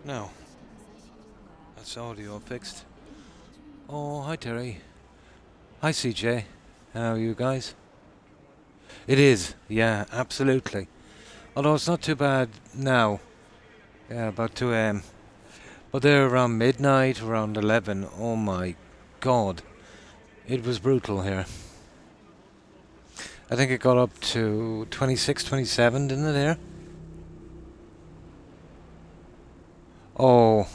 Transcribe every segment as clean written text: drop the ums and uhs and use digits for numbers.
Now, that's audio fixed. Oh, hi Terry. Hi CJ. How are you guys? It is, yeah, absolutely. Although it's not too bad now. Yeah, about 2 a.m. But there around midnight, around 11, oh my god. It was brutal here. I think it got up to 26, 27, didn't it here? Oh,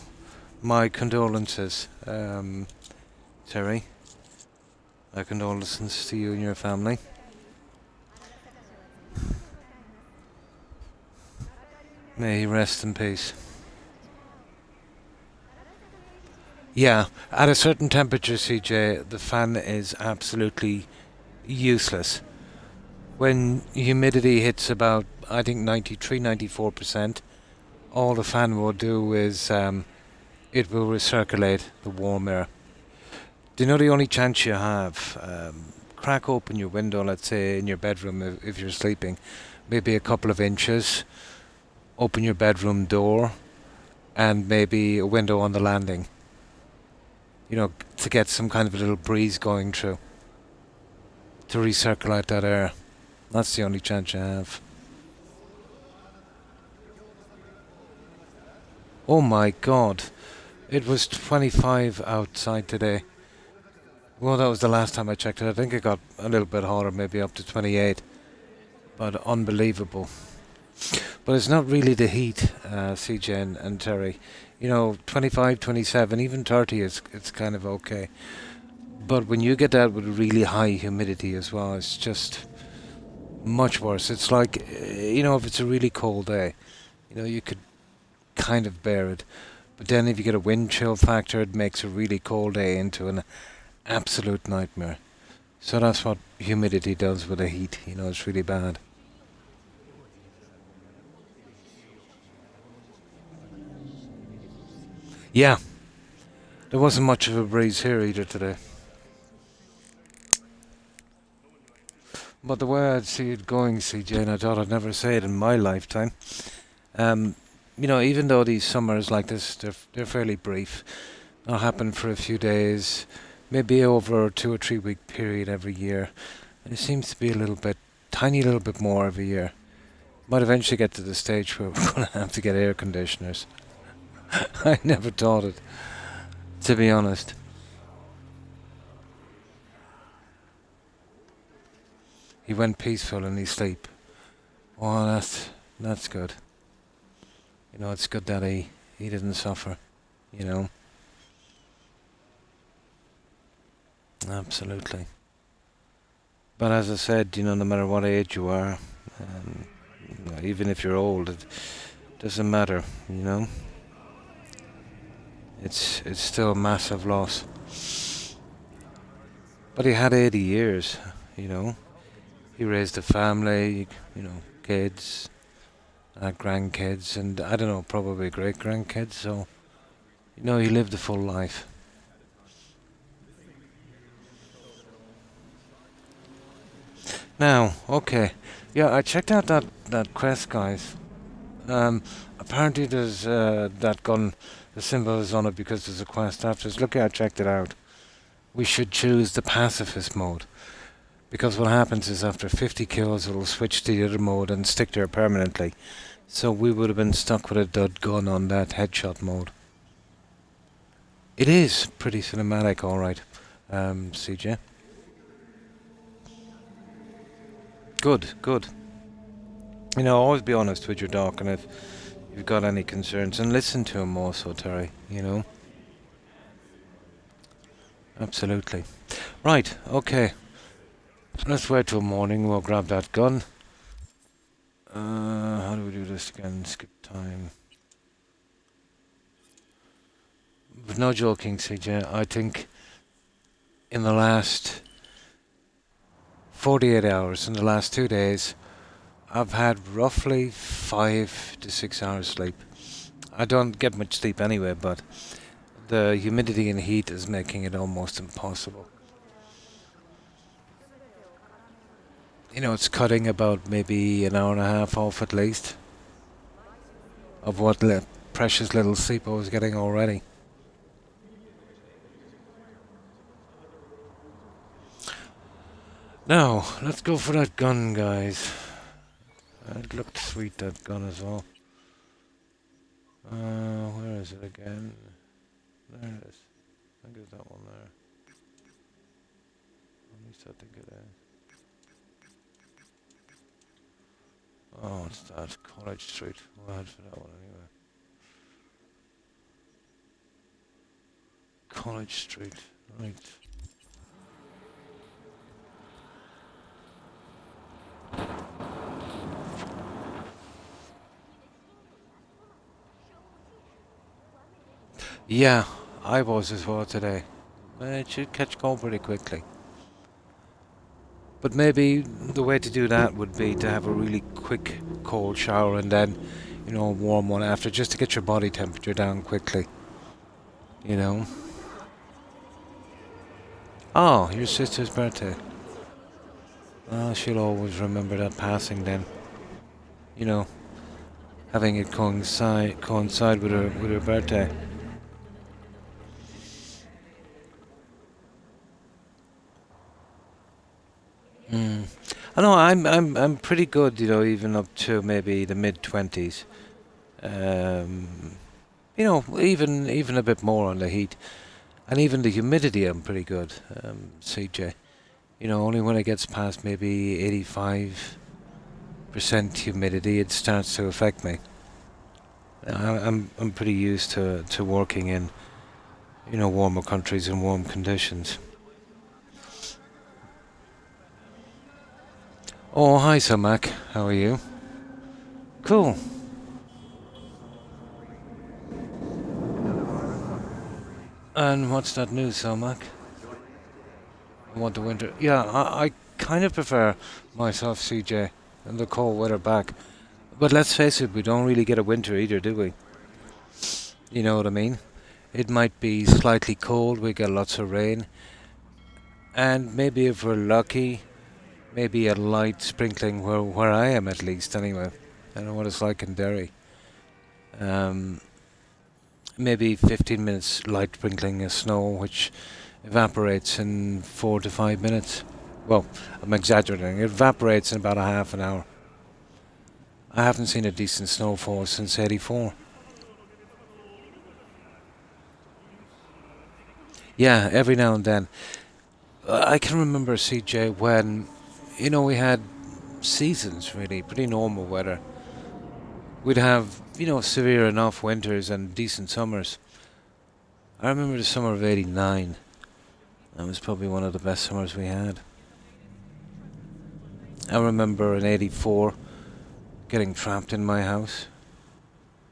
my condolences, Terry. My condolences to you and your family. May he rest in peace. Yeah, at a certain temperature, CJ, the fan is absolutely useless. When humidity hits about, I think, 93, 94%, all the fan will do is it will recirculate the warm air. Do you know the only chance you have? Crack open your window, let's say in your bedroom if you're sleeping, maybe a couple of inches. Open your bedroom door and maybe a window on the landing. You know, to get some kind of a little breeze going through. To recirculate that air. That's the only chance you have. Oh my god. It was 25 outside today. Well, that was the last time I checked it. I think it got a little bit hotter, maybe up to 28. But unbelievable. But it's not really the heat, CJ and Terry. You know, 25, 27, even 30 it's kind of okay. But when you get that with really high humidity as well, it's just much worse. It's like, you know, if it's a really cold day, you know, you could kind of bear it. But then if you get a wind chill factor, it makes a really cold day into an absolute nightmare. So that's what humidity does with the heat. You know, it's really bad. Yeah, there wasn't much of a breeze here either today. But the way I'd see it going, CJ, and I thought I'd never say it in my lifetime, um, you know, even though these summers like this, they're fairly brief. They'll happen for a few days, maybe over a 2 or 3 week period every year. And it seems to be a little bit, tiny little bit more every year. Might eventually get to the stage where we're going to have to get air conditioners. I never thought it, to be honest. He went peaceful in his sleep. Oh, that's good. You know, it's good that he didn't suffer. You know, absolutely. But as I said, you know, no matter what age you are, um, you know, even if you're old, it doesn't matter. You know, it's still a massive loss. But he had 80 years. You know, he raised a family. You know, kids, grandkids, and I don't know, probably great grandkids. So, you know, he lived a full life. Now, okay, yeah, I checked out that quest, guys. Apparently there's that gun, the symbol is on it because there's a quest after. Look, I checked it out. We should choose the pacifist mode because what happens is after 50 kills, it'll switch to the other mode and stick there permanently. So we would have been stuck with a dud gun on that headshot mode. It is pretty cinematic, all right, CJ. Good, good. You know, always be honest with your doc, and if you've got any concerns, and listen to him also, Terry. You know, absolutely. Right, okay. Let's wait till morning. We'll grab that gun. How do we do this again? Skip time. But no joking, CJ. I think in the last 48 hours, in the last 2 days, I've had roughly 5 to 6 hours sleep. I don't get much sleep anyway, but the humidity and heat is making it almost impossible. You know, it's cutting about maybe an hour and a half off at least of what precious little sleep I was getting already. Now, let's go for that gun, guys. It looked sweet, that gun as well. Where is it again? There it is. I think it's that one there. At least I think it is. Oh, it's that. College Street. We'll head for that one anyway. College Street. Right. Yeah, I was as well today. It should catch cold pretty quickly. But maybe the way to do that would be to have a really quick cold shower and then, a warm one after, just to get your body temperature down quickly. You know? Oh, your sister's birthday. Oh, she'll always remember that passing then. You know, having it coincide with her birthday. Mm. I know I'm pretty good, even up to maybe the mid 20s. Um, even a bit more on the heat, and even the humidity. I'm pretty good, CJ. Only when it gets past maybe 85% humidity, it starts to affect me. I'm pretty used to working in warmer countries and warm conditions. Oh, hi, Mac. How are you? Cool. And what's that news, Mac? I want the winter. Yeah, I kind of prefer myself, CJ, and the cold weather back. But let's face it, we don't really get a winter either, do we? You know what I mean? It might be slightly cold, we get lots of rain, and maybe if we're lucky, maybe a light sprinkling where I am at least, anyway. I don't know what it's like in Derry. Um, Maybe 15 minutes light sprinkling of snow, which evaporates in 4 to 5 minutes. Well, I'm exaggerating. It evaporates in about a half an hour. I haven't seen a decent snowfall since '84. Yeah, every now and then. I can remember, CJ, when, we had seasons, really, pretty normal weather. We'd have, severe enough winters and decent summers. I remember the summer of '89. That was probably one of the best summers we had. I remember in '84 getting trapped in my house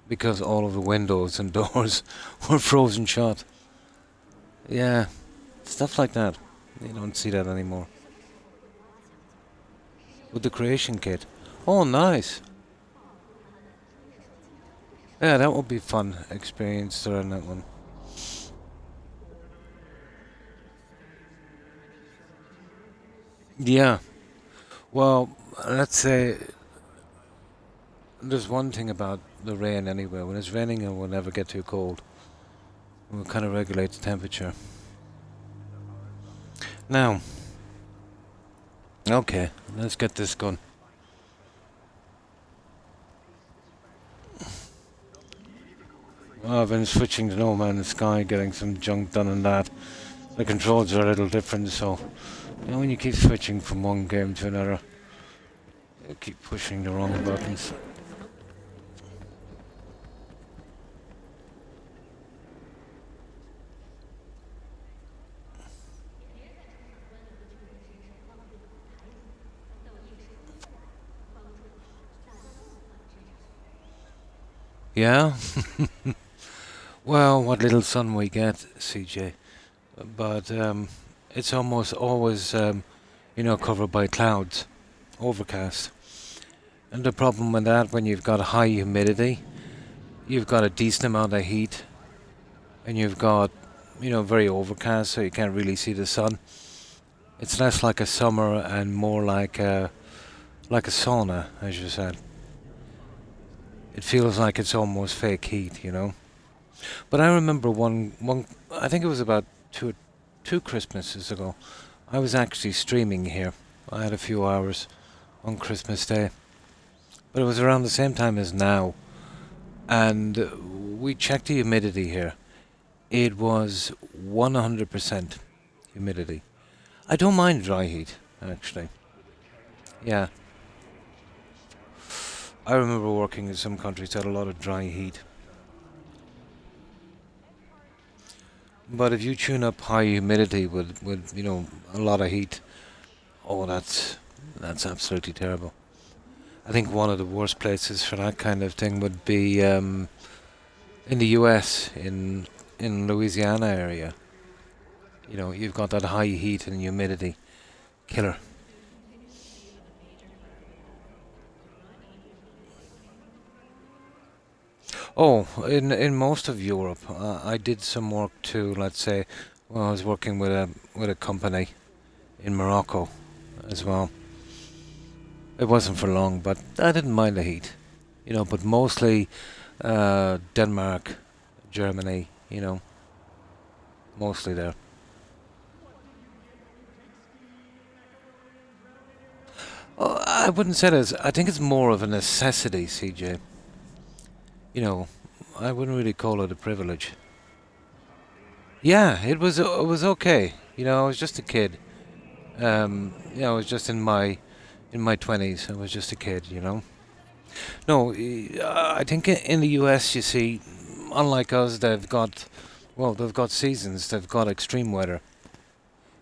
because all of the windows and doors were frozen shut. Yeah, stuff like that. You don't see that anymore. With the creation kit. Oh, nice. Yeah, that would be fun experience during that one. Yeah. Well, let's say there's one thing about the rain anyway. When it's raining, it will never get too cold. It will kind of regulate the temperature. Now, okay, let's get this going. Well, I've been switching to No Man's Sky, getting some junk done in that. The controls are a little different, so when you keep switching from one game to another, you keep pushing the wrong buttons. Yeah? Well, what little sun we get, CJ. But it's almost always, covered by clouds, overcast. And the problem with that, when you've got high humidity, you've got a decent amount of heat, and you've got, very overcast, so you can't really see the sun. It's less like a summer and more like a sauna, as you said. It feels like it's almost fake heat, you know. But I remember one. I think it was about two Christmases ago. I was actually streaming here. I had a few hours on Christmas Day, but it was around the same time as now, and we checked the humidity here. It was 100% humidity. I don't mind dry heat, actually. Yeah, I remember working in some countries that had a lot of dry heat. But if you tune up high humidity with a lot of heat, oh, that's absolutely terrible. I think one of the worst places for that kind of thing would be in the U.S. in Louisiana area. You know, you've got that high heat and humidity killer. Oh, in most of Europe, I did some work too. Let's say, well, I was working with a company in Morocco as well. It wasn't for long, but I didn't mind the heat. You know, but mostly Denmark, Germany. You know, mostly there. Oh, I wouldn't say this. I think it's more of a necessity, CJ. You know, I wouldn't really call it a privilege. Yeah, it was okay. You know, I was just a kid. I was just in my 20s. I was just a kid. You know. No, I think in the US, you see, unlike us, they've got seasons. They've got extreme weather.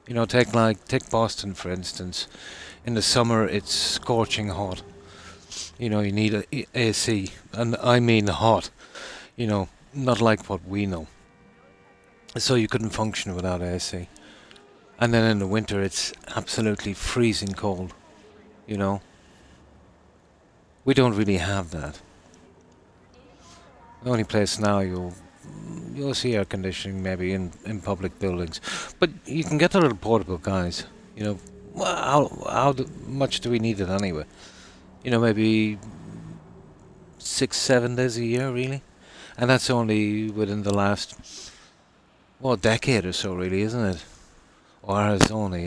You know, take Boston for instance. In the summer, it's scorching hot. You know, you need AC, and I mean hot. You know, not like what we know. So you couldn't function without AC. And then in the winter, it's absolutely freezing cold. You know, we don't really have that. The only place now you'll see air conditioning maybe in public buildings, but you can get the little portable guys. You know, much do we need it anyway? You know, maybe 6 7 days a year, really, and that's only within the last decade or so, really, isn't it? Or it's only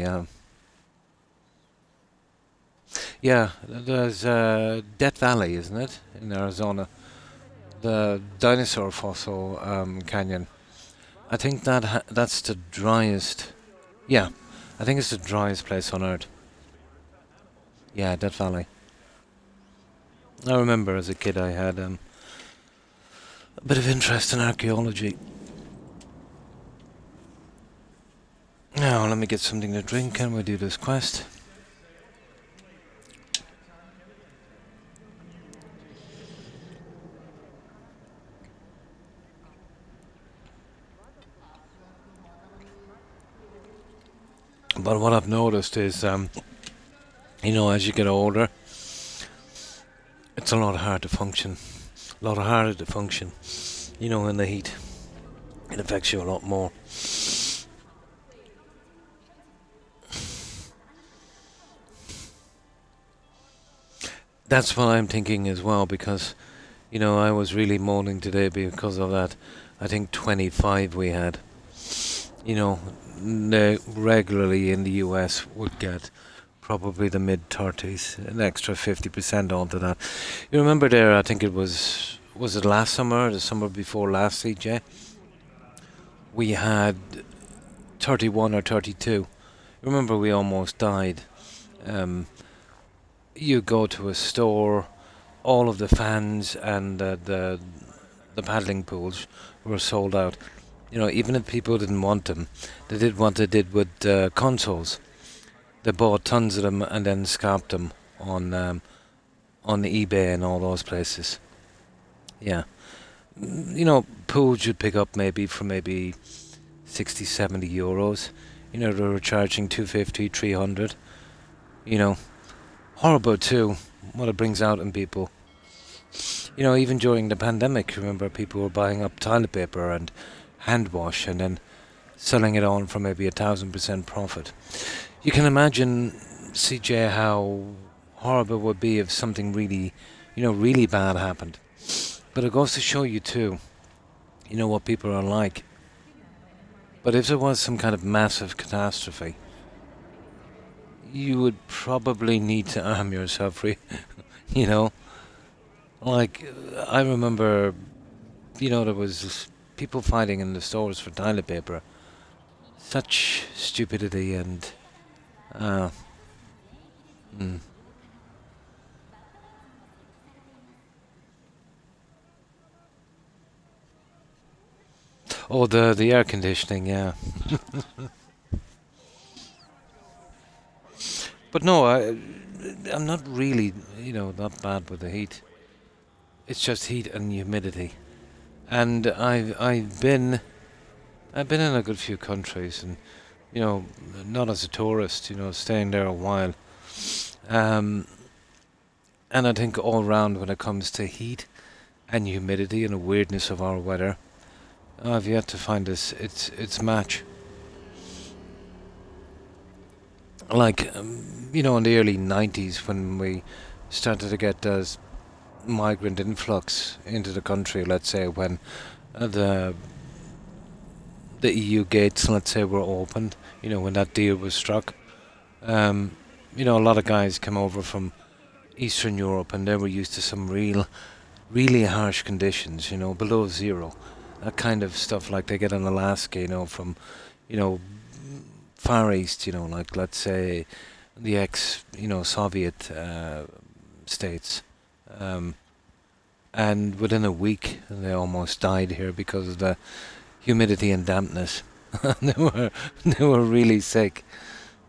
yeah. There's Death Valley, isn't it, in Arizona? The dinosaur fossil canyon. I think that's the driest. Yeah, I think it's the driest place on Earth. Yeah, Death Valley. I remember as a kid I had a bit of interest in archaeology. Now let me get something to drink and we do this quest. But what I've noticed is, as you get older, it's a lot hard to function. A lot harder to function. You know, in the heat, it affects you a lot more. That's what I'm thinking as well, because, I was really moaning today because of that. I think 25 we had. You know, regularly in the US would get probably the mid 30s, an extra 50% onto that. You remember there, I think it was it last summer, or the summer before last, CJ? We had 31 or 32. Remember, we almost died. Um, you go to a store, all of the fans and the paddling pools were sold out. You know, even if people didn't want them, they did what they did with consoles. They bought tons of them and then scalped them on eBay and all those places. Yeah, pools you'd pick up maybe for maybe 60, 70 euros. You know, they were charging 250, 300. You know, horrible too. What it brings out in people. You know, even during the pandemic, remember people were buying up toilet paper and hand wash and then selling it on for maybe 1,000% profit. You can imagine, CJ, how horrible it would be if something really, really bad happened. But it goes to show you too, what people are like. But if there was some kind of massive catastrophe, you would probably need to arm yourself, you know. Like, I remember, there was people fighting in the stores for toilet paper. Such stupidity and, uh, mm. Oh, the air conditioning, yeah. But no, I'm not really, that bad with the heat. It's just heat and humidity. And I've been in a good few countries, and you know, not as a tourist, staying there a while. Um, and I think all round when it comes to heat and humidity and the weirdness of our weather, I've yet to find its match. Like, in the early '90s when we started to get this migrant influx into the country. Let's say when the EU gates, let's say, were opened. When that deal was struck. Um, a lot of guys come over from Eastern Europe, and they were used to some really harsh conditions. Below zero, that kind of stuff like they get in Alaska. From you know Far East. Like let's say the ex Soviet states. Um, and within a week, they almost died here because of the humidity and dampness. they were really sick.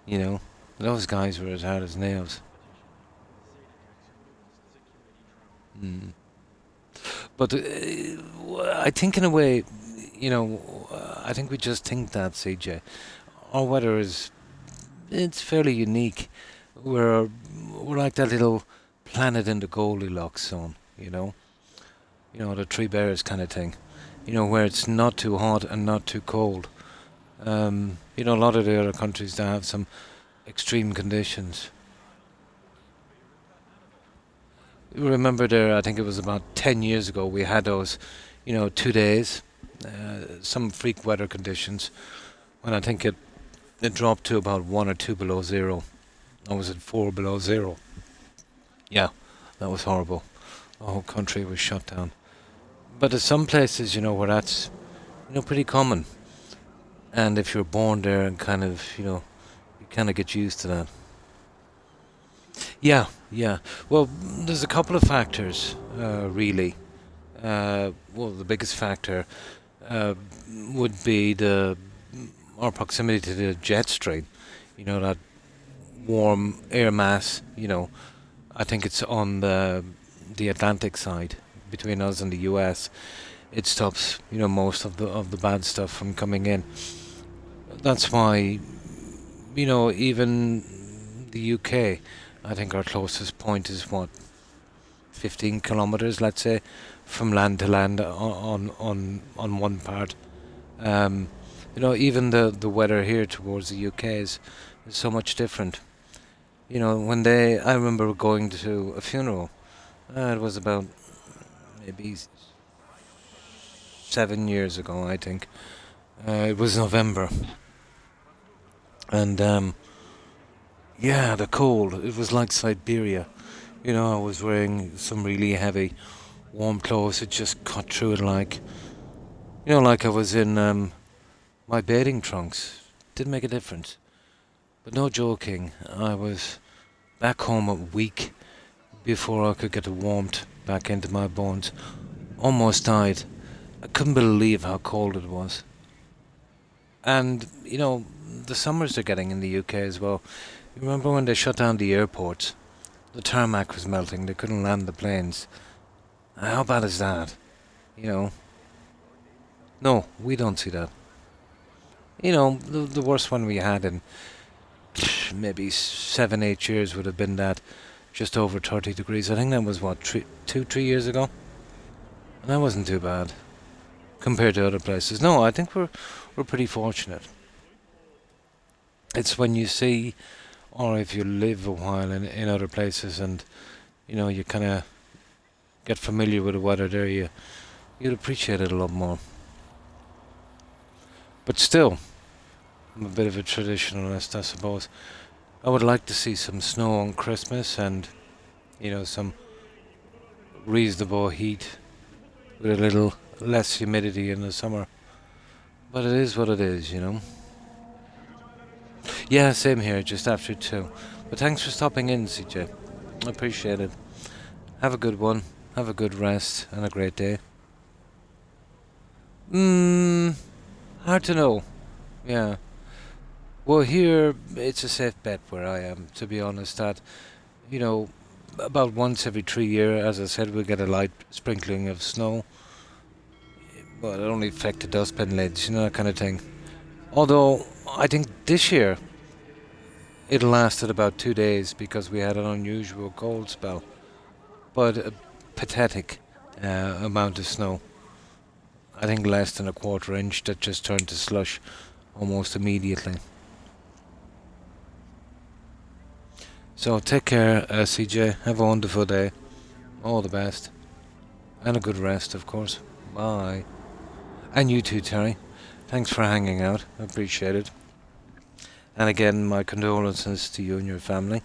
You know, those guys were as hard as nails. Mm. But I think in a way, I think we just think that, CJ. Our weather it's fairly unique. We're we're like that little planet in the Goldilocks zone. The three bears kind of thing. Where it's not too hot and not too cold. A lot of the other countries that have some extreme conditions. Remember there, I think it was about 10 years ago, we had those, 2 days, some freak weather conditions, when I think it dropped to about 1 or 2 below zero. I was at 4 below zero. Yeah, that was horrible. The whole country was shut down. But there's some places, where that's, pretty common. And if you're born there and kind of, you kind of get used to that. Yeah, yeah. Well, there's a couple of factors, really. Well, the biggest factor uh, would be our proximity to the jet stream. That warm air mass. I think it's on the Atlantic side between us and the U.S. It stops, most of the bad stuff from coming in. That's why, even the UK. I think our closest point is what 15 kilometers, let's say, from land to land on one part. Um, even the weather here towards the UK is so much different. When I remember going to a funeral. It was about maybe 7 years ago, I think. It was November, and yeah, the cold. It was like Siberia. I was wearing some really heavy, warm clothes. It just cut through it like I was in my bathing trunks. Didn't make a difference. But no joking, I was back home a week before I could get the warmth back into my bones. Almost died. I couldn't believe how cold it was. And, the summers they're getting in the UK as well. You remember when they shut down the airports? The tarmac was melting, they couldn't land the planes. How bad is that? You know? No, we don't see that. The worst one we had in maybe 7, 8 years would have been that just over 30 degrees. I think that was what, 3 years ago? And that wasn't too bad compared to other places. No, I think we're pretty fortunate. It's when you see, or if you live a while in other places and, you kind of get familiar with the weather there, you'd appreciate it a lot more. But still, I'm a bit of a traditionalist, I suppose. I would like to see some snow on Christmas and, some reasonable heat with a little less humidity in the summer. But it is what it is. Yeah, same here, just after 2. But thanks for stopping in, CJ. I appreciate it. Have a good one. Have a good rest and a great day. Hard to know. Yeah. Well, here it's a safe bet where I am, to be honest. That you know, about once every 3 years, as I said, we get a light sprinkling of snow. But it only affect the dustbin lids, that kind of thing. Although I think this year it lasted about 2 days because we had an unusual cold spell, but a pathetic amount of snow. I think less than a quarter inch that just turned to slush almost immediately. So take care, CJ. Have a wonderful day. All the best. And a good rest, of course. Bye. And you too, Terry. Thanks for hanging out. I appreciate it. And again, my condolences to you and your family.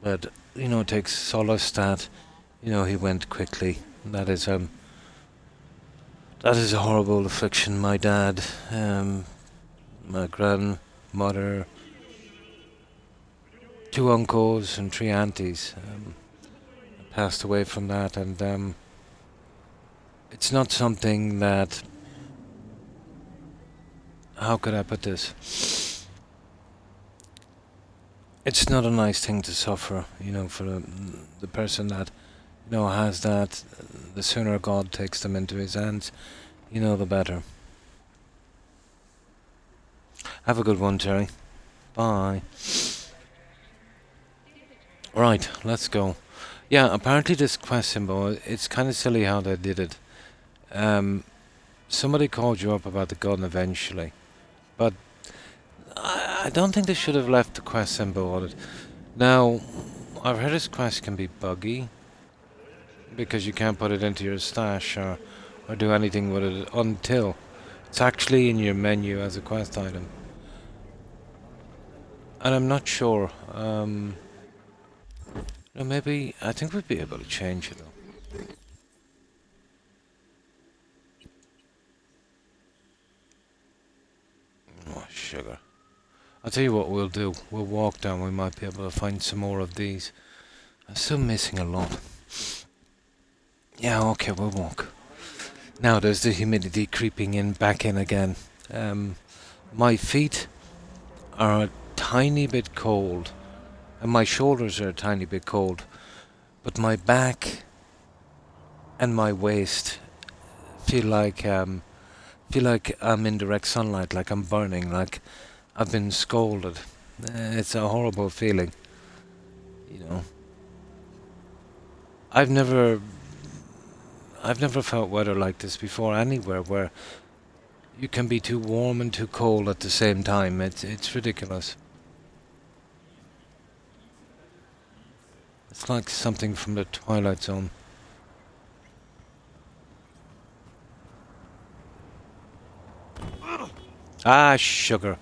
But, it takes solace that, he went quickly. That is a horrible affliction. My dad, my grandmother, 2 uncles and 3 aunties passed away from that, and it's not something that. How could I put this? It's not a nice thing to suffer, for the person that, has that. The sooner God takes them into His hands, the better. Have a good one, Terry. Bye. Right, let's go. Yeah, apparently this quest symbol, it's kind of silly how they did it. Somebody called you up about the gun eventually, but I don't think they should have left the quest symbol on it. Now, I've heard this quest can be buggy, because you can't put it into your stash or do anything with it until it's actually in your menu as a quest item. And I'm not sure. Maybe I think we'd be able to change it though. Oh, sugar. I'll tell you what we'll do. We'll walk down. We might be able to find some more of these. I'm still missing a lot. Yeah, okay, we'll walk. Now there's the humidity creeping back in again. My feet are a tiny bit cold, and my shoulders are a tiny bit cold, but my back and my waist feel like I'm in direct sunlight, like I'm burning, like I've been scalded. It's a horrible feeling, I've never felt weather like this before anywhere, where you can be too warm and too cold at the same time. It's ridiculous. It's like something from the Twilight Zone. Ah, sugar.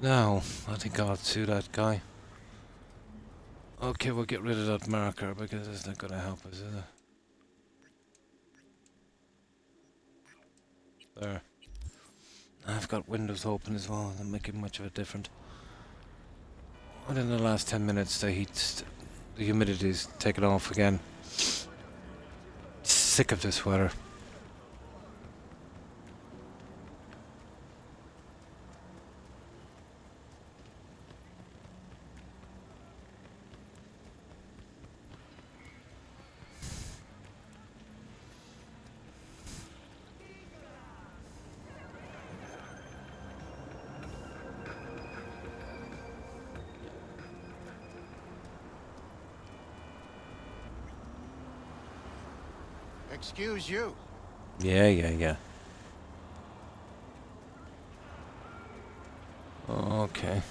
No, I think I'll sue that guy. Okay, we'll get rid of that marker because it's not going to help us, is it? There. I've got windows open as well, not making much of a difference. Within the last 10 minutes, the humidity's taken off again. Sick of this weather. Excuse you. Yeah. Okay.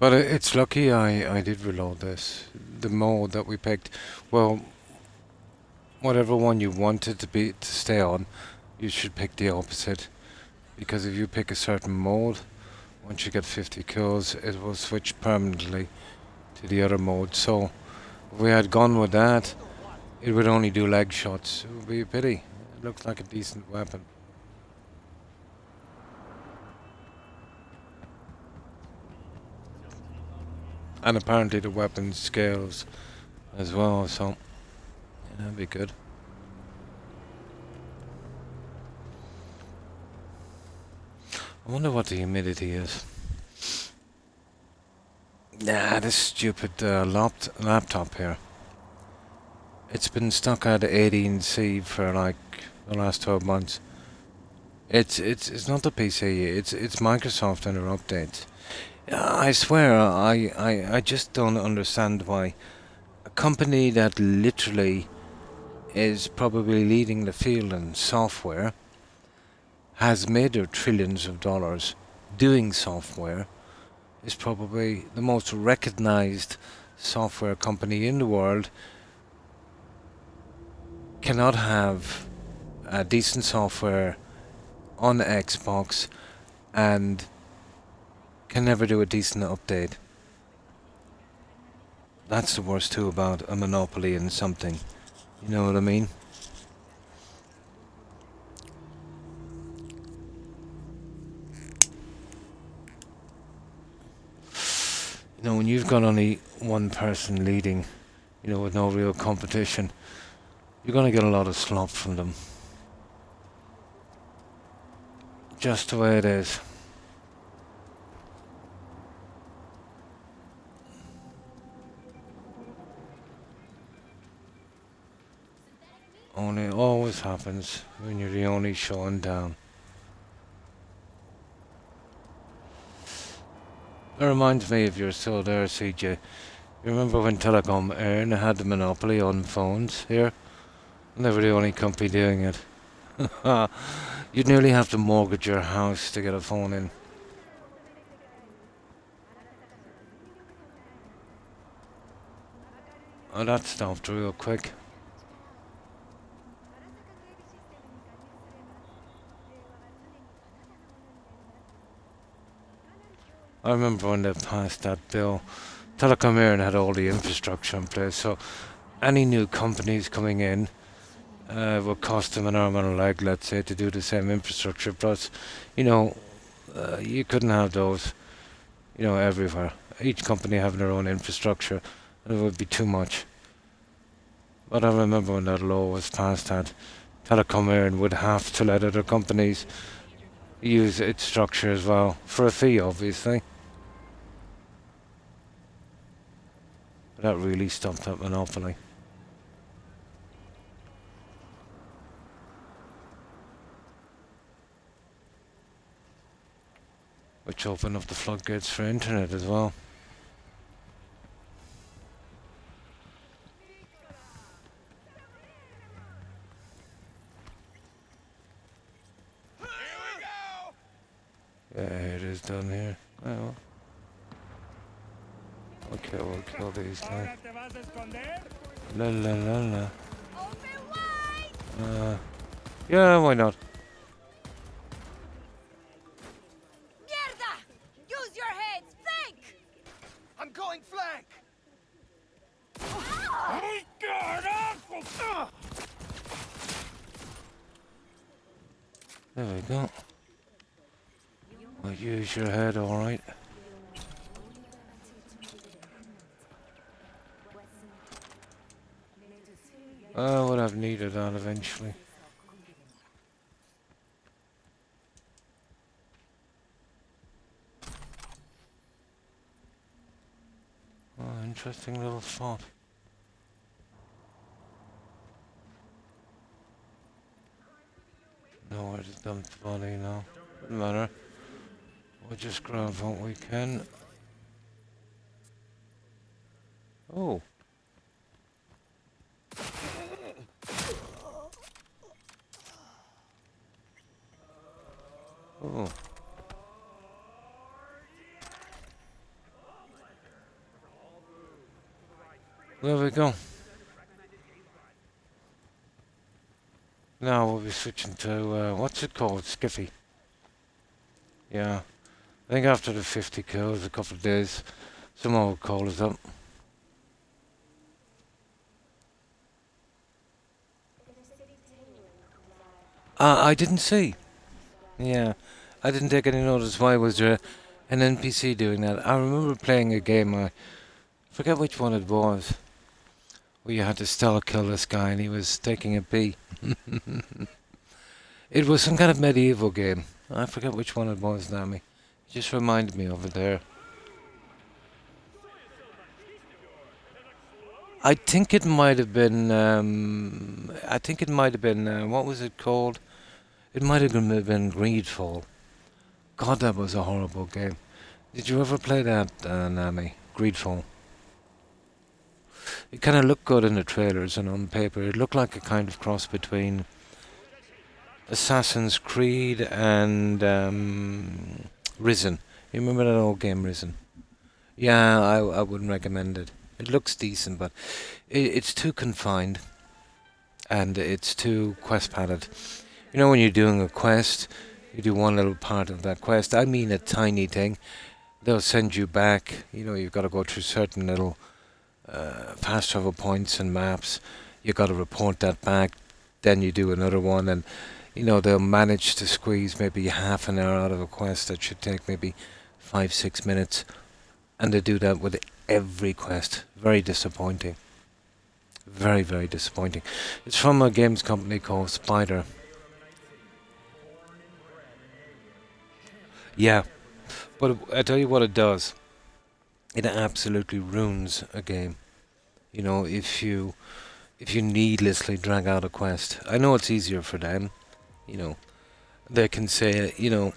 But it's lucky I did reload this. The mode that we picked, well, whatever one you wanted to stay on, you should pick the opposite. Because if you pick a certain mode, once you get 50 kills, it will switch permanently to the other mode. So if we had gone with that, it would only do leg shots. It would be a pity. It looks like a decent weapon. And apparently the weapon scales as well, so yeah, that'd be good. I wonder what the humidity is. Nah, this stupid laptop here. It's been stuck at 18C for like the last 12 months. It's not the PC. It's Microsoft and their updates. I swear, I just don't understand why a company that literally is probably leading the field in software has made their trillions of dollars doing software, is probably the most recognized software company in the world, cannot have decent software on Xbox and can never do a decent update. That's the worst too about a monopoly in something. You know what I mean? You know, when you've got only one person leading, you know, with no real competition, you're gonna get a lot of slop from them. Just the way it is. Only always happens when you're the only showing down. It reminds me, if you're still there, CJ. You remember when Telecom Airn had the monopoly on phones here? And they were the only company doing it. You'd nearly have to mortgage your house to get a phone in. Oh, that stopped real quick. I remember when they passed that bill. Telecom Airn had all the infrastructure in place, so any new companies coming in would cost them an arm and a leg, let's say, to do the same infrastructure. Plus, you know, you couldn't have those, you know, everywhere. Each company having their own infrastructure, and it would be too much. But I remember when that law was passed that Telecom Airn would have to let other companies use its structure as well, for a fee, obviously. But that really stopped that monopoly. Which opened up the floodgates for internet as well. Yeah, it is done here. Oh, well. Okay, we'll kill these guys. La la la la. Yeah, why not? Mierda! Use your heads! Flank! I'm going flank! There we go. Well, use your head, alright. I would have needed that eventually. Oh, interesting little spot. Nowhere to dump the body now. Doesn't matter. We'll just grab what we can. Oh. Oh. There we go. Now we'll be switching to, what's it called? Skiffy. Yeah. I think after the 50 kills, a couple of days, someone will call us up. I didn't see. Yeah. I didn't take any notice. Why was there an NPC doing that? I remember playing a game, I forget which one it was, where you had to stealth kill this guy and he was taking a pee. It was some kind of medieval game. I forget which one it was, Nami. It just reminded me of it there. I think it might have been, what was it called? It might have been Greedfall. God, that was a horrible game. Did you ever play that, Nami? Greedfall. It kind of looked good in the trailers and on paper. It looked like a kind of cross between Assassin's Creed and Risen. You remember that old game, Risen? Yeah, I wouldn't recommend it. It looks decent, but it's too confined and it's too quest padded. You know, when you're doing a quest, you do one little part of that quest. I mean, a tiny thing. They'll send you back. You know, you've got to go through certain little fast travel points and maps. You've got to report that back. Then you do another one, and you know they'll manage to squeeze maybe half an hour out of a quest that should take maybe 5-6 minutes, and they do that with every quest. Very disappointing. Very, very disappointing. It's from a games company called Spider. Yeah, but I tell you what it does. It absolutely ruins a game. You know, if you needlessly drag out a quest. I know it's easier for them. You know, they can say, you know,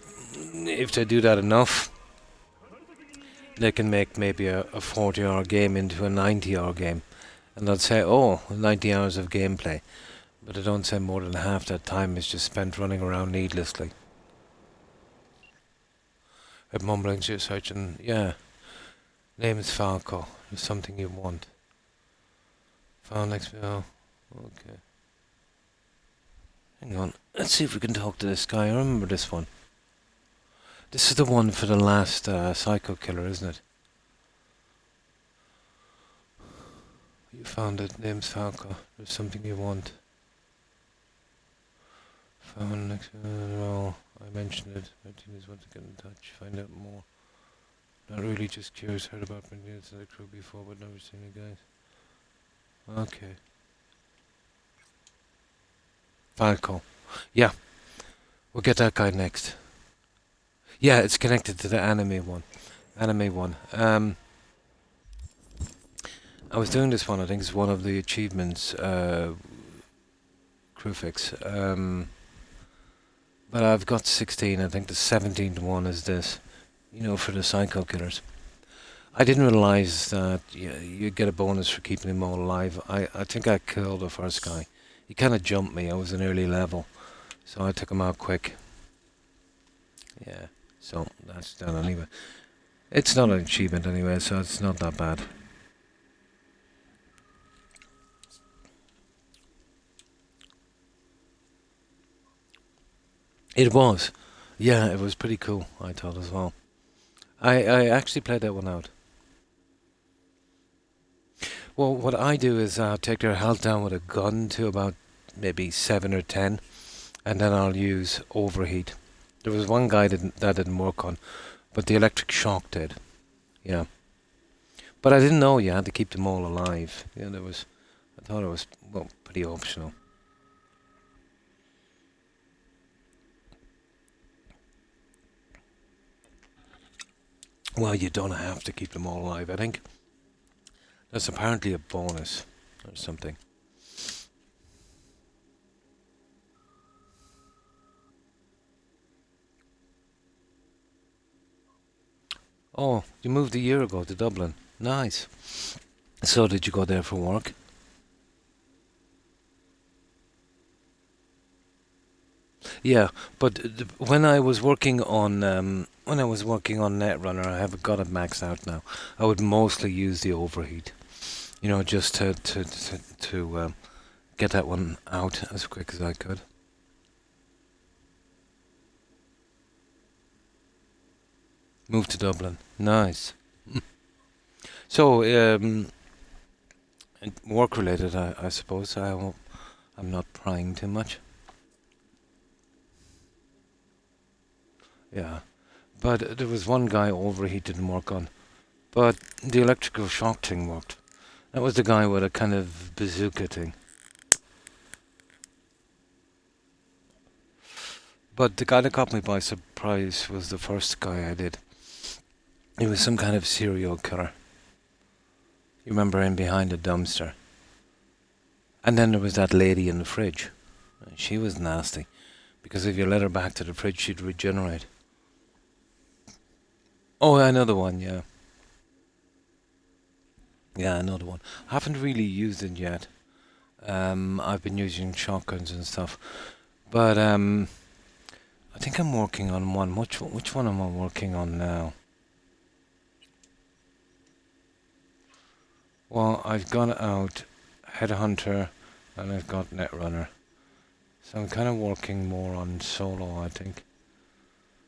if they do that enough, they can make maybe a 40-hour game into a 90-hour game. And they'll say, oh, 90 hours of gameplay. But they don't say more than half that time is just spent running around needlessly. At mumblings you're searching, yeah. Name is Falco. There's something you want. Found next video. Okay. Hang on. Let's see if we can talk to this guy. I remember this one. This is the one for the last psycho killer, isn't it? You found it. Name's Falco. There's something you want. Found next video. I mentioned it. My team is want to get in touch. Find out more. Not really, just curious. Heard about my units in the crew before, but never seen you guys. Okay. Falco. Yeah. We'll get that guy next. Yeah, it's connected to the anime one. I was doing this one, I think it's one of the achievements, crew fix. But I've got 16, I think the 17th one is this. You know, for the psycho killers. I didn't realise that you get a bonus for keeping them all alive. I think I killed the first guy. He kind of jumped me. I was an early level. So I took him out quick. Yeah, so that's done anyway. It's not an achievement anyway, so it's not that bad. It was. Yeah, it was pretty cool, I thought as well. I actually played that one out. Well, what I do is take their health down with a gun to about maybe 7 or 10, and then I'll use overheat. There was one guy that didn't work on, but the electric shock did. Yeah. But I didn't know you had to keep them all alive. Yeah, I thought it was, well, pretty optional. Well, you don't have to keep them all alive, I think. That's apparently a bonus or something. Oh, you moved a year ago to Dublin. Nice. So did you go there for work? Yeah, but when I was working on Netrunner, I have got it maxed out now. I would mostly use the overheat. You know, just to get that one out as quick as I could. Moved to Dublin. Nice. So, work related, I suppose. I'm not prying too much. Yeah. But there was one guy over he didn't work on. But the electrical shock thing worked. That was the guy with a kind of bazooka thing. But the guy that caught me by surprise was the first guy I did. He was some kind of serial killer. You remember him behind a dumpster. And then there was that lady in the fridge. She was nasty. Because if you let her back to the fridge, she'd regenerate. Oh, another one, yeah. Yeah, another one. I haven't really used it yet. I've been using shotguns and stuff. But I think I'm working on one. Which one am I working on now? Well, I've got out Headhunter and I've got Netrunner. So I'm kind of working more on solo, I think.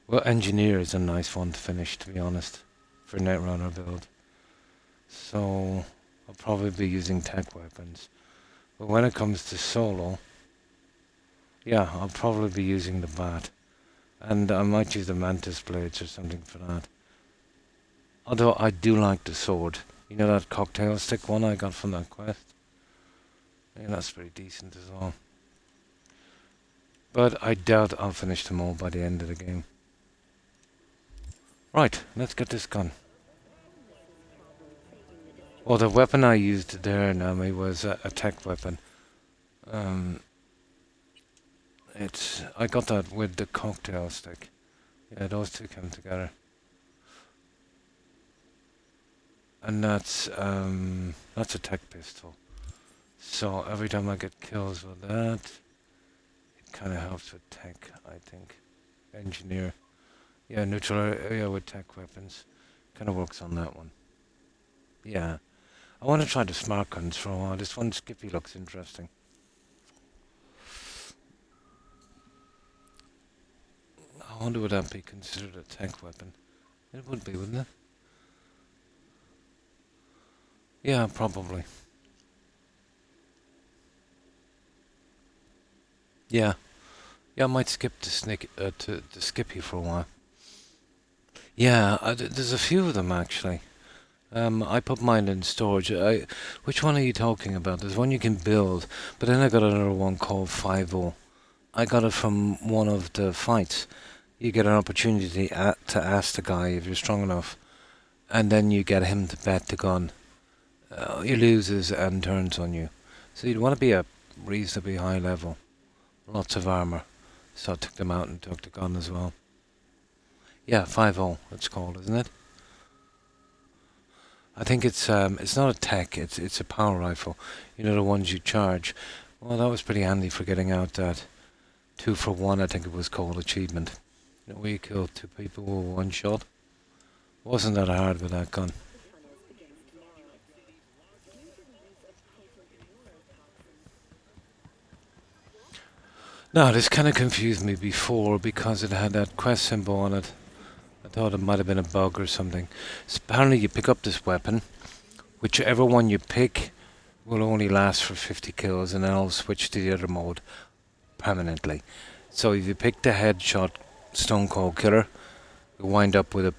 Well, Engineer is a nice one to finish, to be honest, for Netrunner build. So I'll probably be using tech weapons. But when it comes to solo, yeah, I'll probably be using the Bat. And I might use the Mantis Blades or something for that. Although I do like the sword. You know that cocktail stick one I got from that quest? Yeah, that's pretty decent as well. But I doubt I'll finish them all by the end of the game. Right, let's get this gun. Well, the weapon I used there, Nami, was a tech weapon. I got that with the cocktail stick. Yeah, those two came together. And that's a tech pistol. So every time I get kills with that, it kind of helps with tech, I think. Engineer. Yeah, neutral area with tech weapons. Kind of works on that one. Yeah. I want to try the smart guns for a while. This one, Skippy, looks interesting. I wonder would that be considered a tech weapon? It would be, wouldn't it? Yeah, probably. Yeah. Yeah, I might skip to Skippy for a while. Yeah, there's a few of them actually. I put mine in storage. Which one are you talking about? There's one you can build, but then I got another one called 5-0. I got it from one of the fights. You get an opportunity to ask the guy if you're strong enough, and then you get him to bet the gun. He loses and turns on you. So you'd want to be a reasonably high level. Lots of armor. So I took them out and took the gun as well. Yeah, 5-0 it's called, isn't it? I think it's not a tech, it's a power rifle. You know, the ones you charge. Well, that was pretty handy for getting out that 2 for 1, I think it was called, achievement. You know, where you killed 2 people with 1 shot. Wasn't that hard with that gun. No, this kind of confused me before because it had that quest symbol on it. I thought it might have been a bug or something. So apparently you pick up this weapon. Whichever one you pick will only last for 50 kills and then I'll switch to the other mode permanently. So if you pick the headshot Stone Cold Killer, you'll wind up with a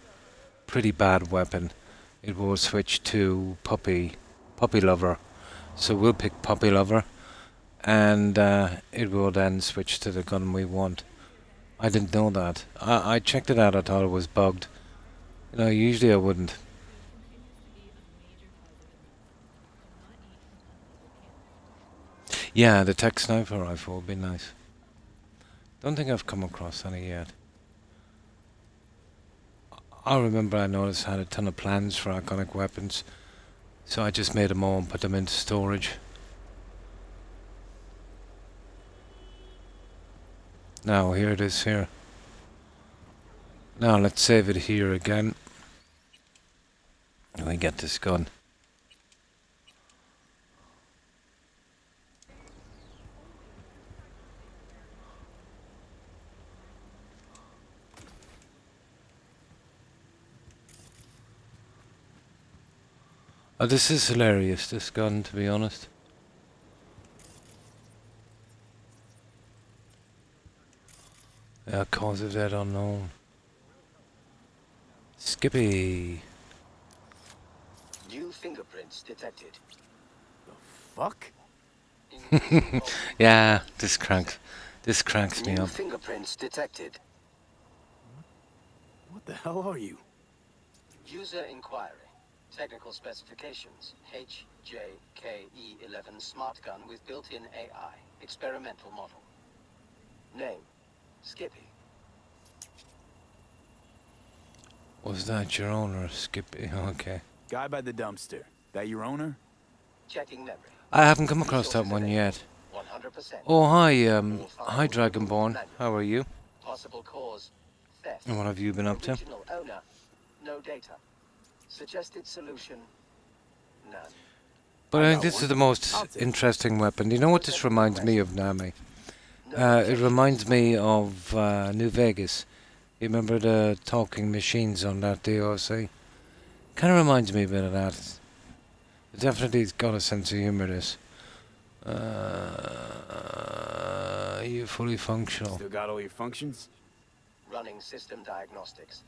pretty bad weapon. It will switch to Puppy Lover. So we'll pick Puppy Lover and it will then switch to the gun we want. I didn't know that. I checked it out, I thought it was bugged. You know, usually I wouldn't. Yeah, the tech sniper rifle would be nice. Don't think I've come across any yet. I remember I noticed I had a ton of plans for iconic weapons, so I just made them all and put them into storage. Now, here it is here. Now, let's save it here again. And we get this gun. Oh, this is hilarious, this gun, to be honest. Cause of death unknown. Skippy. New fingerprints detected. Fuck? Yeah, this cranks me New up. fingerprints detected. What the hell are you? User inquiry. Technical specifications. HJKE11 smart gun with built-in AI. Experimental model. Name. Skippy. Was that your owner, Skippy? Okay. Guy by the dumpster. That your owner? Checking memory. I haven't come across that one yet. 100%. Oh, hi, All hi, files Dragonborn. manual. How are you? Possible cause. Theft. And what have you been up to? Original owner. No data. Suggested solution. None. But I I think got this one. is the most I'll take it. interesting weapon. You know what this reminds me of, Nami? No It objection. reminds me of New Vegas. You remember the talking machines on that DOC? Kind of reminds me a bit of that. It definitely got a sense of humour, this. You fully functional. Still got all your functions? Running system diagnostics.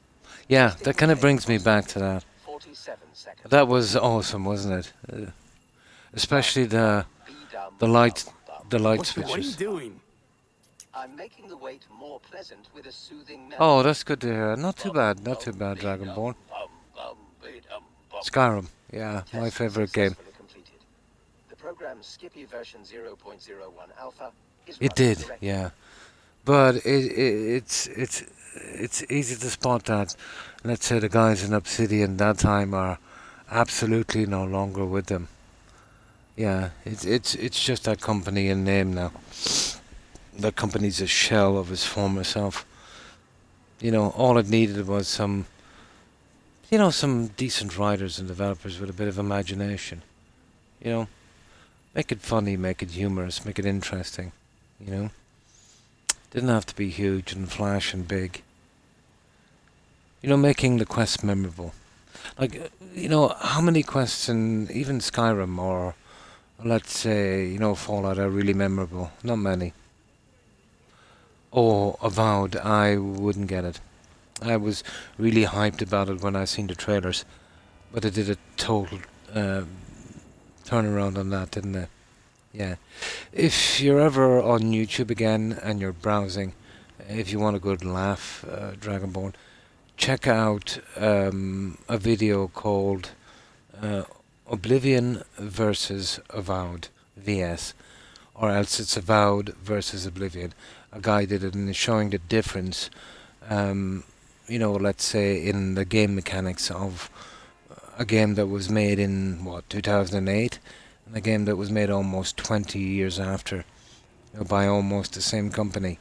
Yeah, that kind of brings me back to that. 47 seconds. That was awesome, wasn't it? Especially the Be dumb, light dumb. light What are you switches. doing? I'm making the wait more pleasant with a soothing melody. Oh, that's good to hear. Not too bad, Dragonborn. Skyrim, yeah, my Test favourite game. successfully completed. The program's Skippy version 0.01 alpha is It running did, correctly. yeah. But it's easy to spot that. Let's say the guys in Obsidian that time are absolutely no longer with them. Yeah, it's just that company in name now. That company's a shell of its former self. You know, all it needed was some decent writers and developers with a bit of imagination. You know, make it funny, make it humorous, make it interesting. You know, didn't have to be huge and flash and big. You know, making the quest memorable. Like, how many quests in even Skyrim or let's say, Fallout are really memorable? Not many. Or Avowed, I wouldn't get it. I was really hyped about it when I seen the trailers, but it did a total turnaround on that, didn't it? Yeah. If you're ever on YouTube again and you're browsing, if you want a good laugh, Dragonborn, check out a video called Oblivion versus Avowed, VS, or else it's Avowed versus Oblivion. A guy did it and is showing the difference, let's say in the game mechanics of a game that was made in, 2008, and a game that was made almost 20 years after, by almost the same company.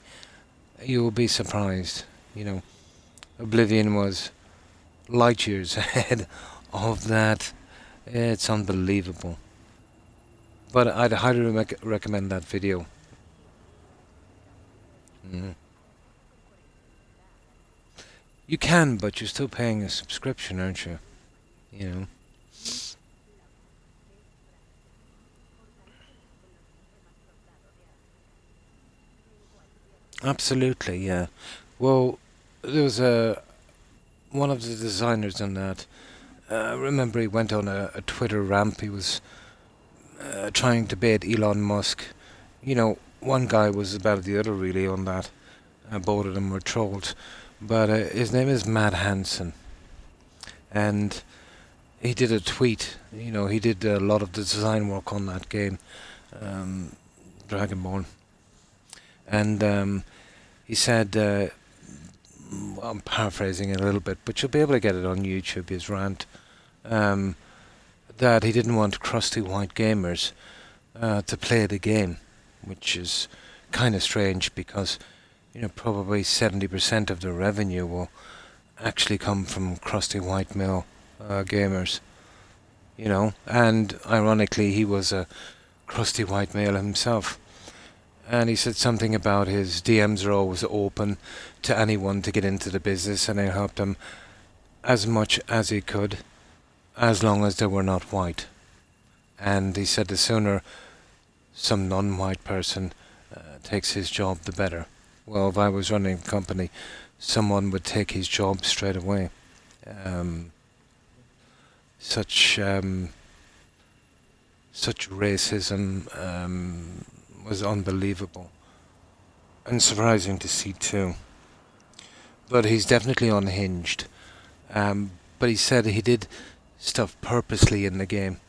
You will be surprised, Oblivion was light years ahead of that. It's unbelievable. But I'd highly recommend that video. You can, but you're still paying a subscription, aren't you? You know. Absolutely, yeah. Well, there was one of the designers on that. I remember he went on a Twitter ramp. He was trying to bait Elon Musk. One guy was about the other really on that. Both of them were trolled. But his name is Matt Hansen. And he did a tweet. He did a lot of the design work on that game, Dragonborn. And he said, I'm paraphrasing it a little bit, but you'll be able to get it on YouTube, his rant, that he didn't want crusty white gamers to play the game, which is kind of strange because, probably 70% of the revenue will actually come from crusty white male gamers, and ironically he was a crusty white male himself. And he said something about his DMs are always open to anyone to get into the business, and he helped him as much as he could. as long as they were not white. And he said the sooner some non-white person takes his job, the better. Well, if I was running a company, someone would take his job straight away. Um, such such racism was unbelievable and surprising to see too. But he's definitely unhinged. But he said he did stuff purposely in the game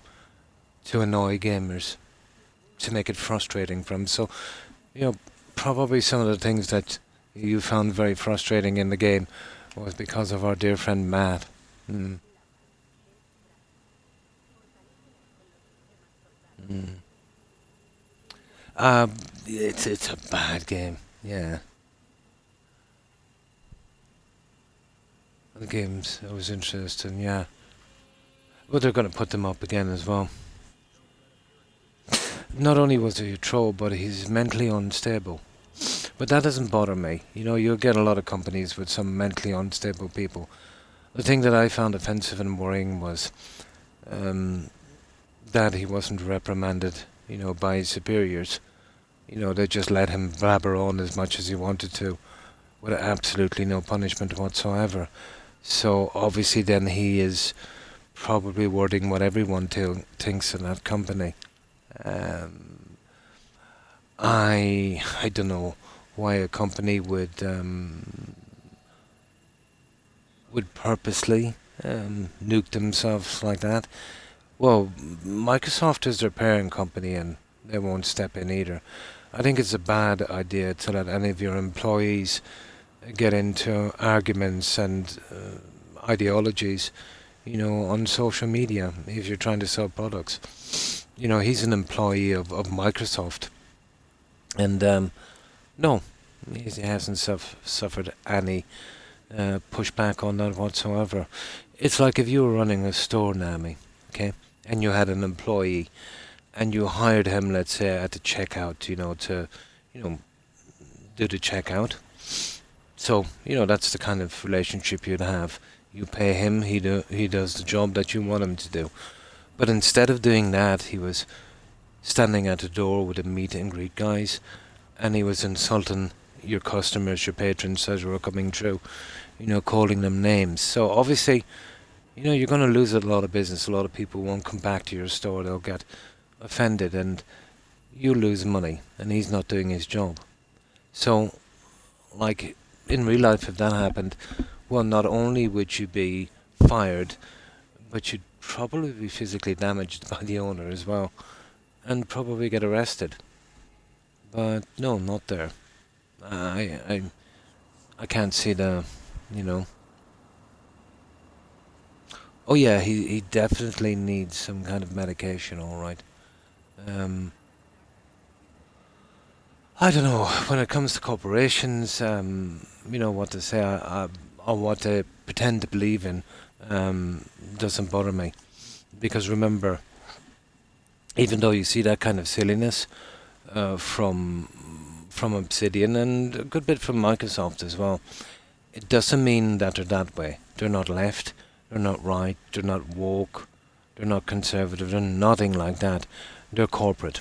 to annoy gamers, to make it frustrating for them. So, probably some of the things that you found very frustrating in the game was because of our dear friend Matt. Mm. Mm. It's a bad game. Yeah, the games I was interested in. Yeah, but they're going to put them up again as well. Not only was he a troll, but he's mentally unstable. But that doesn't bother me. You'll get a lot of companies with some mentally unstable people. The thing that I found offensive and worrying was that he wasn't reprimanded, by his superiors. They just let him blabber on as much as he wanted to, with absolutely no punishment whatsoever. So obviously then he is probably wording what everyone thinks in that company. Um, I don't know why a company would purposely nuke themselves like that. Well, Microsoft is their parent company and they won't step in either. I think it's a bad idea to let any of your employees get into arguments and ideologies, on social media if you're trying to sell products. He's an employee of Microsoft. And no, he hasn't suffered any pushback on that whatsoever. It's like if you were running a store, Nami, okay, and you had an employee, and you hired him, let's say, at the checkout, to, do the checkout. So, that's the kind of relationship you'd have. You pay him, he does the job that you want him to do. But instead of doing that, he was standing at the door with the meet and greet guys, and he was insulting your customers, your patrons as you were coming through, calling them names. So obviously, you're going to lose a lot of business. A lot of people won't come back to your store. They'll get offended, and you lose money, and he's not doing his job. So, like, in real life, if that happened, well, not only would you be fired, but you'd probably be physically damaged by the owner as well, and probably get arrested. But no, not there. I can't see the, you know. Oh yeah, he definitely needs some kind of medication. All right. Um, I don't know. When it comes to corporations, what they say, or what they pretend to believe in, doesn't bother me. Because remember, even though you see that kind of silliness from Obsidian and a good bit from Microsoft as well, it doesn't mean that they're that way. They're not left, they're not right, they're not woke, they're not conservative, they're nothing like that. They're corporate,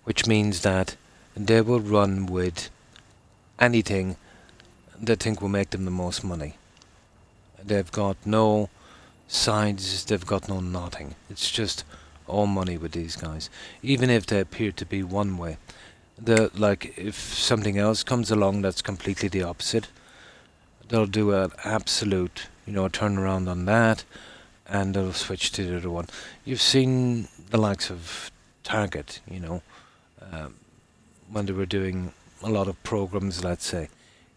which means that they will run with anything they think will make them the most money. They've got no sides, they've got no nothing. It's just all money with these guys. Even if they appear to be one way. Like if something else comes along that's completely the opposite, they'll do an absolute, turnaround on that, and they'll switch to the other one. You've seen the likes of Target, when they were doing a lot of programs, let's say,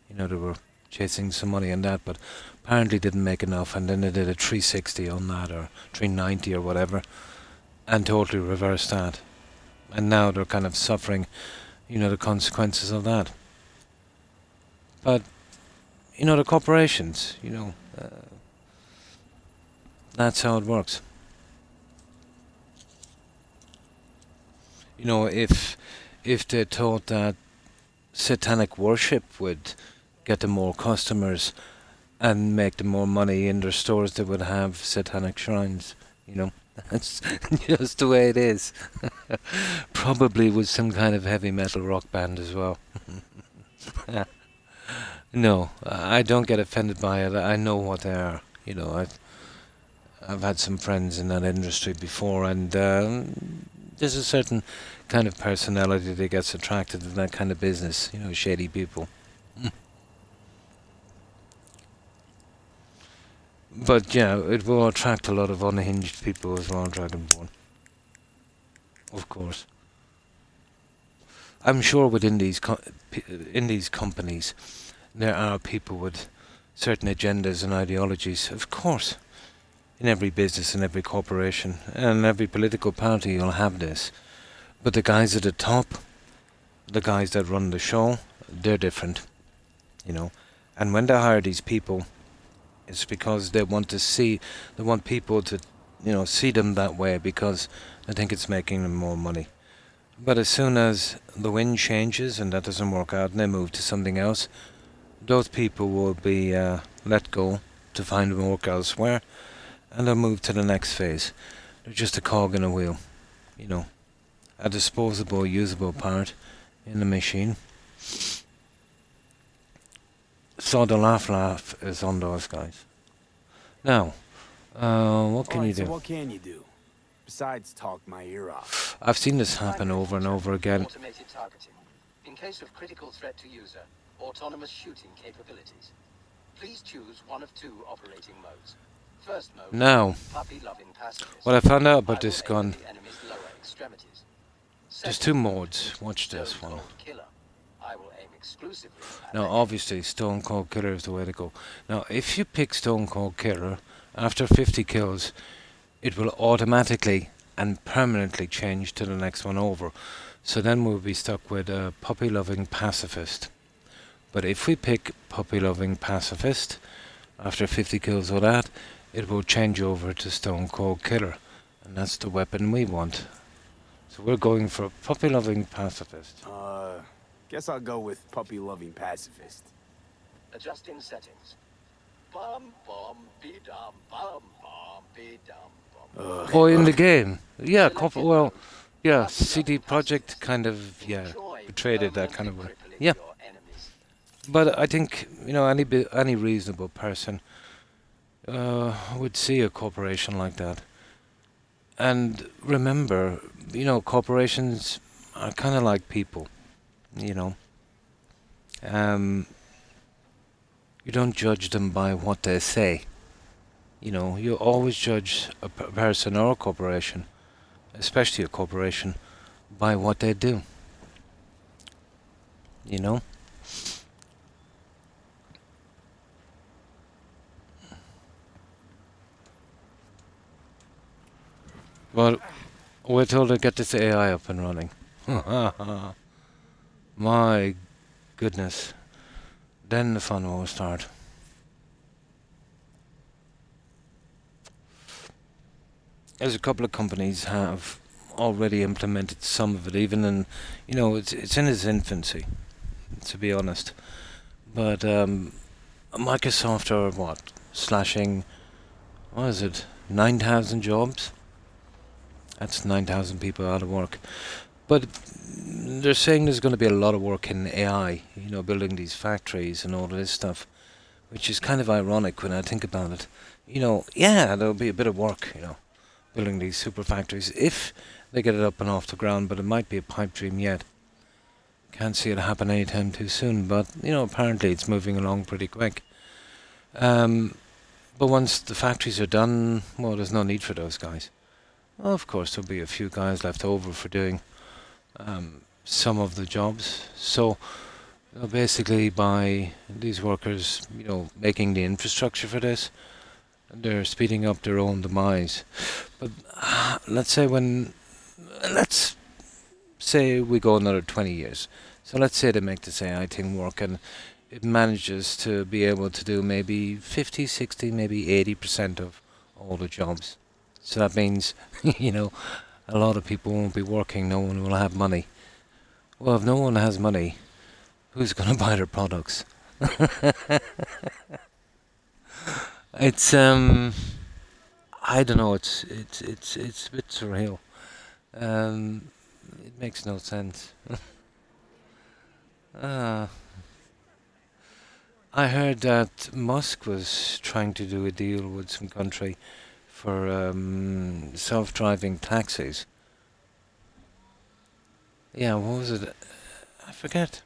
they were chasing some money on that, but apparently didn't make enough, and then they did a 360 on that, or 390 or whatever, and totally reversed that. And now they're kind of suffering, the consequences of that. But, the corporations, that's how it works. If they thought that satanic worship would get them more customers and make them more money in their stores that would have satanic shrines. You know, that's just the way it is. Probably with some kind of heavy metal rock band as well. No, I don't get offended by it. I know what they are. You know, I've had some friends in that industry before, and there's a certain kind of personality that gets attracted to that kind of business. You know, shady people. But yeah, it will attract a lot of unhinged people as well, Dragonborn. Of course. I'm sure within in these companies, there are people with certain agendas and ideologies. Of course, in every business and every corporation and every political party, you'll have this. But the guys at the top, the guys that run the show, they're different, you know. And when they hire these people, it's because they want people to, see them that way because they think it's making them more money. But as soon as the wind changes and that doesn't work out and they move to something else, those people will be let go to find work elsewhere and they'll move to the next phase. They're just a cog in a wheel, a disposable, usable part in the machine. So the laugh is on those guys. Now, what can you do? So what can you do? Besides talk my ear off. I've seen this happen over and over again. Automated targeting. In case of critical threat to user, autonomous shooting capabilities. Please choose one of two operating modes. First mode, Now, puppy-loving pacifist. what I found out about I will this aim gun, at the enemy's lower extremities. there's Second two mode, modes. Watch this Stone one. Cold Killer. I will aim exclusively at Now, the obviously, Stone Cold Killer is the way to go. Now, if you pick Stone Cold Killer, after 50 kills, it will automatically and permanently change to the next one over. So then we'll be stuck with a puppy-loving pacifist. But if we pick puppy-loving pacifist, after 50 kills with that, it will change over to Stone Cold Killer. And that's the weapon we want. So we're going for a puppy-loving pacifist. Guess I'll go with puppy-loving pacifist. Adjusting settings. Bum bum be dum bum bum be dum bum. Oh, in the game. Yeah, yeah, CD Projekt kind of, betrayed it that kind of way. Yeah. But I think, any reasonable person would see a corporation like that. And remember, corporations are kind of like people, You don't judge them by what they say. You always judge a person or a corporation, especially a corporation, by what they do. Well, we're told to get this AI up and running. My goodness. Then the fun will start. There's a couple of companies have already implemented some of it, even in, it's in its infancy, to be honest. But Microsoft are slashing, 9,000 jobs? That's 9,000 people out of work. But they're saying there's going to be a lot of work in AI, building these factories and all of this stuff, which is kind of ironic when I think about it. There'll be a bit of work, building these super factories if they get it up and off the ground, but it might be a pipe dream yet. Can't see it happen anytime too soon, but, apparently it's moving along pretty quick. But once the factories are done, well, there's no need for those guys. Well, of course, there'll be a few guys left over for doing some of the jobs. So basically by these workers, making the infrastructure for this, they're speeding up their own demise. But let's say we go another 20 years. So let's say they make this AI thing work and it manages to be able to do maybe 50, 60, maybe 80% of all the jobs. So that means, a lot of people won't be working, no one will have money. Well, if no one has money, who's going to buy their products? It's I don't know. It's a bit surreal. Um, it makes no sense. uh, I heard that Musk was trying to do a deal with some country for self-driving taxis. Yeah, what was it? I forget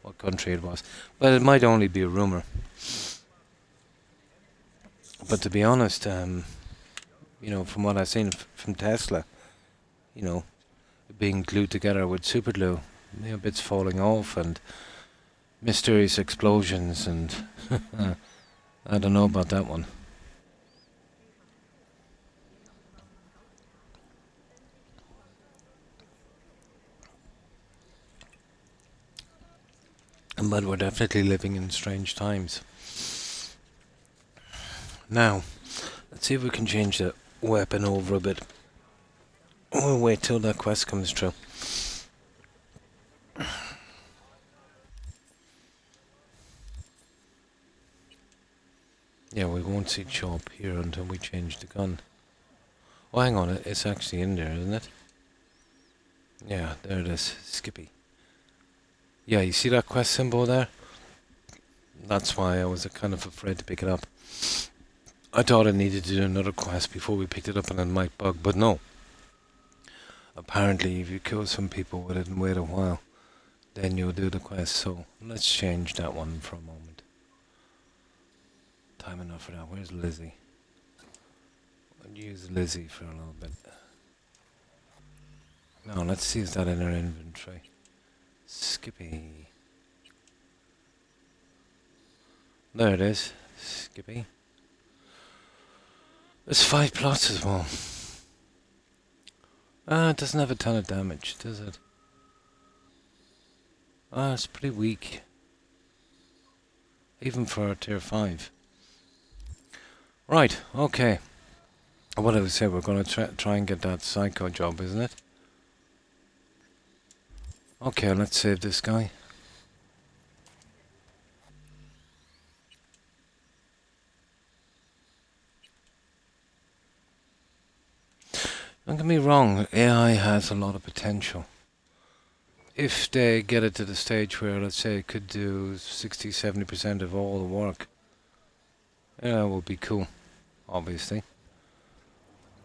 what country it was, but it might only be a rumor. But to be honest, from what I've seen from Tesla, you know, being glued together with super glue, bits falling off and mysterious explosions, and I don't know about that one. But we're definitely living in strange times. Now, let's see if we can change the weapon over a bit. We'll wait till that quest comes through. Yeah, we won't see Chop here until we change the gun. Oh, hang on, it's actually in there, isn't it? Yeah, there it is, Skippy. Yeah, you see that quest symbol there? That's why I was kind of afraid to pick it up. I thought I needed to do another quest before we picked it up and it might bug, but no. Apparently, if you kill some people with it and wait a while, then you'll do the quest. So let's change that one for a moment. Time enough for that. Where's Lizzie? I'll use Lizzie for a little bit. Now let's see if that in her inventory. Skippy. There it is. Skippy. There's 5 plots as well. It doesn't have a ton of damage, does it? It's pretty weak. Even for a tier 5. Right, okay. What did I say? We're going to try and get that psycho job, isn't it? Okay, let's save this guy. Don't get me wrong, AI has a lot of potential. If they get it to the stage where, let's say, it could do 60-70% of all the work, yeah, it would be cool, obviously.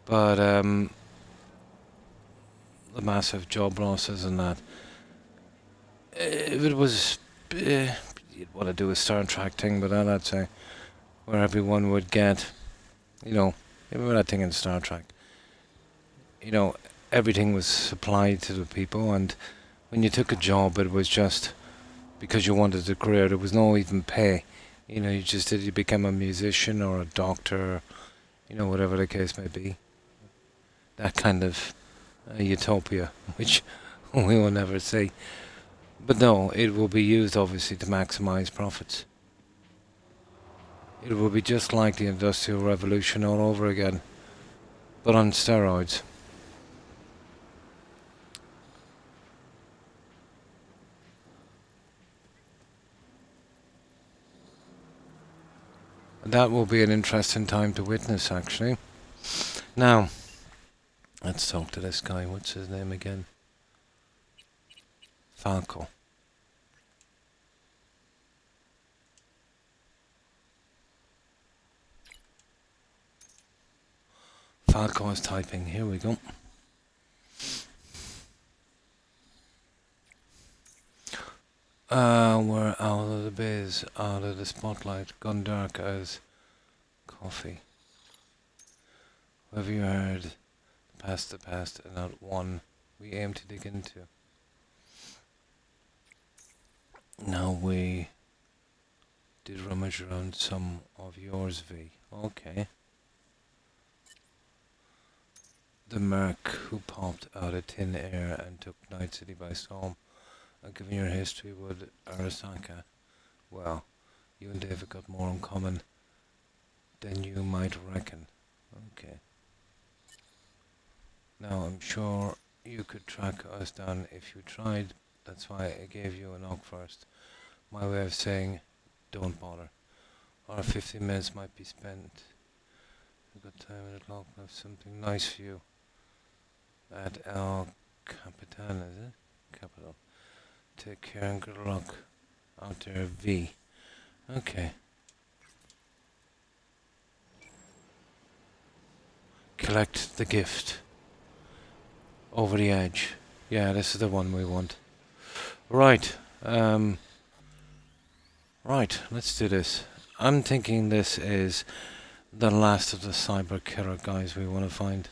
But the massive job losses and that. If it was, you'd want to do a Star Trek thing, but that I'd say, where everyone would get, remember that thing in Star Trek? Everything was supplied to the people, and when you took a job, it was just because you wanted a career. There was no even pay. You become a musician or a doctor, whatever the case may be. That kind of utopia, which we will never see. But no, it will be used obviously to maximize profits. It will be just like the Industrial Revolution all over again, but on steroids. And that will be an interesting time to witness, actually. Now, let's talk to this guy. What's his name again? Falco. Falco is typing. Here we go. We're out of the biz, out of the spotlight, gone dark as coffee. Have you heard the past, and not one we aim to dig into? Now we did rummage around some of yours, V. Okay. The merc who popped out of thin air and took Night City by storm. Given your history with Arasaka, well, you and David got more in common than you might reckon. Okay. Now, I'm sure you could track us down if you tried. That's why I gave you a knock first. My way of saying, don't bother. Or 15 minutes might be spent. A good time at the clock. I have something nice for you. At El Capitan, is it? Capital. Take care and good luck. Out there, V. Okay. Collect the gift. Over the edge. Yeah, this is the one we want. Right. Right, let's do this. I'm thinking this is the last of the cyber killer guys we want to find.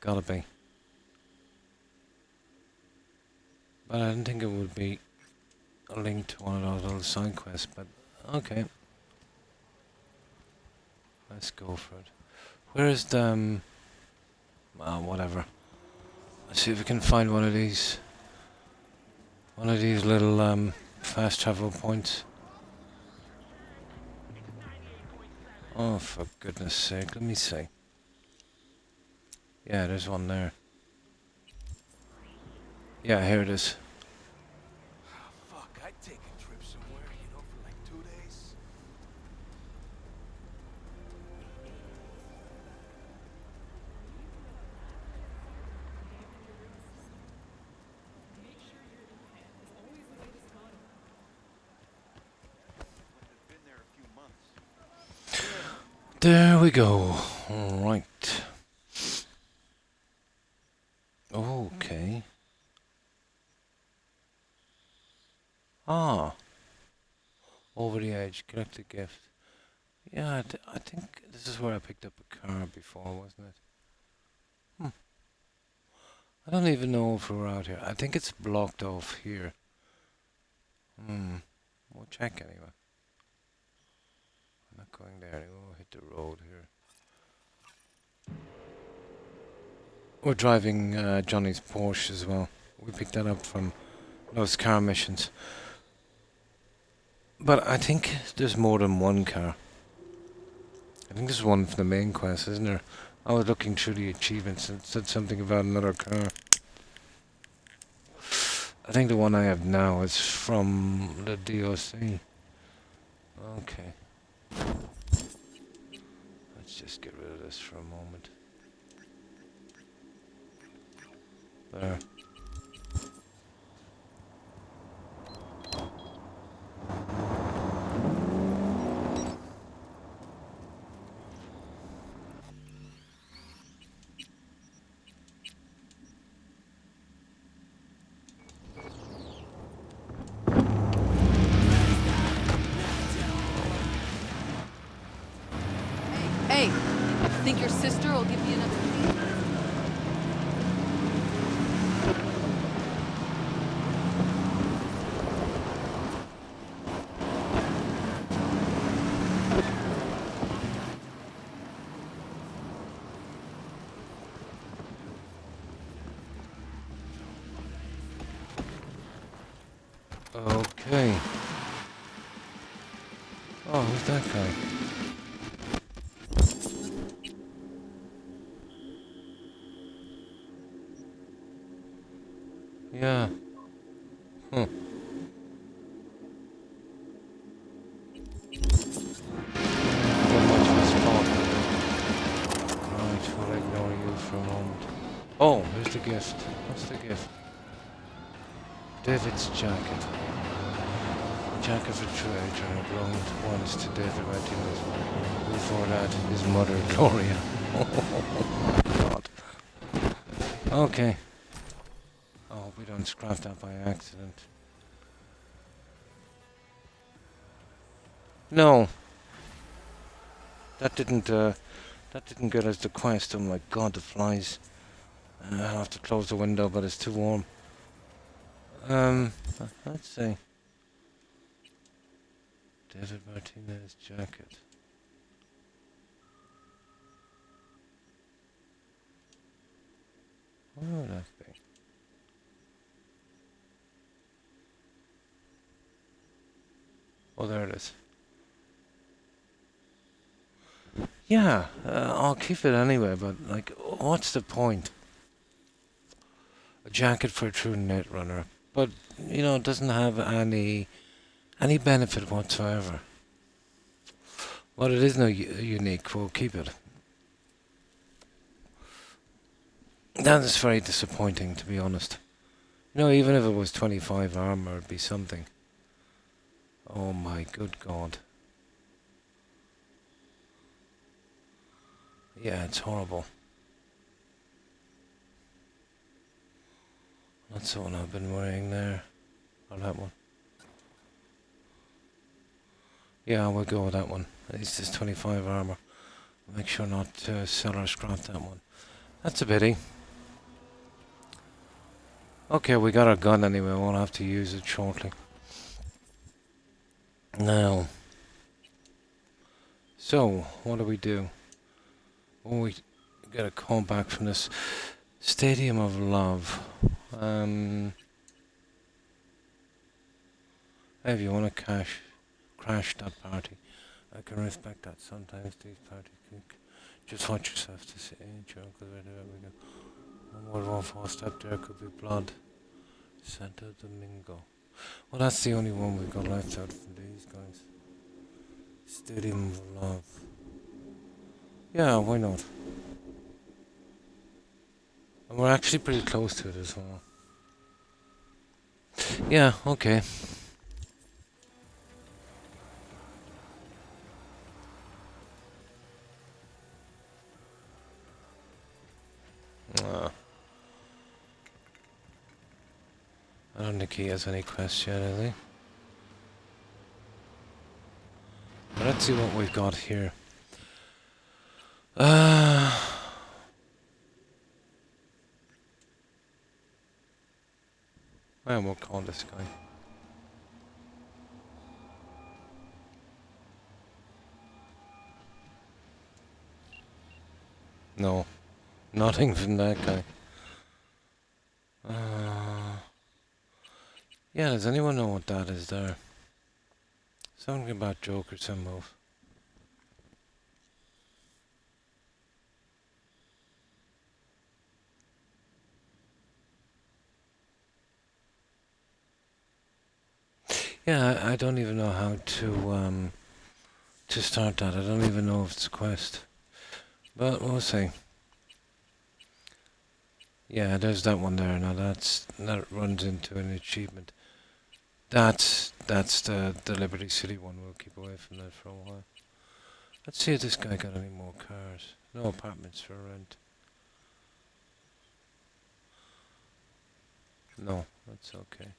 Gotta be. But I didn't think it would be a link to one of those little side quests, but okay. Let's go for it. Where is the... whatever. Let's see if we can find one of these little fast travel points. Oh, for goodness sake, let me see. Yeah, there's one there. Yeah, here it is. Fuck, I'd take a trip somewhere, for like 2 days. There we go. Alright. Okay. Ah. Over the edge. Collect the gift. Yeah, I think this is where I picked up a car before, wasn't it? I don't even know if we're out here. I think it's blocked off here. We'll check anyway. I'm not going there anymore. We'll hit the road here. We're driving Johnny's Porsche as well. We picked that up from those car missions. But I think there's more than one car. I think there's one for the main quest, isn't there? I was looking through the achievements and it said something about another car. I think the one I have now is from the DOC. Okay. Let's just get rid of this for a moment. There. Hey, think your sister will give you another key? Okay. Oh, who's that guy? Yeah. Huh. Not much of a spot. Right, we'll ignore you for a moment. Oh, here's the gift. What's the gift? David's jacket. Jacket for treasure belonged once to David Martinez. Before that, his mother, Gloria. Oh my god. Okay. Oh, we don't scrap that by accident. No. That didn't get us the quest. Oh my god, the flies. I have to close the window, but it's too warm. Let's see. David Martinez jacket. Where would that be? Oh, there it is. Yeah, I'll keep it anyway, but, like, what's the point? A jacket for a true net runner, but, it doesn't have any benefit whatsoever. Well, it is no unique. We'll keep it. That is very disappointing, to be honest. You know, even if it was 25 armor, it'd be something. Oh my good god. Yeah, it's horrible. That's the one I've been wearing there. Or that one. Yeah, we'll go with that one. At least it's 25 armor. Make sure not to sell or scrap that one. That's a pity. Okay, we got our gun anyway. We'll have to use it shortly. Now. So, what do we do? Oh, we get a call back from this Stadium of Love. Hey, if you want to crash that party, I can respect that. Sometimes these parties can just watch yourself to see because there we go. One more false step there could be blood. Santo Domingo. Well, that's the only one we've got left out from these guys. Stadium of Love. Yeah, why not? And we're actually pretty close to it as well. Yeah, okay. I don't think he has any quests yet, has he? But let's see what we've got here. I will call this guy. No, nothing from that guy. Yeah, does anyone know what that is there? Something about Joker symbols. Yeah, I don't even know how to start that. I don't even know if it's a quest. But we'll see. Yeah, there's that one there. Now that runs into an achievement. That's the Liberty City one. We'll keep away from that for a while. Let's see if this guy got any more cars. No apartments for rent. No, that's okay.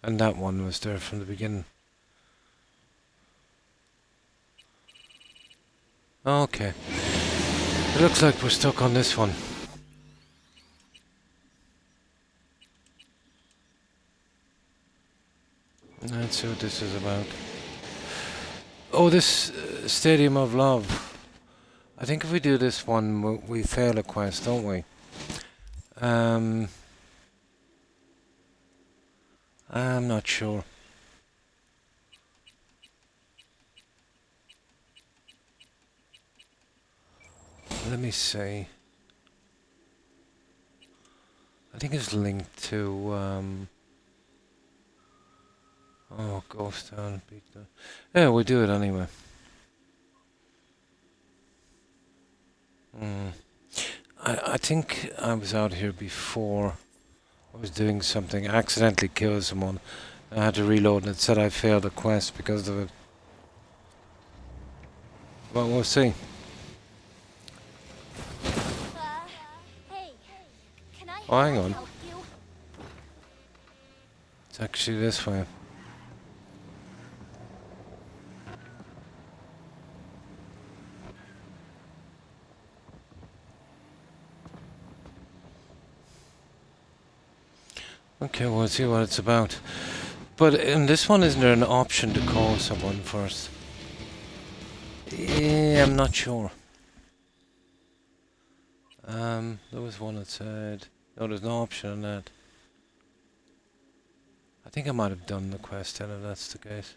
And that one was there from the beginning. Okay. It looks like we're stuck on this one. Let's see what this is about. Oh, this Stadium of Love. I think if we do this one, we fail a quest, don't we? I'm not sure. Let me see. I think it's linked to oh, Ghost Town, Beach Town. Yeah, we'll do it anyway. I think I was out here before. I was doing something, accidentally killed someone. I had to reload and it said I failed a quest because of it. But we'll see. Hey, can I Oh, hang on. help you? It's actually this way. Okay, we'll see what it's about. But in this one, isn't there an option to call someone first? Yeah, I'm not sure. There was one that said... No, there's no option on that. I think I might have done the quest then, if that's the case.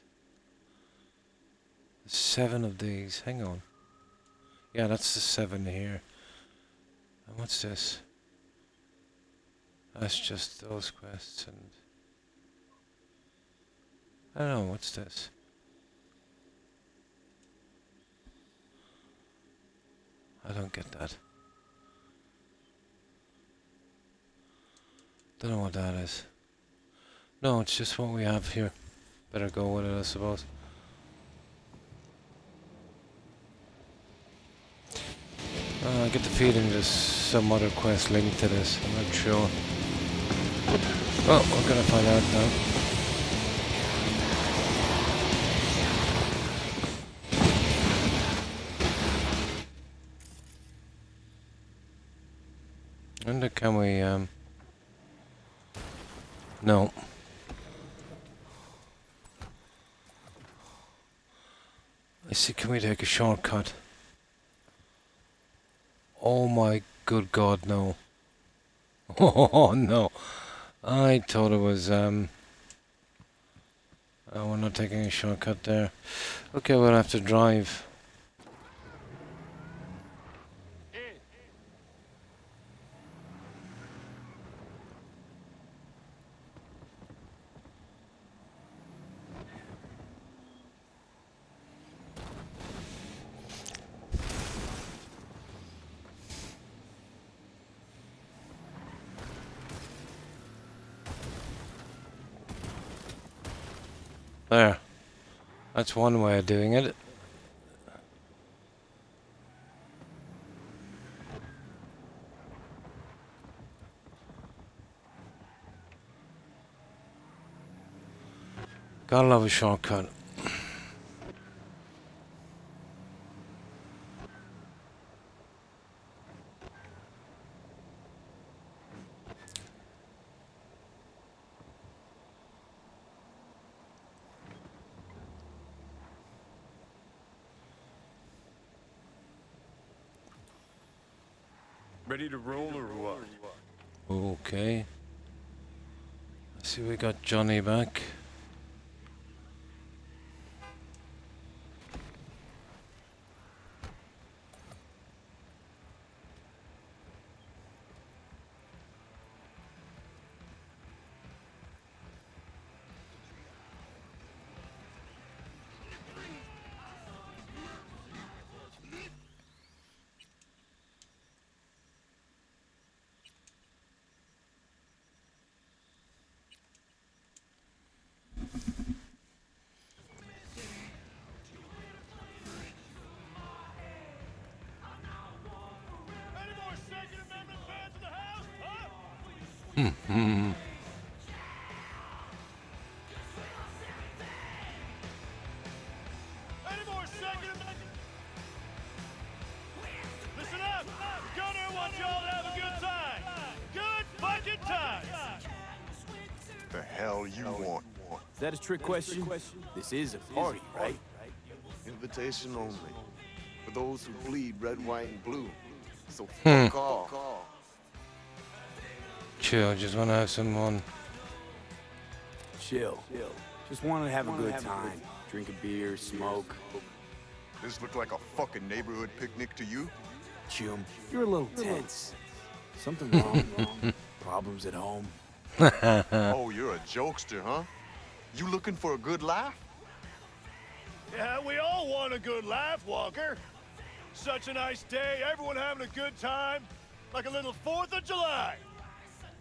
There's 7 of these. Hang on. Yeah, that's the 7 here. And what's this? That's just those quests and... I don't know, what's this? I don't get that. Don't know what that is. No, it's just what we have here. Better go with it, I suppose. I get the feeling there's some other quest linked to this. I'm not sure. Well, we're gonna find out now. Wonder can we no. I see, can we take a shortcut? Oh my good god, no. Oh no. I thought it was oh, we're not taking a shortcut there. Okay, we'll have to drive. There. That's one way of doing it. Gotta love a shortcut. Ready to roll or what? Okay. I see we got Johnny back. Any more Second Amendment fans in the house, huh? Any more Second Amendment? Listen up! Gunner wants y'all to have a good time! Good fucking time! The hell you want? Is that a trick question? This is a party, right? Invitation only. For those who bleed red, white, and blue. So fuck off. Chill, just wanna have some fun. Chill. Just want to have a good time. Drink a beer, smoke. This look like a fucking neighborhood picnic to you? Chum, you're a little tense. Something wrong? Problems at home? Oh, you're a jokester, huh? You looking for a good laugh? Yeah, we all want a good laugh, Walker. Such a nice day, everyone having a good time. Like a little 4th of July.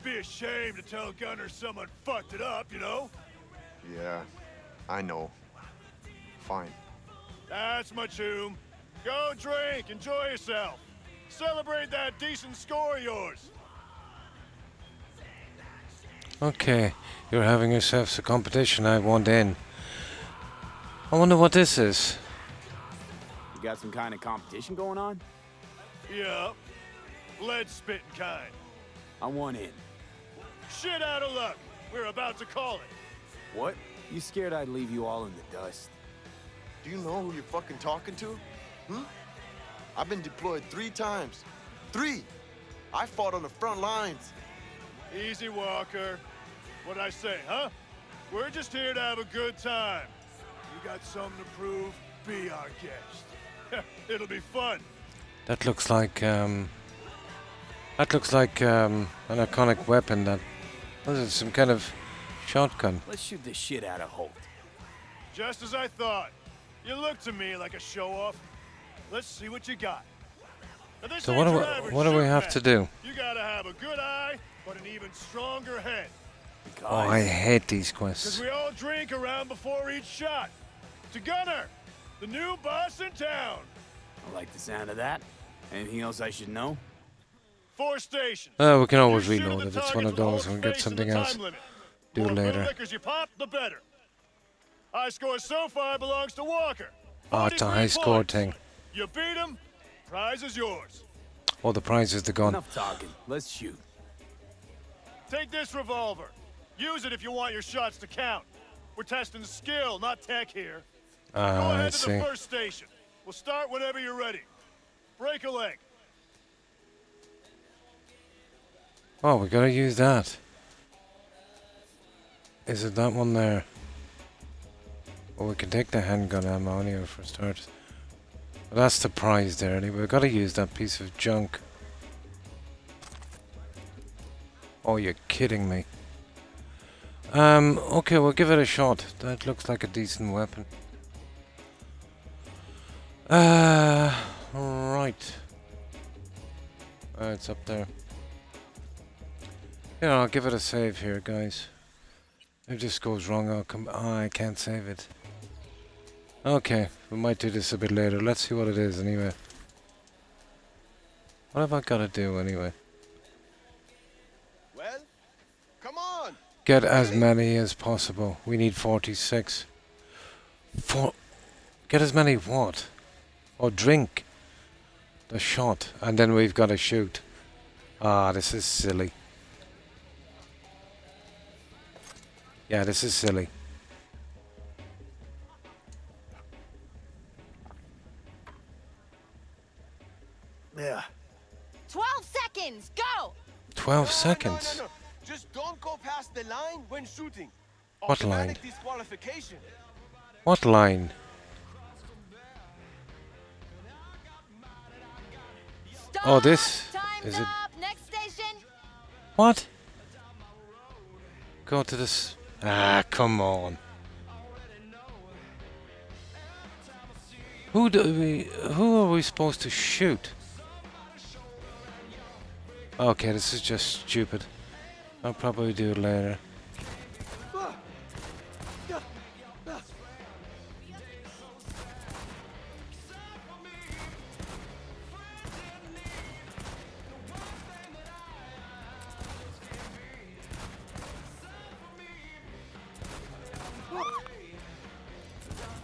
Be a shame to tell Gunner someone fucked it up, you know? Yeah, I know. Fine. That's my tune. Go drink, enjoy yourself. Celebrate that decent score of yours. Okay, you're having yourselves a competition. I want in. I wonder what this is. You got some kind of competition going on? Yup. Lead spitting kind. I want in. Shit out of luck. We're about to call it. What? You scared I'd leave you all in the dust? Do you know who you're fucking talking to? I've been deployed 3 times. 3! I fought on the front lines. Easy, Walker. What'd I say, huh? We're just here to have a good time. You got something to prove? Be our guest. It'll be fun. That looks like an iconic weapon. That was it, some kind of shotgun. Let's shoot the shit out of Holt. Just as I thought. You look to me like a show-off. Let's see what you got. Now, this So ain't your what average do we shooting have match. to do? You gotta have a good eye, but an even stronger head. Oh, I Because hate these Because quests. we all drink around before each shot. To Gunner, the new boss in town. I like the sound of that. Anything else I should know? 4 stations. Oh, we can always You shoot reload at if the it's one targets of with those Hulk's and get face in the something else. time limit. Do More later. bootlickers you pop, the better. High score so far belongs to Walker. Oh, it's a 43 high score points. thing. You beat him, prize is yours. Oh, the prize is the gun. Enough talking. Let's shoot. Take this revolver. Use it if you want your shots to count. We're testing skill, not tech here. Go Ah, I ahead to see. the first station. We'll start whenever you're ready. Break a leg. Oh, we gotta use that. Is it that one there? Well, we can take the handgun ammo anyway for starters. But that's the prize there anyway. We've gotta use that piece of junk. Oh, you're kidding me. Okay, we'll give it a shot. That looks like a decent weapon. Right. It's up there. Yeah, I'll give it a save here, guys. If this goes wrong, I'll come. Oh, I can't save it. Okay, we might do this a bit later. Let's see what it is anyway. What have I got to do anyway? Well, come on. Get as many as possible. We need 46. Get as many what? Or drink. The shot. And then we've got to shoot. Ah, this is silly. Yeah, this is silly. Yeah. 12 seconds, go! 12 seconds. No. Just don't go past the line when shooting. What line? Automatic disqualification. What line? Stop! Oh, this? Time's Is it? up! Next station! What? Go to this. Ah, come on. Who are we supposed to shoot? Okay, this is just stupid. I'll probably do it later.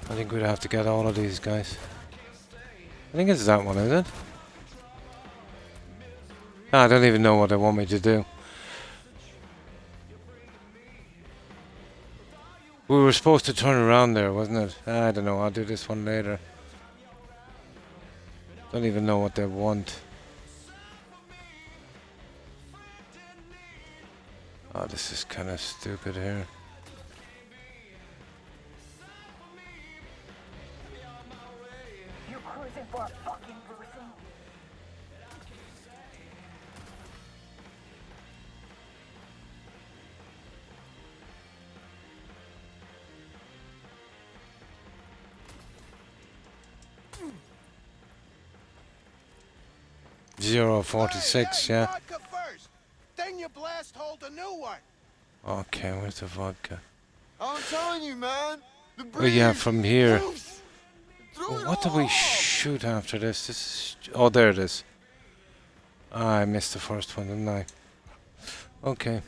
I think we'd have to get all of these guys. I think it's that one, is it? Ah, I don't even know what they want me to do. We were supposed to turn around there, wasn't it? I don't know, I'll do this one later. Don't even know what they want. Oh, this is kind of stupid here. You cruising for a fucking Brucey? Zero 46, yeah. Vodka first. Then you blast hold a new one. Okay, where's the vodka? I'm telling you, man. The Oh yeah, breeze. from here. Oof. Threw Well, it what do all we off. shoot after this? This is... Oh, there it is. Ah, I missed the first one, didn't I? Okay.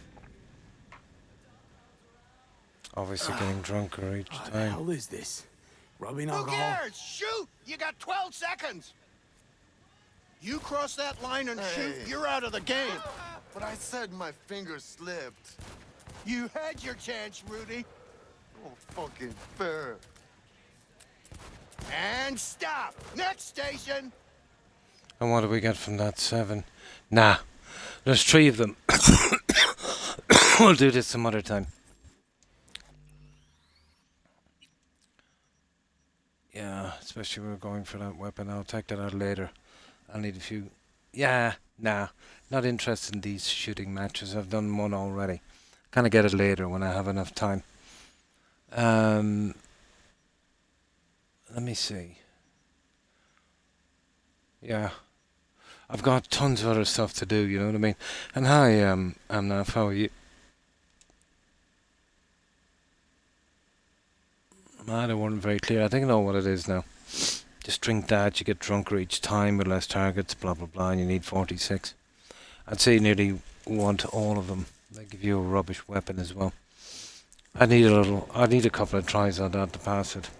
Obviously getting drunker each What the time. hell is this? Rubbing Who alcohol? cares? Shoot! You got 12 seconds. You cross that line and shoot, Hey. you're out of the game. But I said my finger slipped. You had your chance, Rudy. Oh, fucking fair. And stop. Next station. And what do we get from that? 7? Nah. There's 3 of them. We'll do this some other time. Yeah, especially we're going for that weapon. I'll take that out later. I'll need a few... Yeah, nah. Not interested in these shooting matches. I've done one already. Kind of get it later when I have enough time. Let me see. Yeah. I've got tons of other stuff to do, you know what I mean? And hi, Amnaf, how are you? They weren't very clear. I think I know what it is now. Just drink that, you get drunker each time with less targets, blah blah blah, and you need 46. I'd say you nearly want all of them. They give you a rubbish weapon as well. I need a couple of tries on that to pass it.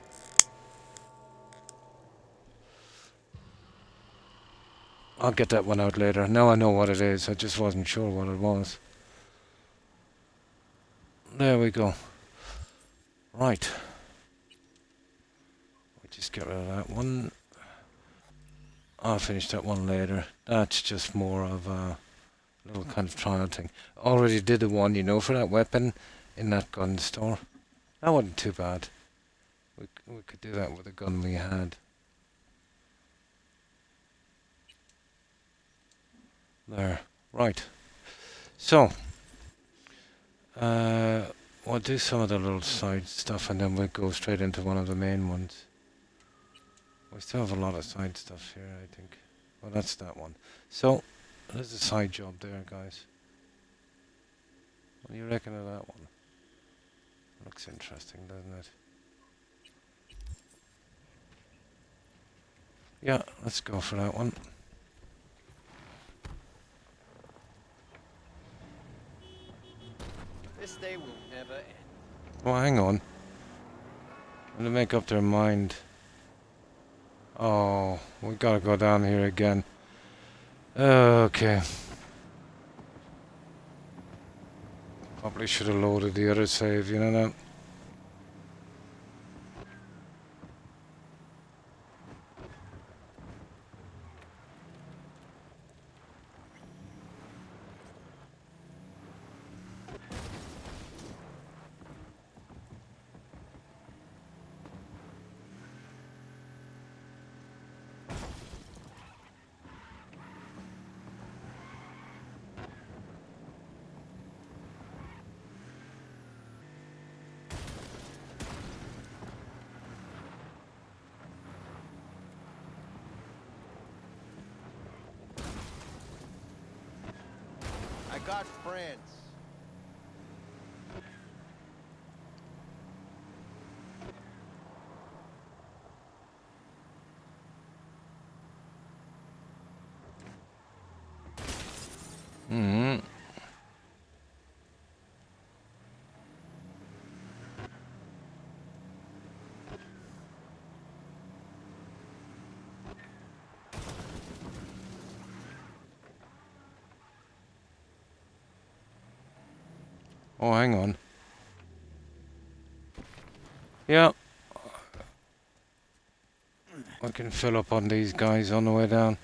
I'll get that one out later. Now I know what it is, I just wasn't sure what it was. There we go. Right. We just get rid of that one. I'll finish that one later. That's just more of a little kind of trial thing. Already did the one, you know, for that weapon in that gun store. That wasn't too bad. We could do that with a gun we had. There. Right. So, we'll do some of the little side stuff and then we'll go straight into one of the main ones. We still have a lot of side stuff here, I think. Well, that's that one. So, there's a side job there, guys. What do you reckon of that one? Looks interesting, doesn't it? Yeah, let's go for that one. This day will never end. Oh, hang on. Let them make up their mind. Oh, we gotta go down here again. Okay. Probably should have loaded the other save, you know that? I got friends. Mm-hmm. Oh, hang on. Yeah. I can fill up on these guys on the way down.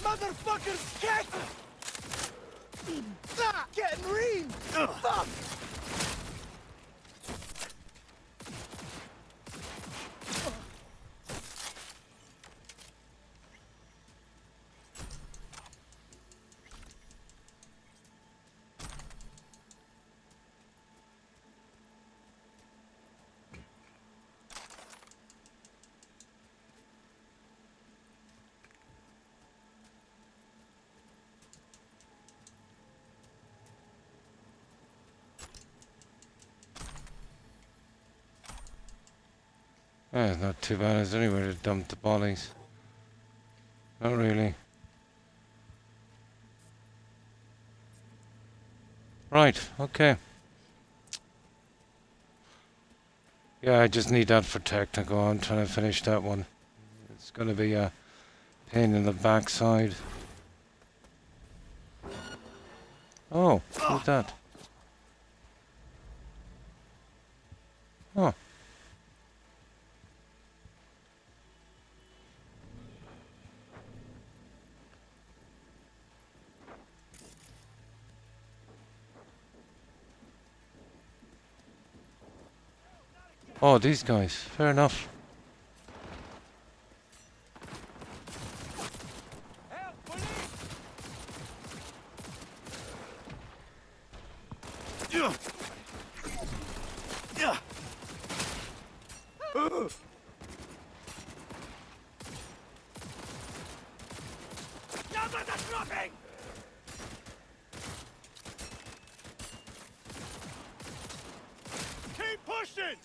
Motherfuckers, get! Getting reamed! Fuck! It's not too bad. Is there anywhere to dump the bodies? Not really. Right, okay. Yeah, I just need that for technical. I'm trying to finish that one. It's going to be a pain in the backside. Oh, who's that? Oh. Oh, these guys. Fair enough. Keep pushing!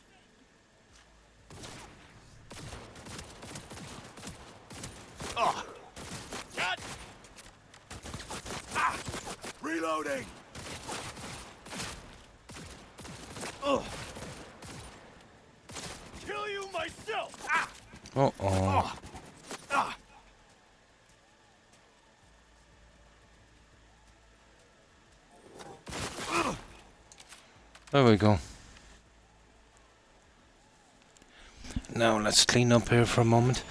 Oh. Got. Ah. Reloading. Ugh. Kill you myself. Ah. Uh-oh. Oh. Ah. There we go. Now let's clean up here for a moment.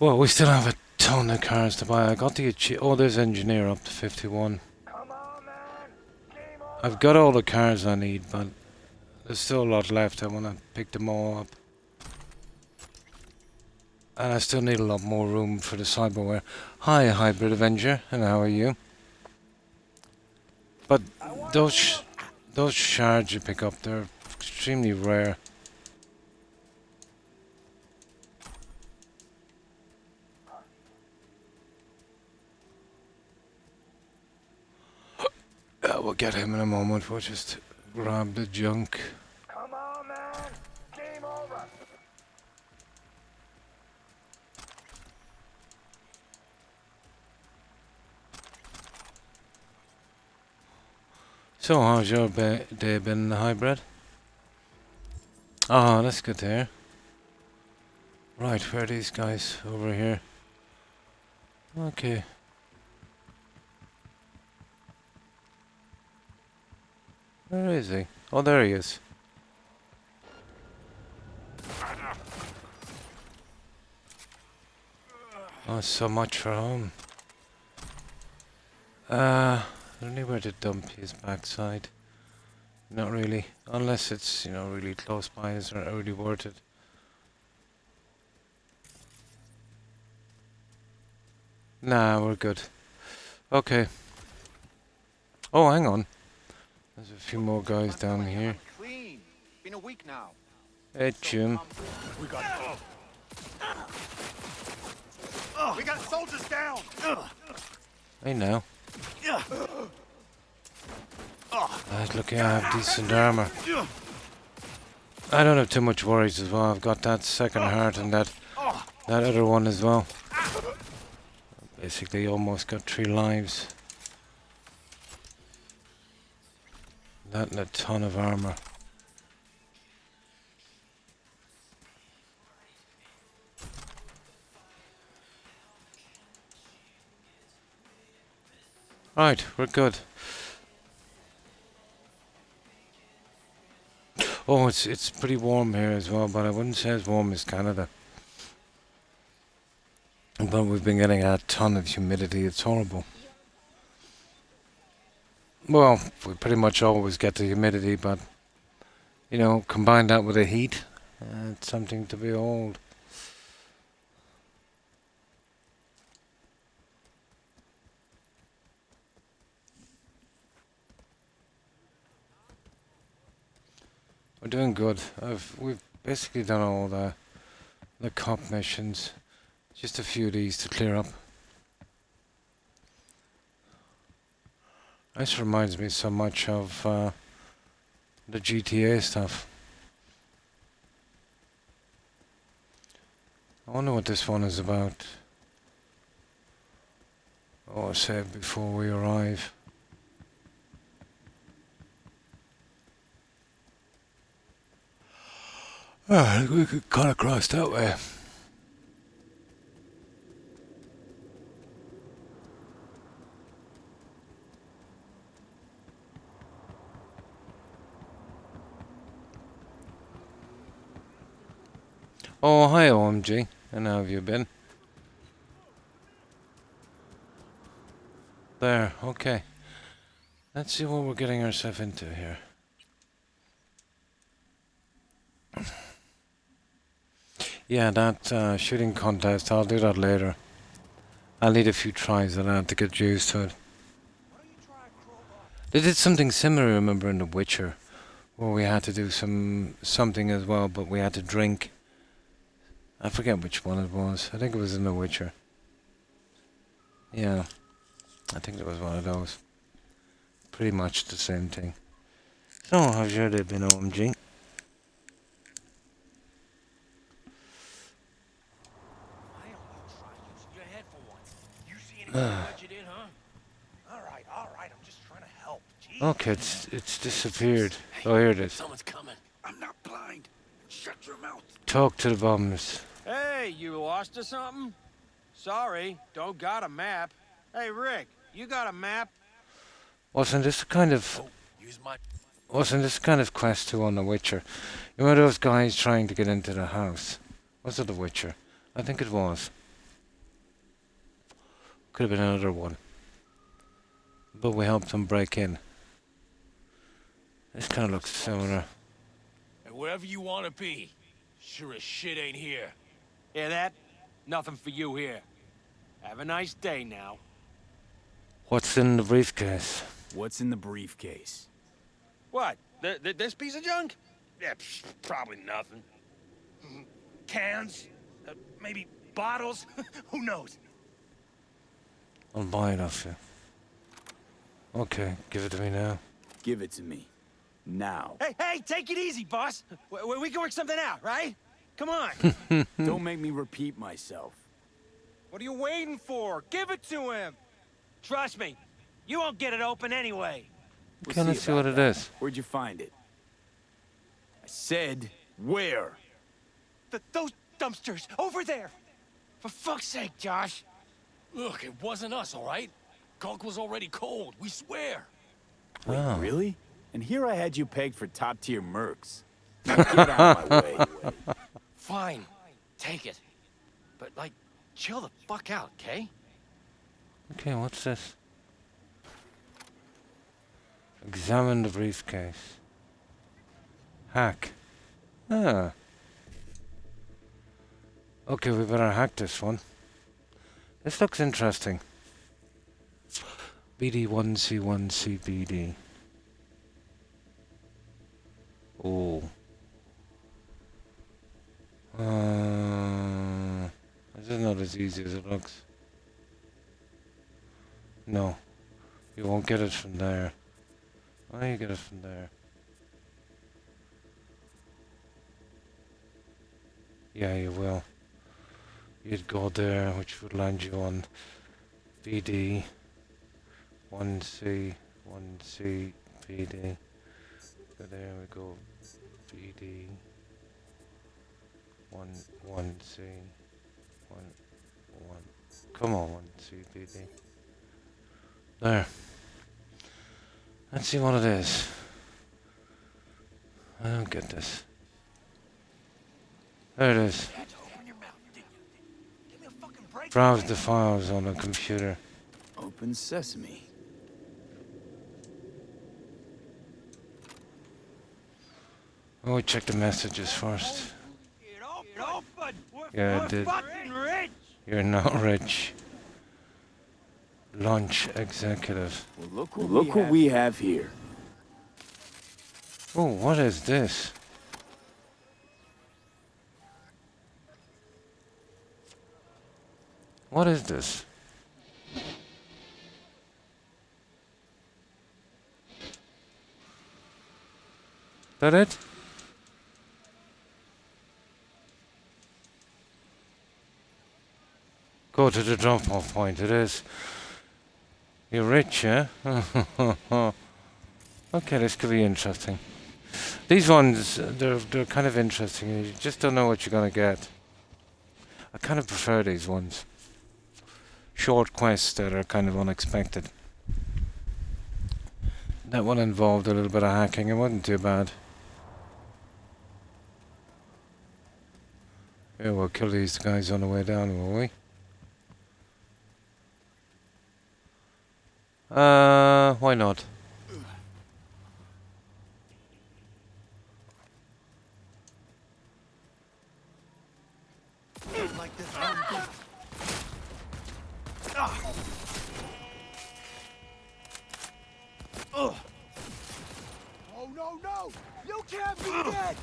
Well, we still have a ton of cars to buy. I got the oh, there's engineer up to 51. Come on, man. Game over. I've got all the cars I need, but there's still a lot left. I want to pick them all up. And I still need a lot more room for the cyberware. Hi, Hybrid Avenger, and how are you? But those shards you pick up, they're extremely rare. We'll get him in a moment. We'll just grab the junk. Come on, man. Game over. So, how's your day been, Hybrid? Ah, that's good to hear. Right, where are these guys? Over here. Okay. Where is he? Oh, there he is. Oh, so much for home. I don't know where to dump his backside. Not really. Unless it's, you know, really close by. It's not really worth it. Nah, we're good. Okay. Oh, hang on. There's a few more guys down here. Clean. Been a week now. Hey, Jim. We got. We got soldiers down. Hey, now. Right, look, I have decent armor. I don't have too much worries as well. I've got that second heart and that other one as well. Basically, almost got 3 lives. That and a ton of armor. Right, we're good. Oh, it's pretty warm here as well, but I wouldn't say as warm as Canada. But we've been getting a ton of humidity. It's horrible. Well, we pretty much always get the humidity, but you know, combine that with the heat, it's something to behold. We're doing good. We've basically done all the cop missions. Just a few of these to clear up. This reminds me so much of the GTA stuff. I wonder what this one is about. Oh, I said before we arrive. Ah, we could cut across that way. Oh, hi OMG. And how have you been? There, okay. Let's see what we're getting ourselves into here. Yeah, that shooting contest, I'll do that later. I'll need a few tries of that to get used to it. They did something similar, remember, in The Witcher, where we had to do something as well, but we had to drink. I forget which one it was. I think it was in The Witcher. Yeah, I think it was one of those. Pretty much the same thing. So, how's your day been, OMG? All right, I'm just trying to help. Jeez. Okay, it's disappeared. Oh, here it is. Someone's coming. I'm not blind. Shut your mouth. Talk to the bums. Hey, you lost or something? Sorry, don't got a map. Hey, Rick, you got a map? Wasn't this kind of Use my... wasn't this kind of quest 2 on The Witcher? You remember those guys trying to get into the house? Was it The Witcher? I think it was. Could have been another one. But we helped them break in. This kind of looks similar. Hey, wherever you want to be. Sure as shit ain't here. Hear that? Nothing for you here. Have a nice day now. What's in the briefcase? What's in the briefcase? What? This piece of junk? Yeah, probably nothing. Cans? Maybe bottles? Who knows? I'll buy it off you. Okay, give it to me now. Give it to me. Now. Hey, take it easy, boss. We can work something out, right? Come on. Don't make me repeat myself. What are you waiting for? Give it to him. Trust me, you won't get it open anyway. Okay, let's see what it is. Where'd you find it? I said, where? Those dumpsters, over there. For fuck's sake, Josh. Look, it wasn't us, all right? Conk was already cold, we swear. Wait, Oh. really? And here I had you pegged for top-tier mercs. Now get out of my way. Fine, take it. But, like, chill the fuck out, okay? Okay, what's this? Examine the briefcase. Hack. Ah. Okay, we better hack this one. This looks interesting. BD1C1CBD. Oh. This is not as easy as it looks. No. You won't get it from there. Oh, you get it from there. Yeah, you will. You'd go there, which would land you on BD 1C BD. So there we go. BD 1C 1. Come on, 1C BD. There. Let's see what it is. I don't get this. There it is. Browse the files on a computer. Open sesame. Oh, we check the messages first. Yeah, I did. You're not rich. Launch executive. Well, look what we have here. Oh, what is this? What is this? That it? Go to the drop-off point, it is. You're rich, yeah? Okay, this could be interesting. These ones, they're kind of interesting. You just don't know what you're gonna get. I kind of prefer these ones. Short quests that are kind of unexpected. That one involved a little bit of hacking. It wasn't too bad. Yeah, we'll kill these guys on the way down, will we? Why not? Like this. Oh, no, no! You can't be dead!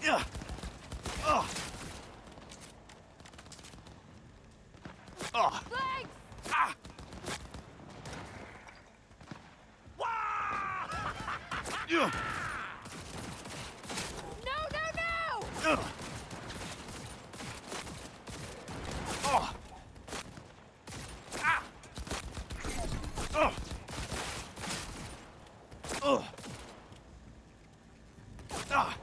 Yeah. Oh. Oh. Legs! Ah. Yeah. No, no, no! Oh. Ah. Oh. Oh. Ah.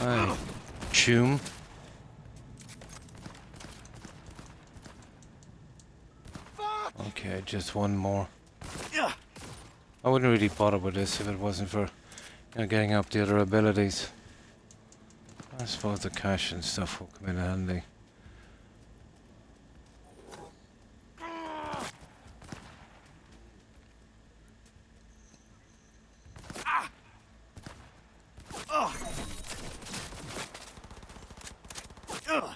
Aye. Choom. Okay, just one more. Yeah. I wouldn't really bother with this if it wasn't for, getting up the other abilities. I suppose the cash and stuff will come in handy. Oh. Ugh.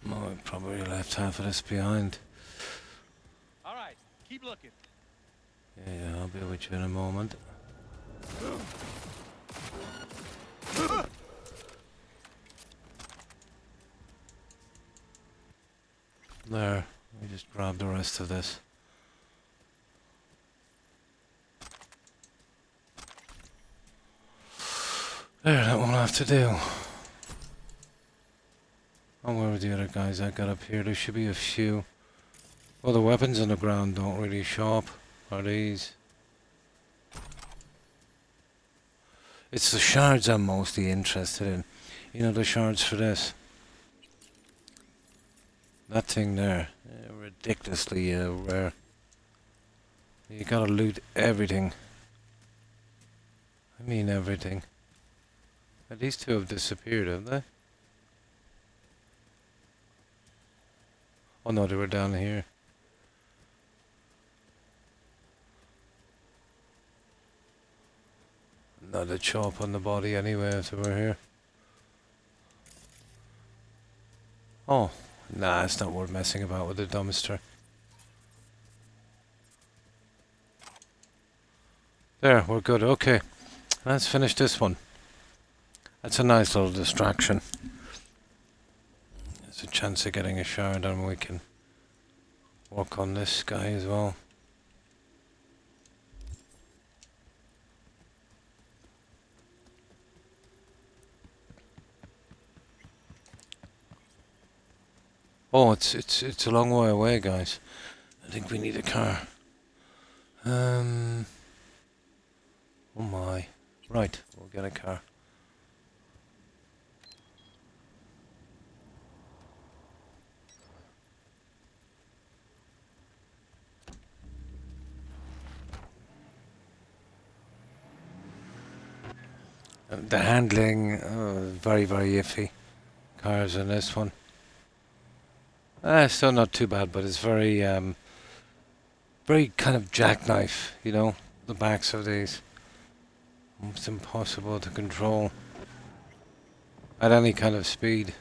Oh, I probably left half of this behind. All right, keep looking. Yeah, I'll be with you in a moment. There, we just grab the rest of this. There, that won't have to do. And where are the other guys I got up here? There should be a few. Well, the weapons on the ground don't really show up. Are these? It's the shards I'm mostly interested in. You know, the shards for this. That thing there, ridiculously rare. You gotta loot everything. I mean everything. These two have disappeared, have they? Oh no, they were down here. No, they'd show up on the body anyway if they were here. Oh, nah, it's not worth messing about with the dumpster. There, we're good. Okay, let's finish this one. That's a nice little distraction. There's a chance of getting a shard and we can work on this guy as well. Oh, it's a long way away, guys. I think we need a car. Oh my. Right, we'll get a car. The handling, very, very iffy. Cars on this one. Still not too bad, but it's very, very kind of jackknife, you know, the backs of these. It's impossible to control at any kind of speed.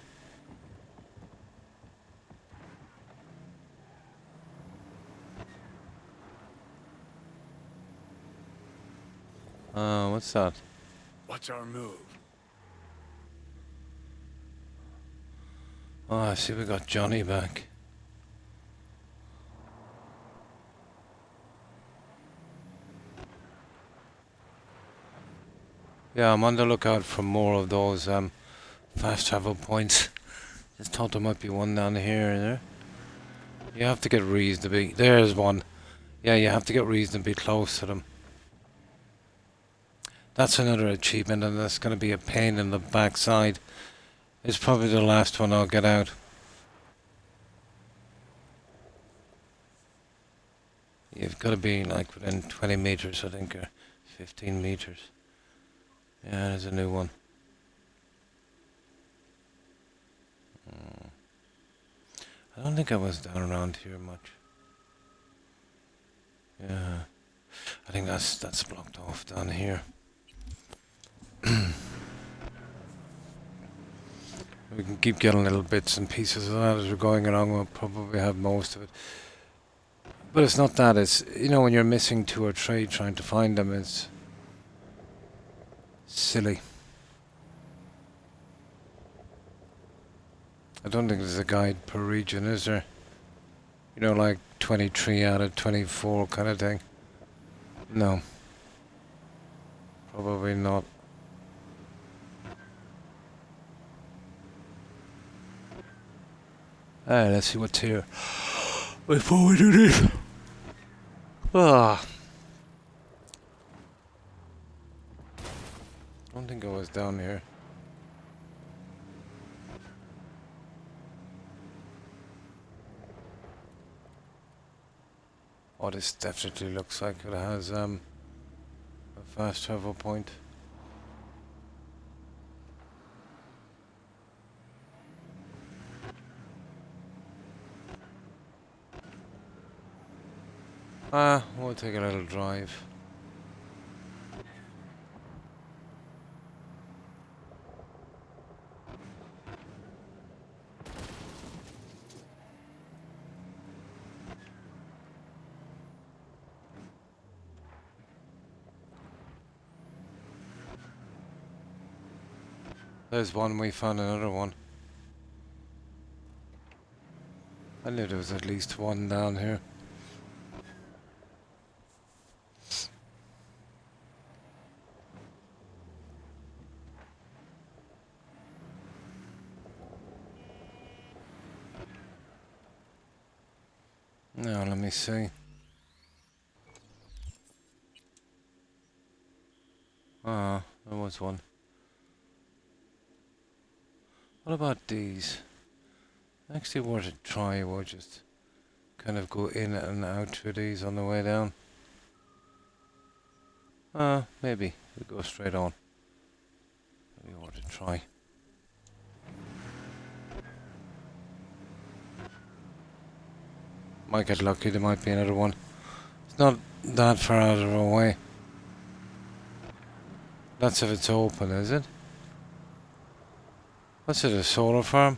What's that? What's our move? Oh, I see we got Johnny back. Yeah, I'm on the lookout for more of those fast travel points. Just thought there might be one down here, is there? You have to get reasonably... There's one. Yeah, you have to get reasonably close to them. That's another achievement, and that's going to be a pain in the backside. It's probably the last one I'll get out. You've got to be like within 20 meters, I think, or 15 meters. Yeah, there's a new one. I don't think I was down around here much. Yeah, I think that's blocked off down here. We can keep getting little bits and pieces of that as we're going along. We'll probably have most of it. But it's not that. It's, you know, when you're missing 2 or 3 trying to find them, it's silly. I don't think there's a guide per region, is there? You know, like 23 out of 24 kind of thing. No. Probably not. Alright, let's see what's here. Before we do this. Ah. I don't think I was down here. Oh, this definitely looks like it has a fast travel point. We'll take a little drive. There's one, we found another one. I knew there was at least one down here. Now, let me see. Ah, there was one. What about these? Actually worth a try. We'll just kind of go in and out through these on the way down. Maybe. We'll go straight on. Maybe worth a try. Might get lucky, there might be another one. It's not that far out of our way. That's if it's open, is it? What's it, a solar farm?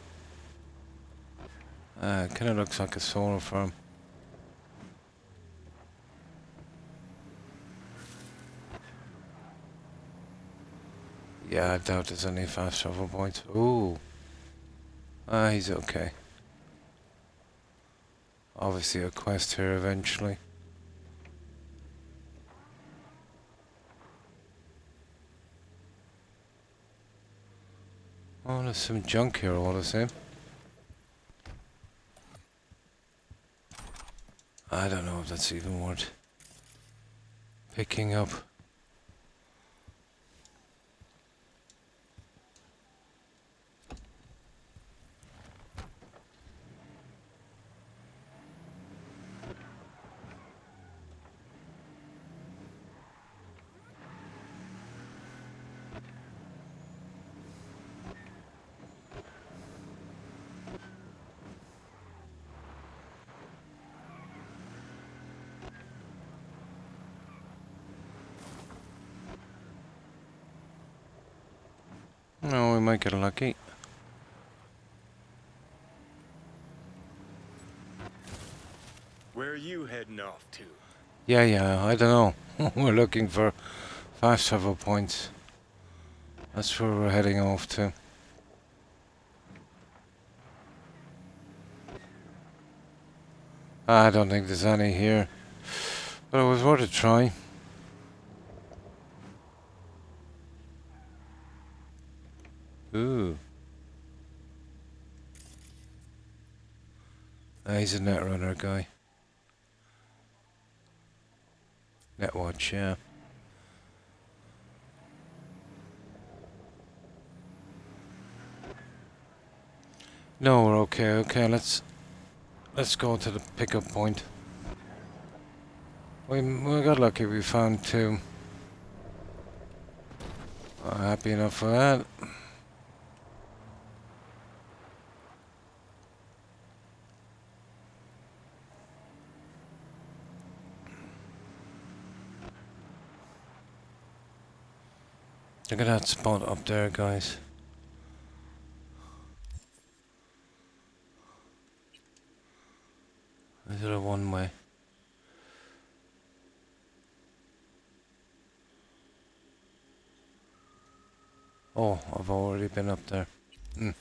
It kinda looks like a solar farm. Yeah, I doubt there's any fast travel points. Ooh. He's okay. Obviously a quest here eventually. Oh, there's some junk here all the same. I don't know if that's even worth picking up. No, we might get lucky. Where are you heading off to? Yeah, I don't know. We're looking for fast travel points. That's where we're heading off to. I don't think there's any here. But it was worth a try. Ooh. He's a Netrunner guy. Netwatch, yeah. No, we're okay. Okay, let's go to the pickup point. We got lucky. We found two. Happy enough for that. Look at that spot up there, guys. Is it a one-way? Oh, I've already been up there. Hmm. If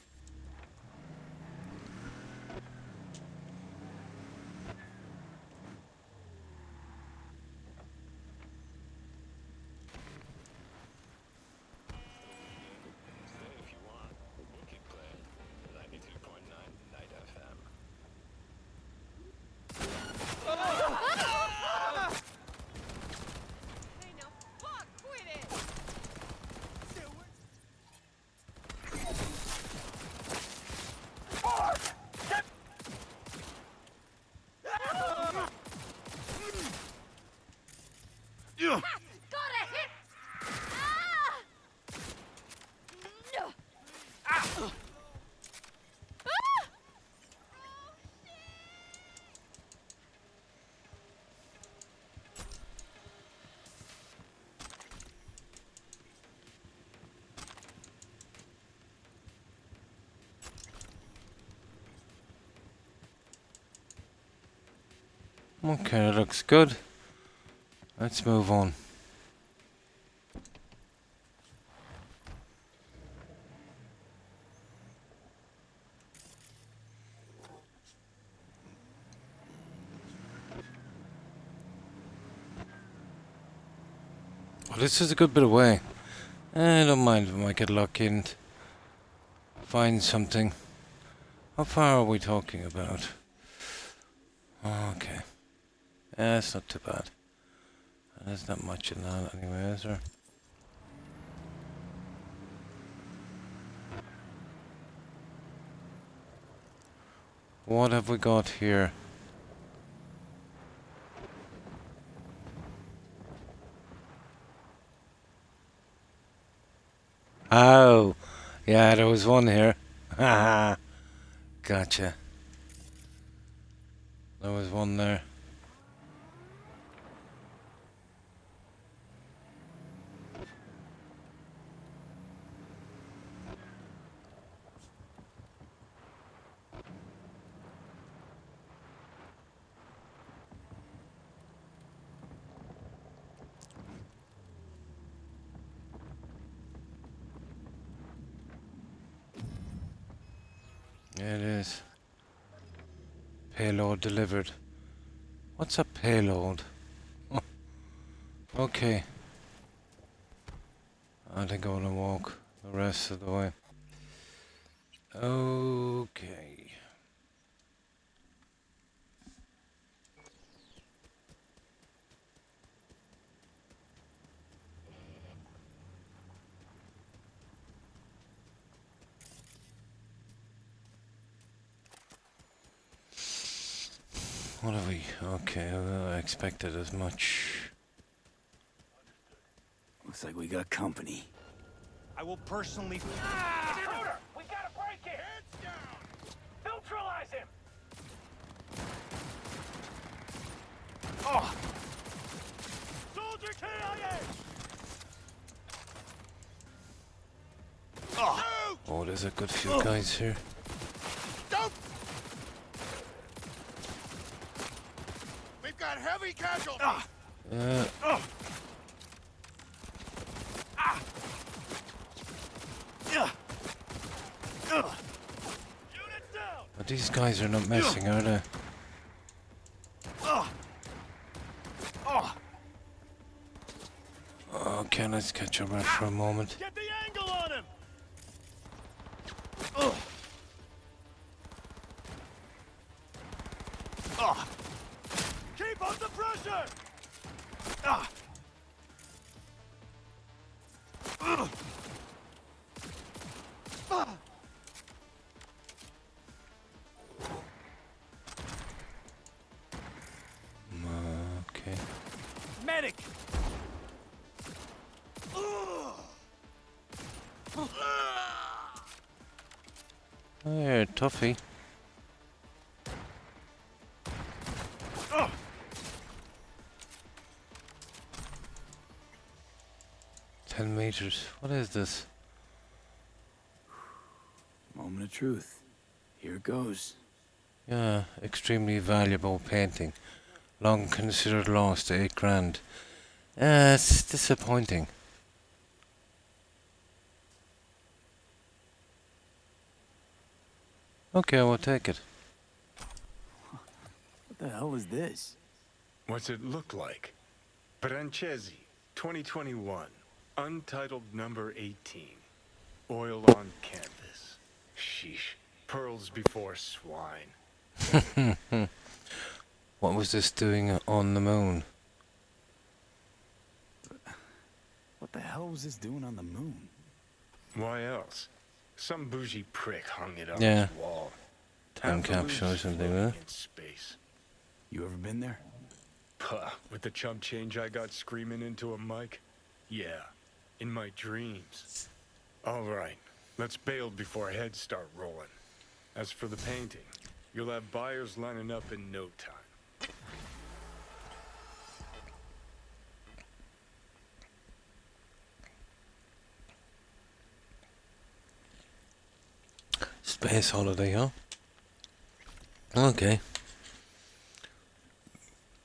you want, we can play 92.9 Night FM. Hey, now fuck, quit it! Yeah. Gotta hit! Ah! No. Ah! Okay, that looks good. Let's move on. Well, this is a good bit away. I don't mind if I might get lucky and find something. How far are we talking about? Okay. Yeah, it's not too bad. There's not much in that anyway, is there? What have we got here? Oh, yeah, there was one here. Haha, gotcha. There was one there. It is. Payload delivered. What's a payload? Oh, okay. I think I'm gonna walk the rest of the way. Okay. What are we? Okay, well, I expected as much. Looks like we got company. I will personally... Intruder! We gotta break it! Heads down! Neutralize him! Oh. Soldier KIA! Oh. Oh, there's a good few guys here. Don't! We've got heavy casualties! But these guys are not messing, are they? Okay, let's catch our breath for a moment. Get the angle on him! Keep up the pressure! Okay. Medic! There, toughy. Oh. 10 meters. What is this? Moment of truth. Here it goes. Yeah, extremely valuable painting. Long considered lost, 8 grand. It's disappointing. Okay, we'll take it. What the hell is this? What's it look like? Francesi, 2021. Untitled number 18. Oil on canvas. Sheesh. Pearls before swine. What was this doing on the moon? What the hell was this doing on the moon? Why else? Some bougie prick hung it on Yeah. his wall. Time Half a capsule or loose something, floating huh? in space. You ever been there? Puh, with the chump change I got screaming into a mic? Yeah, in my dreams. All right, let's bail before heads start rolling. As for the painting, you'll have buyers lining up in no time. Space holiday, huh? Okay.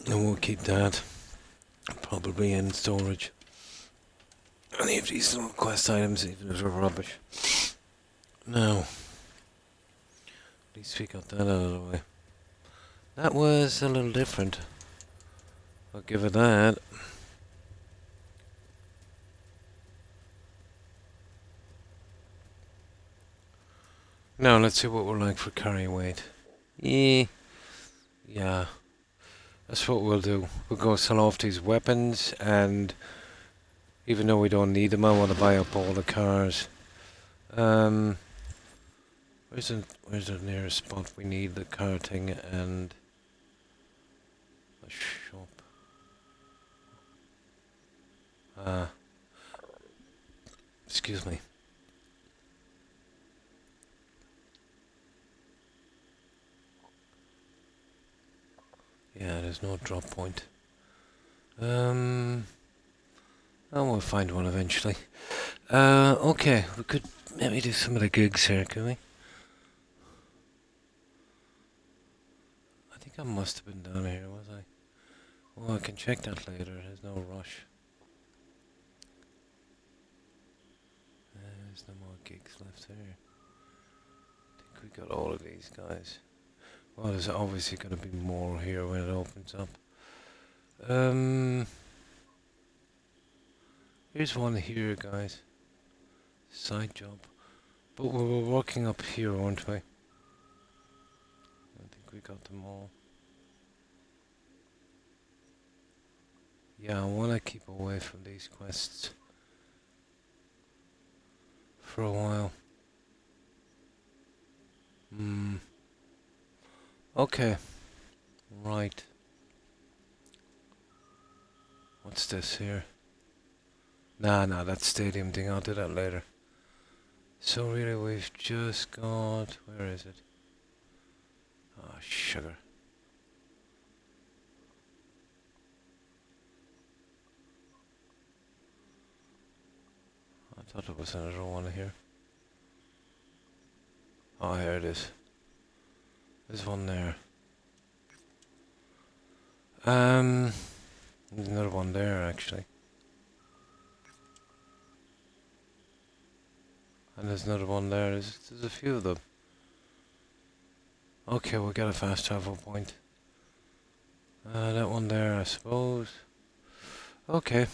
And we'll keep that. Probably in storage. Any of these little quest items, even if they're rubbish. Now, at least we got that out of the way. That was a little different. I'll give it that. Now let's see what we're like for carry weight. Yeah. That's what we'll do. We'll go sell off these weapons, and even though we don't need them, I want to buy up all the cars. Where's the nearest spot we need the car thing and a shop? Excuse me. Yeah, there's no drop point. And we'll find one eventually. Okay, we could maybe do some of the gigs here, can we? I think I must have been down here, was I? Well, I can check that later, there's no rush. There's no more gigs left here. I think we got all of these guys. Well, there's obviously going to be more here when it opens up. Here's one here, guys. Side job. But we were working up here, weren't we? I think we got them all. Yeah, I want to keep away from these quests for a while. Okay. Right. What's this here? Nah, that stadium thing, I'll do that later. So really we've just got... where is it? Oh, sugar. I thought there was another one here. Oh, here it is. There's one there. There's another one there, actually. And there's another one there. There's a few of them. Okay, we'll get a fast travel point. That one there, I suppose. Okay.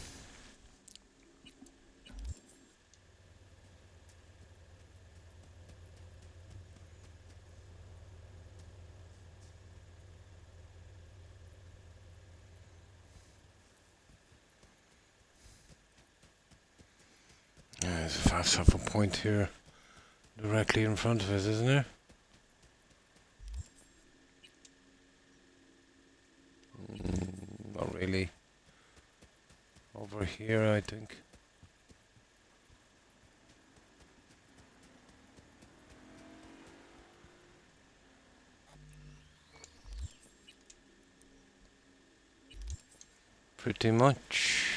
There's a fast travel point here, directly in front of us, isn't there? Not really. here, I think. Pretty much.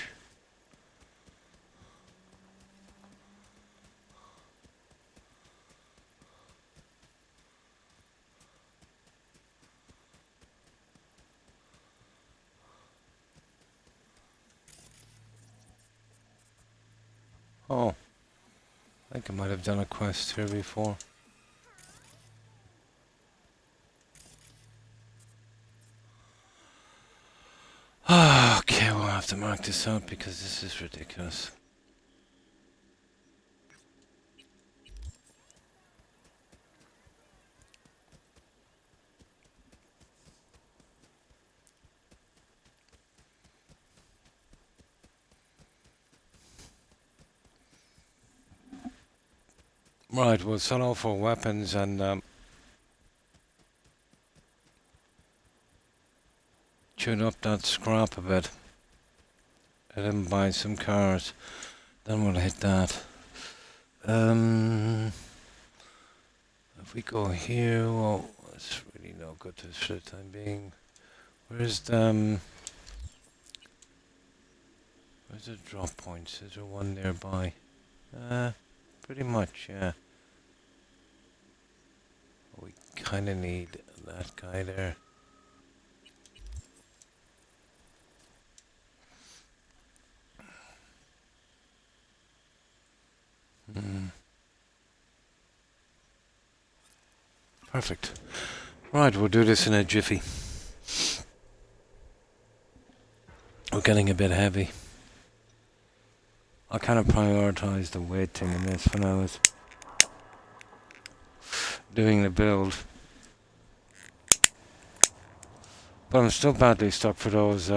Oh, I think I might have done a quest here before. Okay, we'll have to mark this out because this is ridiculous. Right, we'll sell off our weapons and tune up that scrap a bit. And then buy some cars. Then we'll hit that. If we go here, well, it's really no good to us for the time being. Where's the drop points? Is there one nearby? Pretty much, yeah. We kinda need that guy there. Perfect. Right, we'll do this in a jiffy. We're getting a bit heavy. I kind of prioritized the weight thing in this when I was doing the build. But I'm still badly stuck for those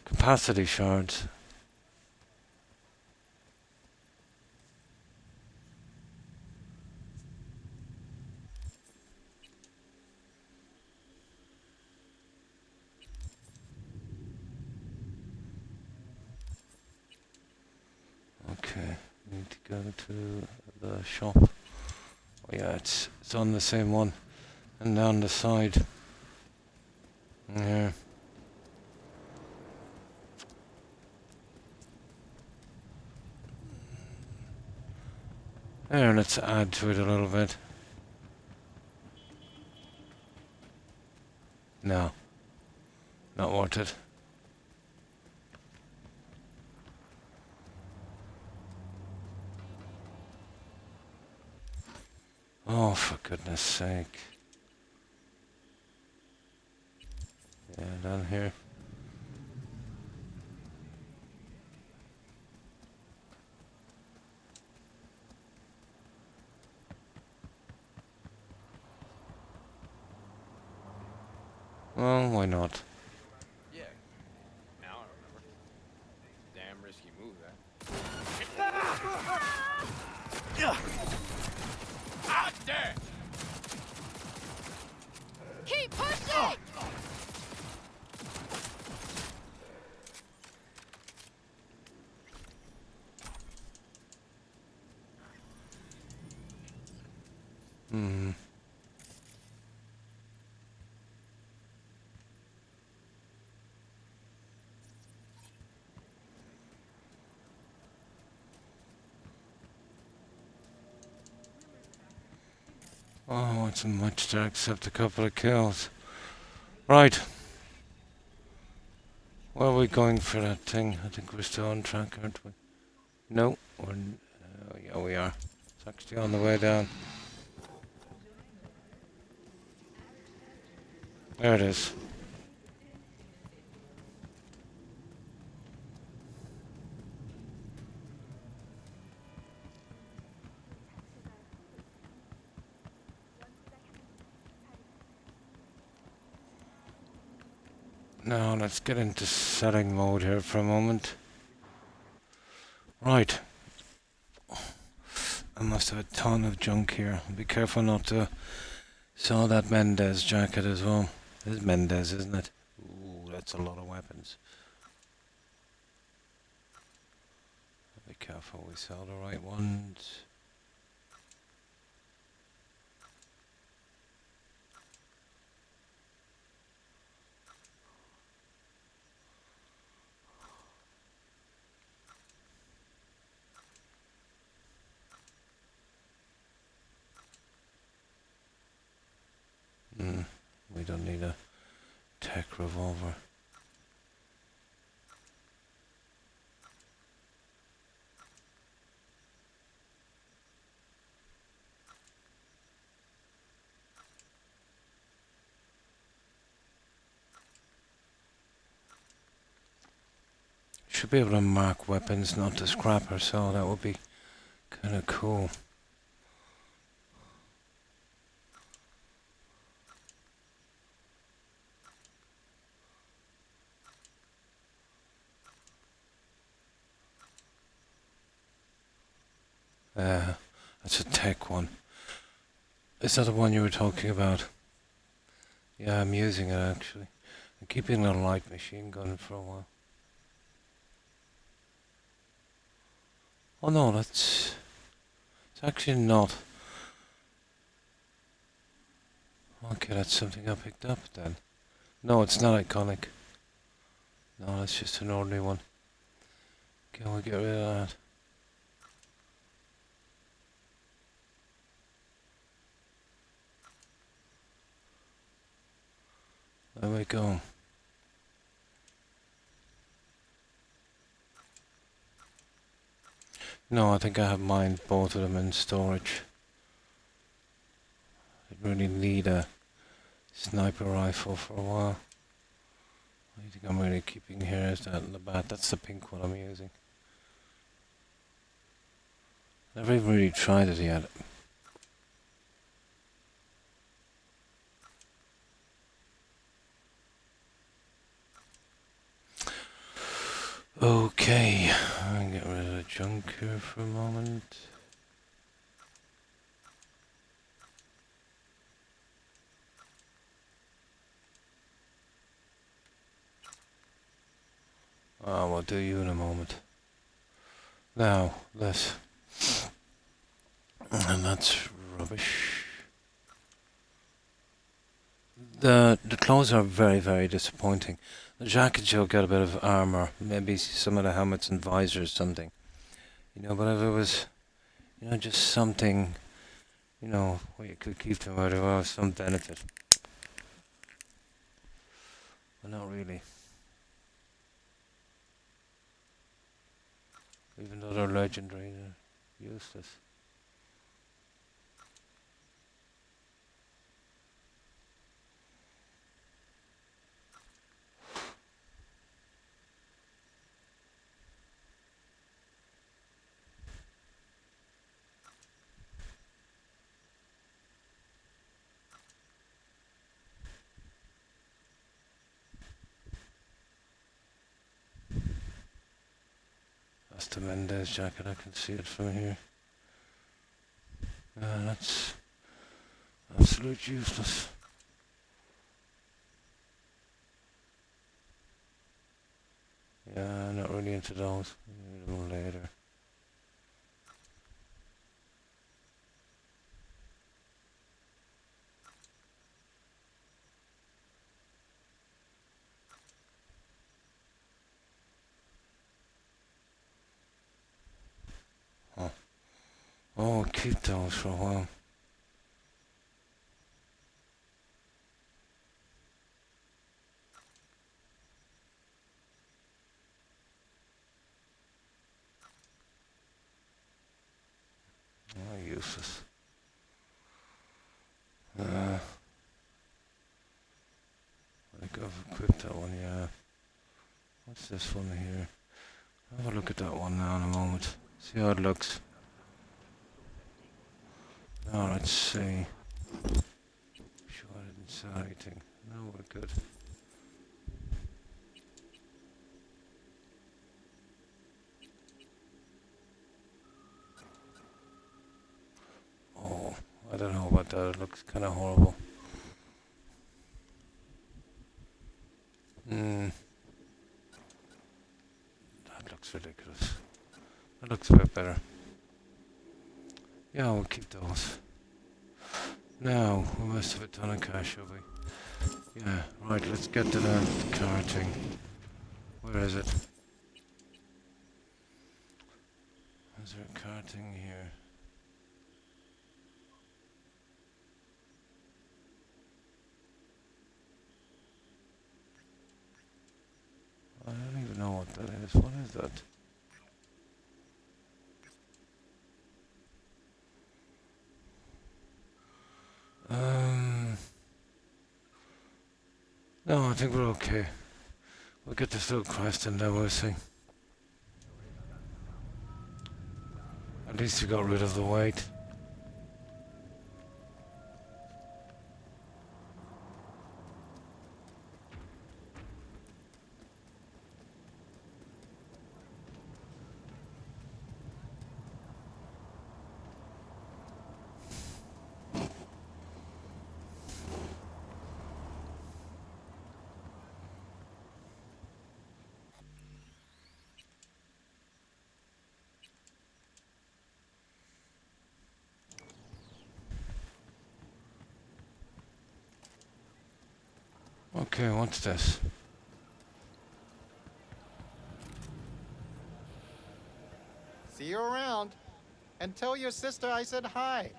capacity shards. Okay, need to go to the shop. Oh yeah, it's on the same one. And down the side. Yeah. There, let's add to it a little bit. No. Not worth it. Oh, for goodness sake. Yeah, down here. Well, why not? Yeah. Now I remember. Damn risky move, that. Out there! Keep pushing! Oh, it's much to accept a couple of kills. Right. Where are we going for that thing? I think we're still on track, aren't we? No, we're... yeah, we are. It's actually on the way down. There it is. Now let's get into setting mode here for a moment. Right. I must have a ton of junk here. Be careful not to sell that Mendez jacket as well. It is Mendez, isn't it? Ooh, that's a lot of weapons. Be careful, we saw the right ones. We don't need a tech revolver. Should be able to mark weapons, not the scrapper, so that would be kind of cool. That's a tech one. Is that the one you were talking about? Yeah, I'm using it actually. I'm keeping a light machine gun for a while. Oh no, it's actually not. Okay, that's something I picked up then. No, it's not iconic. No, that's just an ordinary one. Can we get rid of that? There we go. No, I think I have mine, both of them in storage. I really need a sniper rifle for a while. I think I'm really keeping here is that in the bat. That's the pink one I'm using. Never even really tried it yet. Okay, I'll get rid of the junk here for a moment. We'll do you in a moment. Now, this. And that's rubbish. The clothes are very, very disappointing. The jacket you'll get a bit of armor, maybe some of the helmets and visors, something. You know, but if it was, you know, just something, you know, where you could keep them where they were, some benefit. But not really. Even though they're legendary, they're useless. That's the Mendez jacket, I can see it from here. That's absolute useless. Yeah, not really into those. Maybe a little later. Oh, keep those for a while. Oh, useless. I think I've equipped that one, yeah. What's this one here? Have a look at that one now in a moment. See how it looks. Now let's see. Sure I didn't sell anything. No, we're good. Oh, I don't know about that. It looks kind of horrible. That looks ridiculous. That looks Yeah, we'll keep those. Now, we must have a ton of cash, shall we? Yeah, right, let's get to the carting. Where is it? Is there a carting here? I don't even know what that is. What is that? No, I think we're okay. We'll get this little quest and then we'll see. At least we got rid of the weight. Okay, what's this? See you around. And tell your sister I said hi.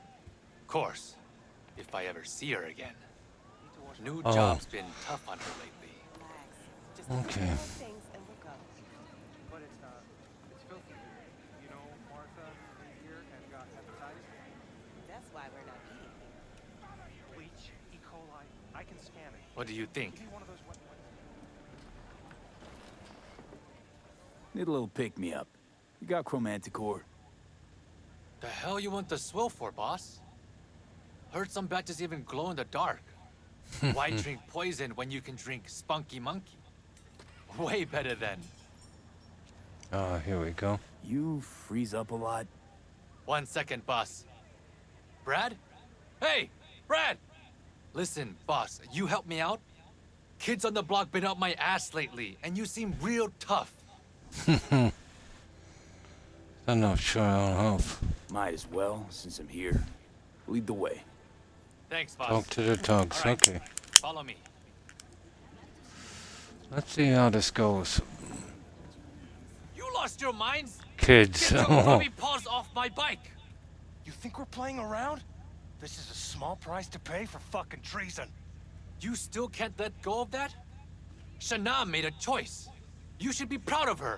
Of course. If I ever see her again. New Oh. job's been tough on her lately. Okay. But it's filthy. You know, Martha is here and got hepatitis. That's why we're not eating here. Bleach, E. coli. I can scan it. What do you think? Give me one of those Need a little pick-me-up. You got chromanticore? The hell you want the swill for, boss? Heard some batches even glow in the dark. Why drink poison when you can drink spunky monkey? Way better than. Ah, here we go. You freeze up a lot? 1 second, boss. Brad? Hey, Brad! Listen, boss, you help me out? Kids on the block been up my ass lately, and you seem real tough. I'm not sure I'll help. Might as well, since I'm here. Lead the way. Thanks, boss. Talk to the dogs, All right, okay. follow me. Let's see how this goes. You lost your minds? Kids. Get your grubby paws off my bike! You think we're playing around? This is a small price to pay for fucking treason. You still can't let go of that? Shana made a choice. You should be proud of her.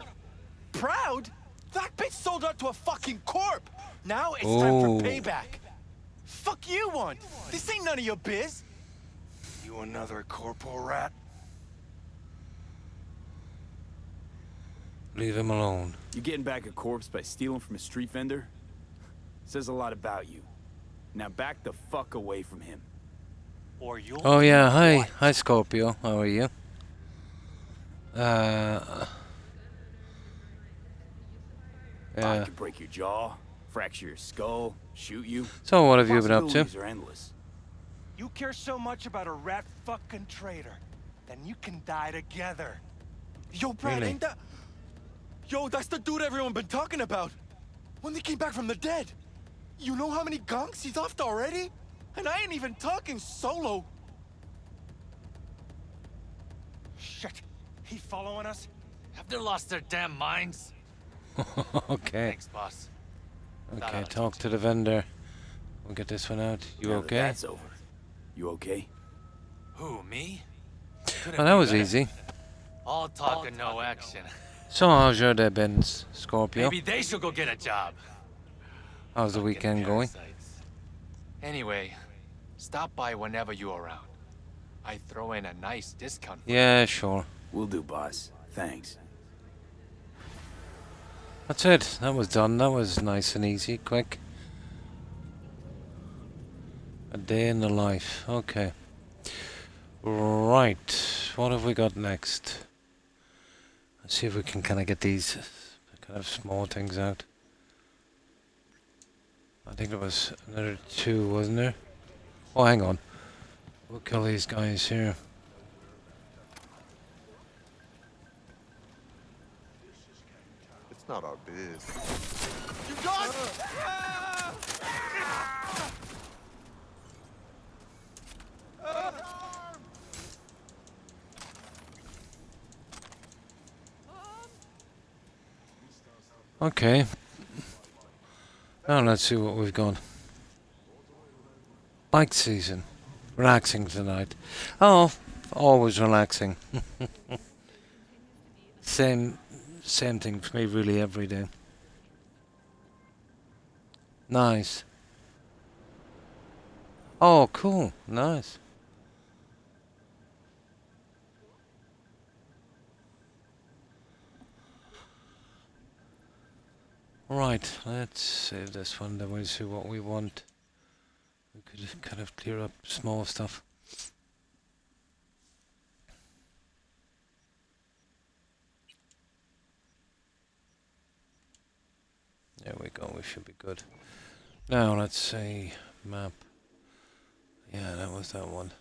Proud? That bitch sold out to a fucking corp. Now it's time for payback. Fuck you want? This ain't none of your biz. You another corporal rat? Leave him alone. You getting back a corpse by stealing from a street vendor? Says a lot about you. Now back the fuck away from him. Or you'll Oh yeah, hi. Hi Scorpio. How are you? Yeah. I could break your jaw, fracture your skull, shoot you. So what have you been up to? Possibilities are endless. You care so much about a rat fucking traitor, then you can die together. Yo, Brad, Really? ain't that... Yo, that's the dude everyone been talking about. When they came back from the dead. You know how many gonks he's offed already? And I ain't even talking solo. Shit, he following us? Have they lost their damn minds? Okay. Thanks, boss. Okay, talk to the vendor. We'll get this one out. You Now that okay? that's over. You okay? Who, me? Well, that was easy. All talk and no action. So how's your day been, Scorpio? Maybe they should go get a job. How's the weekend going? Anyway, stop by whenever you're around. I throw in a nice discount for Yeah, sure. Will do, boss. Thanks. That's it. That was done. That was nice and easy, quick. A day in the life. Okay. Right. What have we got next? Let's see if we can kind of get these kind of small things out. I think there was another 2, wasn't there? Oh, hang on. We'll kill these guys here. It's not our biz. You done? Okay. Now let's see what we've got. Bike season. Relaxing tonight. Oh, always relaxing. Same thing for me really every day. Nice. Oh, cool. Nice. Right, let's save this one, then we'll see what we want. We could kind of clear up small stuff. There we go, we should be good. Now, let's say map. Yeah, that was that one.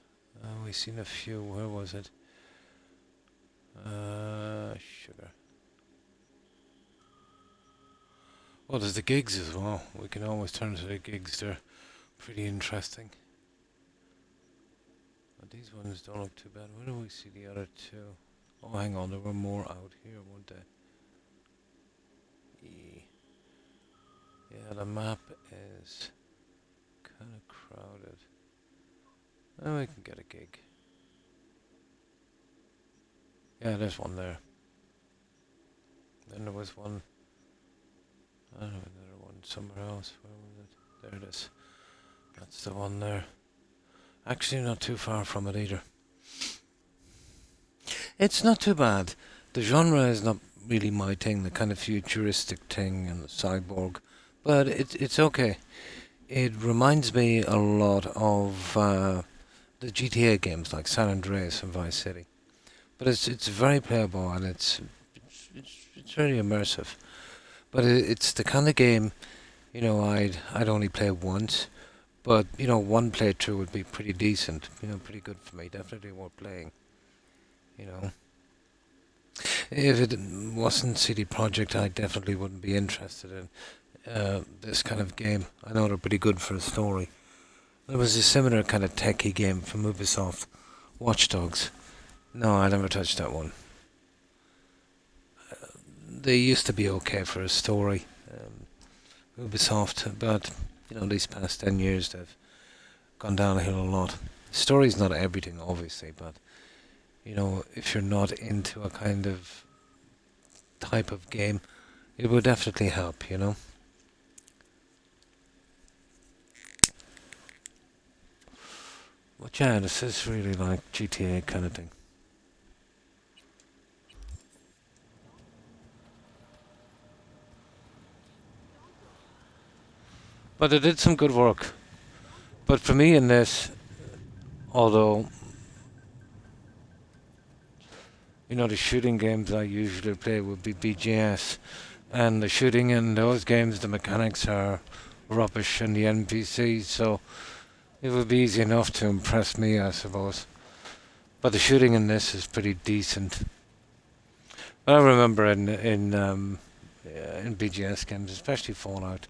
We've seen a few, where was it? Sugar. Oh, there's the gigs as well. We can always turn to the gigs, they're pretty interesting. But these ones don't look too bad. Where do we see the other two? Oh, hang on, there were more out here, weren't there? Yeah, the map is kind of crowded. Oh, we can get a gig. Yeah, there's one there. Then there was one. I don't know, another one somewhere else. Where was it? There it is. That's the one there. Actually, not too far from it either. It's not too bad. The genre is not really my thing, the kind of futuristic thing and the cyborg. But it's okay. It reminds me a lot of the GTA games like San Andreas and Vice City. But it's very playable and it's very immersive. But it's the kind of game, you know, I'd only play once. But, you know, one playthrough would be pretty decent. You know, pretty good for me. Definitely worth playing. You know. If it wasn't CD Projekt, I definitely wouldn't be interested in this kind of game. I know they're pretty good for a story. There was a similar kind of techie game from Ubisoft, Watch Dogs. No, I never touched that one. They used to be okay for a story, Ubisoft, but you know, these past 10 years they've gone downhill a lot. Story's not everything, obviously, but you know, if you're not into a kind of type of game, it will definitely help, you know. But yeah, this is really like GTA kind of thing. But they did some good work. But for me in this, although, you know, the shooting games I usually play would be BGS. And the shooting in those games, the mechanics are rubbish and the NPCs, so it would be easy enough to impress me, I suppose. But the shooting in this is pretty decent. I remember in BGS games, especially Fallout,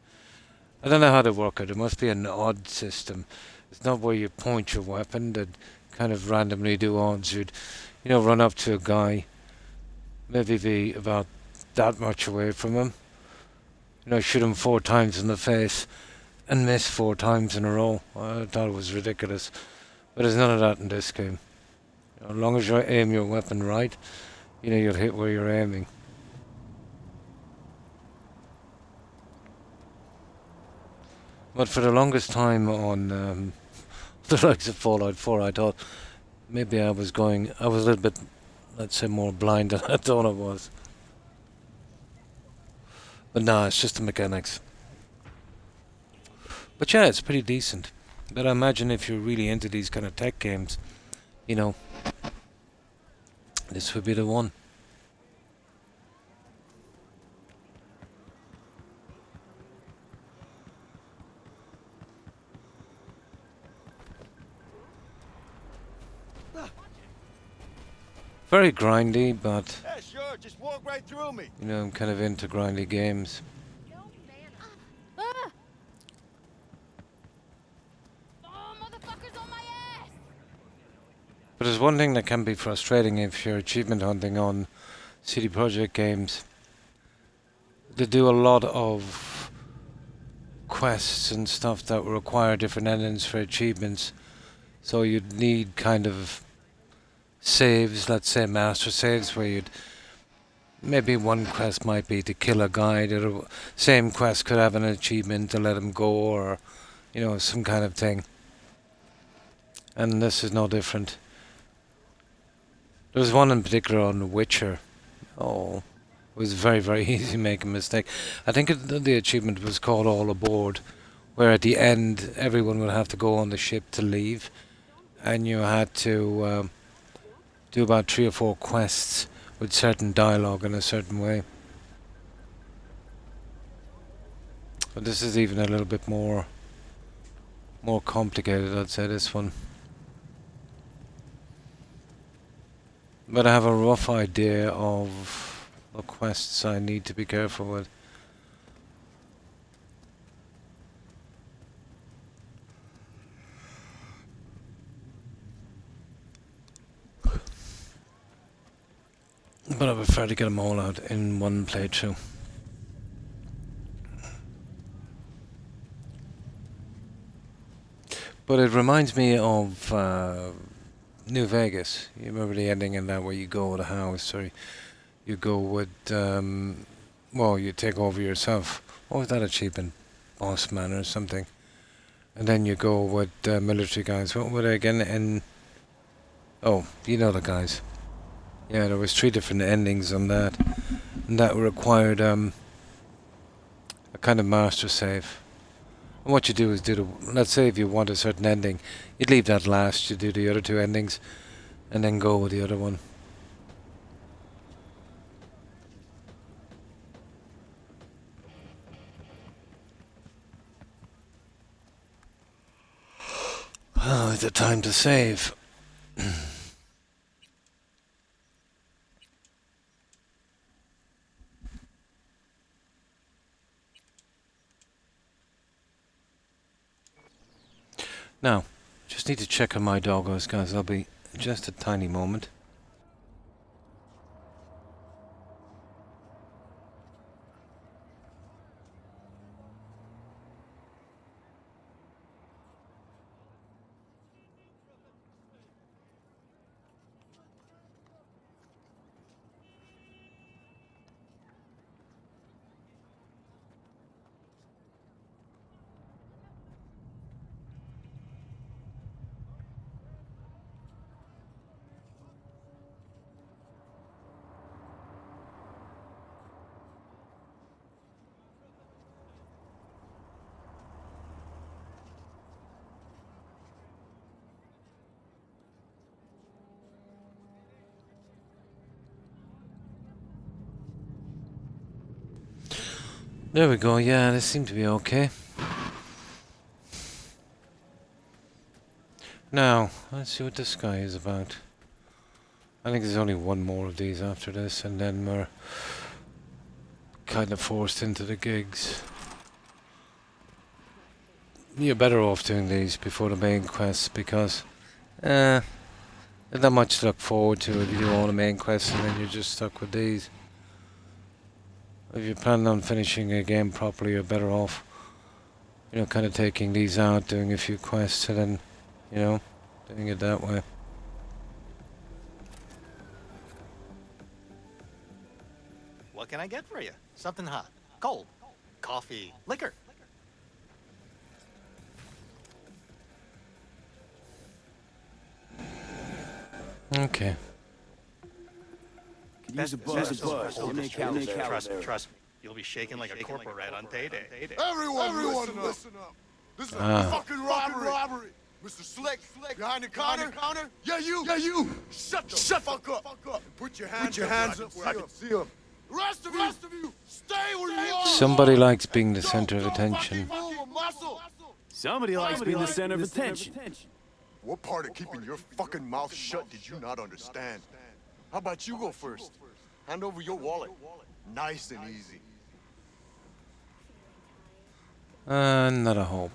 I don't know how they work it. It must be an odd system. It's not where you point your weapon that kind of randomly do odds. You'd, you know, run up to a guy, maybe be about that much away from him. You know, shoot him 4 times in the face and miss 4 times in a row. I thought it was ridiculous. But there's none of that in this game. You know, as long as you aim your weapon right, you know, you'll hit where you're aiming. But for the longest time on the likes of Fallout 4, I thought maybe I was a little bit, let's say, more blind than I thought I was. But no, it's just the mechanics. But yeah, it's pretty decent. But I imagine if you're really into these kind of tech games, you know, this would be the one. Very grindy, but Yeah, sure, just walk right through me. you know, I'm kind of into grindy games. Ah! Oh, motherfuckers on my ass! But there's one thing that can be frustrating if you're achievement hunting on CD Projekt games. they do a lot of quests and stuff that require different endings for achievements. So you'd need kind of saves, let's say master saves, where you'd maybe one quest might be to kill a guy. The same quest could have an achievement to let him go, or some kind of thing. And this is no different. There was one in particular on The Witcher. Oh, it was very, very easy to make a mistake. I think the achievement was called All Aboard, where at the end everyone would have to go on the ship to leave, and you had to do about 3 or 4 quests with certain dialogue in a certain way. But this is even a little bit more complicated, I'd say, this one. But I have a rough idea of the quests I need to be careful with. But I prefer to get them all out in one playthrough. But it reminds me of New Vegas. You remember the ending in that, where you go with a house, or you go with, well, you take over yourself. What was that achievement? Boss man or something. And then you go with military guys. What were they again? And oh, you know the guys. Yeah, there was 3 different endings on that, and that required a kind of master save. And what you do is let's say if you want a certain ending, you'd leave that last, you do the other 2 endings, and then go with the other one. Oh, it's a time to save. Now, just need to check on my doggos, guys. I'll be just a tiny moment. There we go, yeah, this seemed to be okay. Now, let's see what this guy is about. I think there's only one more of these after this, and then we're kind of forced into the gigs. You're better off doing these before the main quests, because there's not much to look forward to if you do all the main quests and then you're just stuck with these. If you're planning on finishing a game properly, you're better off, kind of taking these out, doing a few quests, and then, doing it that way. What can I get for you? Something hot, cold, coffee, liquor. Okay. Trust me. You'll be shaking like a corporate rat on payday. Everyone listen up. This is a fucking robbery. Mr. Slick, behind the counter. Yeah, you. Shut the fuck up. Put your hands up where I can see them. The rest of you, stay where you are. Somebody likes being the center of attention. Somebody likes being the center of attention. What part of keeping your fucking mouth shut did you not understand? How about you go first? Hand over your wallet. Nice and easy. Not a hope.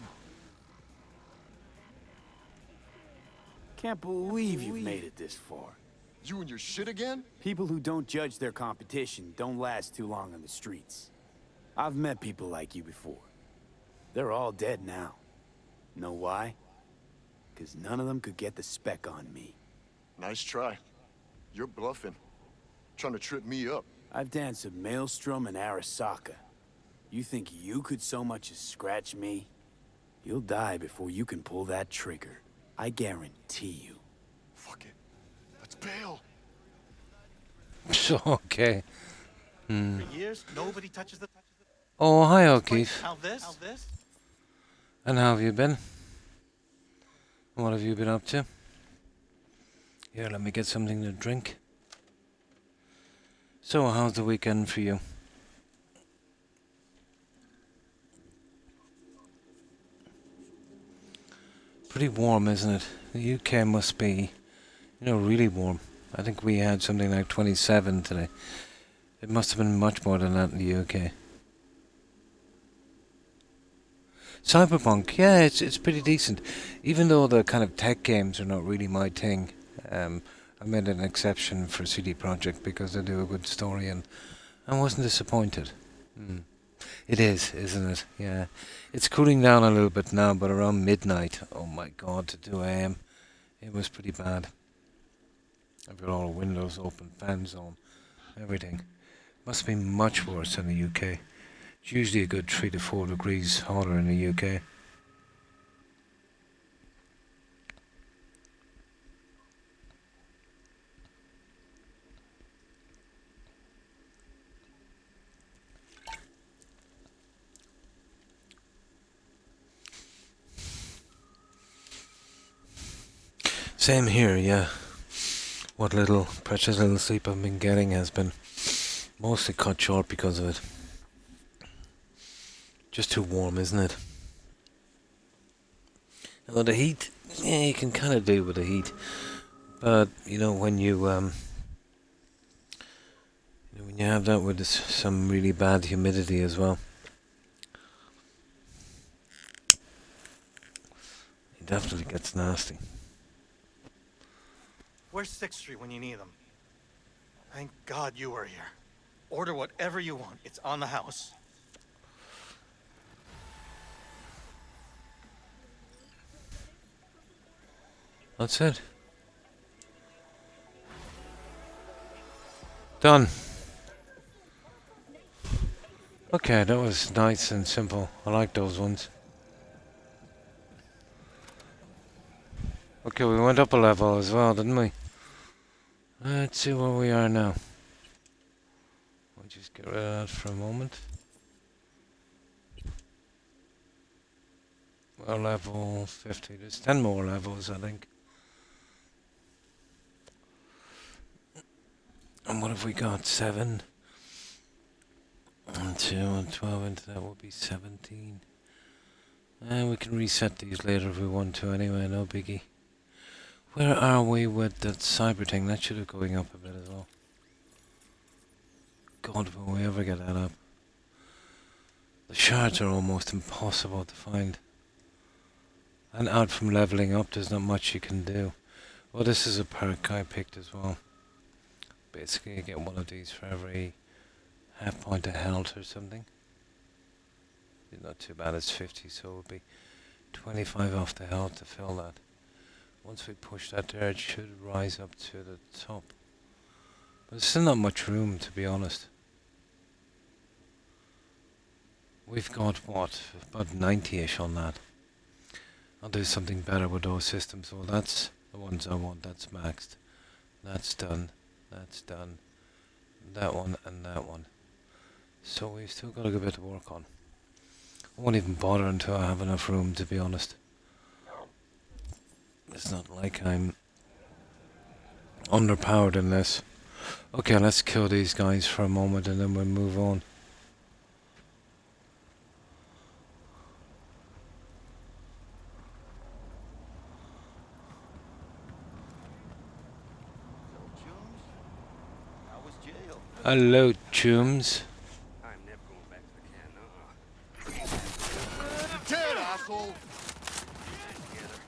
Can't believe you've made it this far. You and your shit again? People who don't judge their competition don't last too long on the streets. I've met people like you before. They're all dead now. Know why? Because none of them could get the spec on me. Nice try. You're bluffing. Trying to trip me up. I've danced at Maelstrom and Arasaka. You think you could so much as scratch me? You'll die before you can pull that trigger. I guarantee you. Fuck it. Let's bail. Okay. For years, nobody touches the... Oh, hi, O'Keefe. How this? And how have you been? What have you been up to? Here, let me get something to drink. So, how's the weekend for you? Pretty warm, isn't it? The UK must be, really warm. I think we had something like 27 today. It must have been much more than that in the UK. Cyberpunk, yeah, it's pretty decent. Even though the kind of tech games are not really my thing, I made an exception for CD Projekt because they do a good story, and I wasn't disappointed. It is, isn't it? Yeah. It's cooling down a little bit now, but around midnight, oh my god, to 2 AM, it was pretty bad. I've got all the windows open, fans on, everything. Must be much worse in the UK. It's usually a good 3 to 4 degrees hotter in the UK. Same here, yeah. What little, precious little sleep I've been getting has been mostly cut short because of it. Just too warm, isn't it? Although the heat, yeah, you can kind of do with the heat. But, when you have that with some really bad humidity as well, it definitely gets nasty. Where's 6th Street when you need them? Thank God you were here. Order whatever you want. It's on the house. That's it. Done. Okay, that was nice and simple. I like those ones. Okay, we went up a level as well, didn't we? Let's see where we are now. We'll just get rid of that for a moment. We're level 50. There's 10 more levels, I think. And what have we got? 7? And 2 and 12 into that would be 17. And we can reset these later if we want to anyway, no biggie. Where are we with that cyber thing? That should have going up a bit as well. God, will we ever get that up? The shards are almost impossible to find. And out from leveling up, there's not much you can do. Well, this is a perk I picked as well. Basically, you get one of these for every half point of health or something. It's not too bad, it's 50, so it would be 25 off the health to fill that. Once we push that there, it should rise up to the top. But there's still not much room, to be honest. We've got, what, about 90-ish on that. I'll do something better with those systems. Well, that's the ones I want, that's maxed. That's done. That's done. That one and that one. So we've still got a good bit to work on. I won't even bother until I have enough room, to be honest. It's not like I'm underpowered in this. Okay, let's kill these guys for a moment and then we'll move on. Hello, chooms. I'm never going back to the can, Dead, asshole! Together.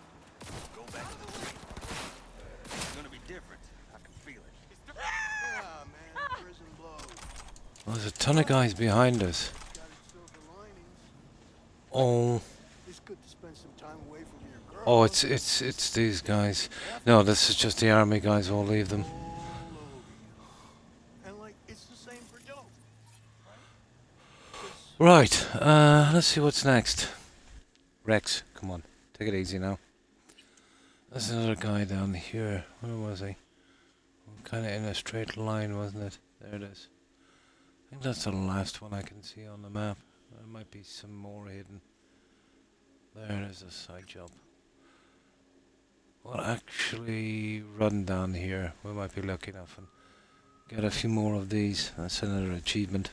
Go back to the street. It's gonna be different. I can feel it. Yeah, man, prison blows. There's a ton of guys behind us. Oh. It's good to spend some time away from your girl. Oh, it's these guys. No, this is just the army guys. We'll leave them. And like, it's the same for dope. Right. Let's see what's next. Rex, come on, take it easy now. There's another guy down here. Where was he? Kind of in a straight line, wasn't it? There it is. I think that's the last one I can see on the map. There might be some more hidden. There is a side job. We'll actually run down here. We might be lucky enough and get a few more of these. That's another achievement.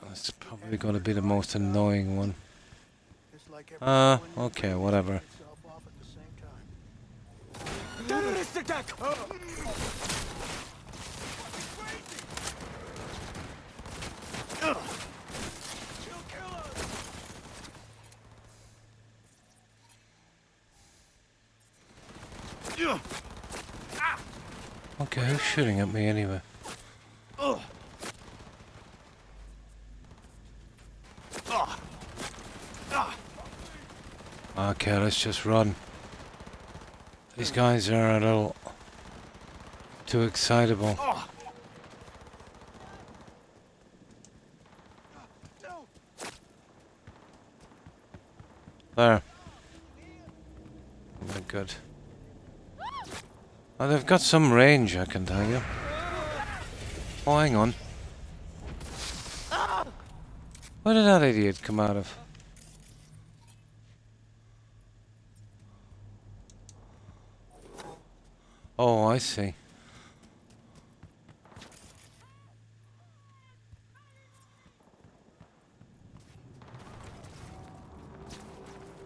That's probably going to be the most annoying one. Okay, whatever. Okay, who's shooting at me anyway? Okay, let's just run. These guys are a little too excitable. There. Oh my god. Oh, they've got some range, I can tell you. Oh, hang on. Where did that idiot come out of? Oh, I see.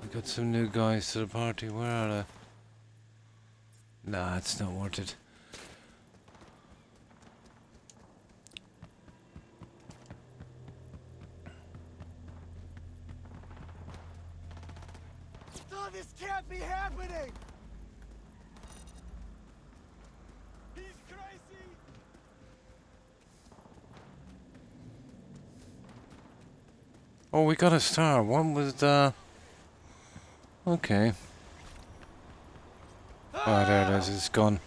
We got some new guys to the party. Where are they? Nah, it's not worth it. No, this can't be happening! He's crazy! Oh, we got a star. What was the... Okay. Oh, there it is. It's gone.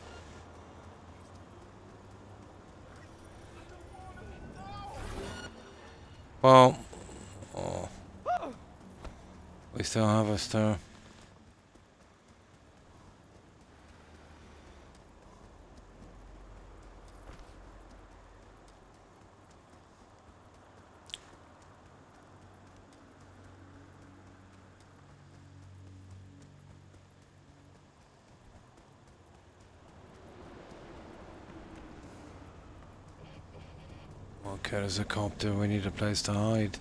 Well... Oh. We still have a star. Okay, there's a cop there. We need a place to hide.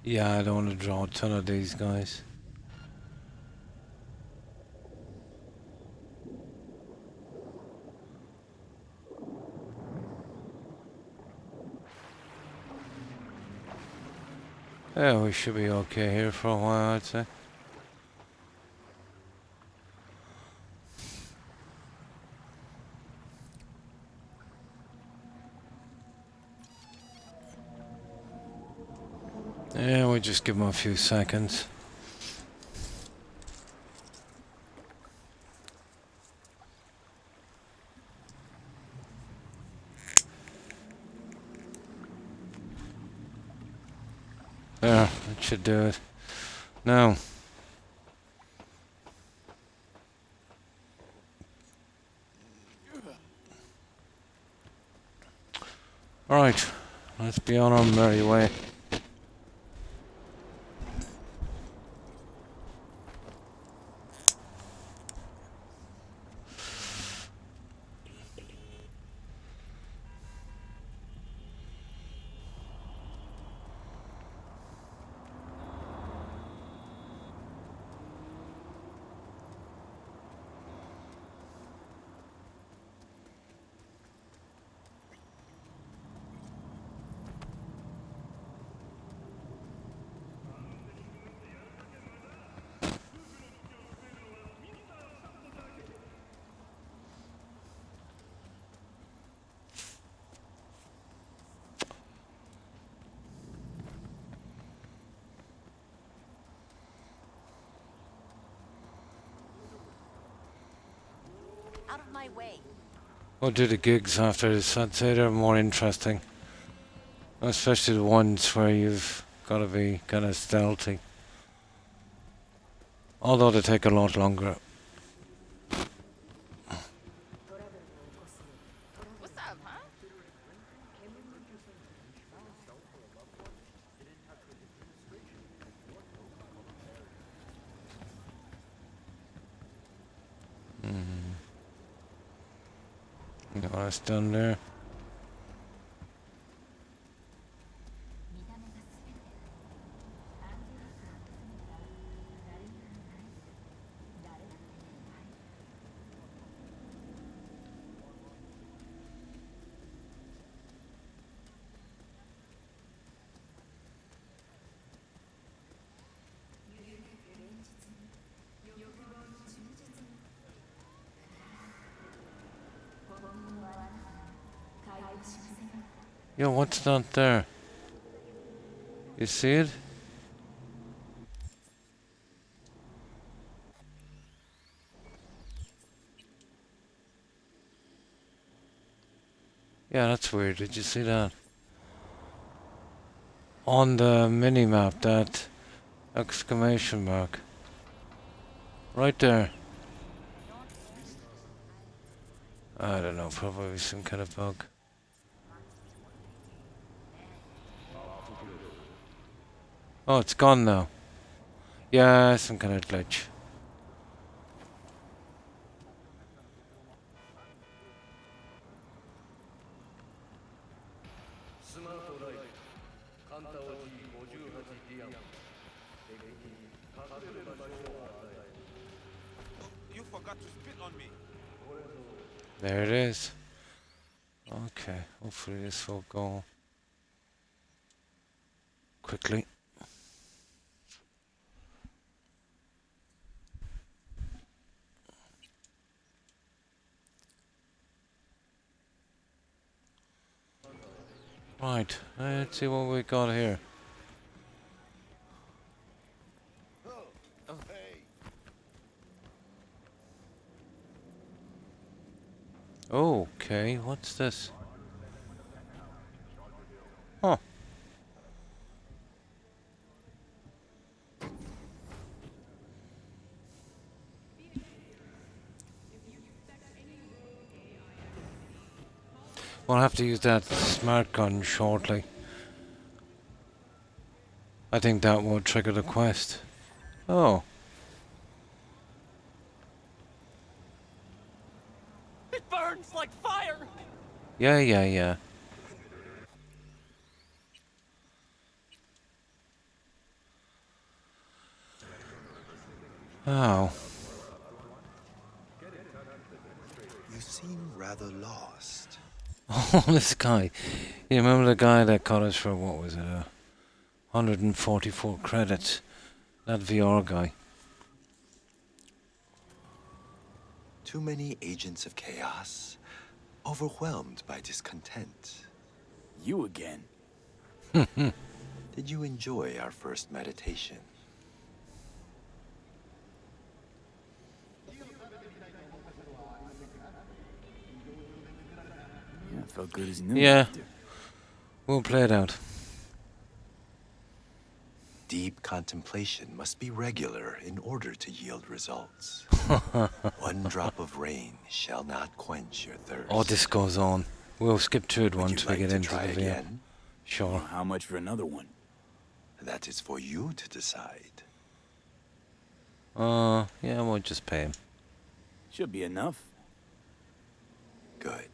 Yeah, I don't want to draw a ton of these guys. Yeah, we should be okay here for a while, I'd say. Yeah, we just give them a few seconds. There, that should do it. Now. Alright, let's be on our merry way. Out of my way. We'll do the gigs after this. I'd say they're more interesting. Especially the ones where you've got to be kind of stealthy. Although they take a lot longer. What's up, huh? You know what's done there? Yo, what's not there? You see it? Yeah, that's weird. Did you see that? On the mini-map, that exclamation mark. Right there. I don't know, probably some kind of bug. Oh, it's gone now. Yeah, some kind of glitch. You forgot to spit on me. There it is. Okay, hopefully this will go quickly. Right, let's see what we got here. Okay, what's this? Huh. We'll have to use that smart gun shortly. I think that will trigger the quest. Oh. It burns like fire! Yeah. Oh. You seem rather lost. Oh, this guy. You remember the guy that caught us for, what was it, 144 credits? That VR guy. Too many agents of chaos, overwhelmed by discontent. You again. Did you enjoy our first meditation? Yeah, felt good as new. Yeah. We'll play it out. Deep contemplation must be regular in order to yield results. One drop of rain shall not quench your thirst. Oh, this goes on. We'll skip to it once we get into try the video. again? Sure. How much for another one? That is for you to decide. Yeah, we'll just pay him. Should be enough. Good.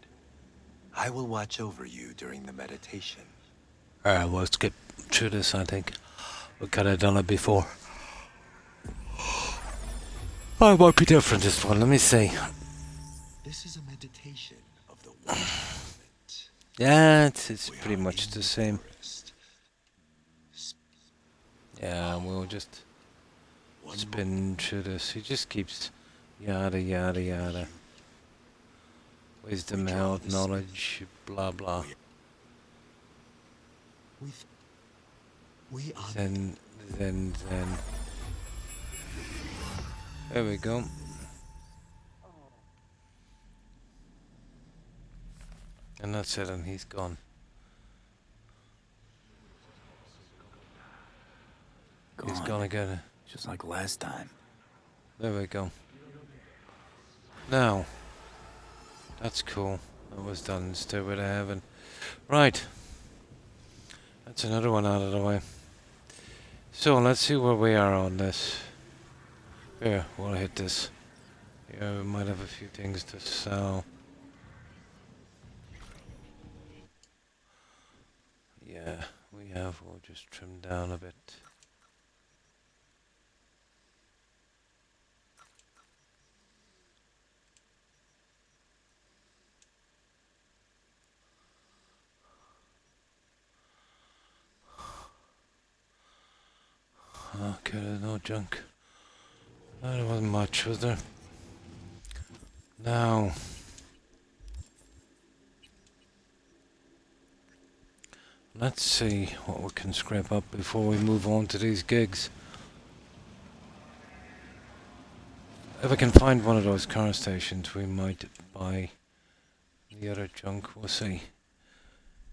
I will watch over you during the meditation. Alright, we'll skip through this, I think. We could have done it before. Oh, it might be different this one, let me see. This is a meditation of the one moment. Yeah, it's pretty much the same. Yeah, we'll just spin through this. He just keeps yada yada yada. Wisdom, health, knowledge, blah blah. Zen. There we go. And that's it, and he's gone. He's gone again. Just like last time. There we go. Now, that's cool. That was done. Stairway to Heaven. Right. That's another one out of the way. So, let's see where we are on this. Here, we'll hit this. Yeah, we might have a few things to sell. Yeah, we have. We'll just trim down a bit. Okay, there's no junk. There wasn't much, was there? Now, let's see what we can scrape up before we move on to these gigs. If I can find one of those car stations, we might buy the other junk. We'll see.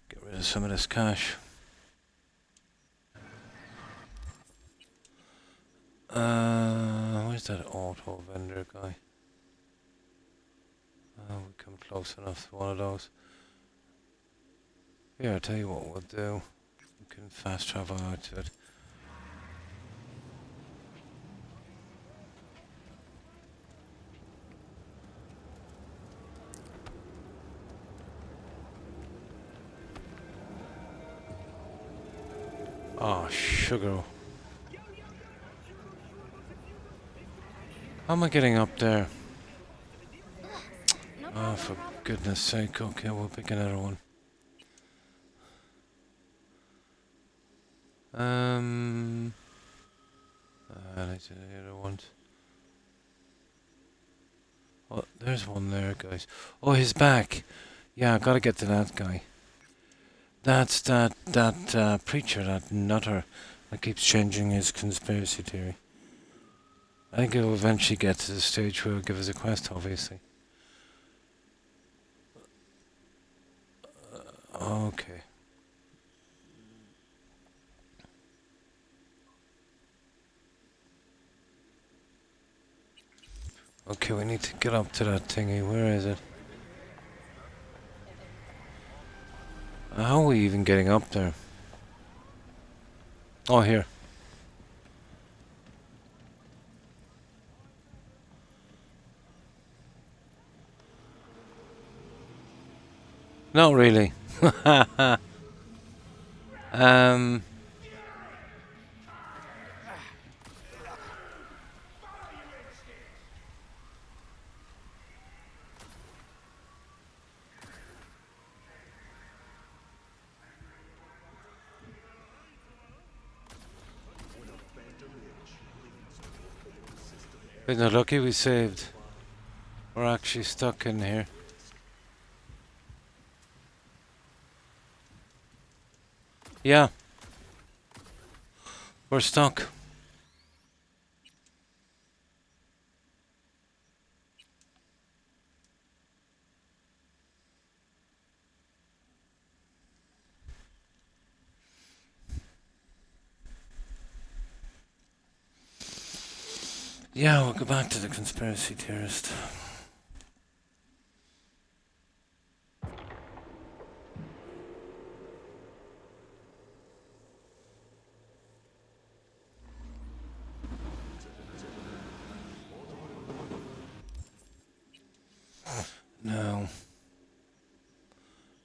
Get rid of some of this cash. Where's that auto vendor guy? Oh, we come close enough to one of those. Here, I'll tell you what we'll do. We can fast travel out to it. Oh, sugar. How am I getting up there? Oh, for goodness sake. Okay, we'll pick another one. These are the other ones. Oh, there's one there, guys. Oh, he's back. Yeah, I gotta get to that guy. That's that preacher, that nutter that keeps changing his conspiracy theory. I think he'll eventually get to the stage where he'll give us a quest, obviously. Okay. Okay, we need to get up to that thingy. Where is it? How are we even getting up there? Oh, here. Not really. Isn't it lucky we saved? We're actually stuck in here. Yeah. We're stuck. Yeah, we'll go back to the conspiracy theorist. No.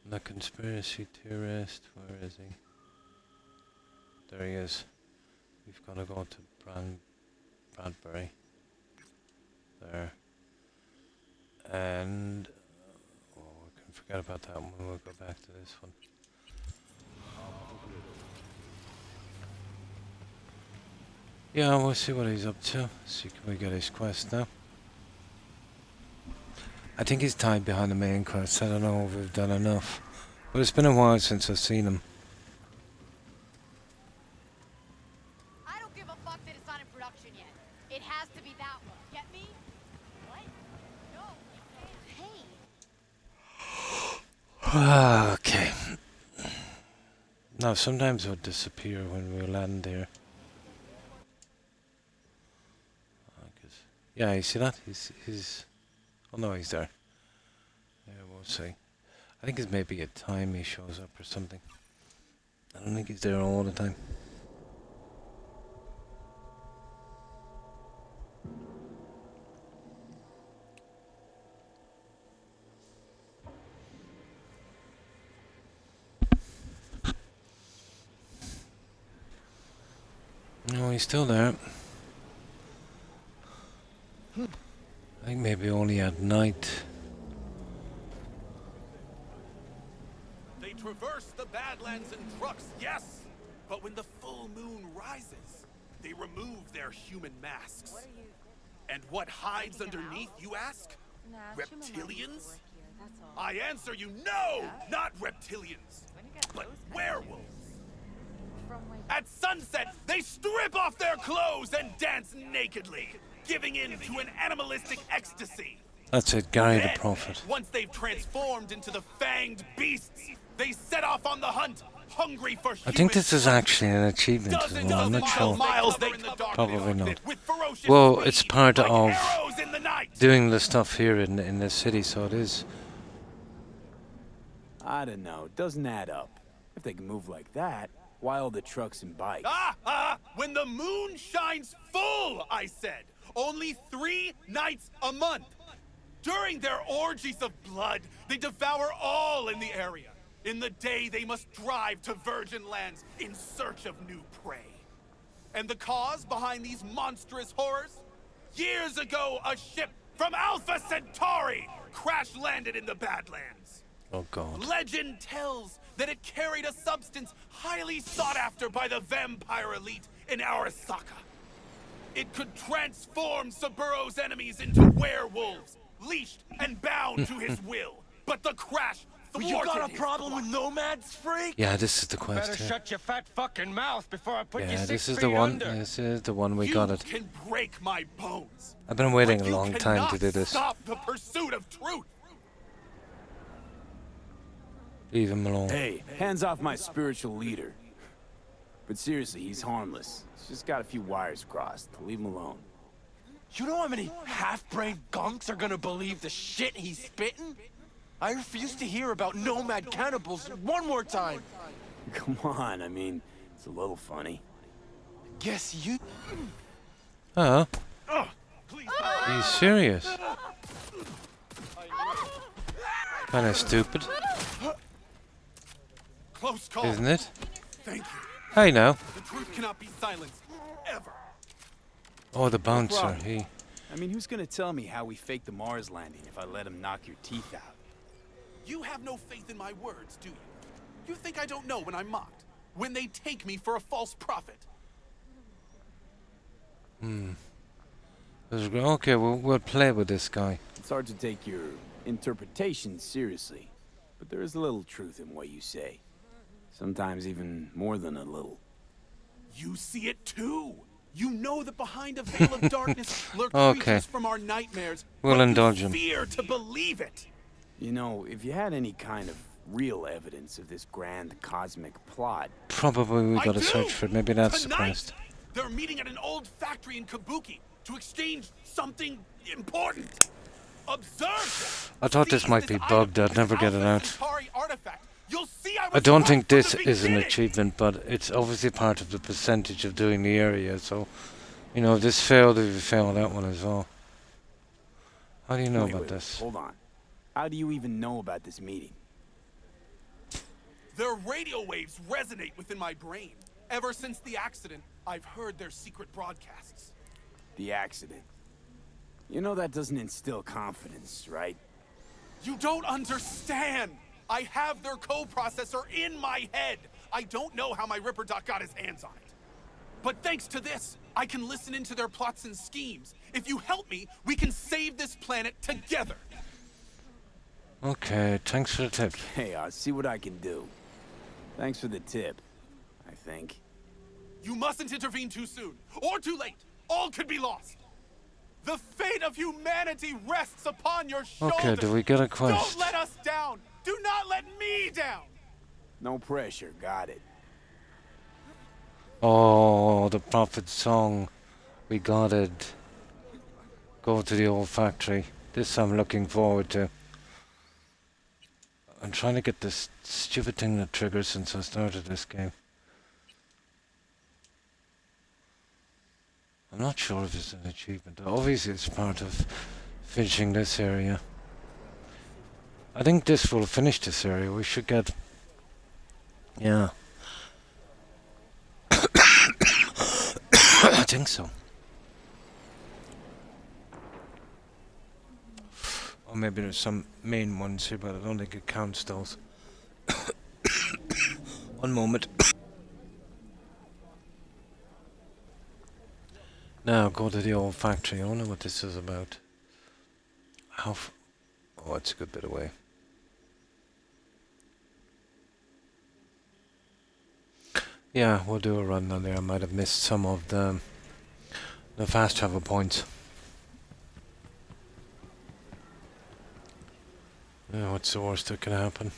The conspiracy theorist, where is he? There he is. We've got to go to Bradbury. There. And oh, we can forget about that one. We'll go back to this one. Yeah, we'll see what he's up to. See, can we get his quest now? I think he's tied behind the main quest. I don't know if we've done enough. But it's been a while since I've seen him. I don't give a fuck that it's not in production yet. It has to be that one. Get me? What? No, you can't. Hey. Okay. Now, sometimes it would disappear when we land there. Yeah, you see that? He's... Oh no, he's there. Yeah, we'll see. I think it's maybe a time he shows up or something. I don't think he's there all the time. No, he's still there. I think maybe only at night. They traverse the Badlands in trucks, yes! But when the full moon rises, they remove their human masks. And what hides underneath, you ask? Reptilians? I answer you, no! Not reptilians, but werewolves. At sunset, they strip off their clothes and dance nakedly, giving in to an animalistic ecstasy. That's it, Gary Then, the Prophet. once they've transformed into the fanged beasts, they set off on the hunt, hungry for I think this is actually an achievement as well, I'm not sure. Probably not. Well, it's part of doing the stuff here in the city, so it is. I don't know, it doesn't add up. If they can move like that, why all the trucks and bikes? When the moon shines full, I said. Only 3 nights a month. During their orgies of blood, they devour all in the area. In the day, they must drive to virgin lands in search of new prey. And the cause behind these monstrous horrors? Years ago, a ship from Alpha Centauri crash-landed in the Badlands. Oh God. Legend tells that it carried a substance highly sought after by the vampire elite in Arasaka. It could transform Saburo's enemies into werewolves, leashed and bound to his will. But the crash thwarted You got a his problem with nomads, freak? Yeah, this is the quest. Better here. shut your fat fucking mouth before I put you Yeah, 6 this is feet the one. under. This is the one. We got it. You can break my bones. I've been waiting but a you long time to cannot do this. Stop the pursuit of truth. Leave him alone. Hey, hands off my spiritual leader. But seriously, he's harmless. He's just got a few wires crossed. Leave him alone. You know how many half-brained gunks are gonna believe the shit he's spitting? I refuse to hear about nomad cannibals one more time. Come on, I mean, it's a little funny. Guess you... Oh. Are you serious? Kind of stupid, Close call. isn't it? Thank you. Hey now. The truth cannot be silenced, ever. Oh, the bouncer. problem? He. I mean, who's gonna tell me how we faked the Mars landing if I let him knock your teeth out? You have no faith in my words, do you? You think I don't know when I'm mocked? When they take me for a false prophet? Okay, we'll play with this guy. It's hard to take your interpretation seriously, but there is a little truth in what you say. Sometimes even more than a little. You see it too. You know that behind a veil of darkness lurk Okay. creatures from our nightmares. We'll but indulge you him. fear to believe it. You know, if you had any kind of real evidence of this grand cosmic plot... Probably we I gotta do. search for it. Maybe that's Tonight, suppressed. they're meeting at an old factory in Kabuki to exchange something important. Observe. I thought this might be bugged. I'd never get it out. Centauri artifact. You'll see I I was don't right think from this the is an beginning. achievement, but it's obviously part of the percentage of doing the area. So, you know, if this failed, if you failed that one as well. How do you know Wait, about wait, this? Hold on. How do you even know about this meeting? Their radio waves resonate within my brain. Ever since the accident, I've heard their secret broadcasts. The accident. You know that doesn't instill confidence, right? You don't understand! I have their co-processor in my head! I don't know how my Ripper Doc got his hands on it. But thanks to this, I can listen into their plots and schemes. If you help me, we can save this planet together! Okay, thanks for the tip. Hey, I'll see what I can do. Thanks for the tip, I think. You mustn't intervene too soon, or too late. All could be lost. The fate of humanity rests upon your shoulders. Okay, do we get a quest? Don't let us down. Do not let me down! No pressure, got it. Oh, the Prophet song. We got it. Go to the old factory. This I'm looking forward to. I'm trying to get this stupid thing that triggers since I started this game. I'm not sure if it's an achievement. Obviously it's part of finishing this area. I think this will finish this area. We should get... Yeah. I think so. Or maybe there's some main ones here, but I don't think it counts those. One moment. Now go to the old factory. I don't know what this is about. How oh, it's a good bit away. Yeah, we'll do a run on there. I might have missed some of the fast travel points. Yeah, what's the worst that can happen?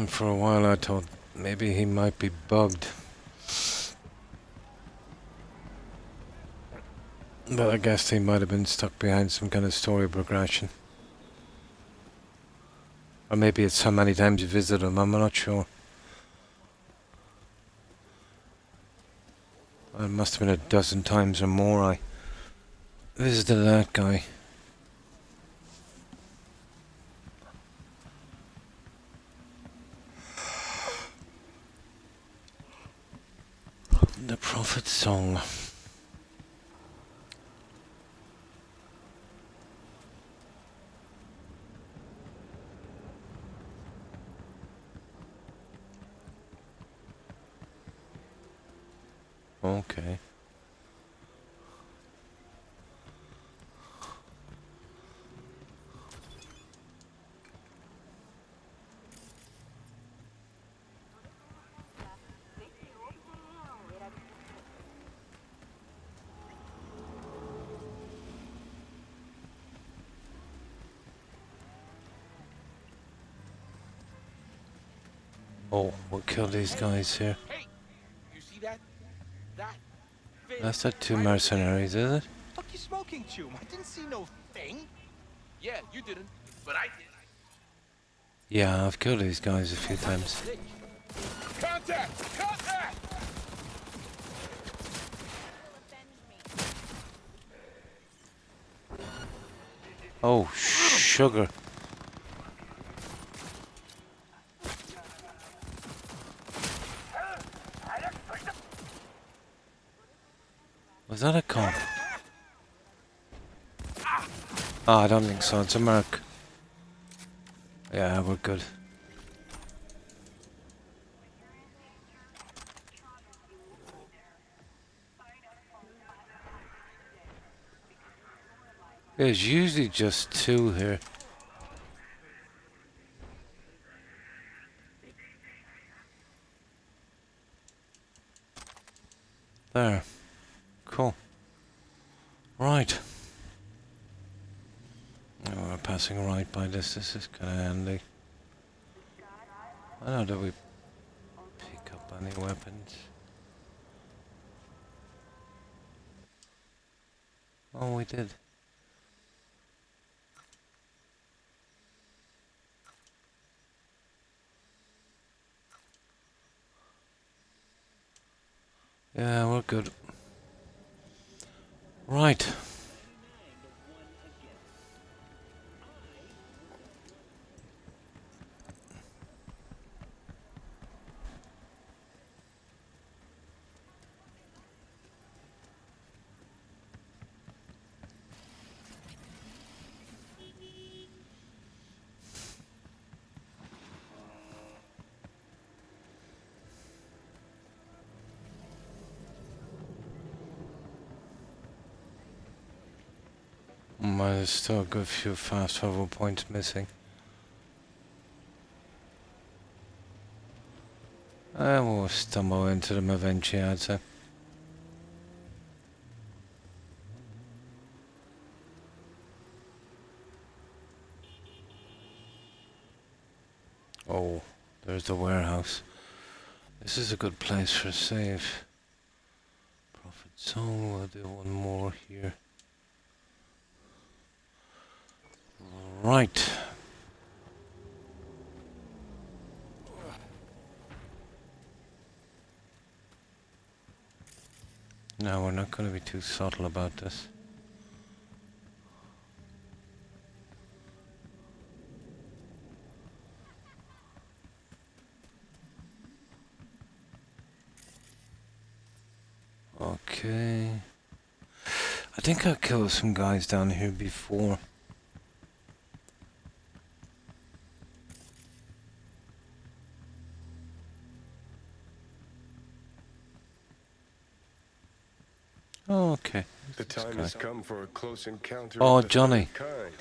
For a while I thought maybe he might be bugged. But I guess he might have been stuck behind some kind of story progression. Or maybe it's how many times you visit him, I'm not sure. It must have been a dozen times or more I visited that guy. The Prophet Song. Okay. Oh, we'll kill these guys here. Hey, you see that? That thing That's not two right mercenaries, is it? Fuck you smoking, Chum? I didn't see no thing. Yeah, you didn't, but I did. Yeah, I've killed these guys a few times. Contact! Contact! Oh, sugar. Was that a cop? Oh, I don't think so. It's a merc. Yeah, we're good. There's usually just two here. There. Cool. Right. Oh, we're passing right by this. This is kind of handy. I don't know, did we pick up any weapons? Oh, we did. Yeah, we're good. Right. There's still a good few fast travel points missing. I will stumble into them eventually, I'd say. Oh, there's the warehouse. This is a good place for a save. Profit zone, we'll do one more here. Right. No, we're not going to be too subtle about this. Okay. I think I killed some guys down here before. Oh, okay. The time has come for a close encounter Oh, of the Johnny. third kind.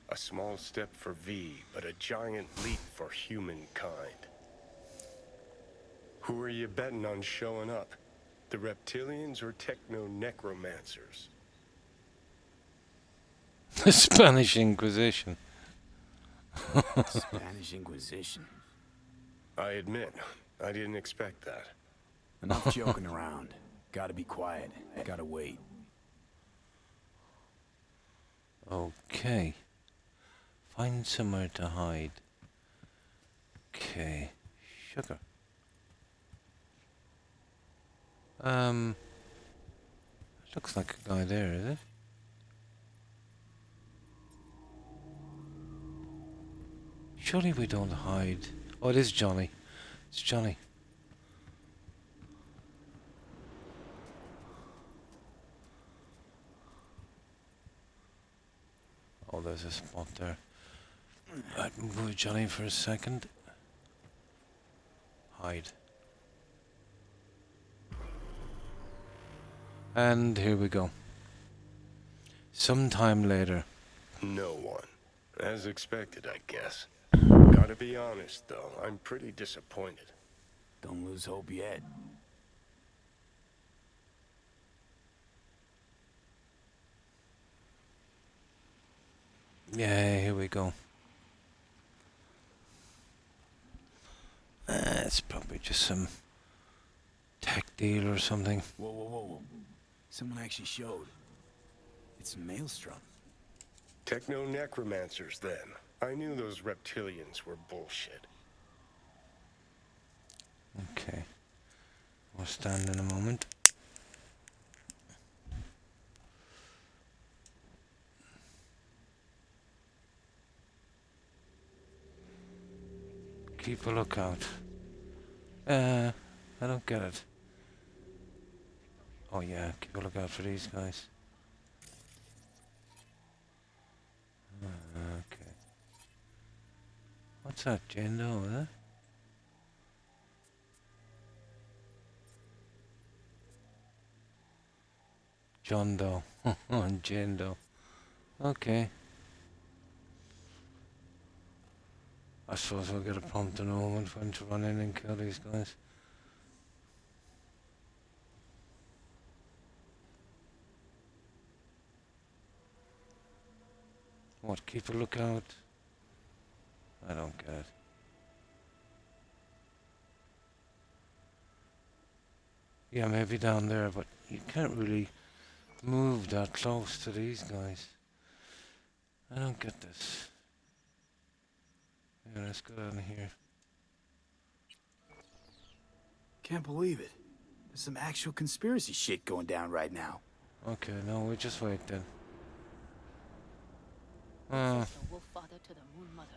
A small step for V, but a giant leap for humankind. Who are you betting on showing up? The reptilians or techno-necromancers? The Spanish Inquisition. Spanish Inquisition. I admit, I didn't expect that. Enough joking around. Gotta be quiet. Gotta wait. Okay. Find somewhere to hide. Okay. Sugar. Looks like a guy there, is it? Surely we don't hide. Oh, it is Johnny. It's Johnny. Oh, there's a spot there. I'd move Johnny for a second. Hide. And here we go. Sometime later. No one. As expected, I guess. Gotta be honest, though, I'm pretty disappointed. Don't lose hope yet. Yeah, here we go. It's probably just some tech deal or something. Whoa, whoa, whoa, whoa. Someone actually showed. It's Maelstrom. Techno-necromancers, then. I knew those reptilians were bullshit. Okay. We'll stand in a moment. Keep a lookout. I don't get it. Oh yeah, keep a lookout for these guys. Okay. What's that, Jendo, is it? John Doe. Jendo. Okay. I suppose we'll get a prompt in a moment when to run in and kill these guys. What, keep a lookout? I don't get it. Yeah, maybe down there, but you can't really move that close to these guys. I don't get this. Yeah, let's go down here. Can't believe it. There's some actual conspiracy shit going down right now. Okay, no, we'll just wait then.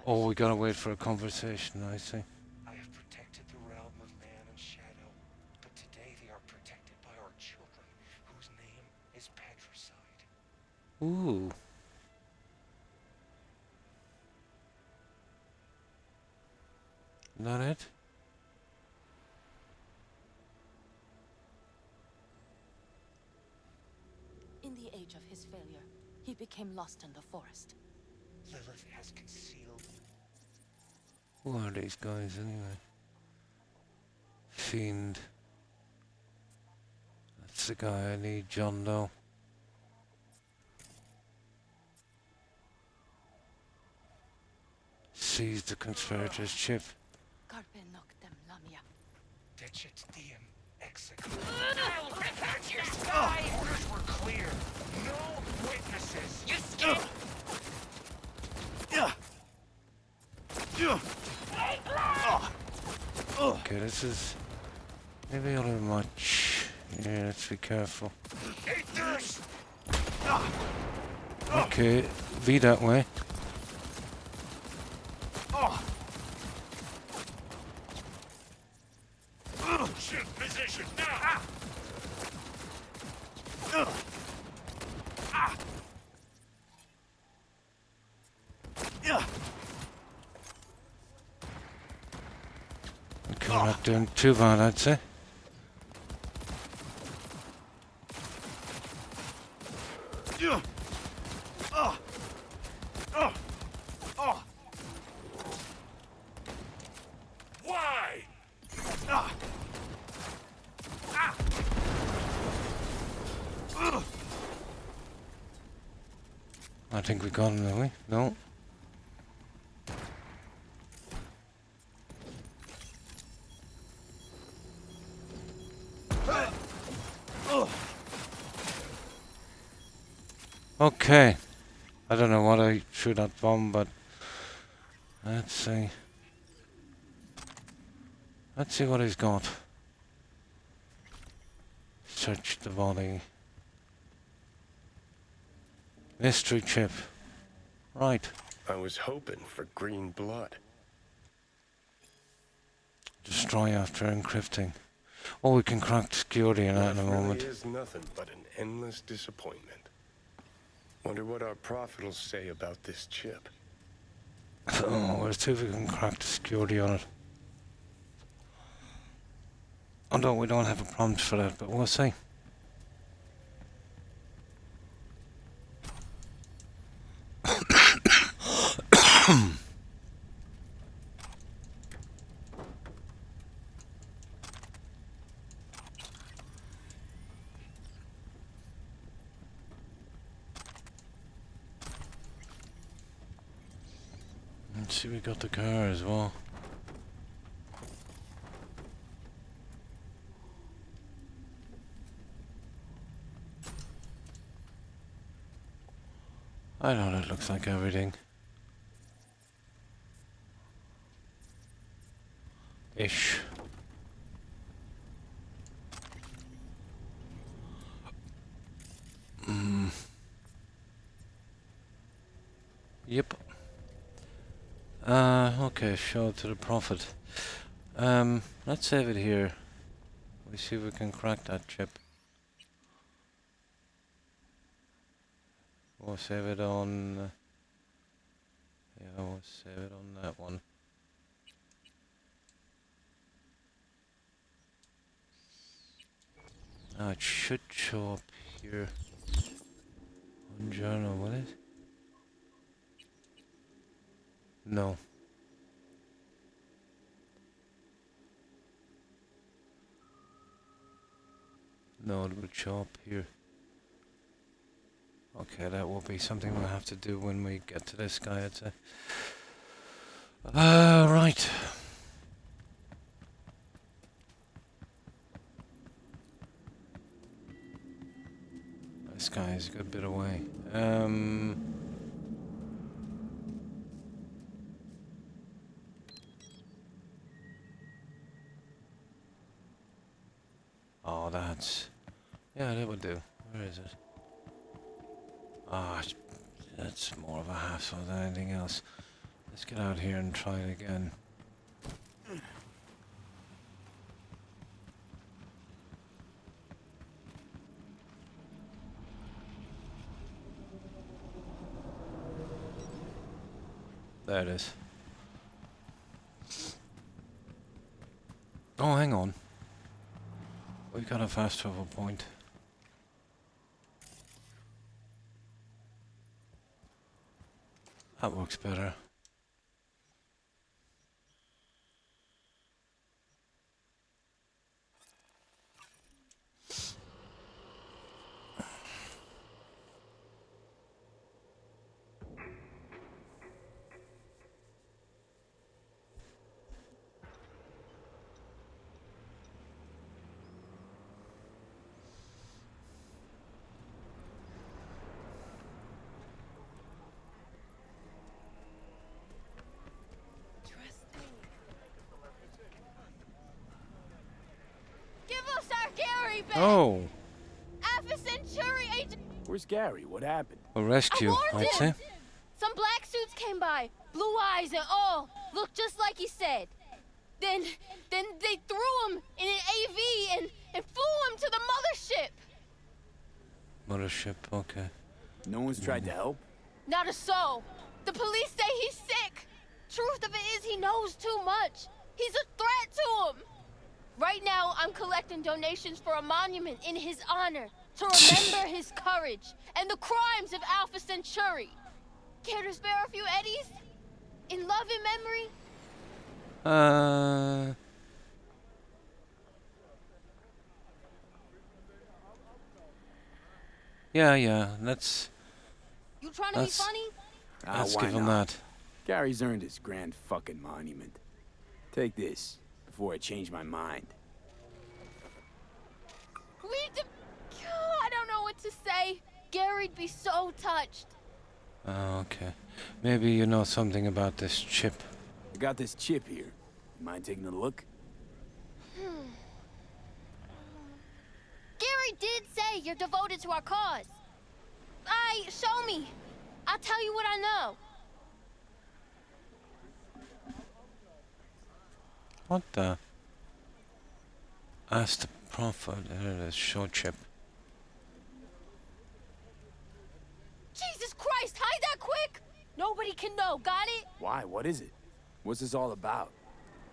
Oh, we gotta wait for a conversation, I see. I have protected the realm of man and shadow, but today they are protected by our children, whose name is patricide. Ooh. That it? In the age of his failure, he became lost in the forest. Lilith has concealed. Who are these guys anyway? Fiend. That's the guy I need, John Doe. Seize the conspirator's chip. Carpe noctem, Lamia. Decet diem executum. I'll rip out your sky! Orders were clear. No witnesses. You scared? Okay, this is maybe a little much. Yeah, let's be careful. Eat this! Okay, be that way. Shift position now! Okay, we're not doing too bad, I'd say. Why? I think we got him, didn't we? No. Okay. I don't know what I threw that bomb, but let's see. Let's see what he's got. Search the body. Mystery chip. Right. I was hoping for green blood. Destroy after encrypting. Oh, we can crack security in that in a moment. Really is nothing but an endless disappointment. Wonder what our prophet will say about this chip. Oh, let's see if we can crack the security on it. Although we don't have a prompt for that, but we'll see. Let's see, we got the car as well. I know that looks like everything. Ish. Yep. Okay, show it to the prophet. Let's save it here. We see if we can crack that chip. We'll save it on... yeah, we'll save it on that one. Now it should show up here on journal, will it? No. No, it will show up here. Okay, that will be something we'll have to do when we get to this guy, I'd say. Right. This guy is a good bit away. Oh, that's... yeah, that would do. Where is it? Ah, that's more of a hassle than anything else. Let's get out here and try it again. There it is. Oh, hang on. We got a fast travel point. That works better. Oh, Alpha Centauri agent. Where's Gary? What happened? a rescue, I'd say. Some black suits came by, blue eyes and all, looked just like he said. Then they threw him in an AV and flew him to the mothership. Mothership, okay. No one's tried to help? Not a soul. The police say he's sick. Truth of it is he knows too much. He's a threat to him. Right now, I'm collecting donations for a monument in his honor to remember his courage and the crimes of Alpha Centauri. Care to spare a few eddies? In love and memory? Yeah, let's You trying to be funny? let's why give him not? that. Gary's earned his grand fucking monument. Take this, before I change my mind. I don't know what to say. Gary'd be so touched. Oh, okay. Maybe you know something about this chip. I got this chip here. You mind taking a look? Gary did say you're devoted to our cause. Show me. I'll tell you what I know. What the? Ask the prophet. There it is. Show chip. Jesus Christ, hide that quick! Nobody can know, got it? Why? What is it? What's this all about?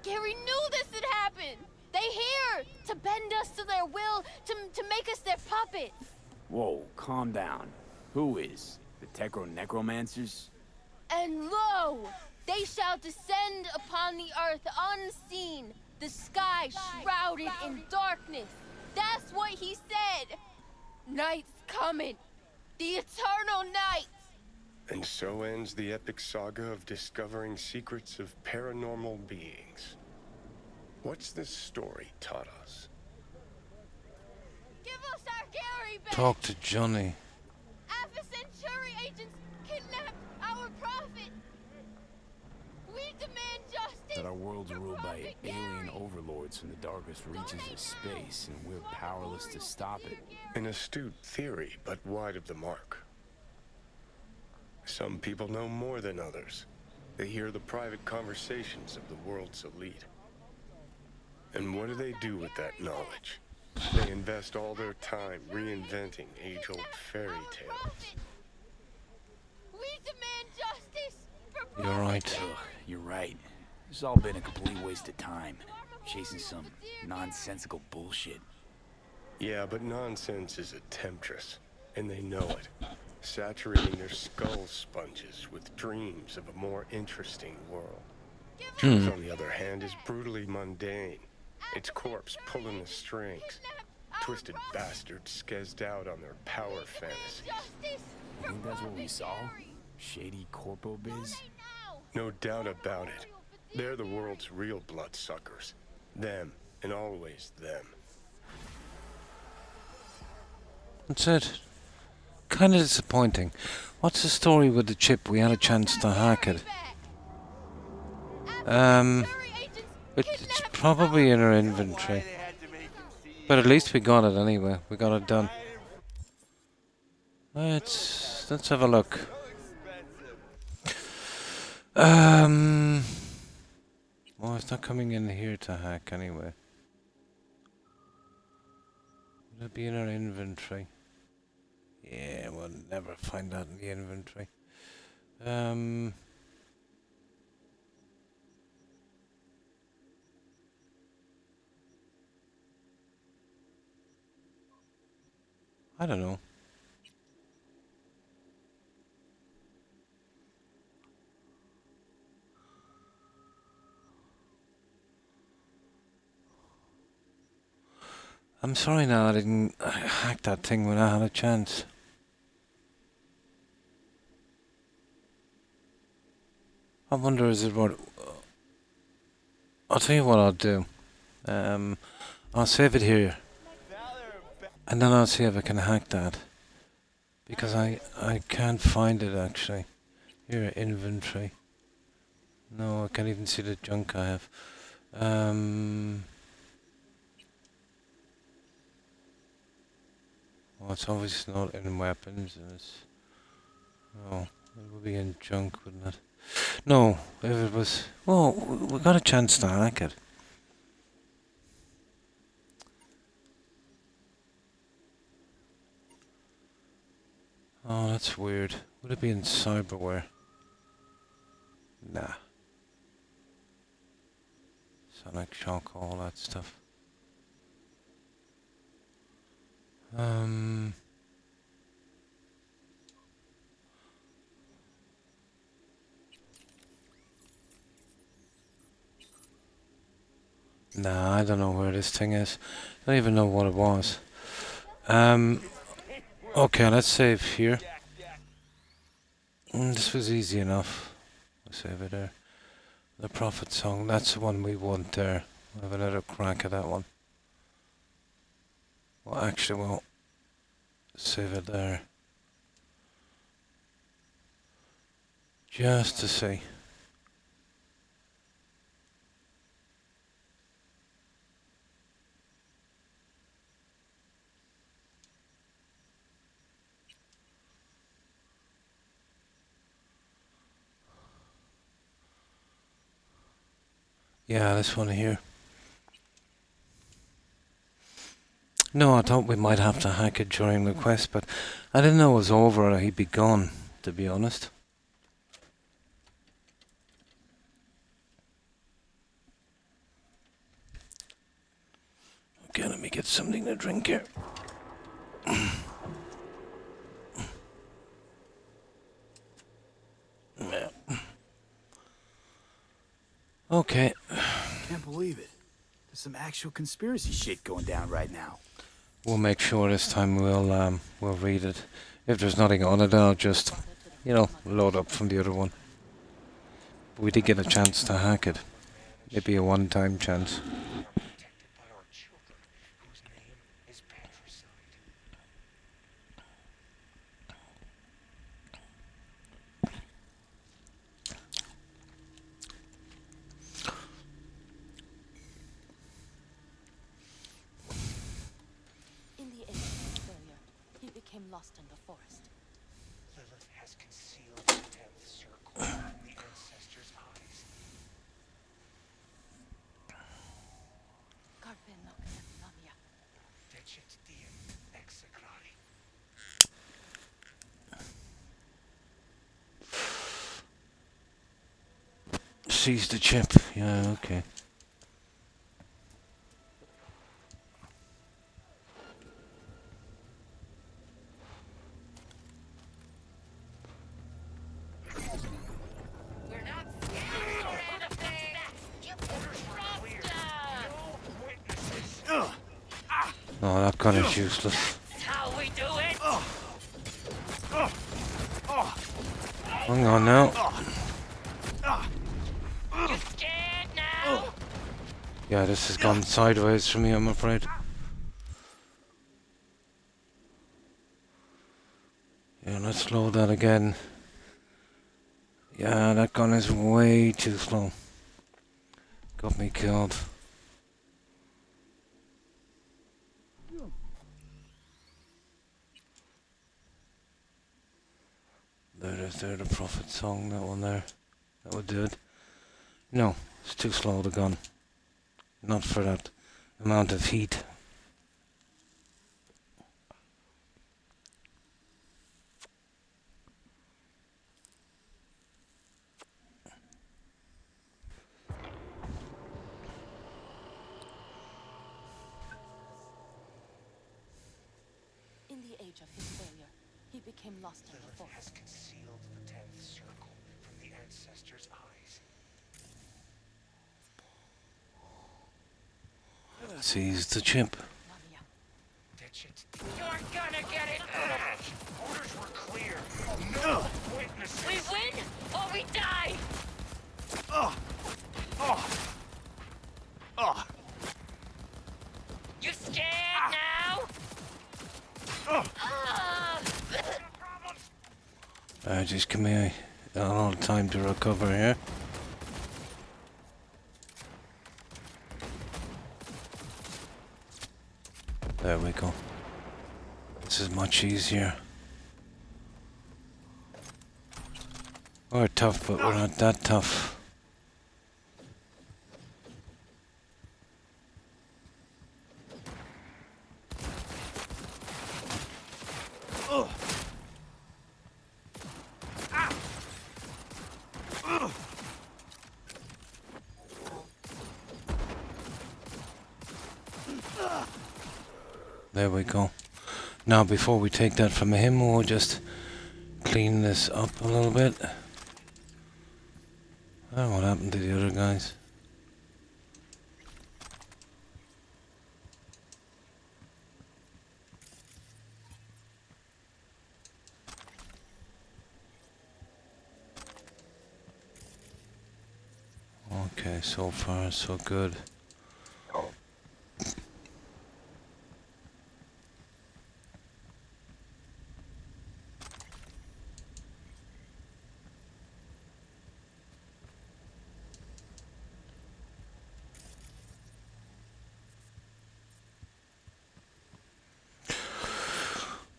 Gary knew this had happened. They here to bend us to their will, to make us their puppets. Whoa, calm down. Who is? The Necromancers? And lo, they shall descend upon the earth unseen, the sky shrouded in darkness. That's what he said. Night's coming. The eternal night. And so ends the epic saga of discovering secrets of paranormal beings. What's this story taught us? Give us our Gary back. Talk to Johnny. Alpha Centauri agents kidnapped our prophet. We demand justice. That our world's ruled by alien overlords from the darkest reaches of space, and we're powerless to stop it. An astute theory, but wide of the mark. Some people know more than others. They hear the private conversations of the world's elite. And what do they do with that knowledge? They invest all their time reinventing age-old fairy tales. We demand justice for You're right. Ugh, you're right. It's all been a complete waste of time. Chasing some nonsensical bullshit. Yeah, but nonsense is a temptress, and they know it. Saturating their skull sponges with dreams of a more interesting world. Truth, on the other hand, is brutally mundane. Its corpse pulling the strings. Twisted bastards skezzed out on their power fantasies. You think that's what we saw? Shady corpo biz? No doubt about it. They're the world's real bloodsuckers. Them, and always them. That's it. Kind of disappointing. What's the story with the chip? We had a chance to hack it. It's probably in our inventory. But at least we got it anyway. We got it done. Let's have a look. Well, it's not coming in here to hack anyway. Would it be in our inventory? Yeah, we'll never find that in the inventory. I don't know. I'm sorry now I didn't hack that thing when I had a chance. I wonder is it what... I'll tell you what I'll do. I'll save it here. And then I'll see if I can hack that. Because I can't find it actually. Here, inventory. No, I can't even see the junk I have. Oh, it's obviously not in weapons. And it's... Oh, it would be in junk, wouldn't it? No, if it was... Well, we got a chance to hack it. Oh, that's weird. Would it be in cyberware? Nah. Sonic shock, all that stuff. Nah, I don't know where this thing is. I don't even know what it was. Okay, let's save here. This was easy enough. We'll save it there. The Prophet Song, that's the one we want there. We'll have another crack at that one. Well, actually, we'll save it there. Just to see. Yeah, this one here. No, I thought we might have to hack it during the quest, but I didn't know it was over or he'd be gone, to be honest. Okay, let me get something to drink here. Yeah. Okay. Can't believe it. There's some actual conspiracy shit going down right now. We'll make sure this time we'll read it. If there's nothing on it, I'll just, you know, load up from the other one. We did get a chance to hack it. Maybe a one-time chance. Lost in the forest. Lilith has concealed the 10th circle from the ancestors' eyes. Carpe noctem namia. Decet diem execrari. Seize the chip. Yeah, okay. Oh, that gun is useless. That's how we do it. Hang on now. You scared now? Yeah, this has gone sideways for me, I'm afraid. Yeah, let's load that again. Yeah, that gun is way too slow. Got me killed. There's the Prophet Song, that one there. That would do it. No, it's too slow, the gun. Not for that amount of heat. In the age of his failure, he became lost in the forest. Has concealed the 10th circle from the ancestors' eyes. Seize the chip. You're gonna get it. Orders were clear. No witnesses. We win or we die. You scared now? Just give me a lot of time to recover here. There we go. This is much easier. We're tough, but we're not that tough. There we go. Now before we take that from him, we'll just clean this up a little bit. I don't know what happened to the other guys. Okay, so far so good.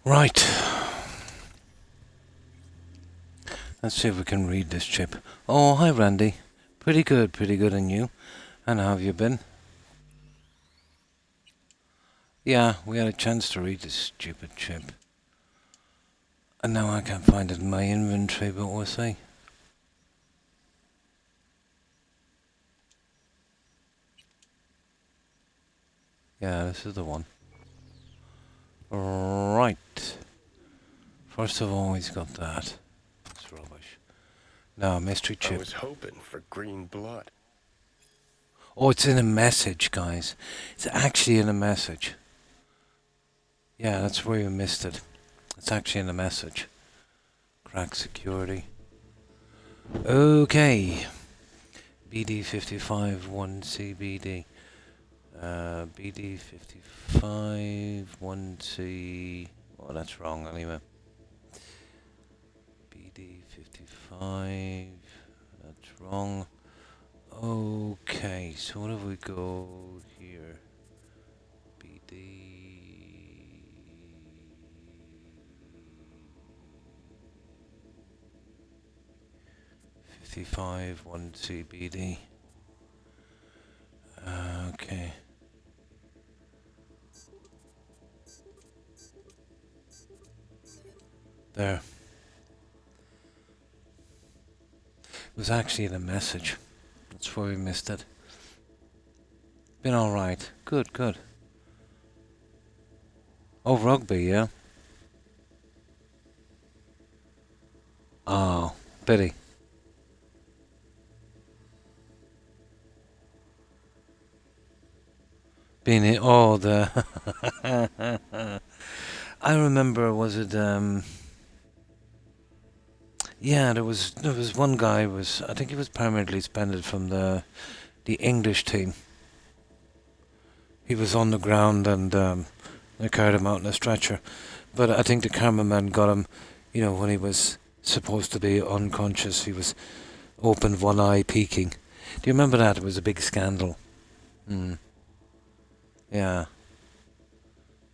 Right. Let's see if we can read this chip. Oh, hi Randy. Pretty good, and you? And how have you been? Yeah, we had a chance to read this stupid chip. And now I can't find it in my inventory, but we'll see. Yeah, this is the one. Right. First of all, he's got that. It's rubbish. Now, mystery chip. I was hoping for green blood. Oh, it's in a message, guys. It's actually in a message. Yeah, that's where you missed it. It's actually in a message. Crack security. Okay. BD55 1CBD. BD55 1C. Oh, that's wrong anyway. BD55. That's wrong. Okay, so what if we go here? BD. 55 1CBD. Okay. There. It was actually in a message. That's where we missed it. Been alright. Good, good. Oh, rugby, yeah? Oh, Betty. Being it, oh, the... I remember, was it, yeah, there was one guy I think he was permanently suspended from the English team. He was on the ground and they carried him out in a stretcher. But I think the cameraman got him, you know, when he was supposed to be unconscious. He was open, one eye peeking. Do you remember that? It was a big scandal. Yeah.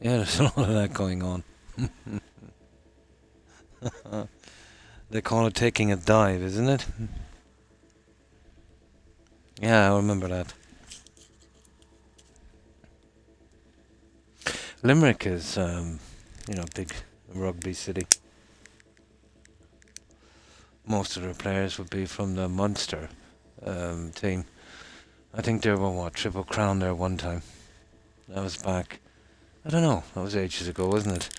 Yeah, there's a lot of that going on. They call it taking a dive, isn't it? Yeah, I remember that. Limerick is, you know, big rugby city. Most of their players would be from the Munster team. I think they were, what, Triple Crown there one time. That was back, I don't know, that was ages ago, wasn't it?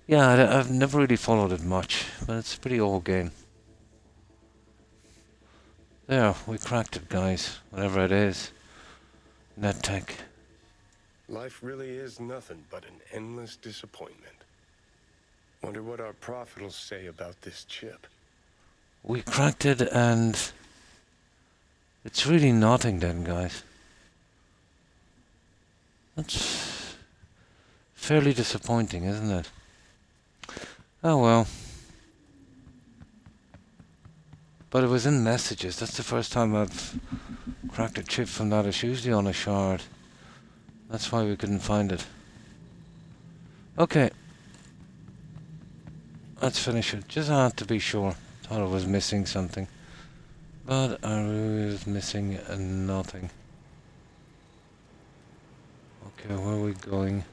Yeah, I've never really followed it much, but it's a pretty old game. There, we cracked it, guys, whatever it is. Net tech. Life really is nothing but an endless disappointment. Wonder what our prophet will say about this chip. We cracked it and it's really nothing then, guys. That's fairly disappointing, isn't it? Oh well. But it was in messages. That's the first time I've cracked a chip from that. It's usually on a shard. That's why we couldn't find it. Okay. Let's finish it. Just had to be sure. Thought I was missing something. But I was missing nothing. Okay, where are we going?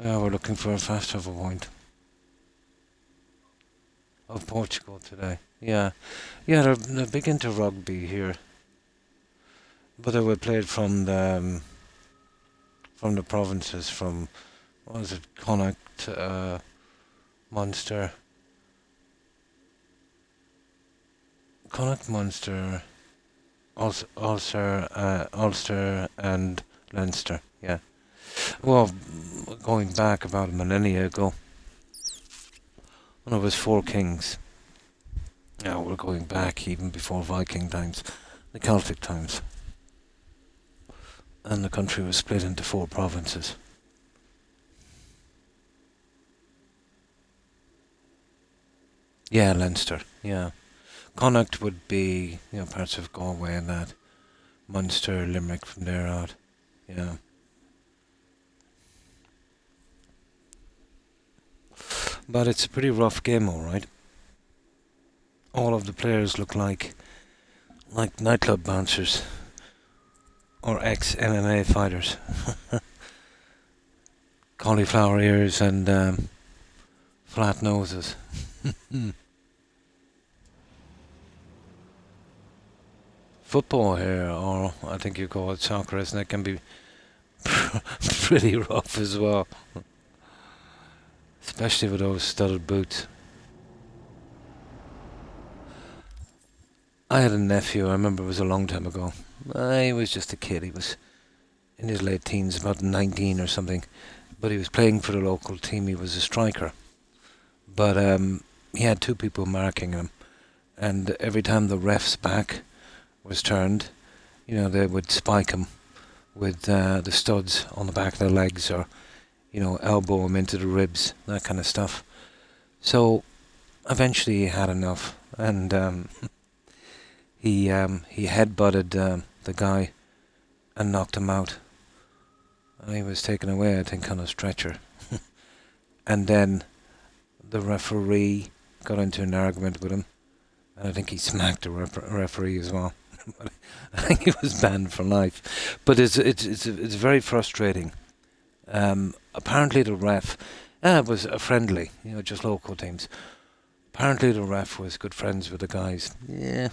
Yeah, we're looking for a fast travel point. Of Portugal today. Yeah. Yeah, they're big into rugby here. But they were played from the provinces, from, what was it, Connacht, Munster. Connacht, Munster, Ulster and Leinster, yeah. Well, going back about a millennia ago, when it was 4 kings. Yeah, we're going back even before Viking times, the Celtic times. And the country was split into 4 provinces. Yeah, Leinster, yeah. Connacht would be, parts of Galway and that. Munster, Limerick from there out, yeah. But it's a pretty rough game, alright. All of the players look like nightclub bouncers. Or ex-MMA fighters. Cauliflower ears and flat noses. Football here, or I think you call it soccer, isn't it? Can be pretty rough as well. Especially with those studded boots. I had a nephew, I remember it was a long time ago. He was just a kid, he was in his late teens, about 19 or something. But he was playing for the local team, he was a striker. But he had 2 people marking him. And every time the ref's back was turned, they would spike him with the studs on the back of their legs, or, elbow him into the ribs, that kind of stuff. So eventually he had enough, and he headbutted the guy and knocked him out. And he was taken away, I think, on a stretcher. And then the referee got into an argument with him, and I think he smacked the referee as well. I think he was banned for life. But it's very frustrating. Apparently the ref was a friendly, just local teams. Apparently the ref was good friends with the guys. Yeah,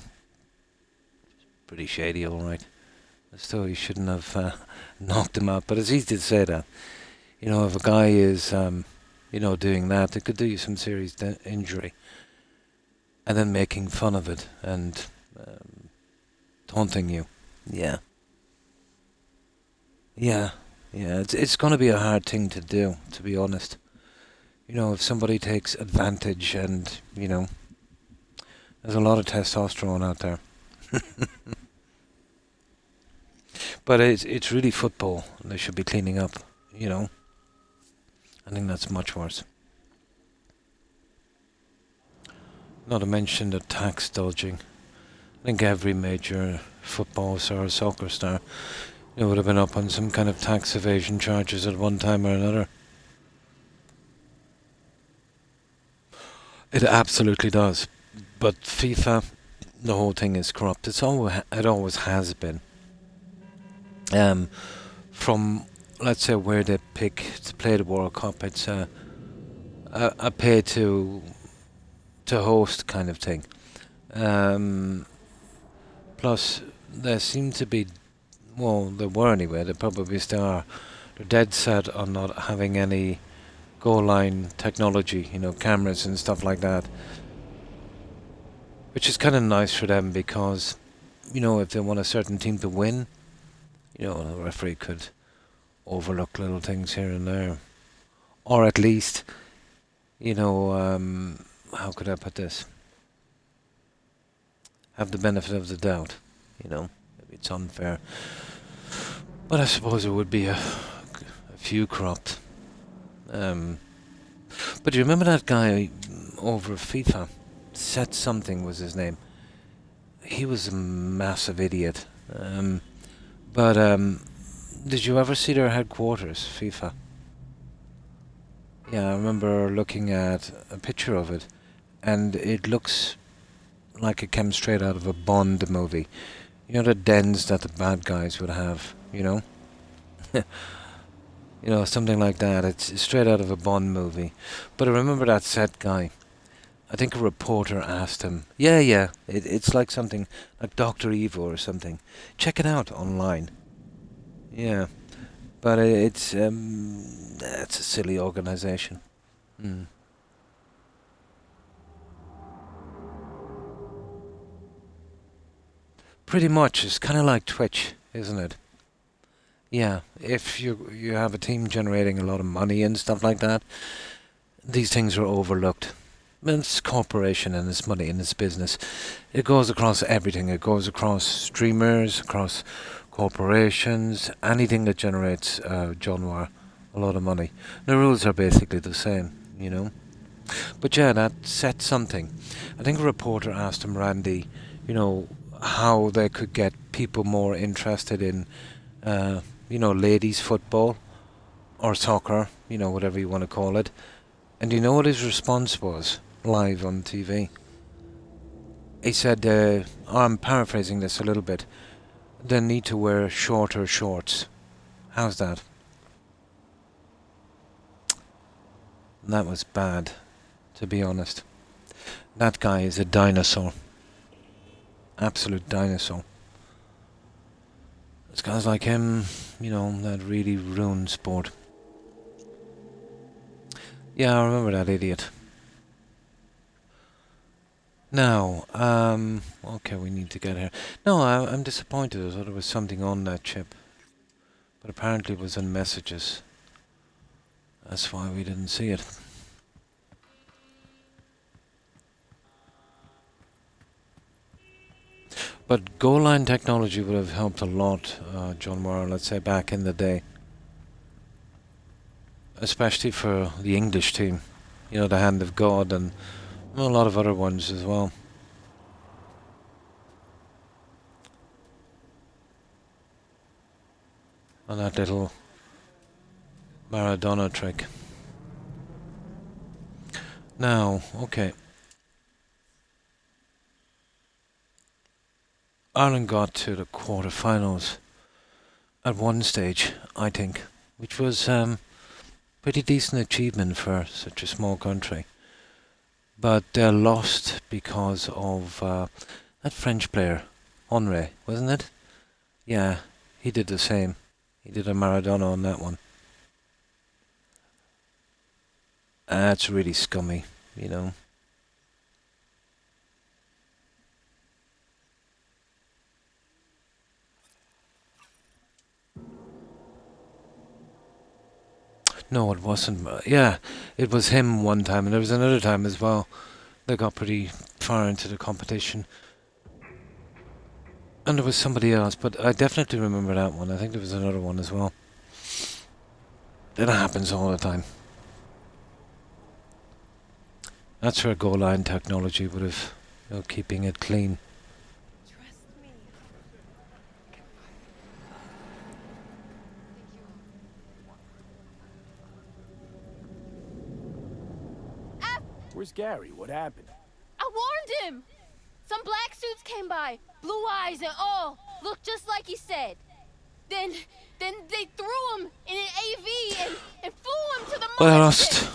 pretty shady, all right. Still, he shouldn't have knocked him out. But it's easy to say that. If a guy is, doing that, it could do you some serious injury. And then making fun of it and taunting you. Yeah. Yeah. It's going to be a hard thing to do, to be honest. If somebody takes advantage and, there's a lot of testosterone out there. But it's really football. They should be cleaning up, I think that's much worse. Not to mention the tax dodging. I think every major football star or soccer star would have been up on some kind of tax evasion charges at one time or another. It absolutely does. But FIFA, the whole thing is corrupt. It always has been. From, let's say, where they pick to play the World Cup, it's a pay to host kind of thing. Plus, there seem to be, well, there were anyway, there probably still are, they're dead set on not having any goal line technology, cameras and stuff like that. Which is kind of nice for them because, if they want a certain team to win, the referee could overlook little things here and there. Or at least, how could I put this? Have the benefit of the doubt, maybe it's unfair. But I suppose it would be a few corrupt. But do you remember that guy over FIFA? Set something was his name. He was a massive idiot. But did you ever see their headquarters, FIFA? Yeah, I remember looking at a picture of it, and it looks like it came straight out of a Bond movie. You know, the dens that the bad guys would have, you know? You know, something like that. It's straight out of a Bond movie. But I remember that set guy. I think a reporter asked him, yeah, it's like something like Dr. Evil or something. Check it out online. Yeah, but it's a silly organization. Mm. Pretty much, it's kind of like Twitch, isn't it? Yeah, if you have a team generating a lot of money and stuff like that, these things are overlooked. It's corporation and it's money and it's business. It goes across everything. It goes across streamers, across corporations, anything that generates genre, a lot of money. The rules are basically the same, you know. But yeah, that set something. I think a reporter asked him, Randy, you know, how they could get people more interested in, ladies football or soccer, you know, whatever you want to call it. And you know what his response was, live on TV? He said, I'm paraphrasing this a little bit, they need to wear shorter shorts. How's that? That was bad, to be honest. That guy is a dinosaur. Absolute dinosaur. It's guys like him, you know, that really ruined sport. Yeah, I remember that idiot. Now, okay, we need to get here. No, I'm disappointed. I thought there was something on that chip. But apparently it was in messages. That's why we didn't see it. But goal line technology would have helped a lot, John Morrow, let's say back in the day. Especially for the English team. You know, the Hand of God and a lot of other ones as well. And that little Maradona trick. Now, okay. Ireland got to the quarterfinals at one stage, I think, which was pretty decent achievement for such a small country. But they lost because of that French player, Henry, wasn't it? Yeah, he did the same. He did a Maradona on that one. That's really scummy, you know. No, it wasn't. Yeah, it was him one time, and there was another time as well. They got pretty far into the competition. And there was somebody else, but I definitely remember that one. I think there was another one as well. It happens all the time. That's where goal line technology would have, you know, keeping it clean. Where's Gary? What happened? I warned him! Some black suits came by, blue eyes and all, looked just like he said. Then they threw him in an AV and flew him to the Well, I mothership. lost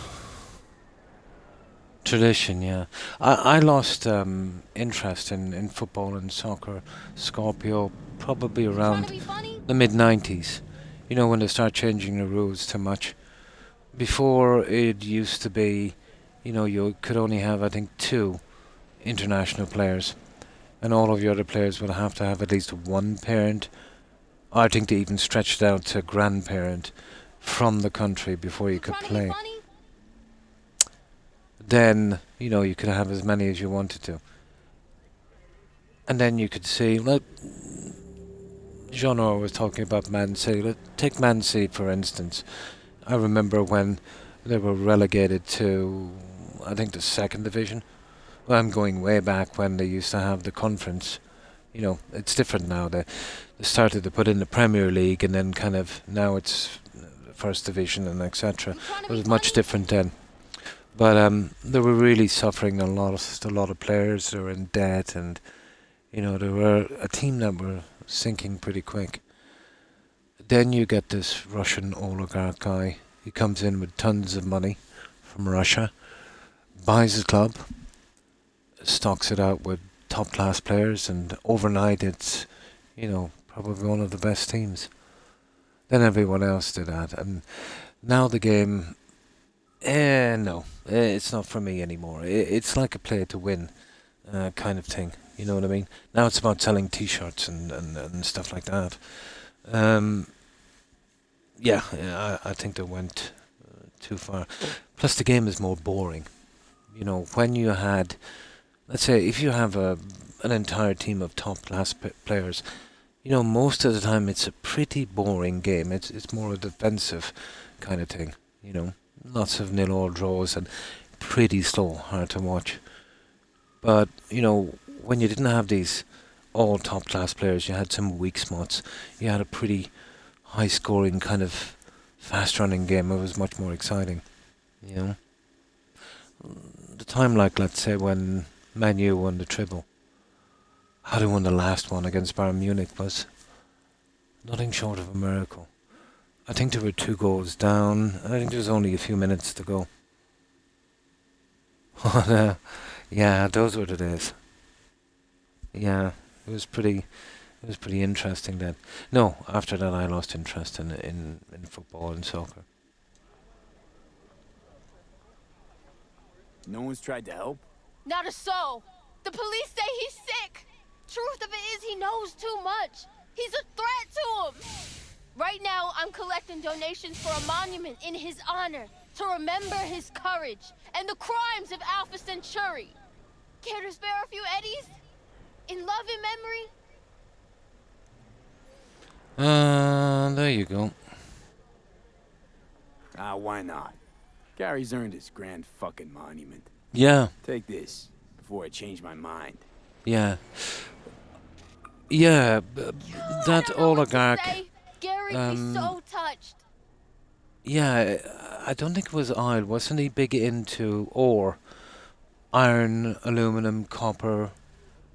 tradition, yeah. I lost interest in football and soccer, Scorpio, probably around the mid-90s. You know, when they start changing the rules too much. Before, it used to be, you know, you could only have, I think, 2 international players. And all of your other players would have to have at least one parent. I think they even stretched it out to grandparent from the country before you could play. Then, you know, you could have as many as you wanted to. And then you could see, like, Jean was talking about Man City. Take Man City, for instance. I remember when they were relegated to, I think, the 2nd division. Well, I'm going way back when they used to have the conference, You know, it's different now. They started to put in the Premier League, and then kind of now it's First Division and etc. It was much different then. But they were really suffering a lot of players. They were in debt, and you know, they were a team that were sinking pretty quick. Then you get this Russian oligarch guy. He comes in with tons of money from Russia, buys a club, stocks it out with top class players, and overnight it's, you know, probably one of the best teams. Then everyone else did that, and now the game, no, it's not for me anymore. It's like a play to win kind of thing, you know what I mean? Now it's about selling t-shirts and stuff like that. I think they went too far. Plus the game is more boring. You know, when you had, let's say, if you have an entire team of top-class players, you know, most of the time it's a pretty boring game. It's more a defensive kind of thing, you know. Lots of 0-0 draws and pretty slow, hard to watch. But, you know, when you didn't have these all top-class players, you had some weak spots. You had a pretty high-scoring kind of fast-running game. It was much more exciting, you know. The time, like, let's say, when Man U won the treble, how they won the last one against Bayern Munich was nothing short of a miracle. I think there were 2 goals down. I think there was only a few minutes to go. Yeah, those were the days. Yeah, it was pretty interesting then. No, after that I lost interest in football and soccer. No one's tried to help? Not a soul. The police say he's sick. Truth of it is he knows too much. He's a threat to him. Right now, I'm collecting donations for a monument in his honor to remember his courage and the crimes of Alpha Centauri. Care to spare a few eddies? In love and memory? There you go. Why not? Gary's earned his grand fucking monument. Yeah. Take this before I change my mind. Yeah. Yeah, that oligarch. Gary be so touched. Yeah, I don't think it was oil. Wasn't he big into ore? Iron, aluminum, copper.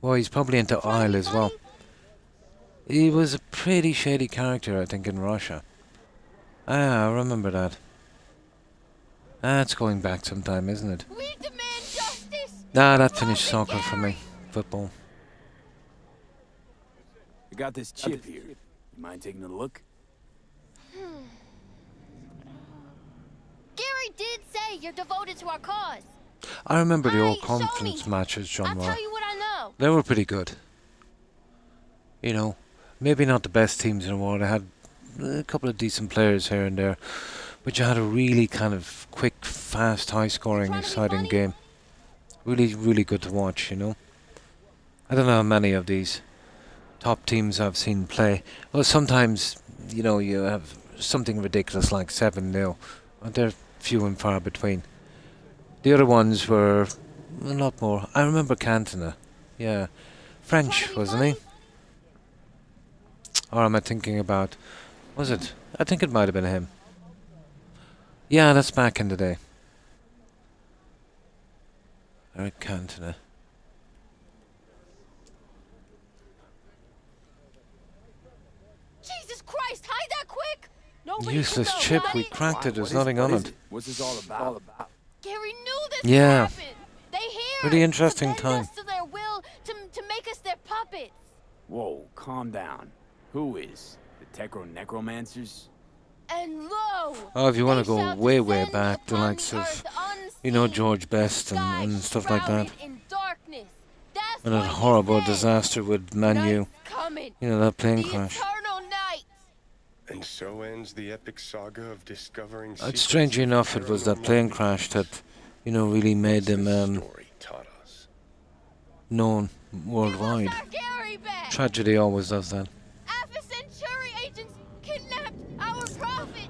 Well, he's probably into oil as well. He was a pretty shady character, I think, in Russia. I remember that. That's going back some time, isn't it? We demand justice. Nah, that finished soccer for me. Football. I got this chip here. You mind taking a look? Gary did say you're devoted to our cause. I remember the old conference matches, John. I'll tell you what I know. They were pretty good. You know, maybe not the best teams in the world. I had a couple of decent players here and there, but you had a really kind of quick, fast, high-scoring, exciting game. Really, really good to watch, you know. I don't know how many of these top teams I've seen play. Well, sometimes, you know, you have something ridiculous like 7-0, but they're few and far between. The other ones were a lot more. I remember Cantona. Yeah. French, wasn't he? Or am I thinking about... Was it? I think it might have been him. Yeah, that's back in the day. Eric Cantona. Jesus Christ, hide that quick! Nobody Useless chip, we cracked it, there's nothing on it. What's this all about? Gary knew this Yeah. would happen. They hear Pretty us, interesting to bend time. us to their will, to make us their puppets. Whoa, calm down. Who is? The Necromancers? And lo, Oh, if you want to go shall way, way descend back, the upon likes the of, earth you know, unseen, George Best and stuff like that. shrouded in darkness. That's And that what he horrible said. disaster with Man U. Night's coming. You know, that plane The crash. eternal night. And so ends the epic saga of discovering. Strangely enough, it was that plane crash that, you know, really made them known worldwide. Gary back. Tragedy always does that. Alpha Centauri agents kidnapped our prophet.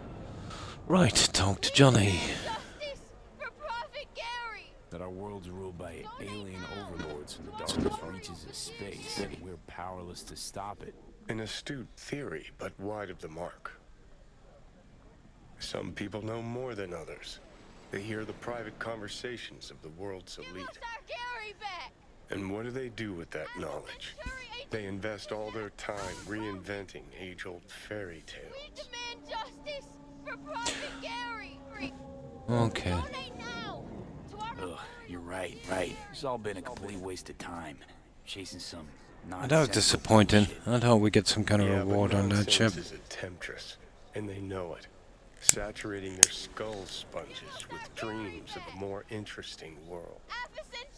Right, talk to Johnny. Justice for Prophet Gary. That our world's ruled by alien overlords from the darkest reaches of space. We're powerless to stop it. An astute theory, but wide of the mark. Some people know more than others. They hear the private conversations of the world's elite. Gary back! And what do with that knowledge? They invest all their time reinventing age-old fairy tales. We demand justice for Private Gary! Okay. Donate now! Ugh, you're right. It's all been a complete waste of time. Chasing some nonsense. That was disappointing. I thought we'd get some kind of reward on that ship. Is a temptress, and they know it. Saturating their skull sponges with dreams of a more interesting world.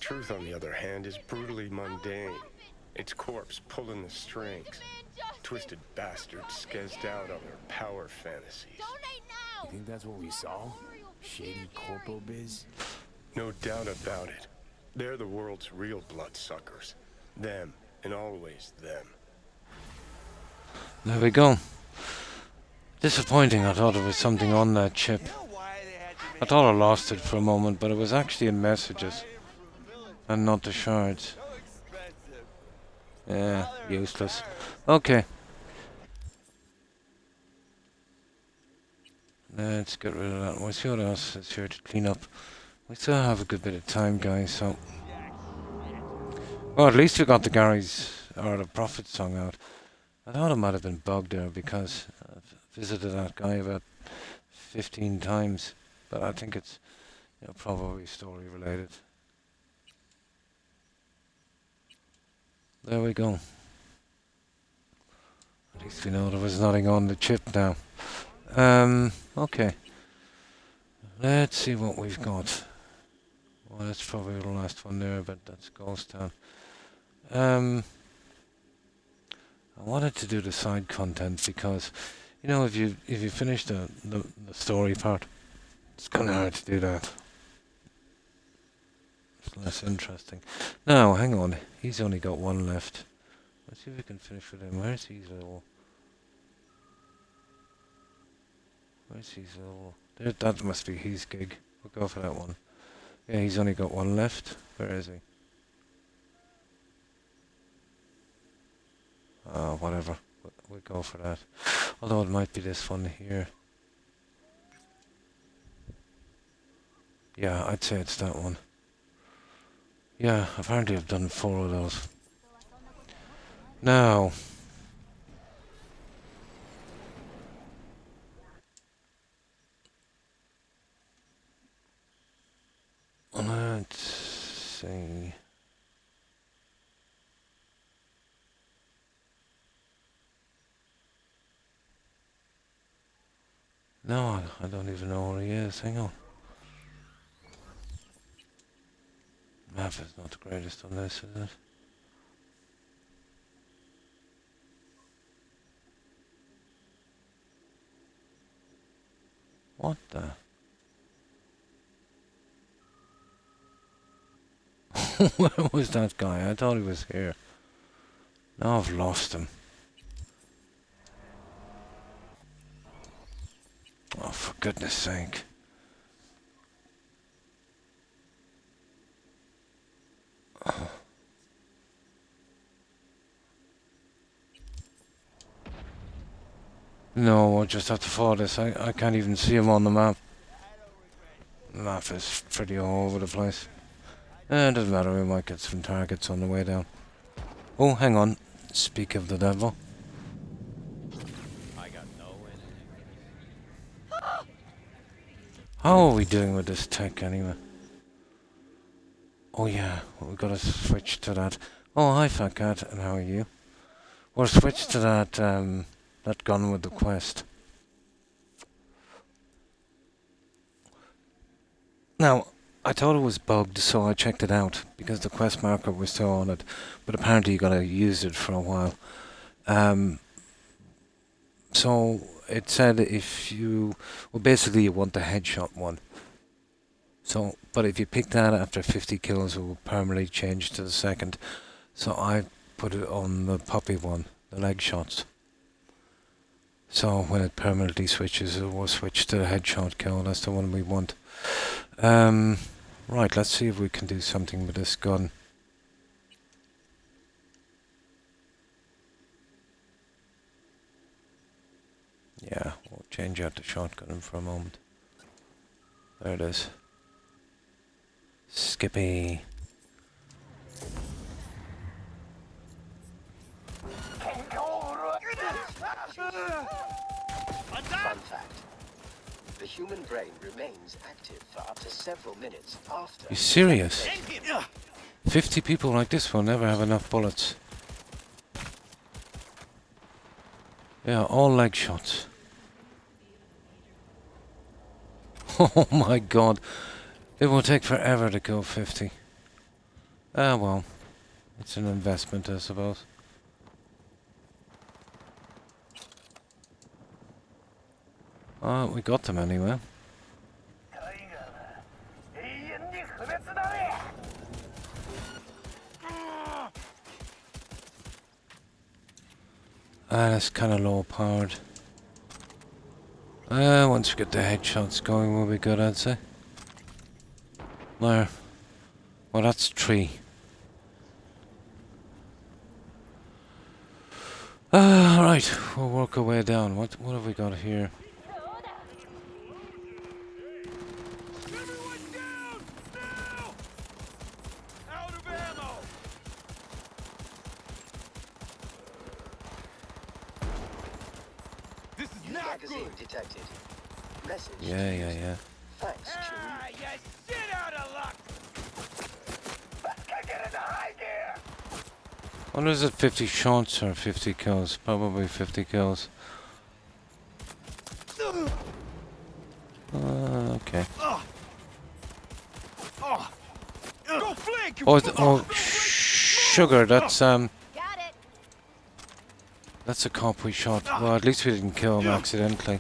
Truth, on the other hand, is brutally mundane. Its corpse pulling the strings. Twisted bastards skezzed out on their power fantasies. You think that's what we saw? Shady corpo biz? No doubt about it. They're the world's real bloodsuckers. Them, and always them. There we go. Disappointing. I thought there was something on that chip. I thought I lost it for a moment, but it was actually in messages and not the shards. Yeah, useless. Okay. Let's get rid of that. We'll see what else is here to clean up. We still have a good bit of time, guys, so... Well, at least we got the Gary's, or the Prophet song out. I thought it might have been bugged there because I've visited that guy about 15 times, but I think it's, you know, probably story related. There we go. At least we know there was nothing on the chip now. Okay. Let's see what we've got. Well, that's probably the last one there, but that's Ghost Town. I wanted to do the side content because, you know, if you finish the story part, it's kind of hard to do that. It's less interesting. Now, hang on. He's only got one left. Let's see if we can finish with him. Where's his little... There, that must be his gig. We'll go for that one. Yeah, he's only got one left. Where is he? Whatever. We'll go for that. Although it might be this one here. Yeah, I'd say it's that one. Yeah, apparently I've done 4 of those. Now... let's see... No, I don't even know where he is. Hang on. Map is not the greatest on this, is it? What the? Where was that guy? I thought he was here. Now I've lost him. Oh, for goodness sake. No, I'll just have to follow this. I can't even see him on the map. The map is pretty all over the place. It doesn't matter, we might get some targets on the way down. Oh, hang on. Speak of the devil. I got no How are we doing with this tech anyway? Oh yeah, we've got to switch to that. Oh, hi Fat Cat, and how are you? We'll switch to that, that gun with the quest. Now, I thought it was bugged, so I checked it out, because the quest marker was still on it, but apparently you gotta use it for a while. So, it said if you... Well, basically you want the headshot one. So, but if you pick that after 50 kills, it will permanently change to the second. So I put it on the puppy one, the leg shots. So when it permanently switches, it will switch to the headshot kill. That's the one we want. Right, let's see if we can do something with this gun. Change out the shotgun for a moment. There it is. Skippy. Fun fact. The human brain remains active for up to several minutes after... You serious? 50 people like this will never have enough bullets. Yeah, all leg shots. Oh my god. It will take forever to kill 50. Ah well. It's an investment, I suppose. We got them anyway. That's kind of low powered. Once we get the headshots going, we'll be good, I'd say. There. Well, that's 3. Right, we'll work our way down. What have we got here? Magazine detected. Message. Yeah. Thanks, Chewie. You shit out of luck! Get into high gear! What is it, 50 shots or 50 kills? Probably 50 kills. Okay. Go flank, you Oh, sugar, that's that's a cop we shot. Well, at least we didn't kill him accidentally.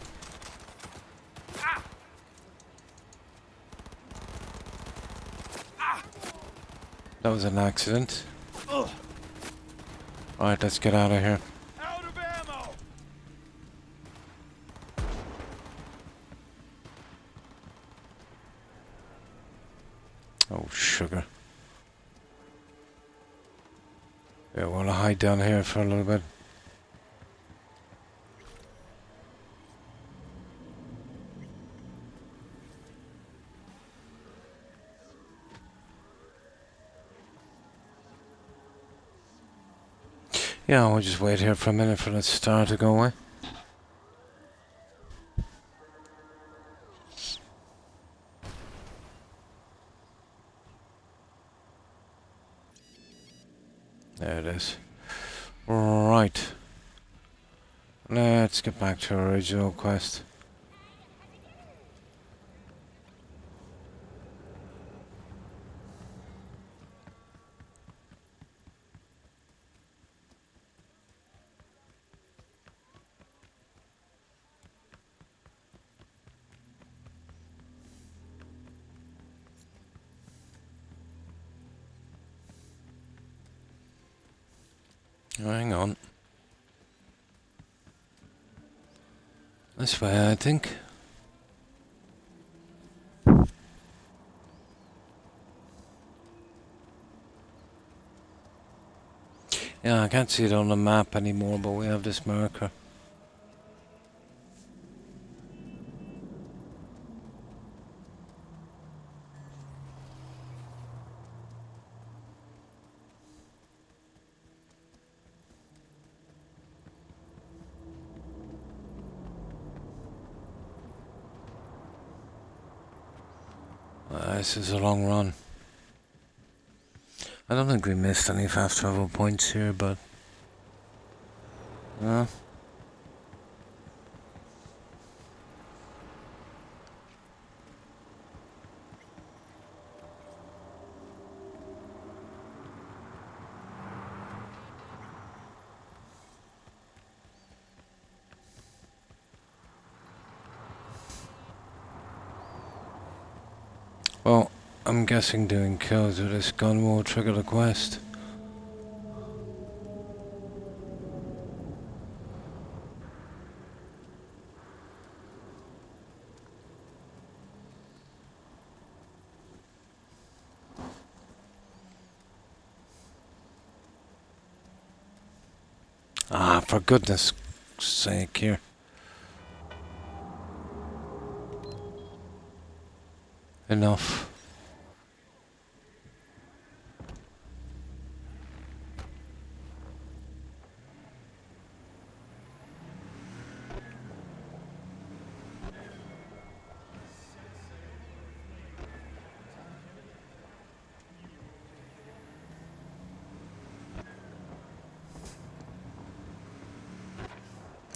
That was an accident. Alright, let's get out of here. Out of ammo! Oh, sugar. Yeah, we'll hide down here for a little bit. Yeah, we'll just wait here for a minute for the star to go away. There it is. Right. Let's get back to our original quest. Hang on. This way, I think. Yeah, I can't see it on the map anymore, but we have this marker. This is a long run. I don't think we missed any fast travel points here, but... Well, I'm guessing doing kills with this gun will trigger the quest. Ah, for goodness sake here. enough.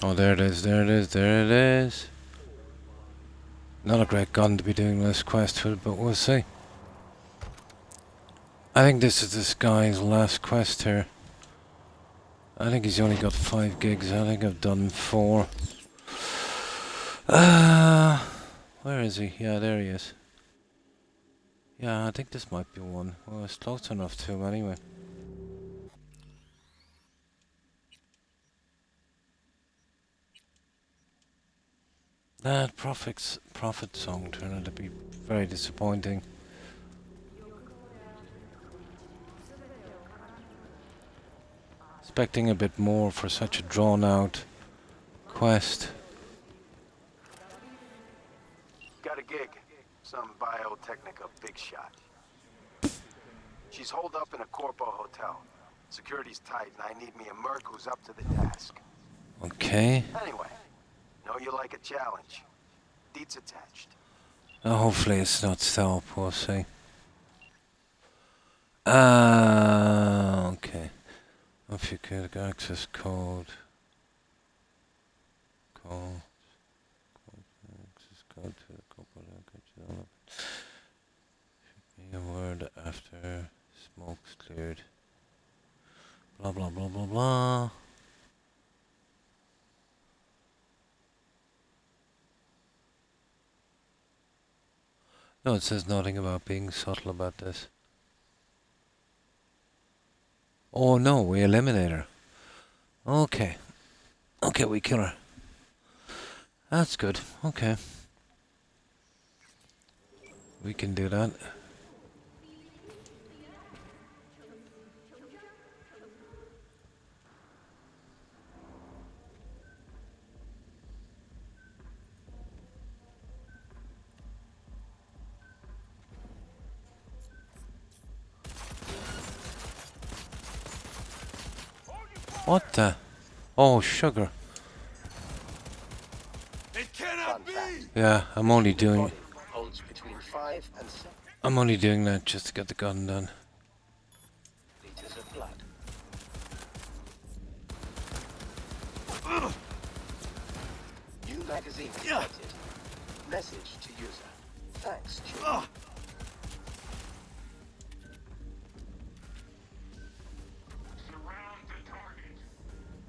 Oh, there it is, there it is, there it is. Not a great gun to be doing this quest with, but we'll see. I think this is this guy's last quest here. I think he's only got 5 gigs. I think I've done 4. Where is he? Yeah, there he is. Yeah, I think this might be one. Well, it's close enough to him anyway. That prophet song turned out to be very disappointing. Expecting a bit more for such a drawn out quest. Got a gig. Some biotechnica big shot. She's holed up in a Corpo hotel. Security's tight and I need me a merc who's up to the task. Okay. Anyway, know you like a challenge. Deets attached. Hopefully it's not stealth, we'll see. Okay. If you could access code. Access code to the corporate development. Shoot me a word after smoke's cleared. Blah blah blah blah blah. No, it says nothing about being subtle about this. Oh no, we eliminate her. Okay. Okay, we kill her. That's good. Okay. We can do that. What the? Oh, sugar. It cannot be. Yeah, I'm only doing. Holds between 5 and 7 I'm only doing that just to get the gun done. liters of blood. New magazine detected. Message to user. Thanks, Chewie.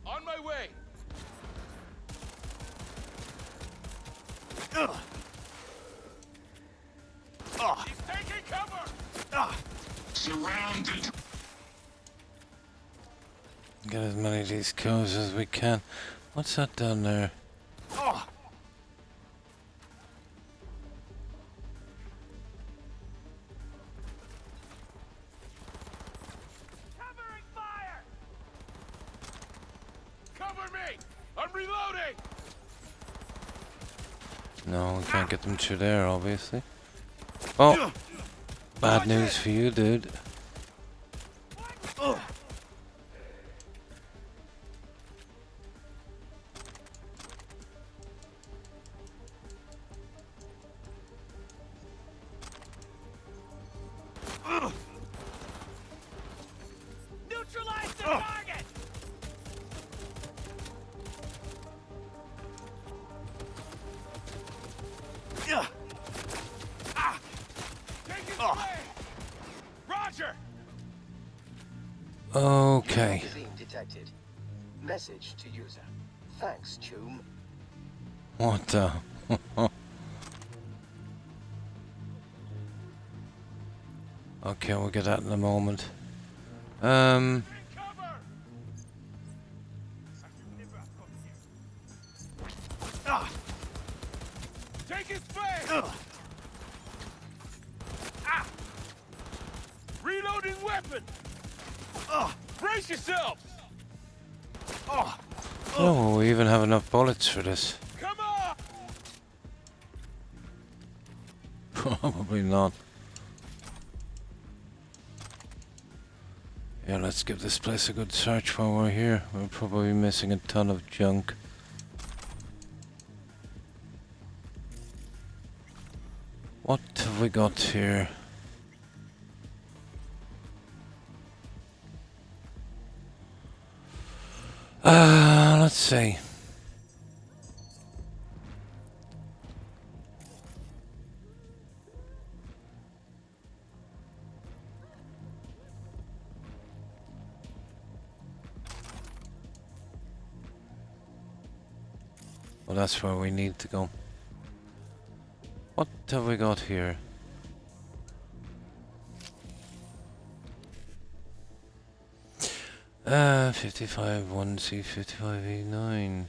On my way. He's taking cover. Surrounded. Get as many of these kills as we can. What's that down there? Covering fire. Cover me. I'm reloading. No, we can't get them through there, obviously. Oh! Bad news for you, dude. Neutralize the target. Take it away. Roger. Okay. Magazine detected. Message to user. Thanks, Choom. What the? Okay, we'll get that in a moment. Take his face. Reloading weapon. Brace yourself. Oh, we even have enough bullets for this. Come on. Probably not. Yeah, let's give this place a good search while we're here. We're probably missing a ton of junk. What have we got here? Let's see. Well, that's where we need to go. What have we got here? 55 1C 55E9.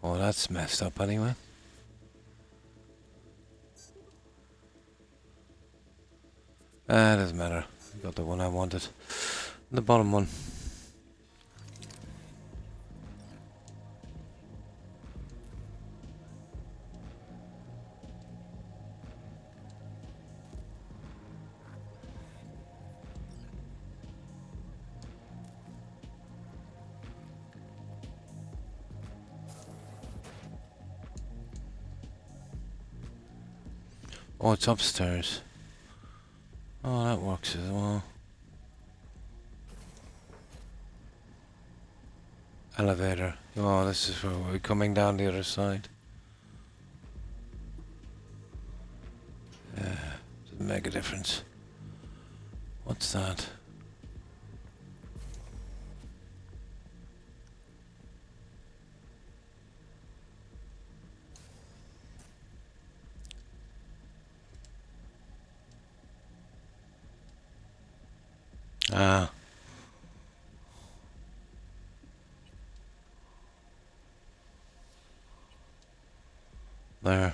Oh, that's messed up anyway. Doesn't matter. Got the one I wanted. The bottom one. Oh, it's upstairs. Oh, that works as well. Elevator. Oh, this is where we're coming down the other side. Doesn't make a difference. What's that? Ah. There.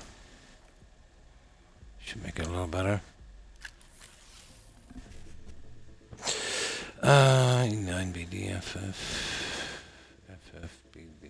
Should make it a little better. 9BD FF FFBB.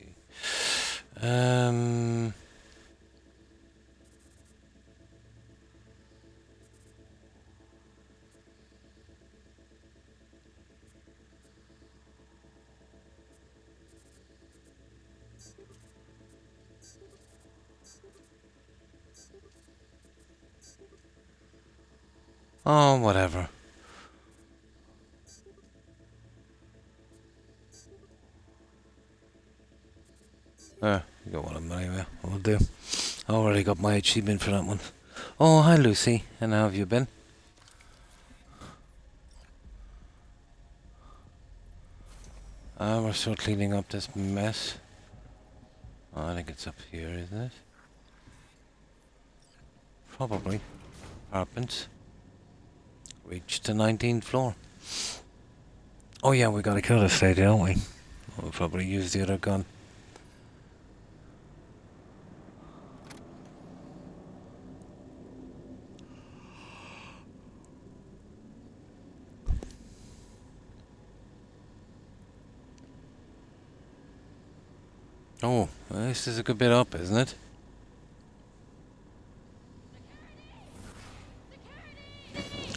Oh, whatever. You got one of them anyway. Will do. I already got my achievement for that one. Oh, hi Lucy. And how have you been? We're still cleaning up this mess. Oh, I think it's up here, isn't it? Probably. Apartments. Reach the 19th floor. Oh yeah, we gotta kill this lady, don't we? We'll probably use the other gun. Oh, this is a good bit up, isn't it?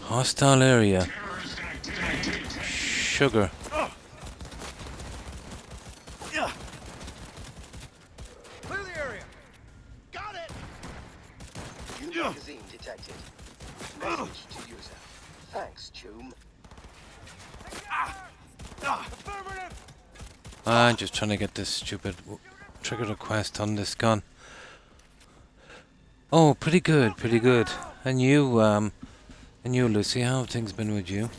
Hostile area. Sugar. Clear the area. Got it. New magazine detected. Message to user. Thanks, Choom. I'm just trying to get this stupid trigger request on this gun. Oh, pretty good, pretty good. And you, Lucy, how have things been with you?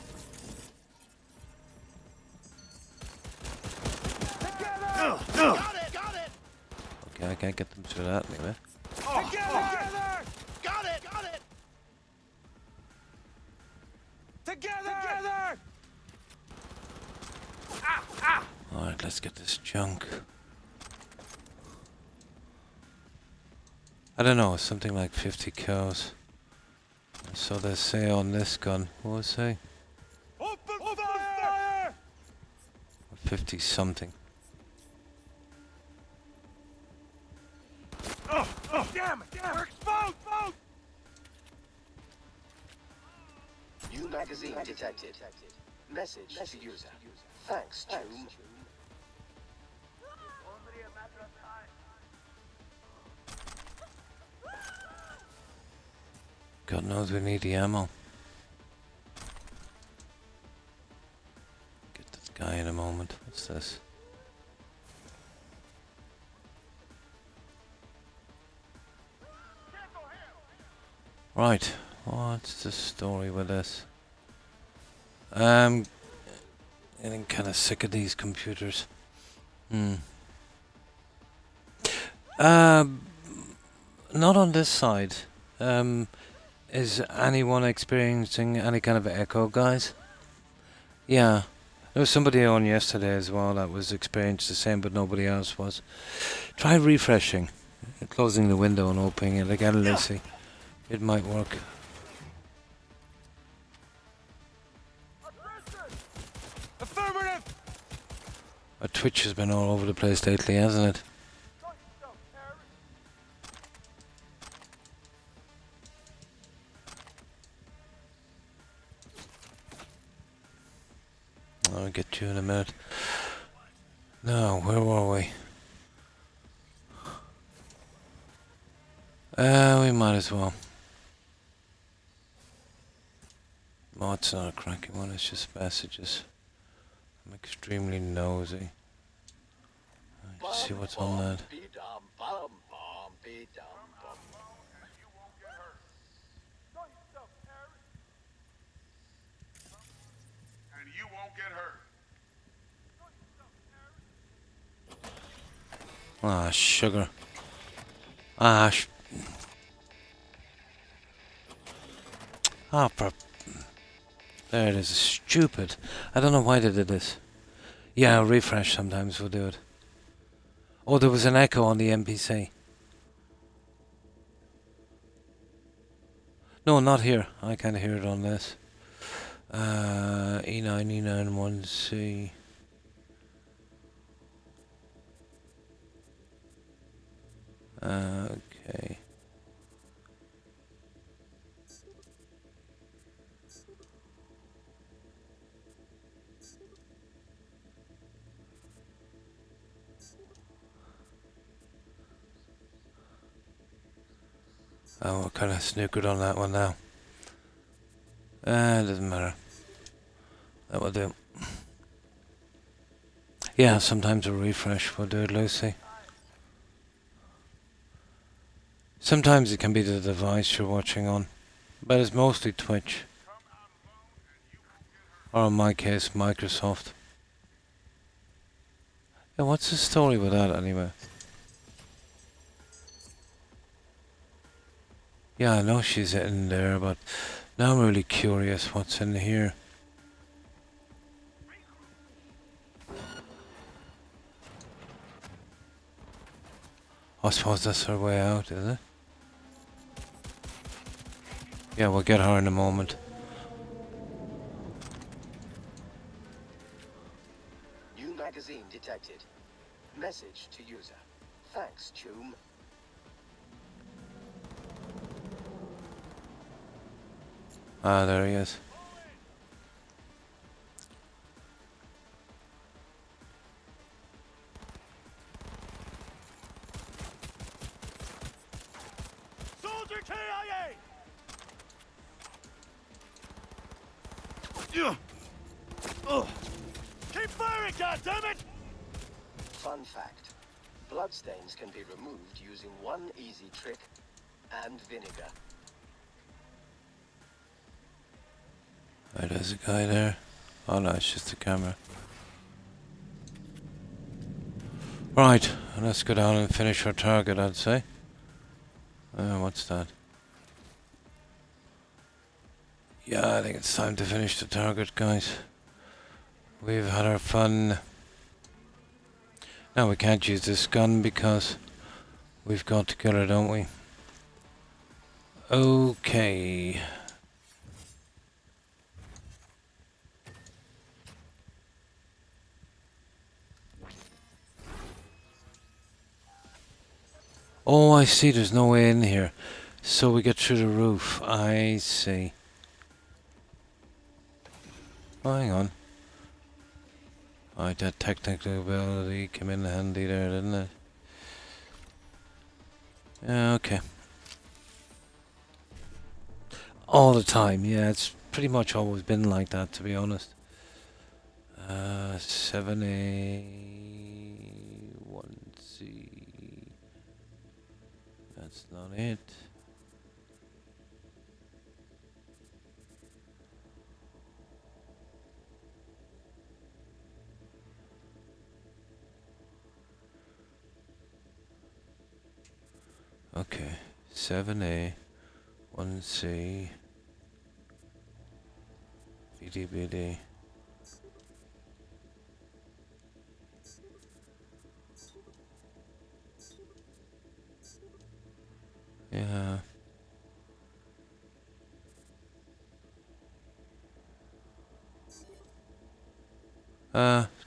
Okay, I can't get them through that anyway. Together! Got it! Got it! Together! Alright, let's get this junk. I don't know, something like 50 kills. So they say on this gun. What was it say? Open fire! 50 something. Damn it! We're exposed! New magazine detected. Message to user. Thanks, Choom. God knows we need the ammo. Get this guy in a moment. What's this? Right. What's the story with this? Getting kind of sick of these computers. Not on this side. Is anyone experiencing any kind of echo, guys? Yeah. There was somebody on yesterday as well that was experiencing the same, but nobody else was. Try refreshing. Closing the window and opening it again, Lucy. It might work. Affirmative! Twitch has been all over the place lately, hasn't it? I'll get you in a minute. Now, where were we? We might as well. Oh, it's not a cracking one, it's just messages. I'm extremely nosy. Let's see what's on that. And you won't get hurt. Ah, sugar. Ah, there it is. Stupid. I don't know why they did this. Yeah, refresh sometimes will do it. Oh, there was an echo on the NPC. No, not here. I can't hear it on this. E9, E9, 1C. Okay. Oh, we're kind of snookered on that one now. It doesn't matter. That will do. Yeah, sometimes a refresh will do it, Lucy. Sometimes it can be the device you're watching on, but it's mostly Twitch. Or in my case, Microsoft. Yeah, what's the story with that anyway? Yeah, I know she's in there, but now I'm really curious what's in here. I suppose that's her way out, is it? Yeah, we'll get her in a moment. New magazine detected. Message to user. Thanks, Choom. Ah, there he is. Soldier KIA! Keep firing, goddammit! Fun fact. Bloodstains can be removed using one easy trick and vinegar. Right, there's a guy there. Oh no, it's just a camera. Right, let's go down and finish our target, I'd say. What's that? Yeah, I think it's time to finish the target, guys. We've had our fun. Now we can't use this gun because we've got to kill her, don't we? Okay. Oh, I see. There's no way in here. So we get through the roof. I see. Oh, hang on. Alright, that technical ability came in handy there, didn't it? Yeah, okay. All the time, yeah, it's pretty much always been like that, to be honest. 7A, 1C. That's not it. Okay, 7A, 1C, BD. Yeah.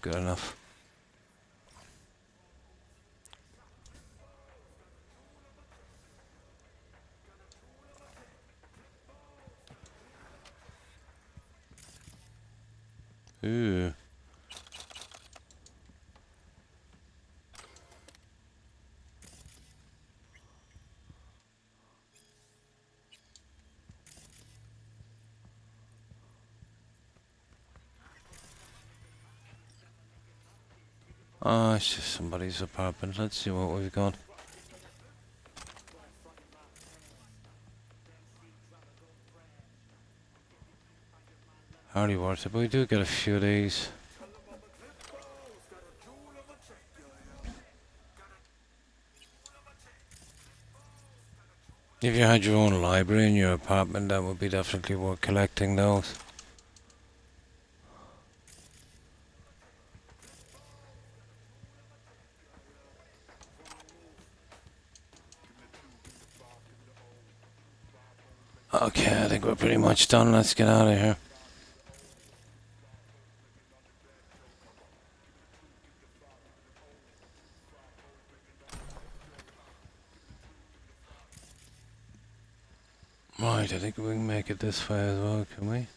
Good enough. Ooh. Oh, it's just somebody's apartment. Let's see what we've got. Hardly worth it, but we do get a few of these. If you had your own library in your apartment, that would be definitely worth collecting those. Okay, I think we're pretty much done. Let's get out of here. Right, I think we can make it this way as well, can we?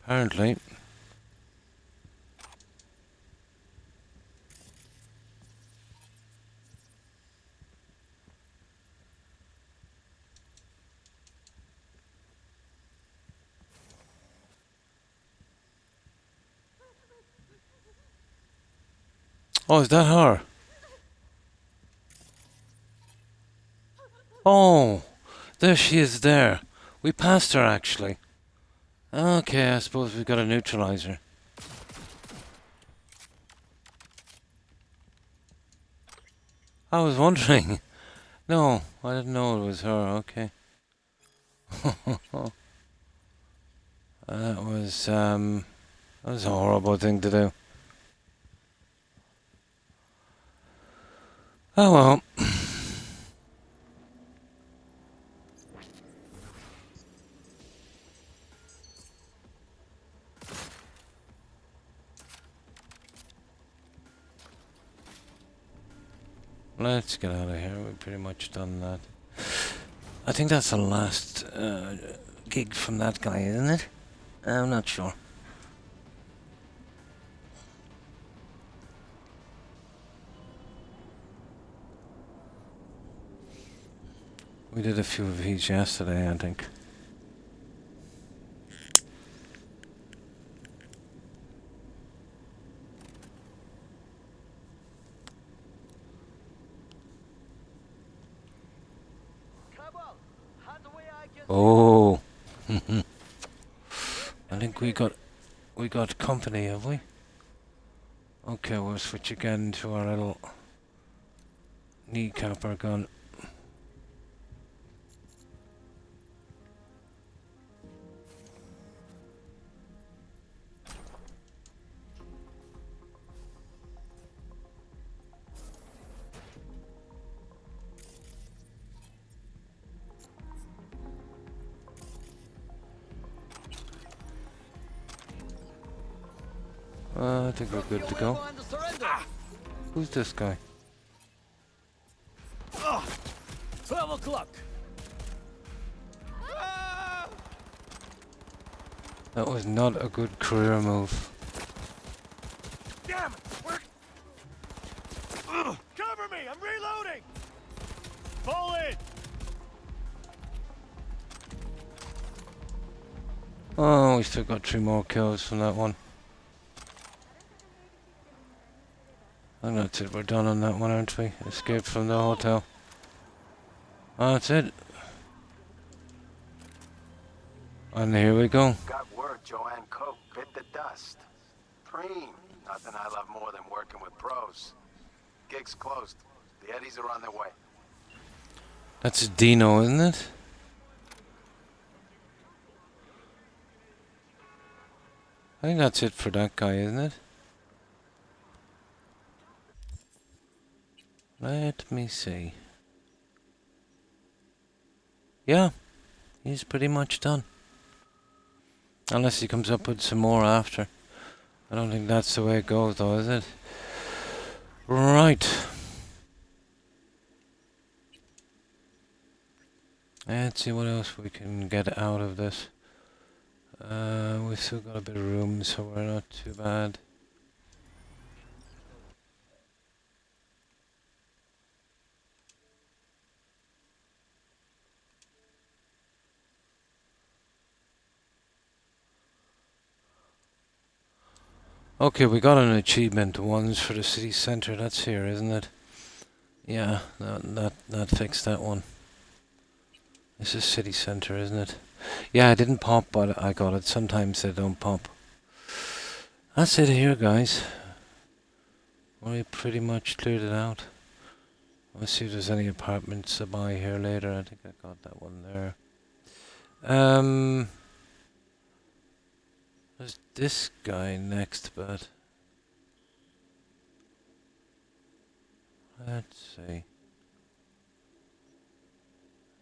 Apparently. Oh, is that her? Oh, there she is there. We passed her, actually. Okay, I suppose we've got to neutralize her. I was wondering. No, I didn't know it was her. Okay. That was a horrible thing to do. Oh well. Let's get out of here. We've pretty much done that. I think that's the last gig from that guy, isn't it? I'm not sure. We did a few of these yesterday, I think. Oh, I think we got company, have we? Okay, we'll switch again to our little kneecapper gun. I think we're good to go. Who's this guy? o'clock. That was not a good career move. Damn it! Cover me! I'm reloading! Pull it! Oh, we still got 3 more kills from that one. And that's it, we're done on that one, aren't we? Escaped from the hotel. Oh, that's it. And here we go. Got word Joanne Coke bit the dust. Preem. Nothing I love more than working with pros. Gig's closed. The Eddies are on their way. That's Dino, isn't it? I think that's it for that guy, isn't it? Let me see. Yeah, he's pretty much done. Unless he comes up with some more after. I don't think that's the way it goes though, is it? Right. Let's see what else we can get out of this. We've still got a bit of room, so we're not too bad. Okay, we got an achievement. One's for the city centre. That's here, isn't it? Yeah, that fixed that one. This is city centre, isn't it? Yeah, I didn't pop, but I got it. Sometimes they don't pop. That's it here, guys. We pretty much cleared it out. Let's see if there's any apartments to buy here later. I think I got that one there. There's this guy next, but let's see.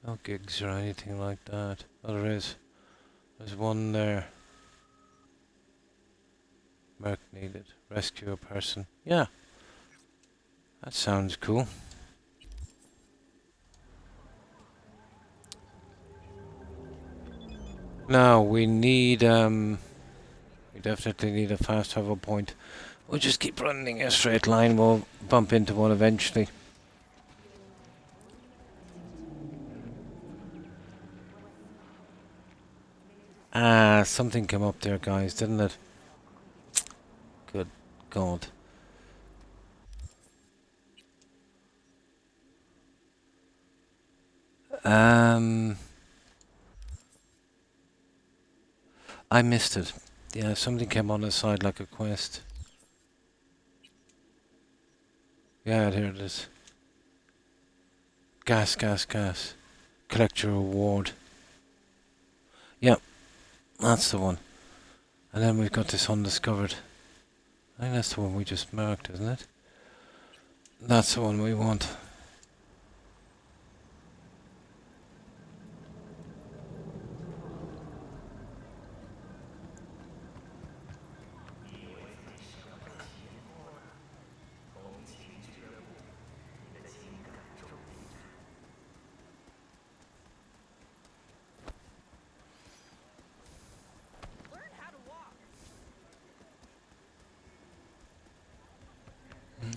No gigs or anything like that. Oh, there is. There's one there. Merc needed. Rescue a person. Yeah. That sounds cool. Now we need we definitely need a fast travel point. We'll just keep running a straight line, we'll bump into one eventually. Ah, something came up there, guys, didn't it? Good God. I missed it. Yeah, something came on the side like a quest. Yeah, here it is. Gas. Collect your reward. Yep, that's the one. And then we've got this undiscovered. I think that's the one we just marked, isn't it? That's the one we want.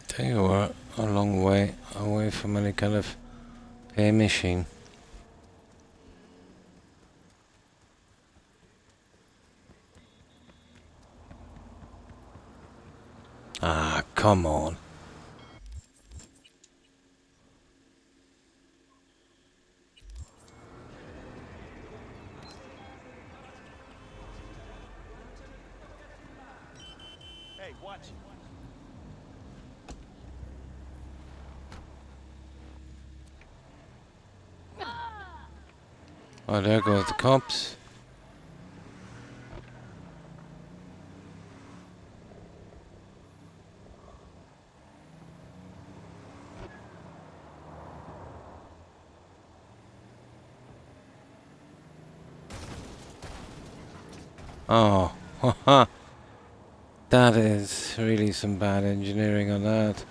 Tell you what, a long way away from any kind of pay machine. Ah, come on. Hey, watch. Oh, there goes the cops. Oh, haha. That is really some bad engineering on that.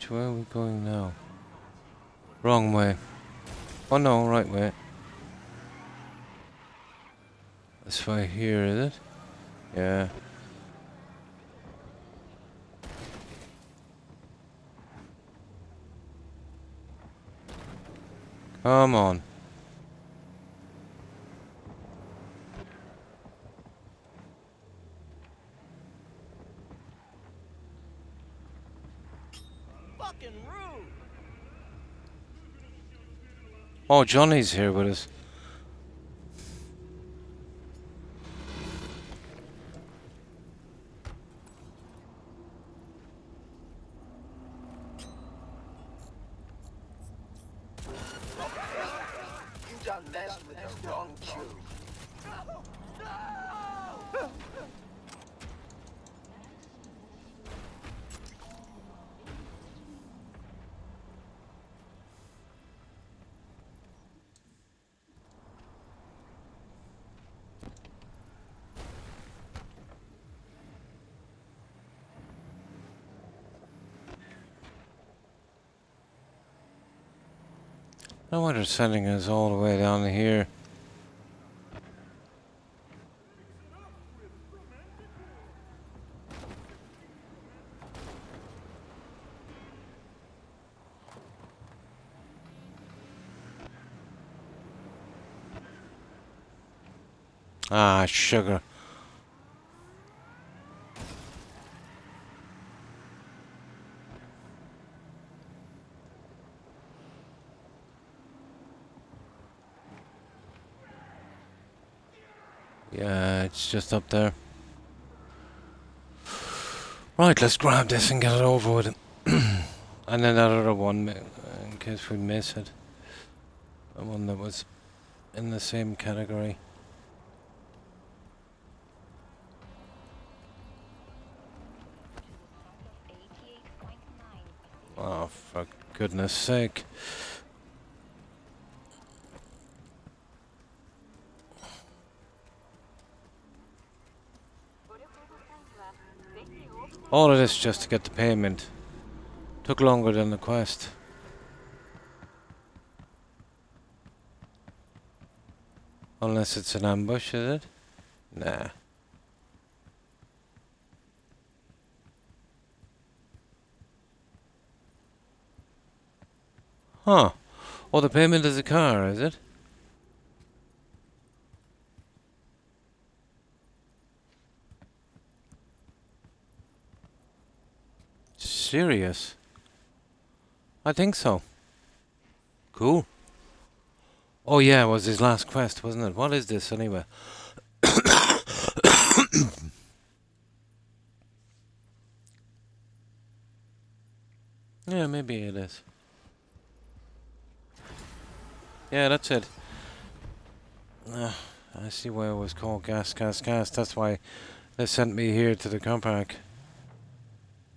where are we going now? Wrong way. Oh no, right way. This way here, is it? Yeah. Come on. Fucking rude. Oh, Johnny's here with us. You done messed with the wrong cube. No wonder they're sending us all the way down here. Ah, sugar. Yeah, it's just up there. Right, let's grab this and get it over with. And then that other one, in case we miss it. The one that was in the same category. Oh, for goodness sake. All of this just to get the payment. Took longer than the quest. Unless it's an ambush, is it? Nah. Huh. Oh, the payment is a car, is it? Serious? I think so. Cool. Oh yeah, it was his last quest, wasn't it? What is this anyway? Yeah, maybe it is. Yeah, that's it. I see why it was called gas. That's why they sent me here to the car park.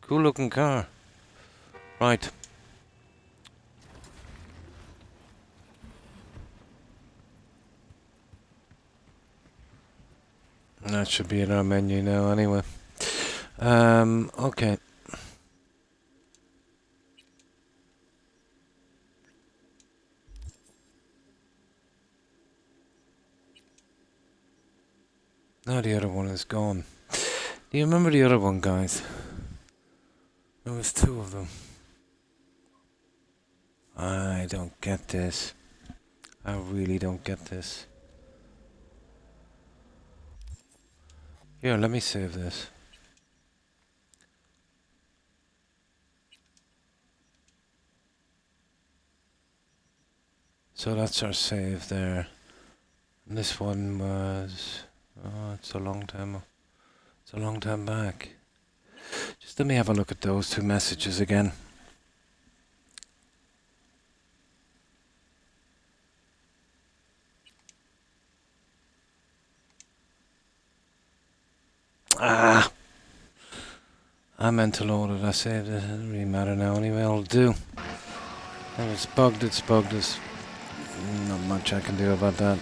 Cool looking car. Right. That should be in our menu now anyway. Okay. Now the other one is gone. Do you remember the other one, guys? There was two of them. I don't get this. I really don't get this. Here, let me save this. So that's our save there. And this one was... Oh, it's a long time. It's a long time back. Just let me have a look at those two messages again. Ah! I meant to load it. I saved it. It doesn't really matter now anyway. It'll do. If it's bugged, it's bugged. There's not much I can do about that.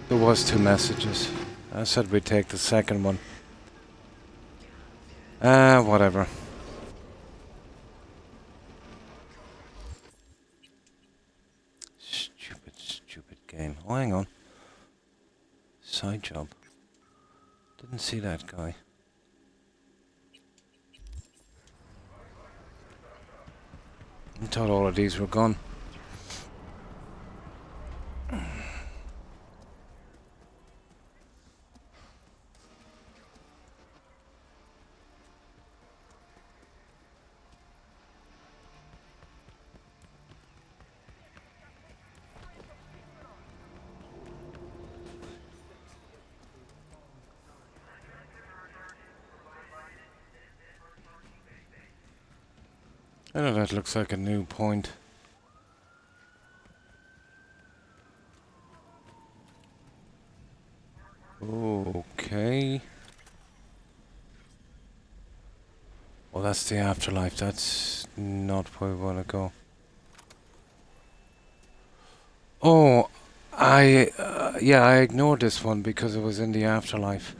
There was two messages. I said we'd take the second one. Whatever. Stupid game. Oh, hang on. Side job. Didn't see that guy. I thought all of these were gone. I know that looks like a new point. Okay. Well, that's the afterlife. That's not where we want to go. Oh, yeah, I ignored this one because it was in the afterlife.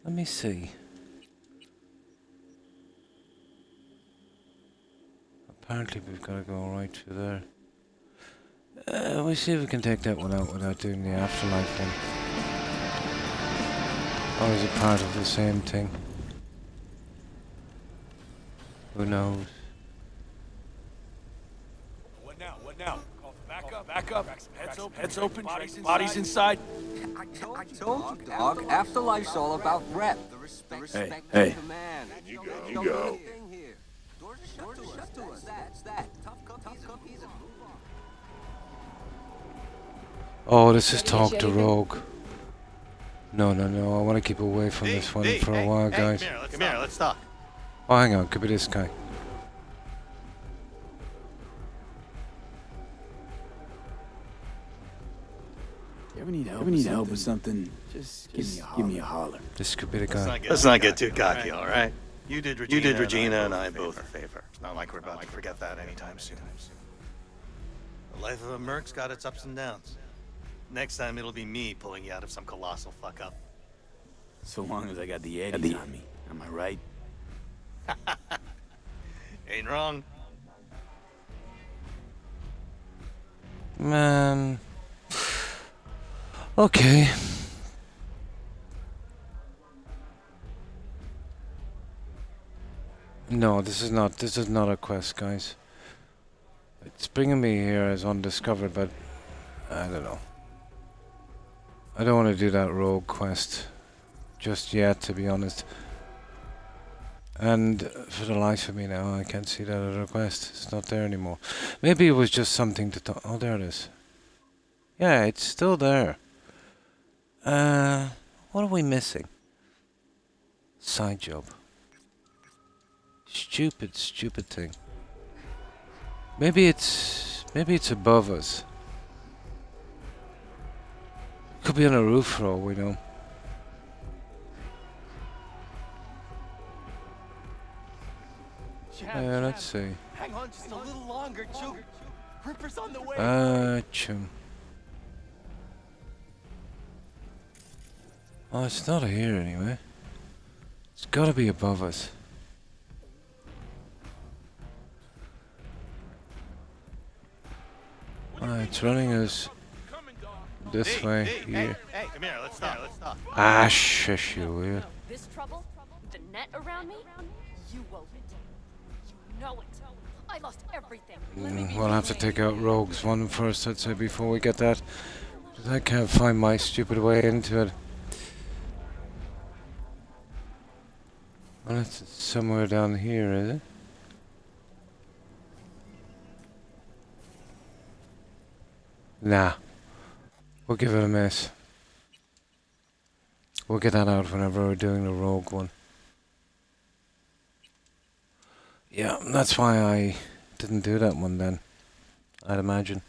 Let me see. Apparently we've got to go right through there. We'll see if we can take that one out without doing the afterlife one. Or is it part of the same thing? Who knows? What now? What now? Back up, back up. Heads open, bodies inside. I told you, dog. Afterlife's all about rep. The respect Hey. of the man. You go. Doors are shut to us. That's that. Tough cookies and move on. Oh, this is Talk to Rogue. No. I want to keep away from this one for a while, guys. Come here, let's talk. Oh, hang on. Could be this guy. You ever need help with something? Just give me a holler. This could be the guy. Let's not get too cocky, all right? You did Regina, and I both a favor. It's not like we're about to forget that anytime soon. The life of a merc's got its ups and downs. Next time it'll be me pulling you out of some colossal fuck up. So long as I got the Eddies on me. Am I right? Ain't wrong. Man. Okay. No, this is not a quest, guys. It's bringing me here as undiscovered, but I don't know. I don't want to do that rogue quest just yet, to be honest. And for the life of me now, I can't see that other quest. It's not there anymore. Maybe it was just something to talk. Oh, there it is. Yeah, it's still there. What are we missing? Side job. Stupid thing. Maybe it's above us. Could be on a roof for all we know. Let's see. Hang on just a little longer, Chew. Ripper's on the way. Chum. Oh, it's not here anyway. It's gotta be above us. It's running us this way here. Hey, come here, let's talk. Ah, shush you, will you? This trouble, the net around me, you wove it. You know it. I lost everything. We'll have to take out Rogue's one first, I'd say, before we get that. 'Cause I can't find my stupid way into it. Well, it's somewhere down here, is it? Nah. We'll give it a miss. We'll get that out whenever we're doing the rogue one. Yeah, that's why I didn't do that one then, I'd imagine.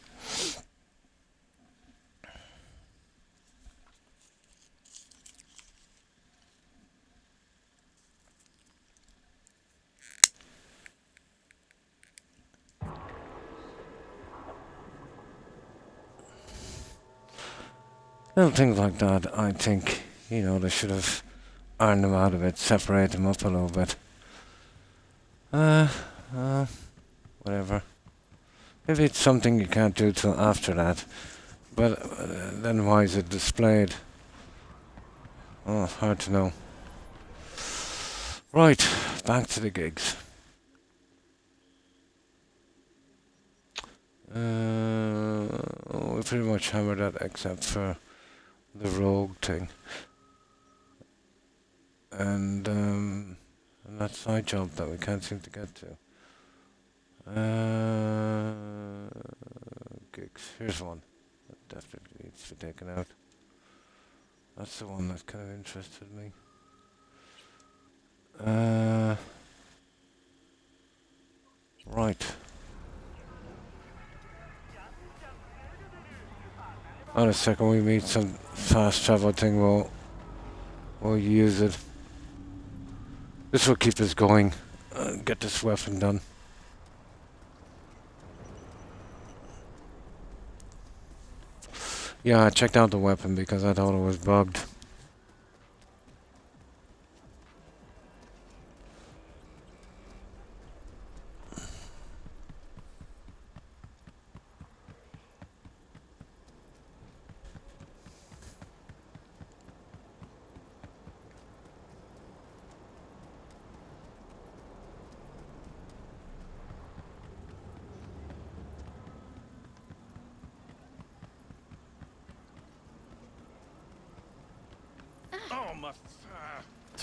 Little things like that, I think, you know, they should have ironed them out a bit, separate them up a little bit. Whatever. Maybe it's something you can't do till after that. But then why is it displayed? Oh, hard to know. Right, back to the gigs. We pretty much hammered that except for the rogue thing. And that side job that we can't seem to get to. Gigs. Here's one that definitely needs to be taken out. That's the one that kind of interested me. Right. On a second, we meet some fast travel thing. We'll use it. This will keep us going. Get this weapon done. Yeah, I checked out the weapon because I thought it was bugged.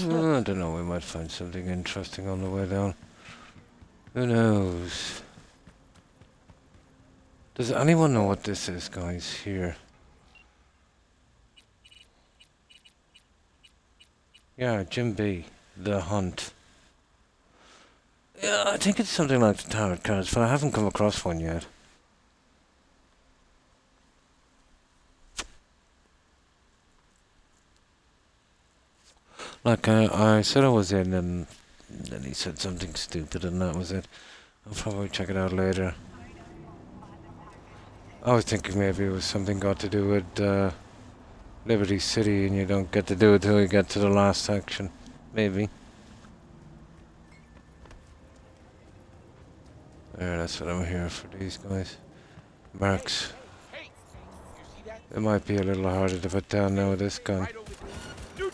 I don't know, we might find something interesting on the way down. Who knows? Does anyone know what this is, guys, here? Yeah, Jim B. The Hunt. Yeah, I think it's something like the Tarot cards, but I haven't come across one yet. Like, I said I was in, and then he said something stupid, and that was it. I'll probably check it out later. I was thinking maybe it was something got to do with Liberty City, and you don't get to do it till you get to the last section. Maybe. There, that's what I'm here for, these guys. Marks. It might be a little harder to put down now with this gun. New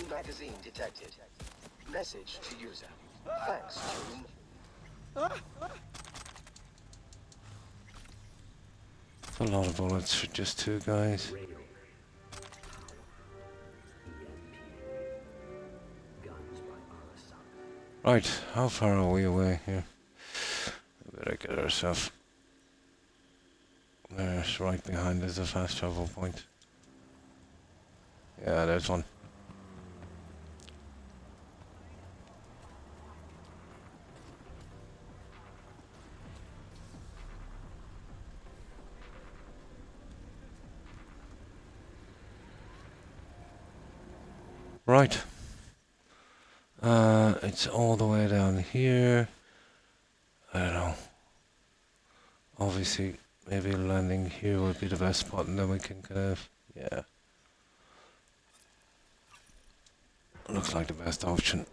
magazine detected. Message to user. Thanks, June. A lot of bullets for just two guys. Right, how far are we away here? We better get ourselves. There's right behind us a fast travel point. Yeah, there's one. Right. It's all the way down here. I don't know. Obviously, maybe landing here would be the best spot, and then we can kind of, yeah. Looks like the best option.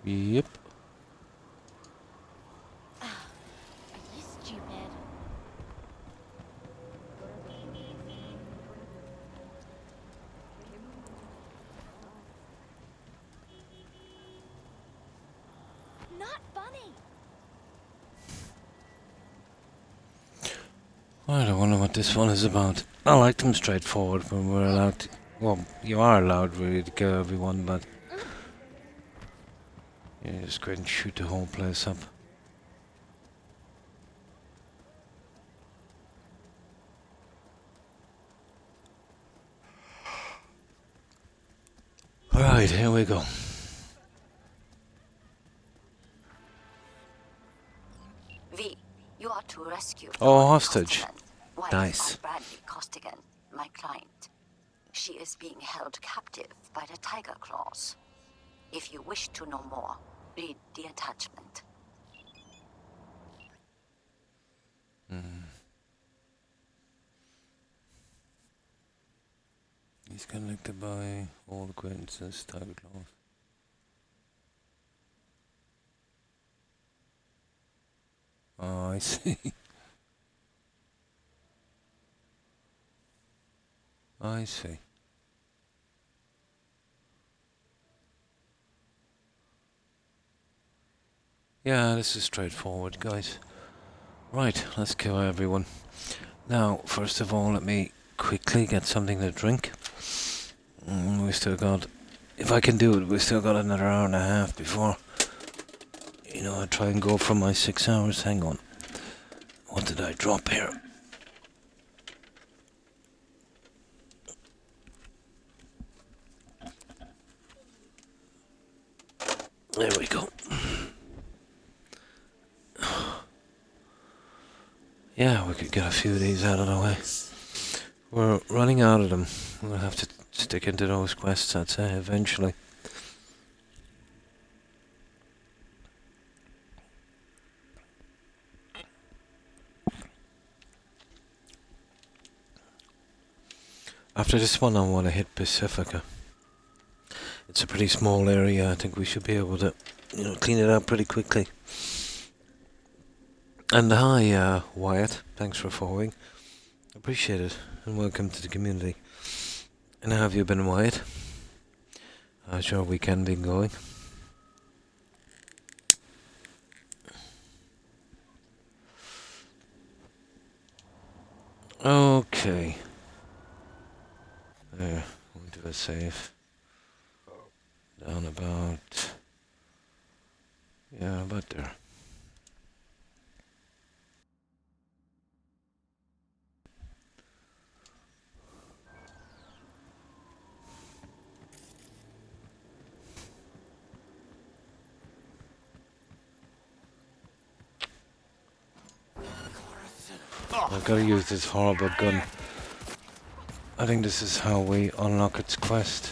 Yep. Are you stupid? Not funny. I don't wonder what this one is about. I like them straightforward when we're allowed to. Well, you are allowed really to kill everyone, but you just go ahead and shoot the whole place up. Alright, here we go. rescued Oh, Courtney hostage. Costigan, wife Nice. of Bradley Costigan, my client. She is being held captive by the Tiger Claws. If you wish to know more, read the attachment. He's connected by all acquaintances, Tiger Claws. Oh, I see. I see. Yeah, this is straightforward, guys. Right, let's kill everyone. Now, first of all, let me quickly get something to drink. We still got, if I can do it, we still got another hour and a half before, you know, I try and go for my 6 hours. Hang on. What did I drop here? There we go. Yeah, we could get a few of these out of the way. We're running out of them. We'll have to stick into those quests, I'd say, eventually. After this one, I want to hit Pacifica. It's a pretty small area. I think we should be able to, you know, clean it up pretty quickly. And hi, Wyatt. Thanks for following. Appreciate it. And welcome to the community. And how have you been, Wyatt? How's your weekend been going? Okay. There. We'll do a save. Down about... yeah, about there. I've got to use this horrible gun. I think this is how we unlock its quest.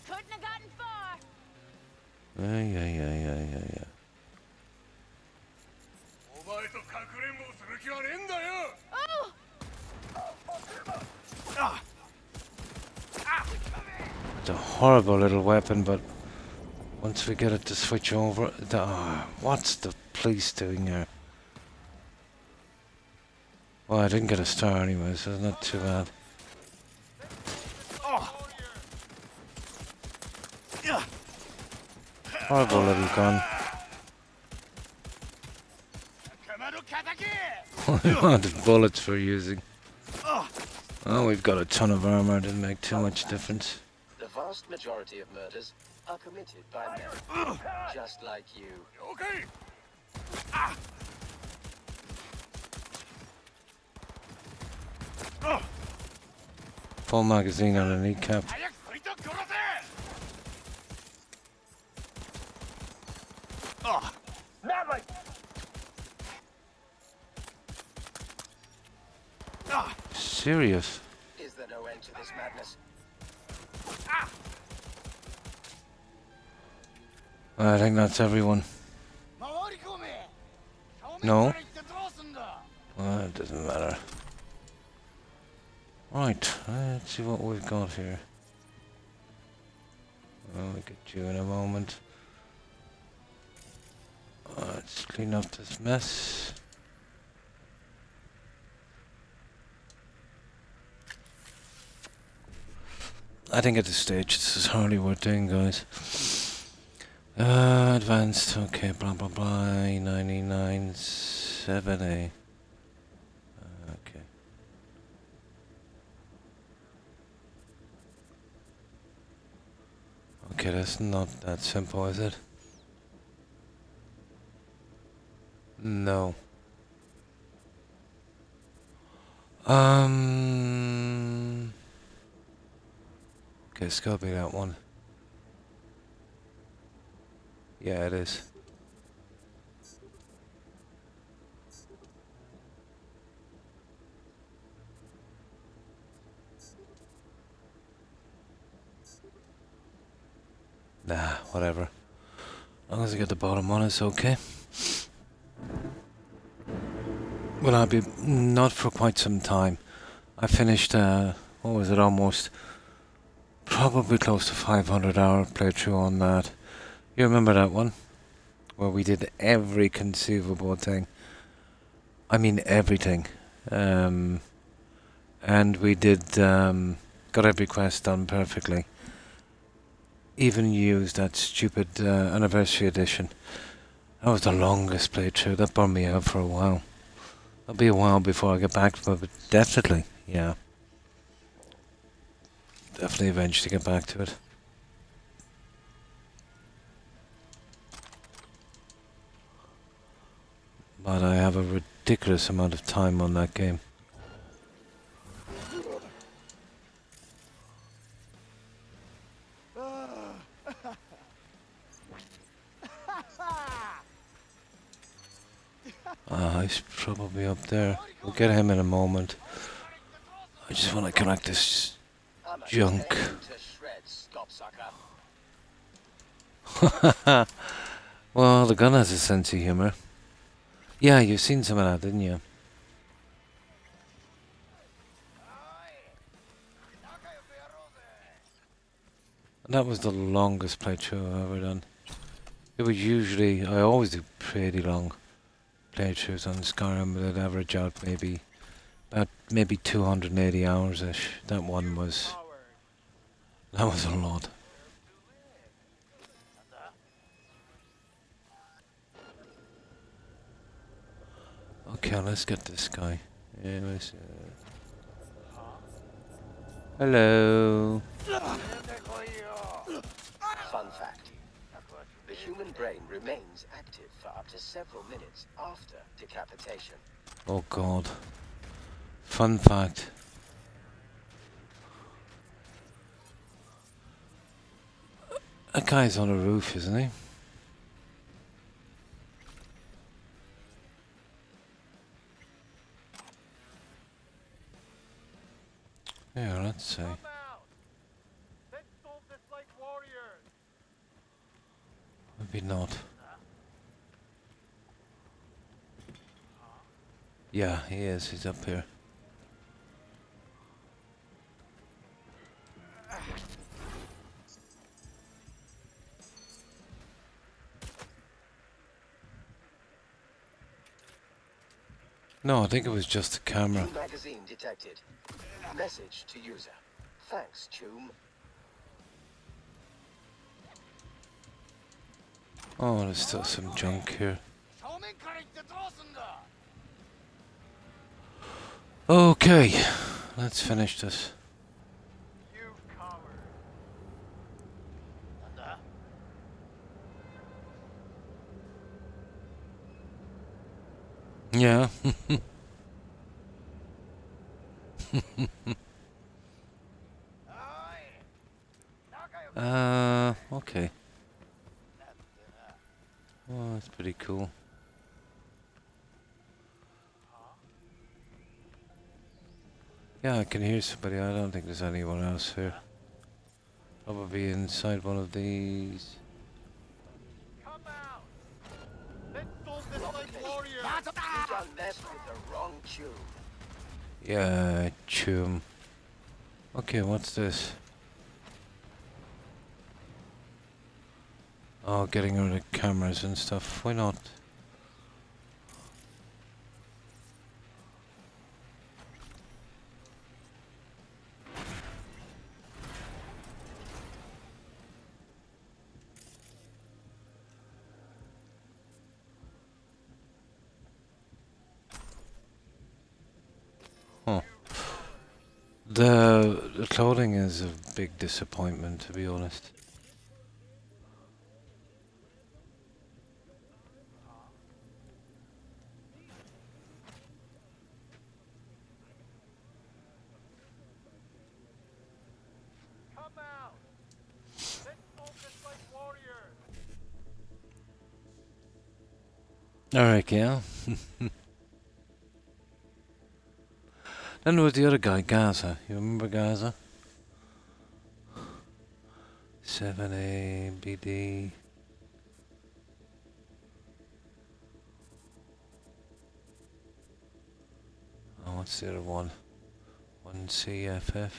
Couldn't have gotten far. Yeah. Oh! It's a horrible little weapon, but once we get it to switch over... what's the police doing here? Well, I didn't get a star anyway, so it's not too bad. Horrible little gun. What the bullets we're using. Oh, we've got a ton of armor, didn't make too much difference. The vast majority of murders are committed by men, just like you. Okay. Full magazine on a kneecap. Madly. Serious? Is there no end to this madness? I think that's everyone. No? Well, it doesn't matter. Right, let's see what we've got here. I'll get you in a moment. Let's clean up this mess. I think at this stage this is hardly worth doing, guys. Advanced, okay, blah blah blah, 99 7A. Okay. Okay, that's not that simple, is it? No. Okay, it's gotta be that one. Yeah, it is. Nah, whatever. As long as I get the bottom one, it's okay. Well, I'll be not for quite some time. I finished, what was it, almost, probably close to 500-hour playthrough on that. You remember that one? Where we did every conceivable thing. I mean everything. And we did, got every quest done perfectly. Even used that stupid anniversary edition. That was the longest playthrough. That burned me out for a while. It'll be a while before I get back to it, but definitely, yeah. Definitely eventually get back to it. But I have a ridiculous amount of time on that game. He's probably up there. We'll get him in a moment. I just want to collect this junk. Well, the gun has a sense of humor. Yeah, you've seen some of that, didn't you? And that was the longest playthrough I've ever done. It was usually, I always do pretty long playthroughs on Skyrim, but I'd average out maybe about 280 hours-ish. That was a lot. Okay, let's get this guy. Anyways, hello. Fun fact. The human brain remains active for up to several minutes after decapitation. Oh god. Fun fact. That guy's on a roof, isn't he? Yeah, let's see. Maybe not. Yeah, he is. He's up here. No, I think it was just a camera. New magazine detected. Message to user. Thanks, Choom. Oh, there's still some junk here. Okay, let's finish this. Yeah. Okay. Oh, that's pretty cool. Yeah, I can hear somebody. I don't think there's anyone else here. Probably inside one of these. You done messed with the wrong Choom. Yeah, Choom. Okay, what's this? Oh, getting rid of cameras and stuff. Why not? Huh. The clothing is a big disappointment, to be honest. Alright, Gail. Then there was the other guy, Gaza. You remember Gaza? 7A, BD. Oh, what's the other one? 1CFF.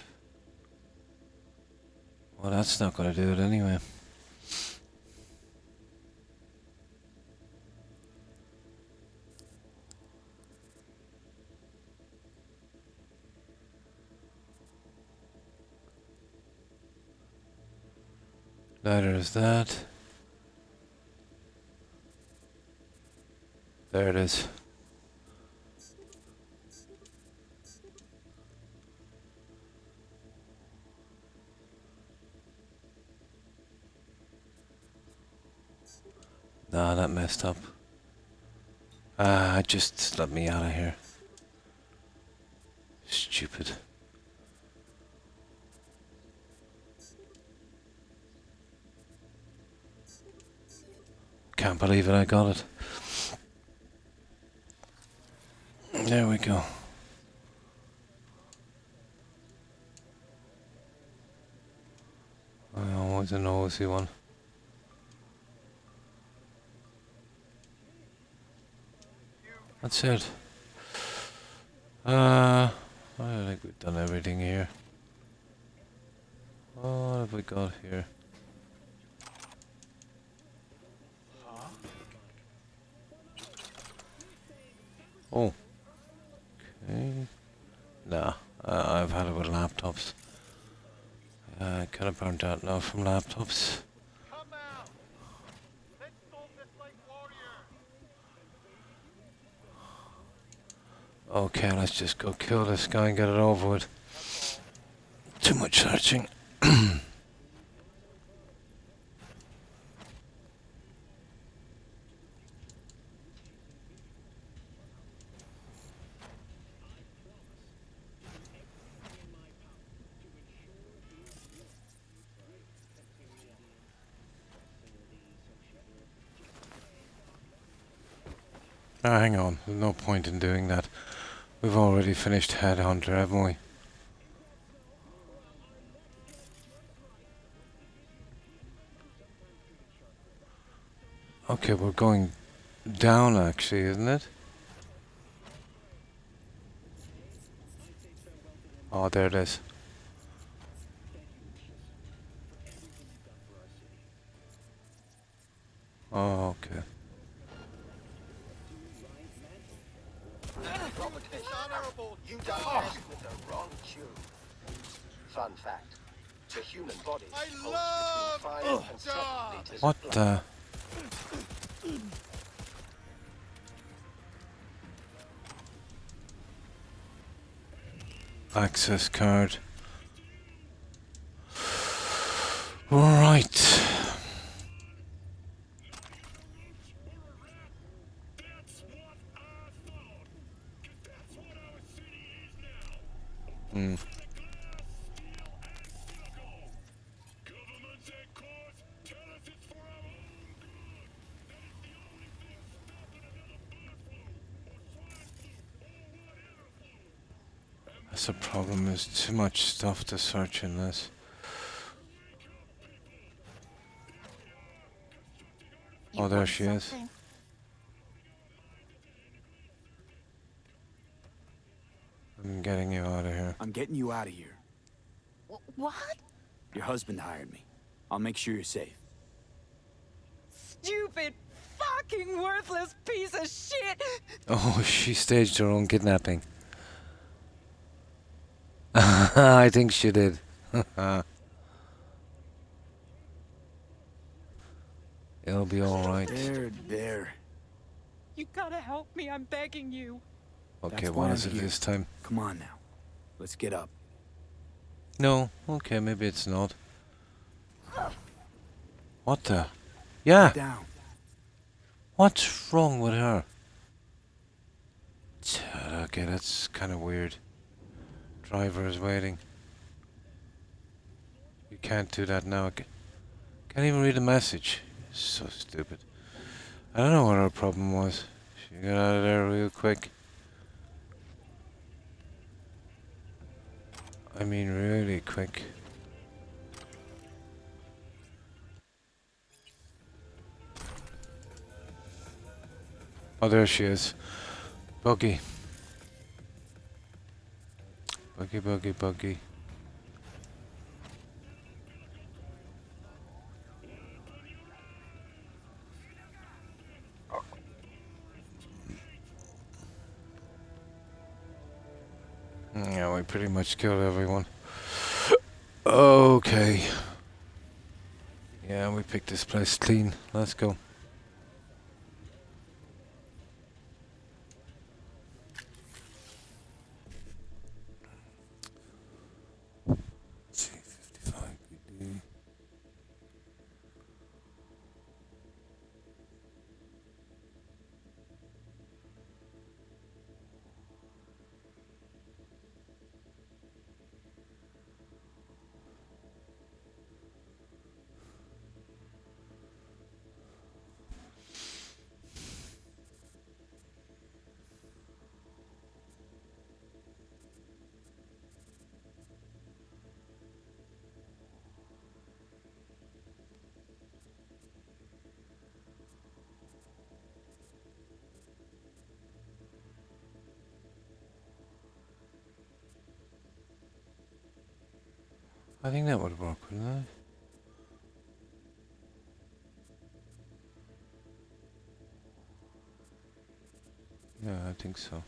Well, that's not going to do it anyway. Neither is that. There it is. Nah, that messed up. Just let me out of here. Stupid. Can't believe it, I got it. There we go. I always a nosy one. That's it. I think we've done everything here. What have we got here? Oh. Okay. Nah, I've had it with laptops. Kind of burnt out now from laptops. Okay, let's just go kill this guy and get it over with. Too much searching. Hang on, there's no point in doing that. We've already finished Headhunter, haven't we? Okay, we're going down actually, isn't it? Oh, there it is. Oh, okay. You done messed with the wrong tune. Fun fact: the human body holds between 5 and 7 liters What of blood. the? Access card. Right. Hmm. That's the problem, there's too much stuff to search in this. Oh, there she is. I'm getting you out of here. I'm getting you out of here. What? Your husband hired me. I'll make sure you're safe. Stupid, fucking worthless piece of shit! Oh, she staged her own kidnapping. I think she did. It'll be alright. There. You gotta help me, I'm begging you. Okay, That's what why is I'm it here. this time? Come on now. Let's get up. No, okay, maybe it's not. What the? Yeah! Down. What's wrong with her? Okay, that's kind of weird. Driver is waiting. You can't do that now. Can't even read a message. So stupid. I don't know what her problem was. She got out of there real quick. I mean really quick. Oh, there she is. Buggy. Buggy, buggy, buggy. Yeah, we pretty much killed everyone. Okay. Yeah, we picked this place clean. Let's go. C55 PD. I think that would work, wouldn't it? Yeah, I think so.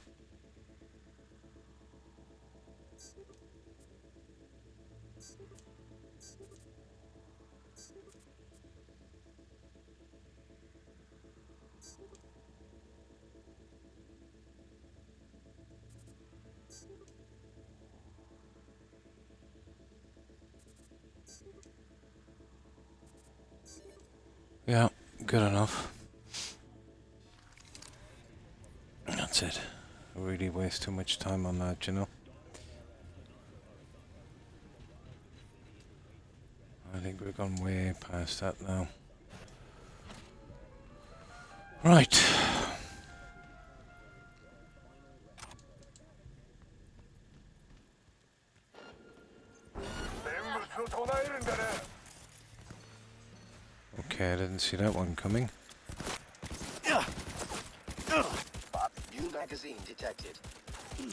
Yeah, good enough. That's it. I really waste too much time on that, you know? I think we've gone way past that now. Right. Okay, I didn't see that one coming. New magazine detected.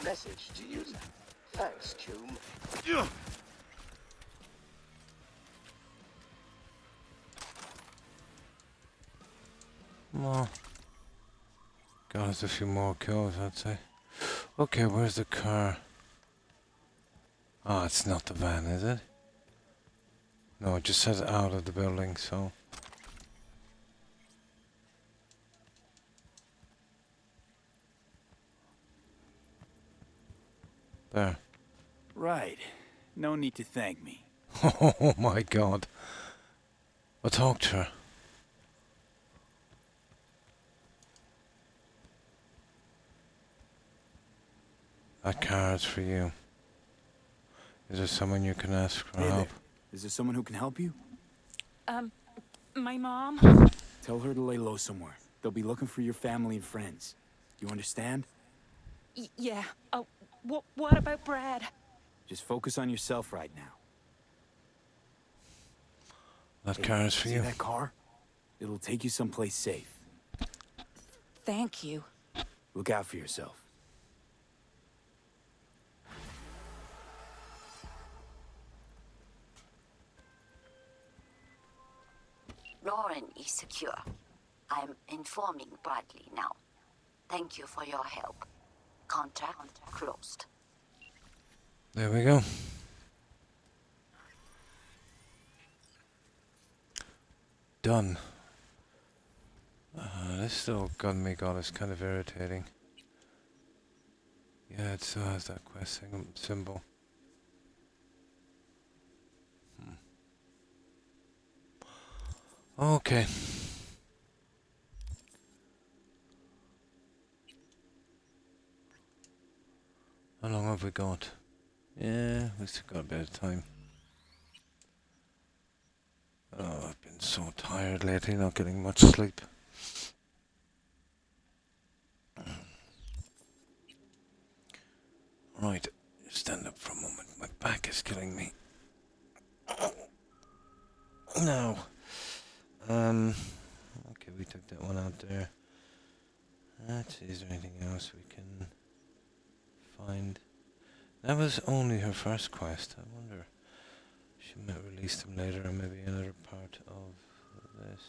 Message to user. Thanks, Cume. Well, got us a few more kills, I'd say. Okay, where's the car? Oh, it's not the van, is it? No, it just says out of the building, so... There. Right. No need to thank me. Oh my god. I'll talk to her. That car is for you. Is there someone you can ask for Hey help? there. Is there someone who can help you? My mom? Tell her to lay low somewhere. They'll be looking for your family and friends. You understand? Yeah. What about Brad? Just focus on yourself right now. That car is for See you. that car? It'll take you someplace safe. Thank you. Look out for yourself. Lauren is secure. I'm informing Bradley now. Thank you for your help. Contract closed. There we go. Done. This little gun me got is kind of irritating. Yeah, it still has that quest symbol. Okay. How long have we got? Yeah, we still got a bit of time. Oh, I've been so tired lately, not getting much sleep. Right, stand up for a moment. My back is killing me. No. Okay, we took that one out there. Let's see, is there anything else we can find? That was only her first quest. I wonder, she might release them later or maybe another part of this.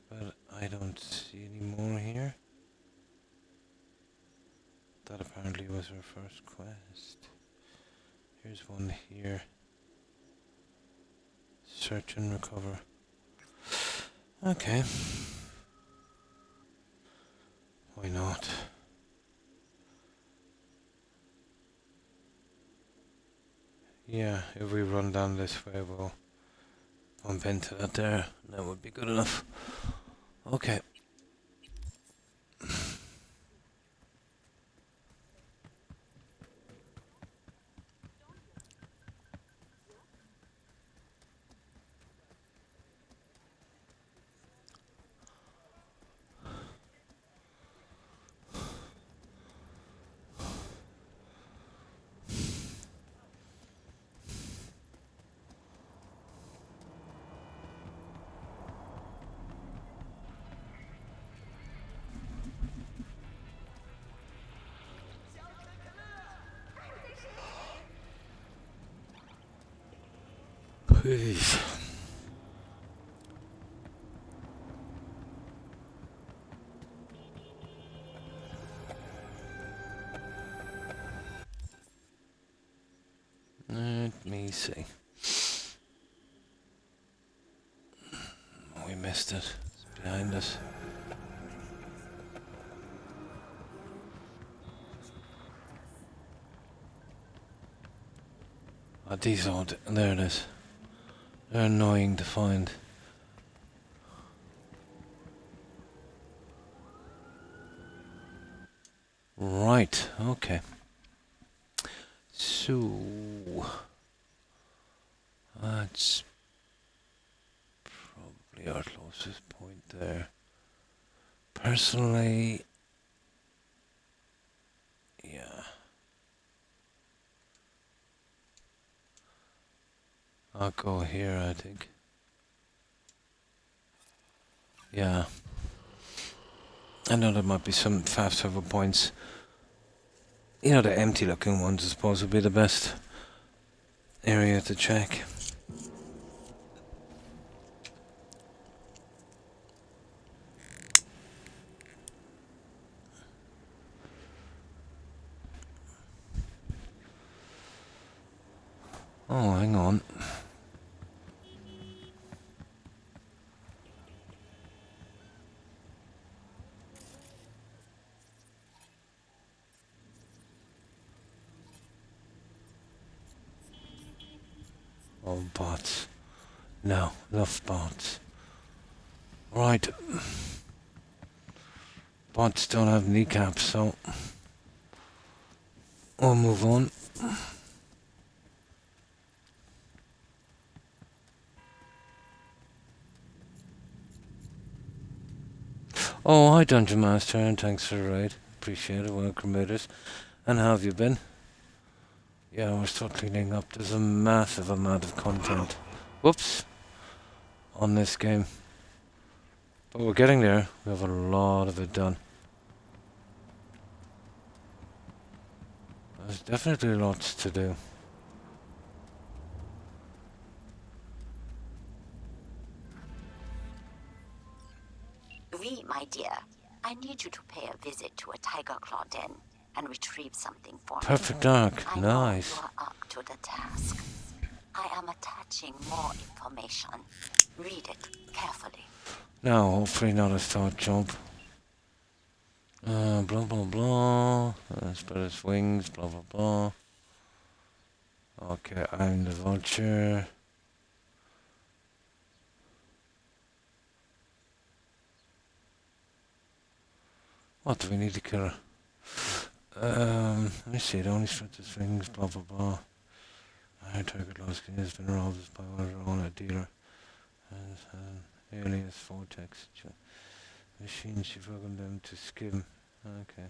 But I don't see any more here. That apparently was her first quest. Here's one here. Search and recover. Okay. Why not? Yeah, if we run down this way, we'll bump into that there. That would be good enough. Okay. Please. Let me see. We missed it. It's behind us. Oh, these aren't. There it is. They're annoying to find. Right, okay. So that's probably our closest point there. Personally, yeah. I'll go here, I think. Yeah. I know there might be some fast travel points. You know, the empty looking ones I suppose would be the best area to check. Oh, hang on. Oh, bots. No, love bots. Right. Bots don't have kneecaps, so we'll move on. Oh, hi Dungeon Master, and thanks for the raid. Appreciate it, welcome readers. And how have you been? Yeah, we're still cleaning up. There's a massive amount of content. Whoops. On this game. But we're getting there. We have a lot of it done. There's definitely lots to do. V, my dear, I need you to pay a visit to a tiger claw den and retrieve something for me. Perfect Dark, nice. I know you are up to the task. I am attaching more information. Read it carefully. Now, hopefully not a start job. Blah blah blah. Spread its wings, blah blah blah. Okay, I'm the vulture. What do we need to kill her? Let me see, it only spreads its wings, blah blah blah. Our target lost has been robbed by one of our own, a dealer. Has an alias vortex. Machine, she programmed them to skim. Okay.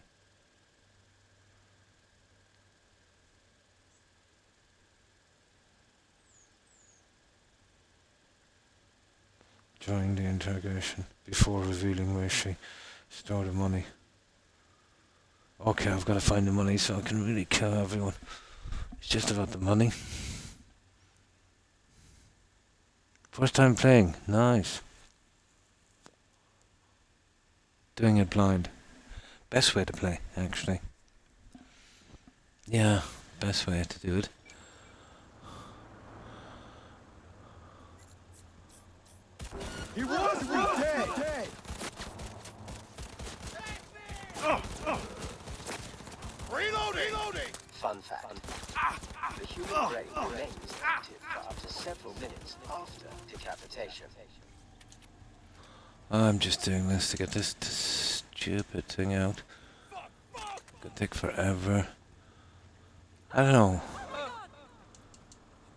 During the interrogation, before revealing where she stored the money. Okay, I've got to find the money so I can really kill everyone. It's just about the money. First time playing. Nice. Doing it blind. Best way to play, actually. Yeah, best way to do it. He was dead. Reloading! Fun fact. The human brain remains active for up to several minutes after decapitation. I'm just doing this to get this stupid thing out. Could take forever. I don't know.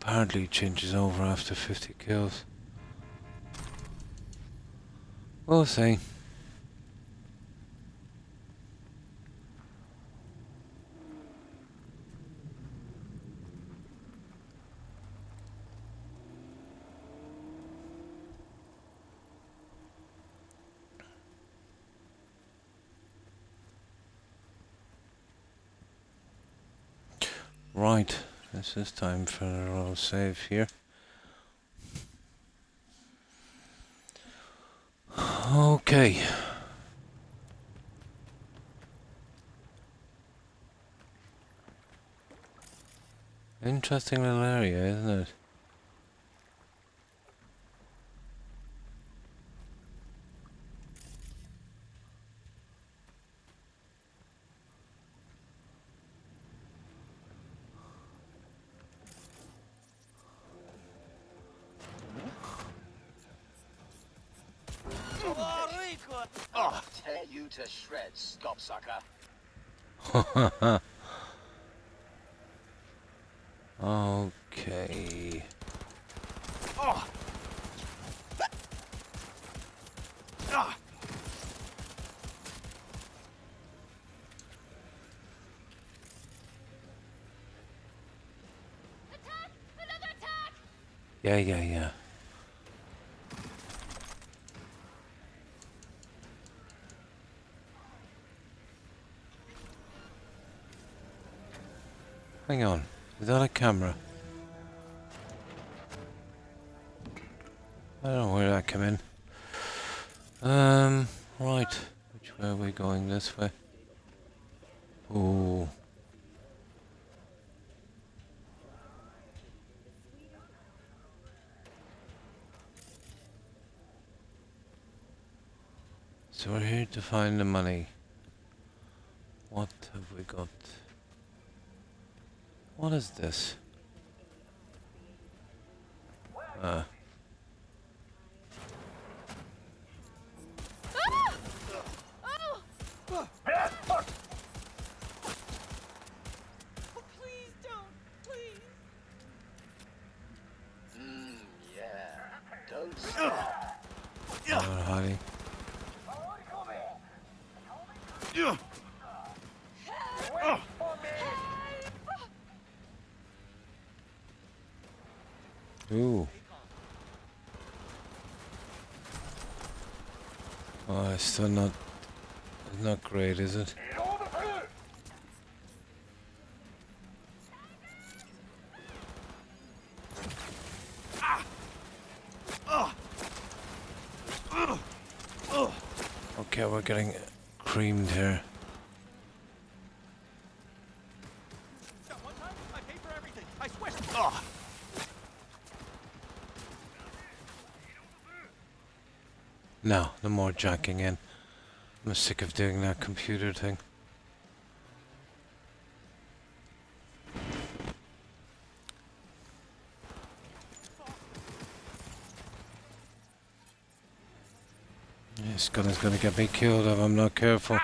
Apparently it changes over after 50 kills. We'll see. Right, this is time for a roll save here. Okay. Interesting little area, isn't it? Oh, tear you to shreds, stop sucker. Okay. Oh. Yeah. Hang on, is that a camera? I don't know where that came in. Right. Which way are we going? This way? Ooh. So we're here to find the money. What have we got? What is this? Please don't. Please. Yeah. Don't stop. Honey. Ooh. Oh, it's still not great, is it? Okay, we're getting creamed here. No, no more jacking in. I'm sick of doing that computer thing. This gun is gonna get me killed if I'm not careful.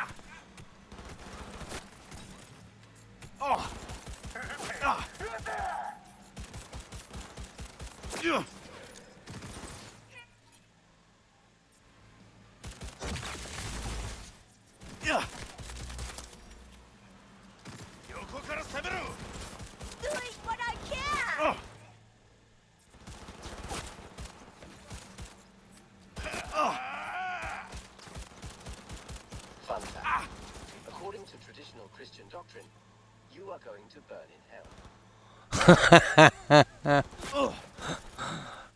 Doing what I can. Fun fact. Christian doctrine, you are going to burn in hell.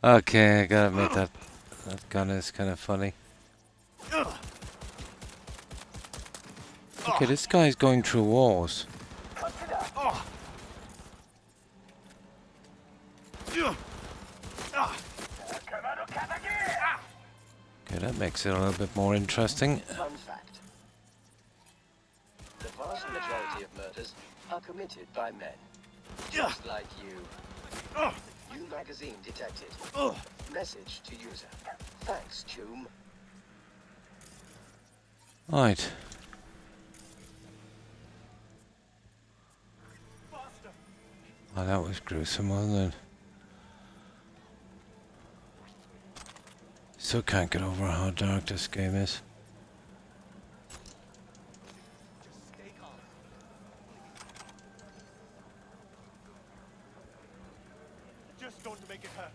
Okay, I gotta admit that gun is kind of funny. Okay, this guy's going through walls. Okay, that makes it a little bit more interesting. Fun fact. The vast majority of murders are committed by men. Just like you. New magazine detected. Message to user. Thanks, Choom. Right. Oh, that was gruesome, wasn't it? Still can't get over how dark this game is. Just going to make it happen.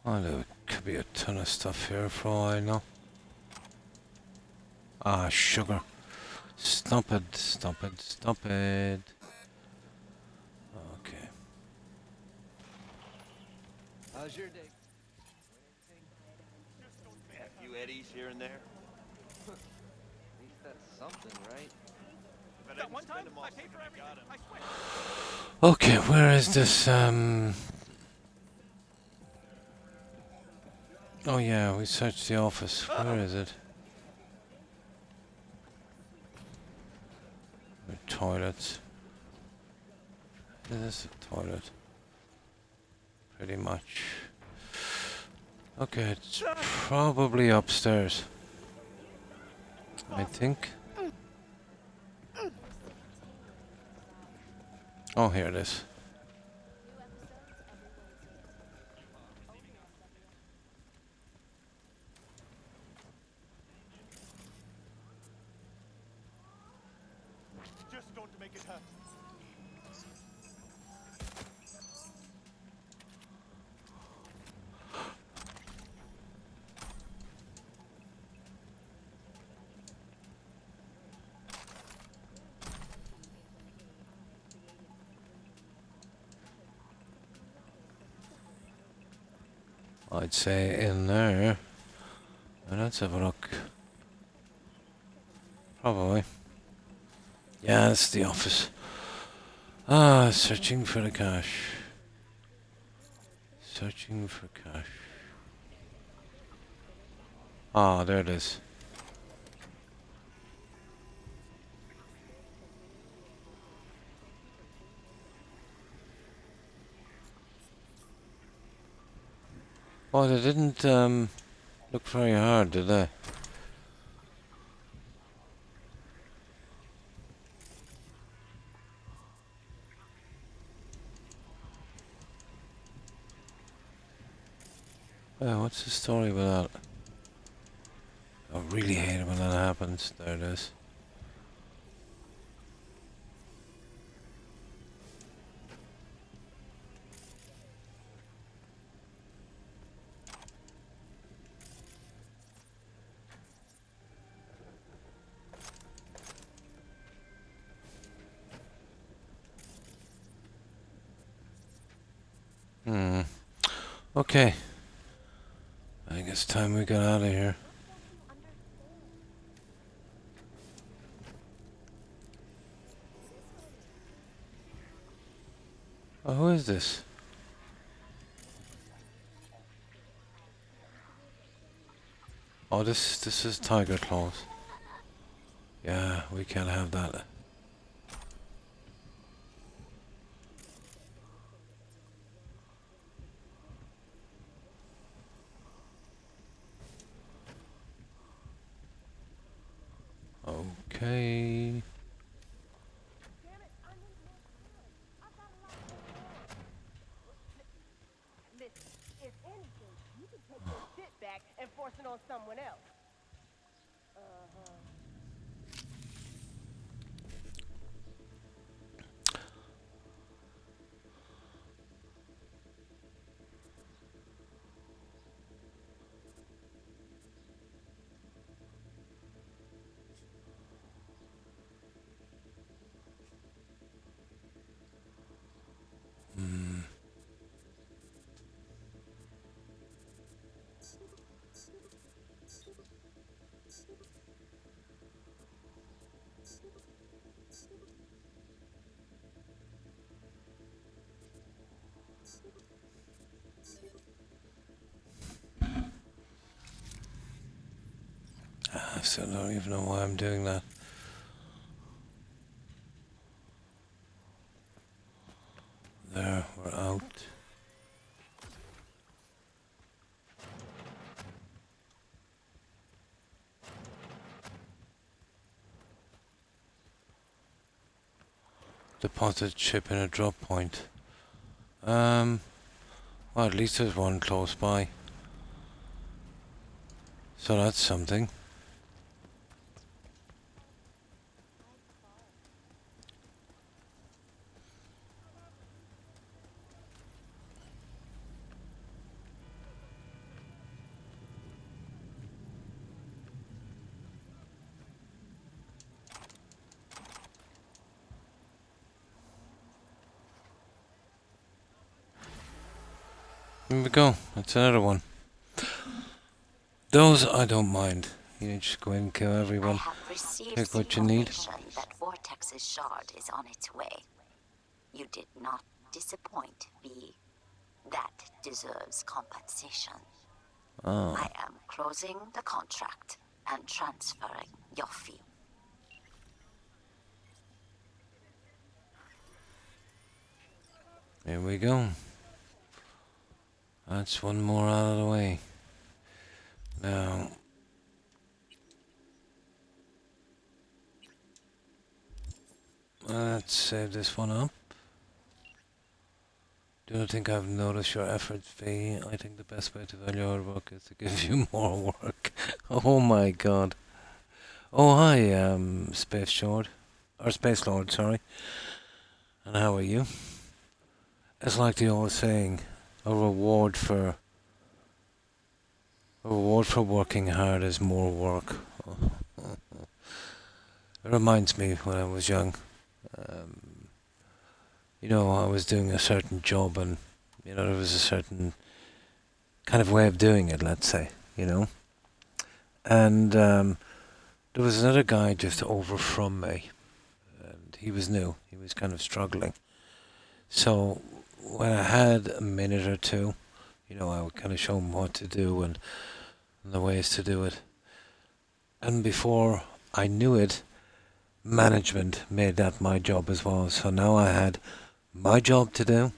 Oh, there could be a ton of stuff here for all I know. Ah, sugar. Stop it, stop it, stop it. Okay. How's your day? A few eddies here and there. At least that's something, right? But I one time I paid for everything. I swear. Okay, where is this, Oh yeah, we searched the office. Where is it? The toilets. Is this a toilet? Pretty much. Okay, it's probably upstairs. I think. Oh, here it is. Just going to make it happen. I'd say in there. Let's have a look. Probably. Yeah, that's the office. Ah, searching for the cash. Searching for cash. Ah, there it is. Oh, they didn't look very hard, did they? What's the story with that? I really hate it when that happens. There it is. Okay. I think it's time we got out of here. Oh, who is this? Oh, this is Tiger Claws. Yeah, we can't have that. Okay. Listen, if anything, you can take your shit back and force it on someone else. Uh-huh. I still don't even know why I'm doing that. There, we're out. Deposit chip in a drop point. Well, at least there's one close by. So that's something. Here we go. That's another one. Those I don't mind. You just go in and kill everyone. Take what you need. That Vortex's shard is on its way. You did not disappoint, V. That deserves compensation. Oh. I am closing the contract and transferring your fee. Here we go. That's one more out of the way. Now, let's save this one up. Do not think I've noticed your efforts, V. I think the best way to value your work is to give you more work. Oh my god. Oh hi, Space Lord. Or Space Lord, sorry. And how are you? It's like the old saying, a reward for working hard is more work. It reminds me when I was young. You know, I was doing a certain job and, you know, there was a certain kind of way of doing it, let's say, you know. And there was another guy just over from me. And he was new. He was kind of struggling. So when I had a minute or two, you know, I would kind of show him what to do and the ways to do it. And before I knew it, management made that my job as well. So now I had my job to do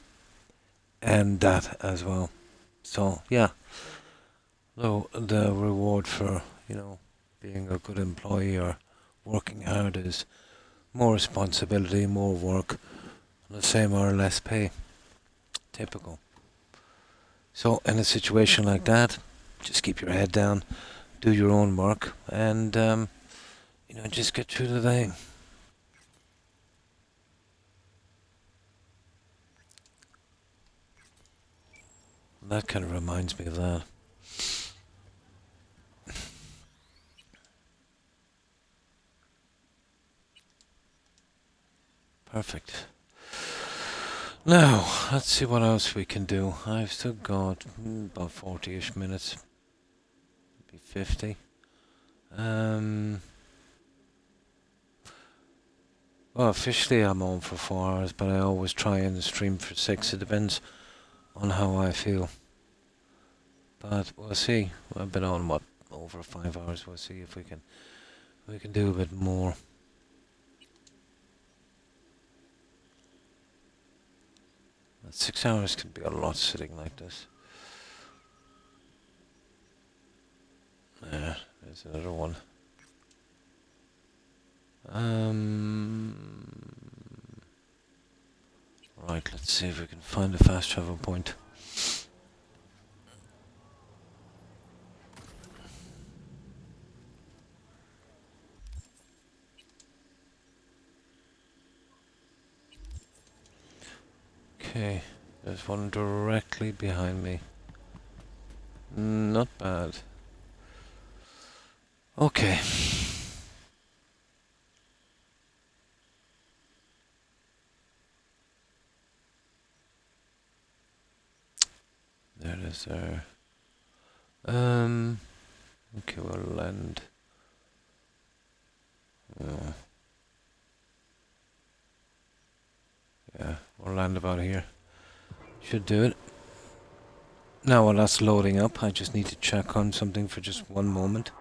and that as well. So yeah, the reward for, you know, being a good employee or working hard is more responsibility, more work, and the same or less pay. Typical. So in a situation like that, just keep your head down, do your own work, and you know, just get through the day. That kind of reminds me of that. Perfect. Now, let's see what else we can do. I've still got about 40-ish minutes. Maybe 50. Well, officially I'm on for 4 hours, but I always try and stream for 6. It depends on how I feel. But we'll see. I've been on, what, over 5 hours. We'll see if we can do a bit more. But 6 hours can be a lot sitting like this. Yeah, there's another one. Right, let's see if we can find a fast travel point. Okay, there's one directly behind me. Not bad. Okay. There it is there. Okay, we'll land. Yeah, we'll land about here. Should do it. Now while that's loading up, I just need to check on something for just one moment.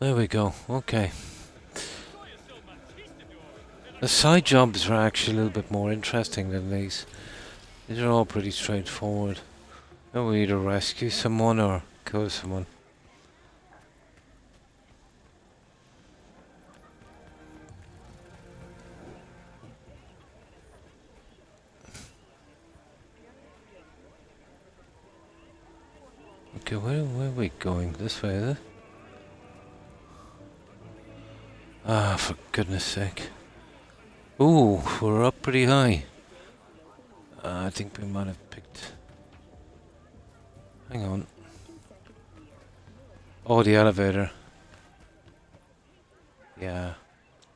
There we go. Okay. The side jobs are actually a little bit more interesting than these. These are all pretty straightforward. No, we either rescue someone or kill someone. Okay, where are we going? This way, is it? Ah, for goodness sake. Ooh, we're up pretty high. I think we might have picked... Hang on. Oh, the elevator. Yeah,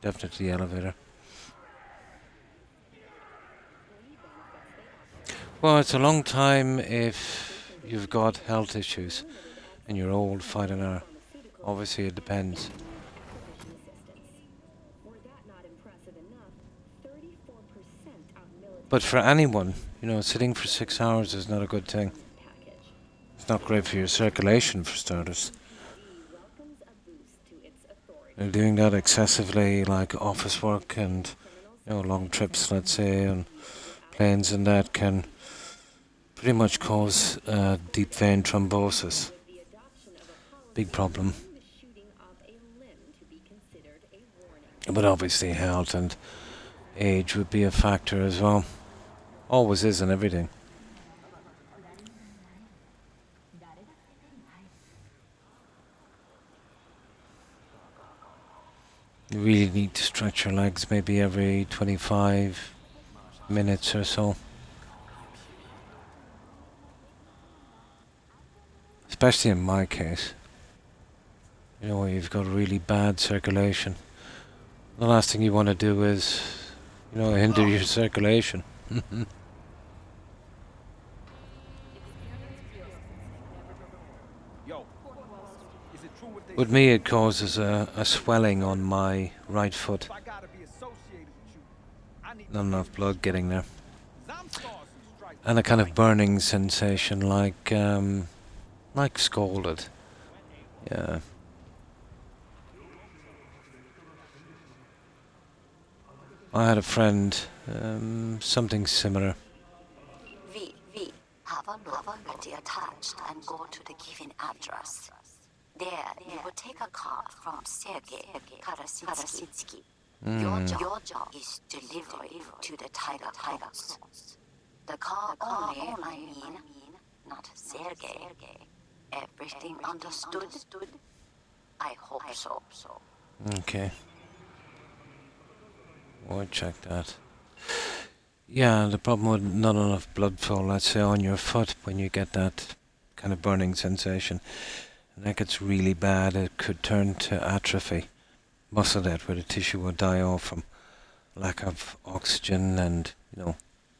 definitely the elevator. Well, it's a long time if you've got health issues and you're old, fight an hour. Obviously, it depends. But for anyone, you know, sitting for 6 hours is not a good thing. It's not great for your circulation, for starters. And doing that excessively, like office work and, you know, long trips, let's say, on planes and that can pretty much cause deep vein thrombosis. Big problem. But obviously health and age would be a factor as well. Always is in everything. You really need to stretch your legs maybe every 25 minutes or so. Especially in my case. You know, where you've got really bad circulation. The last thing you want to do is, you know, hinder your circulation. With me, it causes a swelling on my right foot. Not enough blood getting there. And a kind of burning sensation, like scalded. Yeah. I had a friend, something similar. Have a look at the attached and go to the given address. There, you will take a car from Sergei Karasitsky. Your job is delivery to the Tiger House. The car only, I mean, not Sergei. Everything understood? I hope so. Okay. We'll check that. Yeah, the problem with not enough blood flow, let's say, on your foot when you get that kind of burning sensation. And that gets really bad, it could turn to atrophy. Muscle death, where the tissue will die off from lack of oxygen and, you know,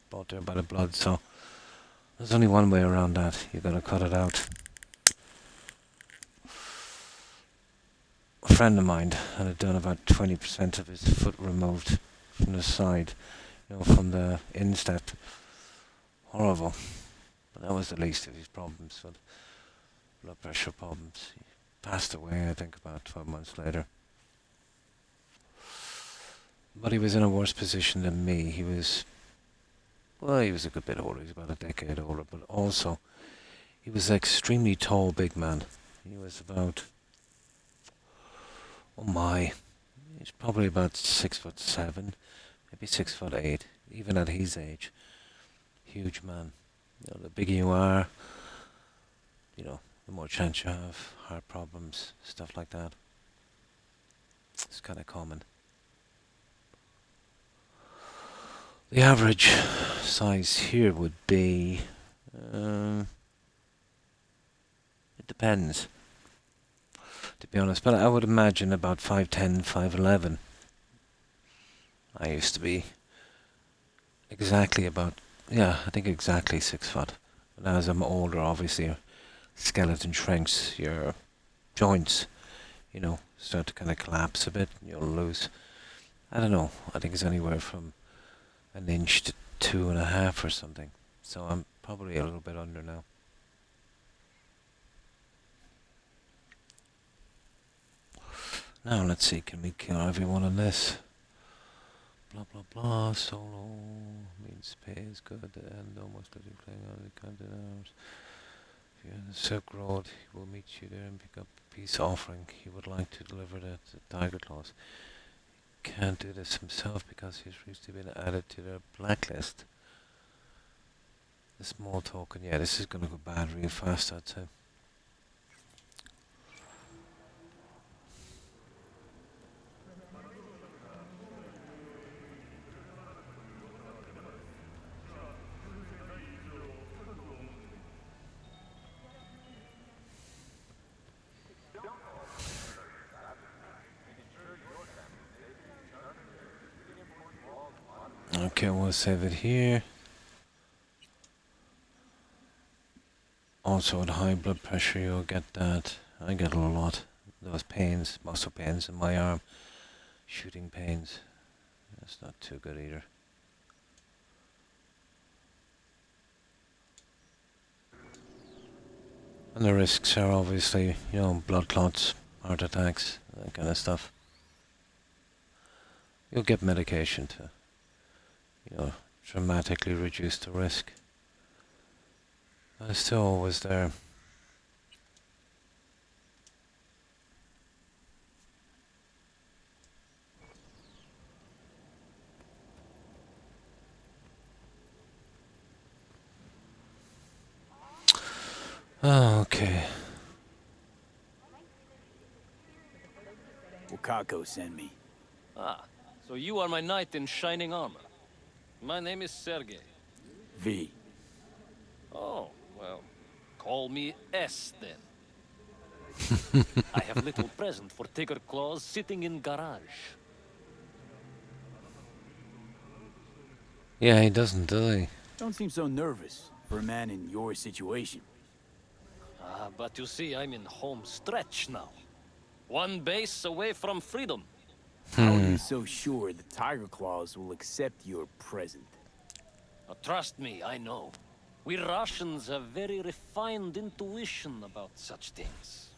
brought there by the blood. So there's only one way around that. You've got to cut it out. A friend of mine had done about 20% of his foot removed from the side, you know, from the instep. Horrible. But that was the least of his problems. But blood pressure problems. He passed away, I think, about 12 months later. But he was in a worse position than me. He was a good bit older. He was about a decade older. But also, he was an extremely tall, big man. He was about... Oh my, he's probably about 6'7", maybe 6'8", even at his age. Huge man. You know, the bigger you are, you know, the more chance you have, heart problems, stuff like that. It's kind of common. The average size here would be, it depends, to be honest, but I would imagine about 5'10", 5'11". I used to be exactly about, I think exactly 6 foot. But as I'm older, obviously, your skeleton shrinks, your joints, you know, start to kind of collapse a bit, you'll lose, I don't know, I think it's anywhere from an inch to 2.5 or something. So I'm probably a little bit under now. Now let's see, can we kill everyone in this? Blah blah blah, solo means pay is good and almost let you cling on the counted arms. If you're on the Silk Road, he will meet you there and pick up a peace offering. He would like to deliver that to Tiger Claws. He can't do this himself because he's recently been added to their blacklist. A small token, yeah, this is gonna go bad real fast, I'd say. Okay, we'll save it here. Also, at high blood pressure, you'll get that. I get a lot. Those pains, muscle pains in my arm. Shooting pains. That's not too good either. And the risks are obviously, you know, blood clots, heart attacks, that kind of stuff. You'll get medication to, you know, dramatically reduce the risk. But it's still always there. Oh, okay. Wakako sent me. Ah, so you are my knight in shining armor. My name is Sergei. V. Oh, well, call me S then. I have little present for Tiger Claws sitting in garage. Yeah, he doesn't, does he? Don't seem so nervous for a man in your situation. Ah, but you see, I'm in home stretch now. One base away from freedom. How are you so sure the Tiger Claws will accept your present? Trust me, I know. We Russians have very refined intuition about such things.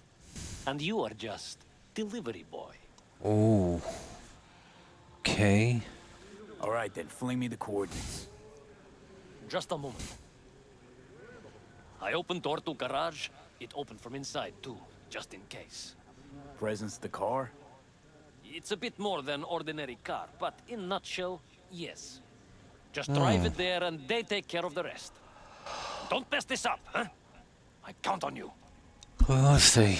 And you are just delivery boy. Oh. Okay. All right, then, fling me the coordinates. Just a moment. I opened door to garage. It opened from inside, too, just in case. Presence the car? It's a bit more than ordinary car, but in nutshell, yes. Just drive it there and they take care of the rest. Don't mess this up, huh? I count on you. Well, let's see.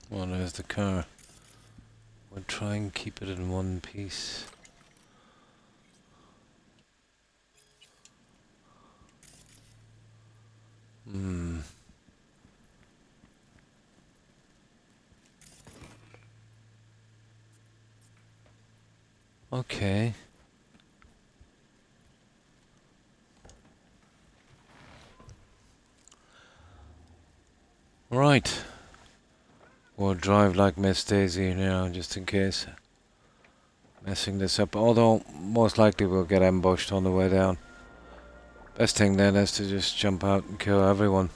Well, there's the car. We'll try and keep it in one piece. Okay. Right. We'll drive like Miss Daisy now, just in case. Messing this up. Although, most likely we'll get ambushed on the way down. Best thing then is to just jump out and kill everyone.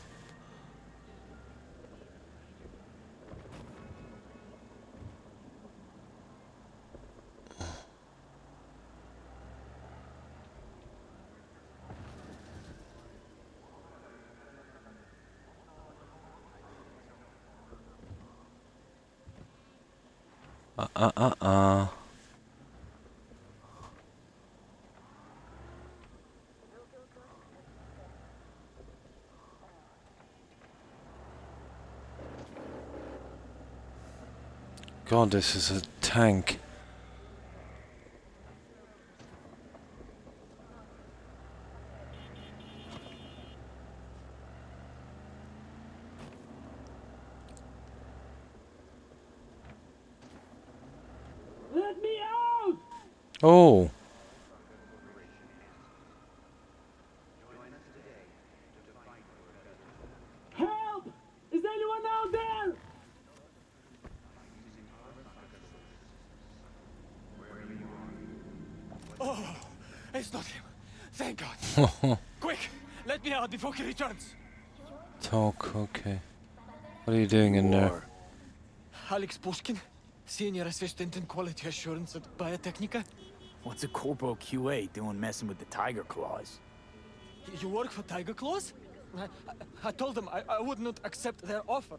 God, this is a tank. Let me out! Oh. Help! Is anyone out there? Oh, it's not him. Thank God. Quick, let me out before he returns. Talk, okay. What are you doing in there? Alex Pushkin, Senior Assistant in Quality Assurance at Biotechnica. What's a Corpo QA doing messing with the Tiger Claws? You work for Tiger Claws? I told them I would not accept their offer.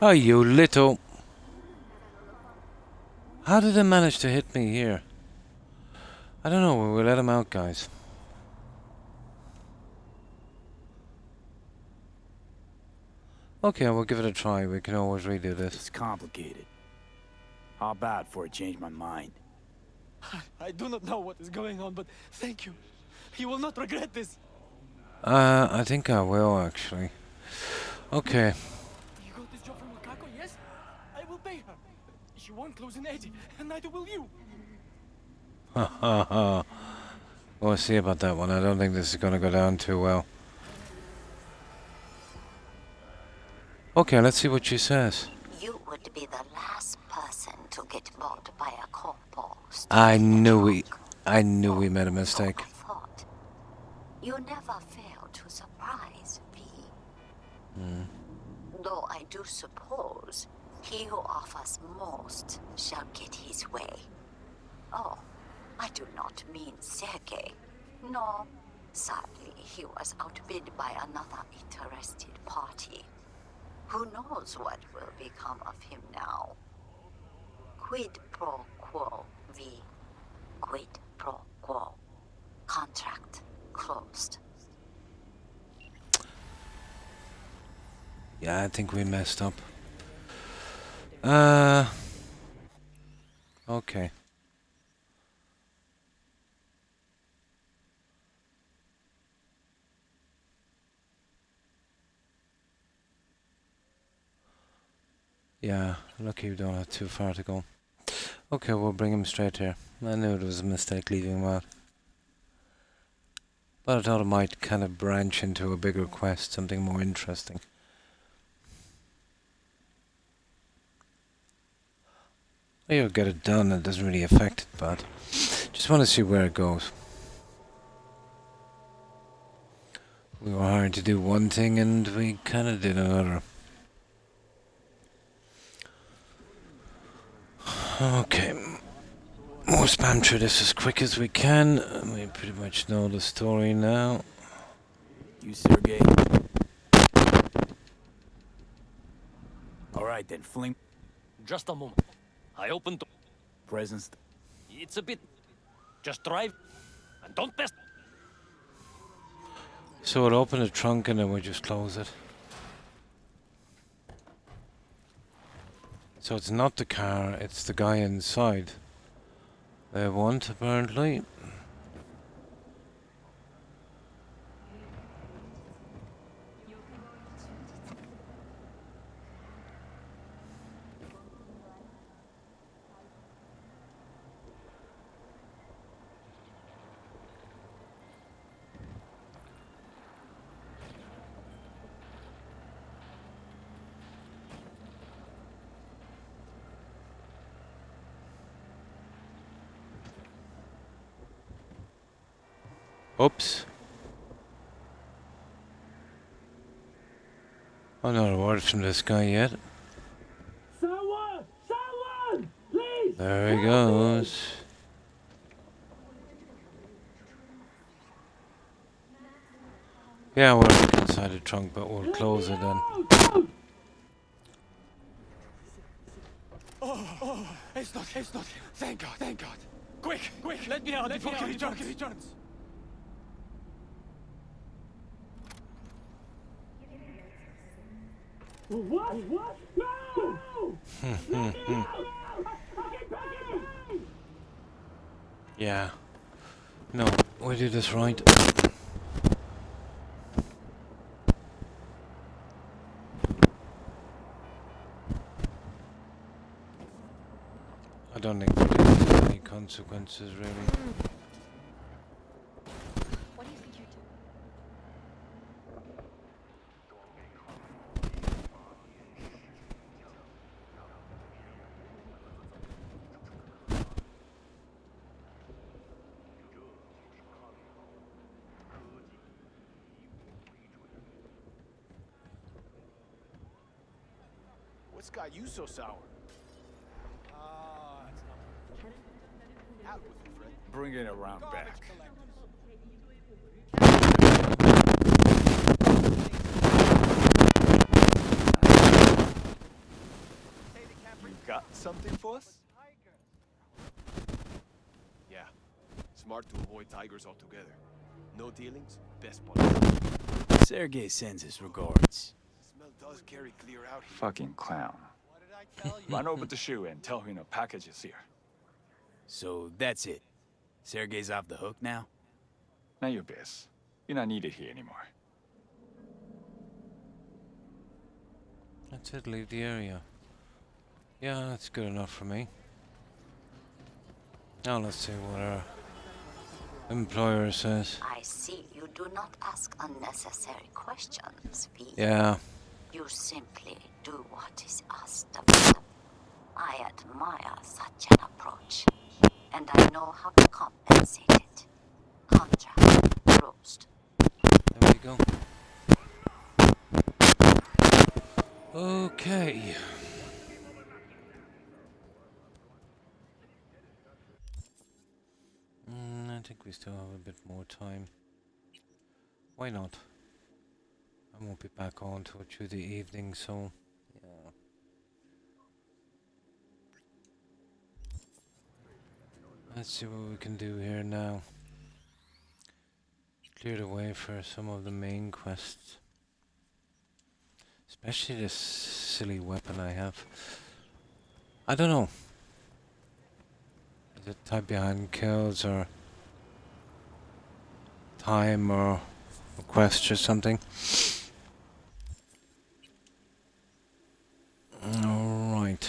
Oh, you little... How did they manage to hit me here? I don't know, we'll let him out, guys. Okay, we'll give it a try. We can always redo this. It's complicated. How about before I change my mind? I do not know what is going on, but thank you. You will not regret this. I think I will, actually. Okay. You got this job from Wakako, yes? I will pay her. She won't lose an edgy, and neither will you. Ha ha ha. We'll see about that one. I don't think this is going to go down too well. Okay, let's see what she says. You would be the last person to get bought by a corpo. I knew we made a mistake. You never fail to surprise me. Hmm. Though I do suppose he who offers most shall get his way. Oh, I do not mean Sergei. No, sadly he was outbid by another interested party. Who knows what will become of him now? Quid pro quo v. Quid pro quo. Contract closed. Yeah, I think we messed up. Okay. Yeah, lucky we don't have too far to go. Okay, we'll bring him straight here. I knew it was a mistake leaving him out. But I thought it might kind of branch into a bigger quest, something more interesting. You'll get it done, it doesn't really affect it, but just want to see where it goes. We were hired to do one thing and we kind of did another. Okay, we'll spam through this as quick as we can. We pretty much know the story now. You, Sergei. Alright then, fling. Just a moment. I opened the presents. It's a bit... Just drive and don't test. So we'll open the trunk and then we just close it. So it's not the car, it's the guy inside. They want, apparently. Oops. Oh, not a word from this guy yet. Someone! Someone! Please! There he goes. Yeah, we'll look inside the trunk, but we'll close it then. Oh, it's not. Thank God. Quick, let me out before he returns. What? No! Yeah. No, we do this right. I don't think there's any consequences, really. What do you think you're doing? What's got you so sour? Out with it, Fred. Bring it around back. You got something for us? Yeah. Smart to avoid tigers altogether. No dealings, best policy. Sergey sends his regards. Smell does carry clear out here. Fucking clown. Run over to Shu and tell him a package is here. So that's it. Sergey's off the hook now? Not your biz. You're not needed here anymore. That's it, leave the area. Yeah, that's good enough for me. Now let's see what our employer says. I see you do not ask unnecessary questions, V. Yeah. You simply do what is asked of you. I admire such an approach, and I know how to compensate it. Contract closed. There we go. Okay. I think we still have a bit more time. Why not? I won't be back on through the evening, so yeah. Let's see what we can do here now. Clear the way for some of the main quests. Especially this silly weapon I have. I don't know. Is it type behind kills or time or quest or something? Alright.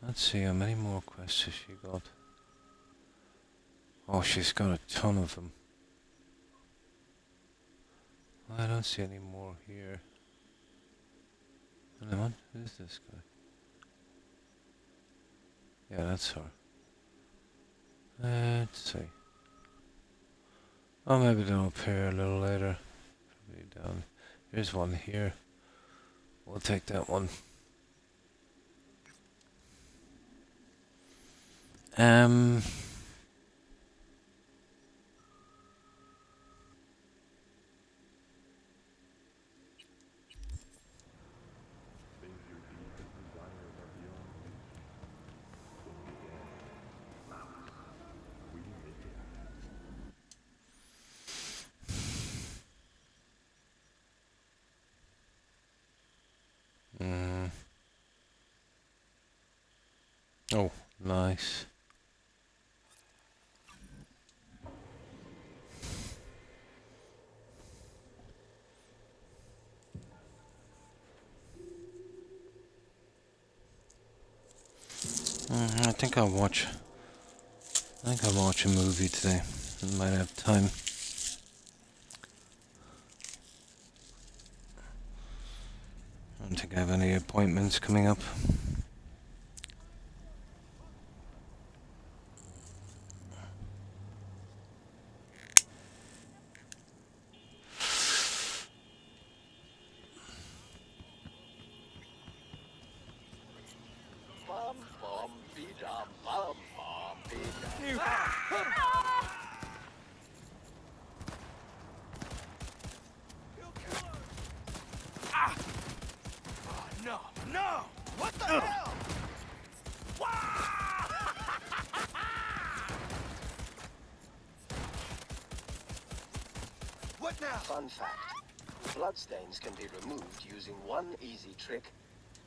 Let's see how many more quests has she got. Oh, she's got a ton of them. I don't see any more here. Anyone? Who's this guy? Yeah, that's her. Let's see. Oh, maybe they'll appear a little later. Probably down. Here's one here. We'll take that one. Oh, nice. I think I'll watch a movie today. I might have time. I don't think I have any appointments coming up. No, no! What the hell? What now? Fun fact. Bloodstains can be removed using one easy trick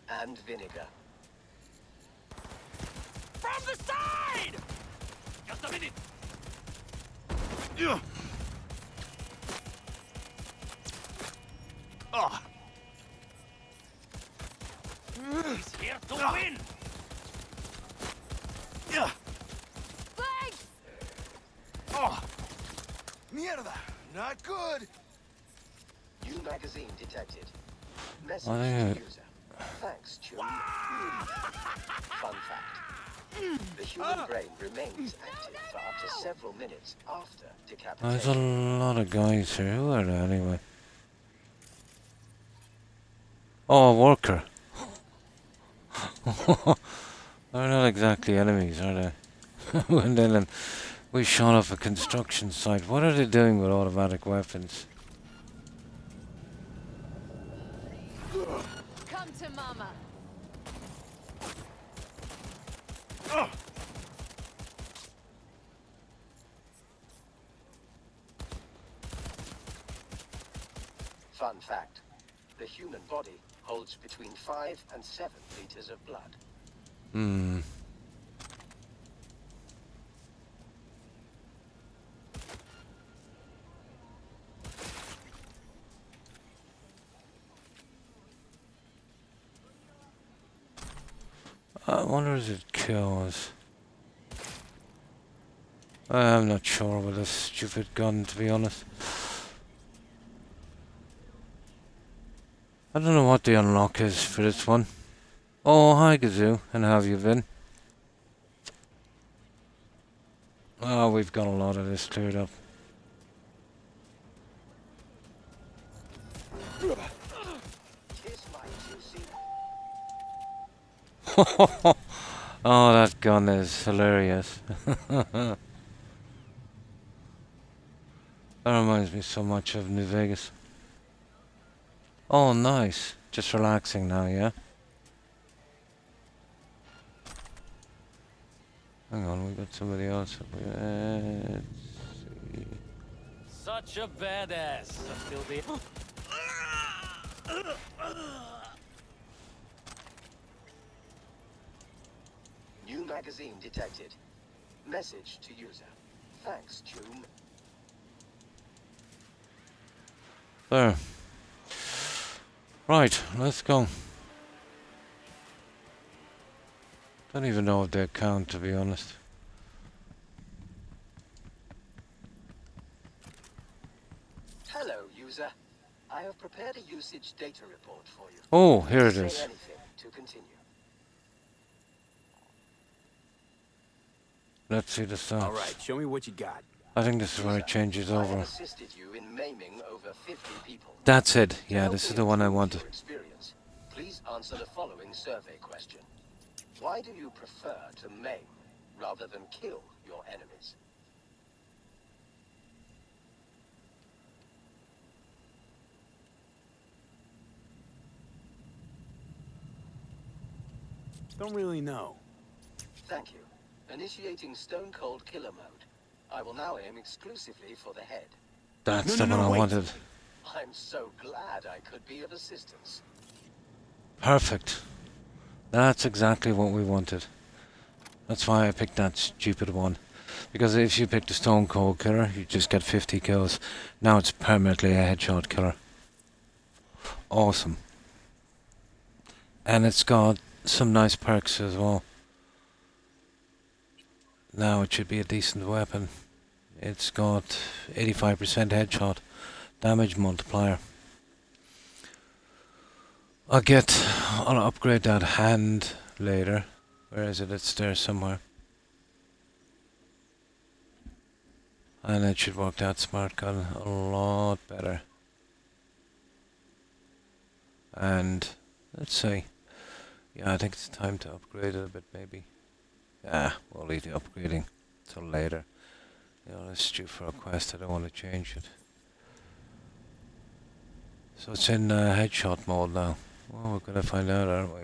and vinegar. From the side! Just a minute. Yeah. Oh. He's here to win. Yeah. Thanks! Oh. Mierda. Not good. New magazine detected. Message Oh, yeah. to user. Thanks, Chewie. Fun fact. The human brain remains active for up to several minutes after There's a decapitation. lot of guys here. Who are they anyway? Oh, a worker. They're not exactly enemies, are they? And then we shot off a construction site. What are they doing with automatic weapons? Come to mama. Fun fact. The human body holds between 5 and 7 liters of blood. Hmm. I wonder if it kills. I'm not sure with this stupid gun, to be honest. I don't know what the unlock is for this one. Oh, hi Gazoo, and how have you been? Oh, we've got a lot of this cleared up. Oh, that gun is hilarious. That reminds me so much of New Vegas. Oh, nice. Just relaxing now, yeah? Hang on, we got somebody else. Let's see. Such a badass until the. New magazine detected. Message to user. Thanks, Choom. There. Right, let's go. Don't even know if they count, to be honest. Hello, user. I have prepared a usage data report for you. Oh, here it Say is. anything to continue. Let's see the stats. All right, show me what you got. I think this is where it changes I have over. assisted you in maiming over 50 people. That's it. To Yeah, help this is me the one I improve wanted. your experience, please answer the following survey question. Why do you prefer to maim rather than kill your enemies? Don't really know. Thank you. Initiating Stone Cold Killer mode. I will now aim exclusively for the head. That's the one I wanted. I'm so glad I could be of assistance. Perfect. That's exactly what we wanted. That's why I picked that stupid one. Because if you pick the Stone Cold Killer, you just get 50 kills. Now it's permanently a headshot killer. Awesome. And it's got some nice perks as well. Now it should be a decent weapon. It's got 85% headshot damage multiplier. I'll upgrade that hand later. Where is it? It's there somewhere. And it should work that smart gun a lot better. And let's see. Yeah, I think it's time to upgrade it a bit, maybe. We'll leave the upgrading till later. You know, let's due for a quest. I don't want to change it. So it's in headshot mode now. Well, we're gonna find out, aren't we?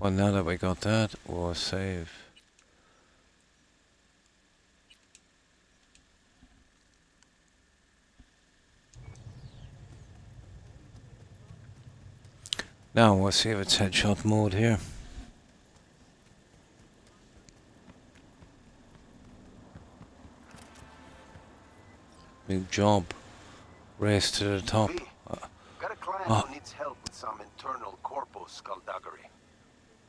Well, now that we got that, we'll save. Now we'll see if it's headshot mode here. New job. Race to the top. Got a client who needs help with some internal corpo skullduggery.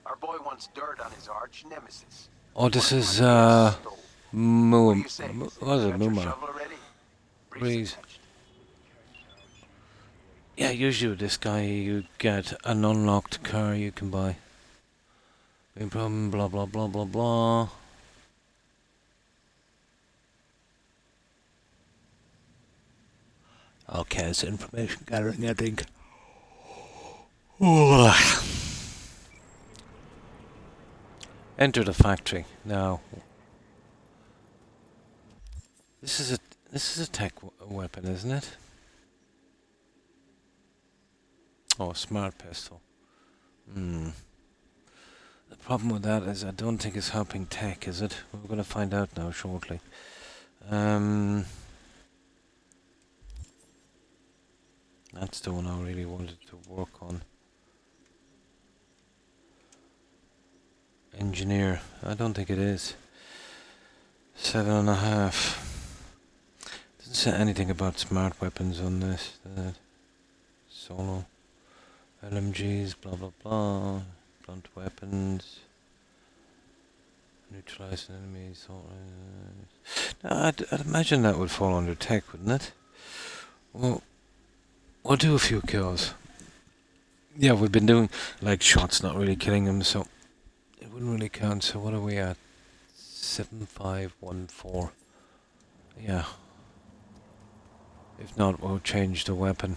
Our boy wants dirt on his arch nemesis. Oh, this is what is it, Muma? Breeze. Yeah, usually with this guy you get an unlocked car you can buy. Blah blah blah blah blah. Okay, it's information gathering, I think. Enter the factory now. This is a tech weapon, isn't it? Oh, a smart pistol. The problem with that is I don't think it's helping tech, is it? We're going to find out now shortly. That's the one I really wanted to work on. Engineer. I don't think it is. 7.5. Doesn't say anything about smart weapons on this. Solo. LMGs, blah blah blah. Blunt weapons. Neutralize enemies. Now, I'd imagine that would fall under tech, wouldn't it? Well, we'll do a few kills. Yeah, we've been doing like shots, not really killing them, so it wouldn't really count. So what are we at? 7514. Yeah. If not, we'll change the weapon.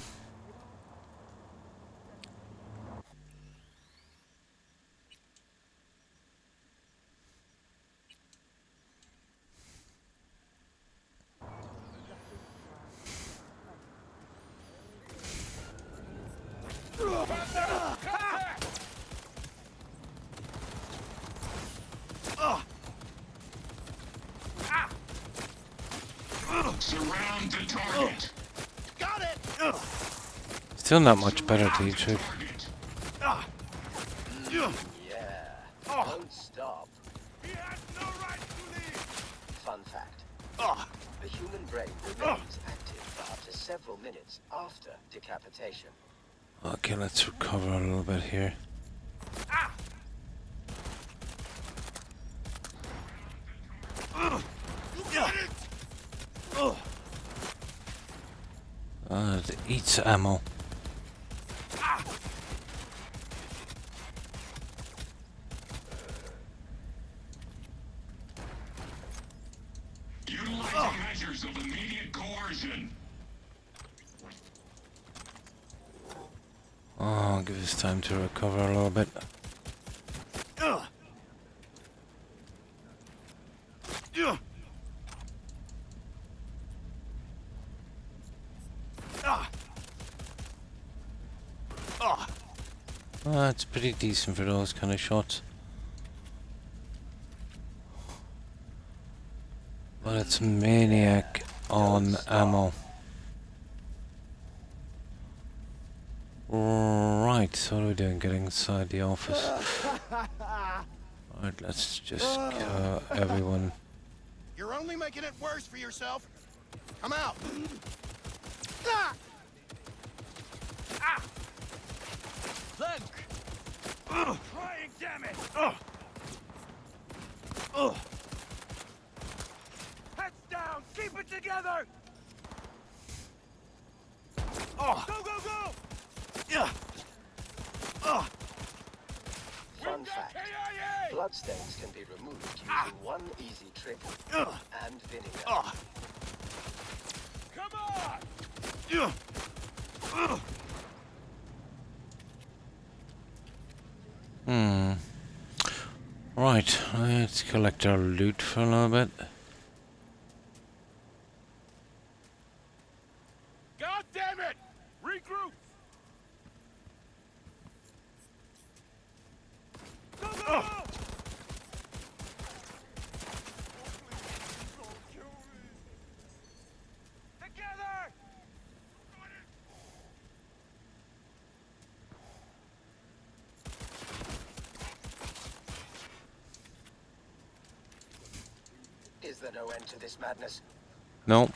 Surround the target. Got it. Still not much better, teacher. Yeah. Don't stop. He has no right to leave. Fun fact. The human brain remains active for up to several minutes after decapitation. Okay, let's recover a little bit here. It eats ammo. Utilizing measures of immediate coercion. Oh, give us time to recover a little bit. It's pretty decent for those kind of shots. But it's maniac on ammo. Right, so what are we doing? Getting inside the office. Right, let's just kill everyone. You're only making it worse for yourself. Come out. Look! Trying, damn it. Heads down. Keep it together. Go, go, go. Fun fact. Bloodstains can be removed using one easy trick and vinegar. Come on. Right, let's collect our loot for a little bit. God damn it! Regroup. Go, go, go. Together. Is there no end to this madness? No.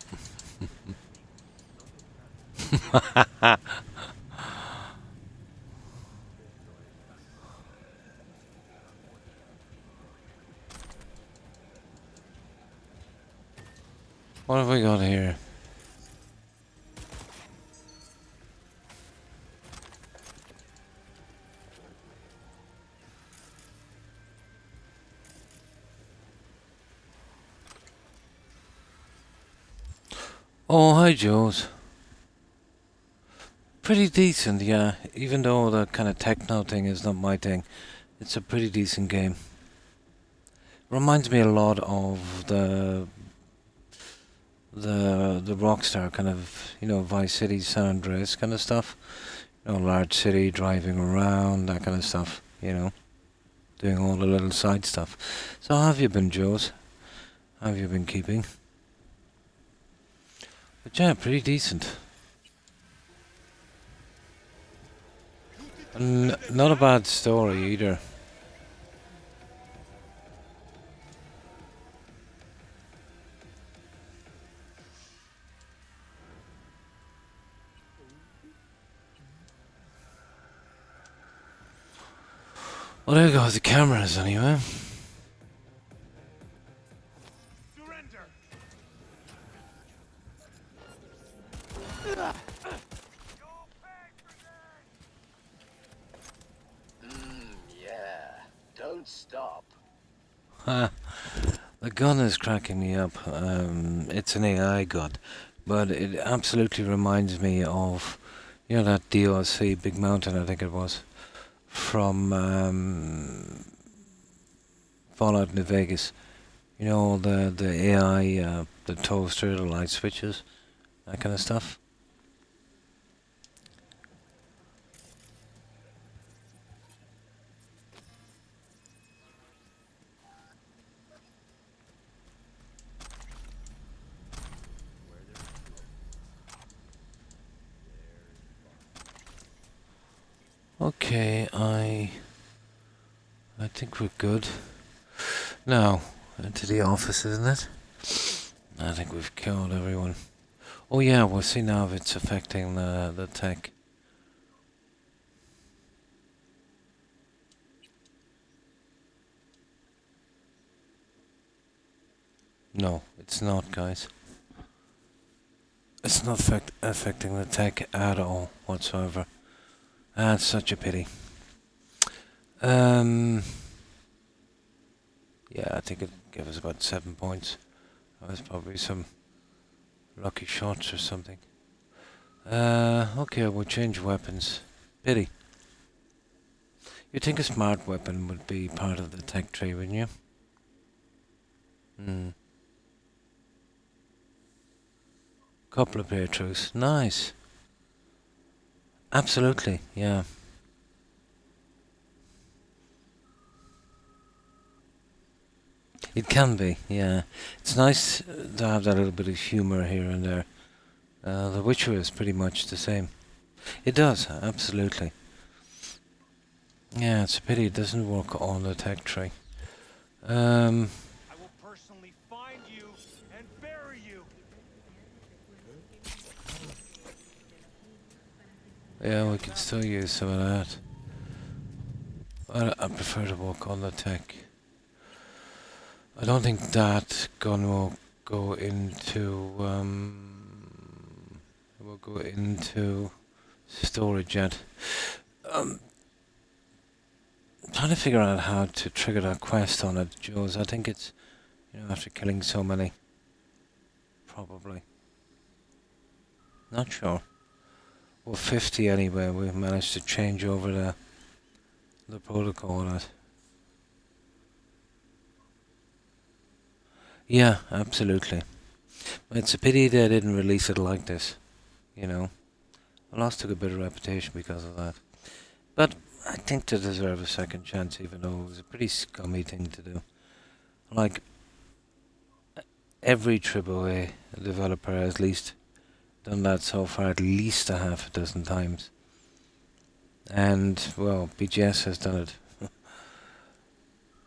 What have we got here? Oh, hi, Jules. Pretty decent, yeah. Even though the kind of techno thing is not my thing, it's a pretty decent game. Reminds me a lot of the Rockstar kind of, Vice City, San Andreas kind of stuff. Large city, driving around, that kind of stuff, doing all the little side stuff. So how have you been, Joes? How have you been keeping? But yeah, pretty decent. And not a bad story either. Well, there goes the cameras anyway. Yeah. Don't stop. The gun is cracking me up. It's an AI gun, but it absolutely reminds me of, that DLC Big Mountain, I think it was, from Fallout New Vegas. The AI, the toaster, the light switches, that kind of stuff. Okay, I think we're good. Now, into the office, isn't it? I think we've killed everyone. Oh yeah, we'll see now if it's affecting the tech. No, it's not, guys. It's not affecting the tech at all, whatsoever. That's such a pity. Yeah, I think it gave us about 7 points. That was probably some lucky shots or something. Okay, we'll change weapons. Pity. You'd think a smart weapon would be part of the tech tree, wouldn't you? Couple of playthroughs. Nice. Absolutely, yeah. It can be, yeah. It's nice to have that little bit of humour here and there. The Witcher is pretty much the same. It does, absolutely. Yeah, it's a pity it doesn't work on the tech tree. I will personally find you and bury you. Yeah, we can still use some of that. I prefer to work on the tech. I don't think that gun will go into storage yet. I'm trying to figure out how to trigger that quest on it, Jules. I think it's, after killing so many. Probably. Not sure. Well, 50 anyway. We've managed to change over the protocol on it. Yeah, absolutely. It's a pity they didn't release it like this. I lost took a bit of reputation because of that. But I think they deserve a second chance, even though it was a pretty scummy thing to do. Like, every AAA developer has at least done that so far at least a half a dozen times. And, well, BGS has done it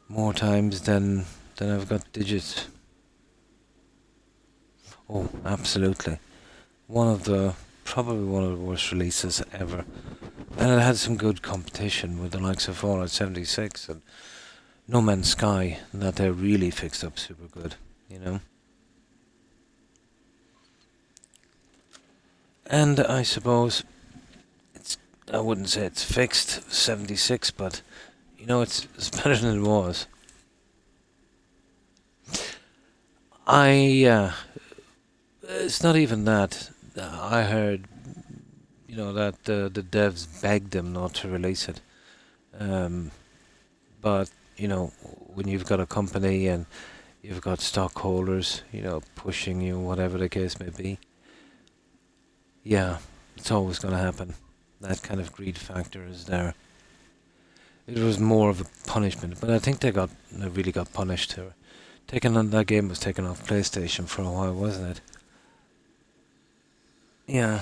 more times than I've got digits. Oh, absolutely. Probably one of the worst releases ever. And it had some good competition with the likes of Fallout 76 and No Man's Sky that they really fixed up super good, And I suppose I wouldn't say it's fixed 76, but it's better than it was. It's not even that. I heard, you know, that the devs begged them not to release it. But, you know, when you've got a company and you've got stockholders, you know, pushing you, whatever the case may be, yeah, it's always going to happen. That kind of greed factor is there. It was more of a punishment, but I think they really got punished here. That game was taken off PlayStation for a while, wasn't it? Yeah.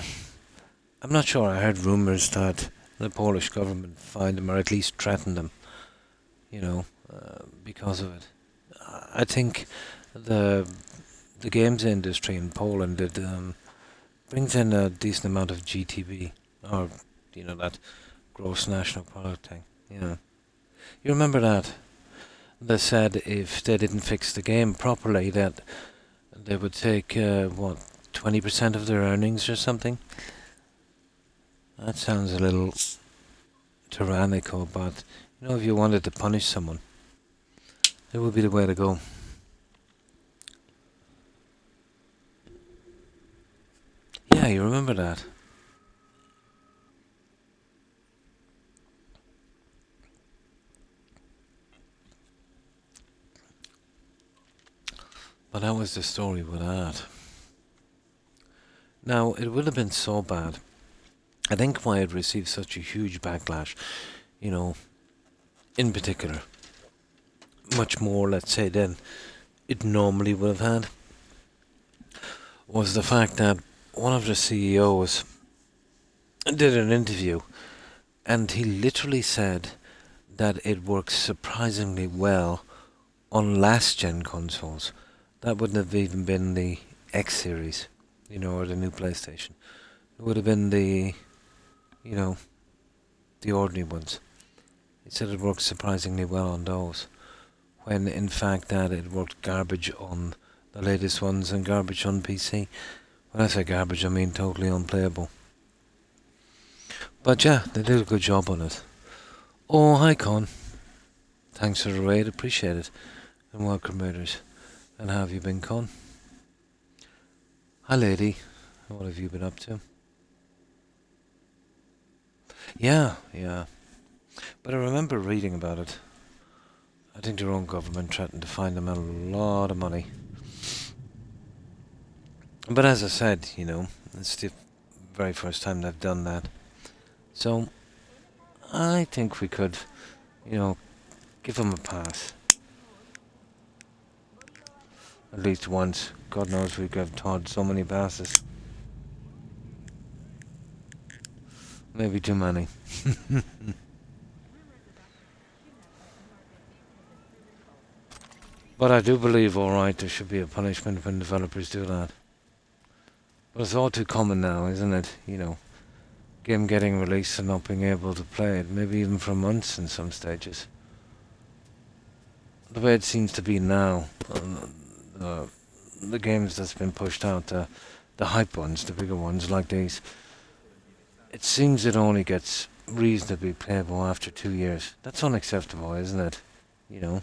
I'm not sure. I heard rumours that the Polish government fined them, or at least threatened them, you know, because of it. I think the games industry in Poland brings in a decent amount of GTB, or, you know, that gross national product thing. Yeah. You remember that? They said if they didn't fix the game properly, that they would take, 20% of their earnings or something? That sounds a little tyrannical, but, you know, if you wanted to punish someone, it would be the way to go. Yeah, you remember that? But that was the story with that. Now, it would have been so bad. I think why it received such a huge backlash, you know, in particular, much more, let's say, than it normally would have had, was the fact that one of the CEOs did an interview and he literally said that it works surprisingly well on last-gen consoles. That wouldn't have even been the X series, you know, or the new PlayStation. It would have been the, you know, the ordinary ones. He said it worked surprisingly well on those, when in fact that it worked garbage on the latest ones and garbage on PC. When I say garbage, I mean totally unplayable. But yeah, they did a good job on it. Oh, hi Con. Thanks for the raid, appreciate it. And welcome, raiders. And how have you been, Con? Hi, lady. What have you been up to? Yeah. But I remember reading about it. I think their own government threatened to fine them a lot of money. But as I said, you know, it's the very first time they've done that. So, I think we could, you know, give them a pass. At least once. God knows we could have Todd so many passes. Maybe too many. But I do believe, alright, there should be a punishment when developers do that. But it's all too common now, isn't it? You know, game getting released and not being able to play it, maybe even for months in some stages. The way it seems to be now, the games that's been pushed out, the hype ones, the bigger ones like these, it seems it only gets reasonably playable after 2 years. That's unacceptable, isn't it? You know,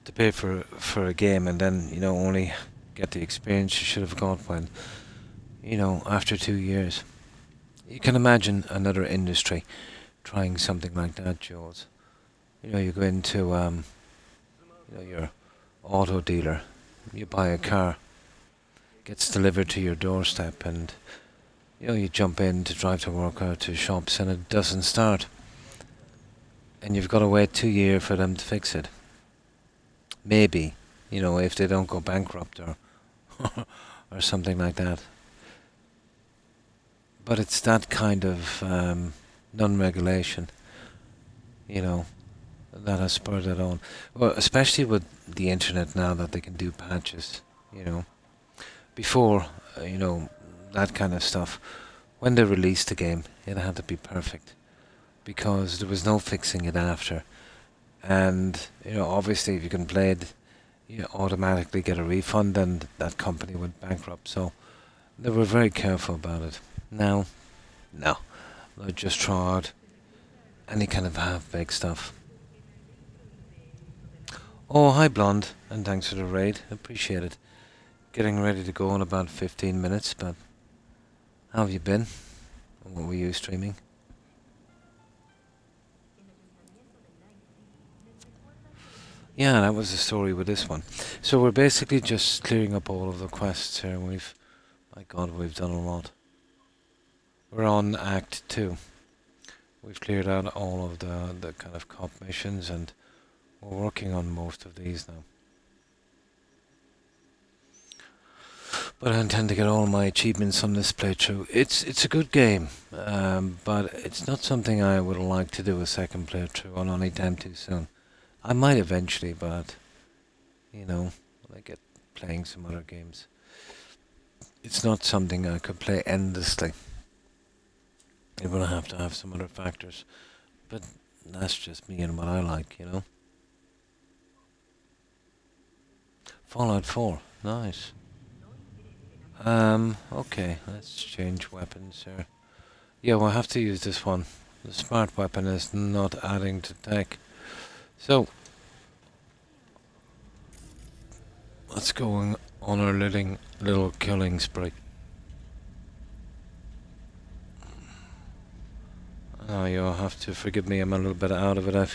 to pay for a game and then, you know, only get the experience you should have got when, you know, after 2 years. You can imagine another industry trying something like that, Jules. You know, you go into, you know, your auto dealer, you buy a car, gets delivered to your doorstep, and, you know, you jump in to drive to work or to shops and it doesn't start. And you've got to wait 2 years for them to fix it. Maybe, you know, if they don't go bankrupt or or something like that. But it's that kind of non-regulation, you know, that has spurred it on. Well, especially with the internet now that they can do patches, you know. Before, you know, that kind of stuff, when they released the game, it had to be perfect because there was no fixing it after. And, you know, obviously if you can play it, you automatically get a refund and that company went bankrupt. So they were very careful about it. Now, no. They'll just throw out any kind of half-baked stuff. Oh, hi Blonde, and thanks for the raid. Appreciate it. Getting ready to go in about 15 minutes, but How have you been? What were you streaming? Yeah, that was the story with this one. So we're basically just clearing up all of the quests here. My God, we've done a lot. We're on Act 2. We've cleared out all of the kind of cop missions, and we're working on most of these now. But I intend to get all my achievements on this playthrough. It's a good game, but it's not something I would like to do a second playthrough on any time too soon. I might eventually, but, you know, when I get playing some other games. It's not something I could play endlessly. It would have to have some other factors. But that's just me and what I like, you know. Fallout 4, nice. Okay, let's change weapons here. Yeah, we'll have to use this one. The smart weapon is not adding to tech. So, let's go on our little killing spree. Oh, you'll have to forgive me, I'm a little bit out of it. I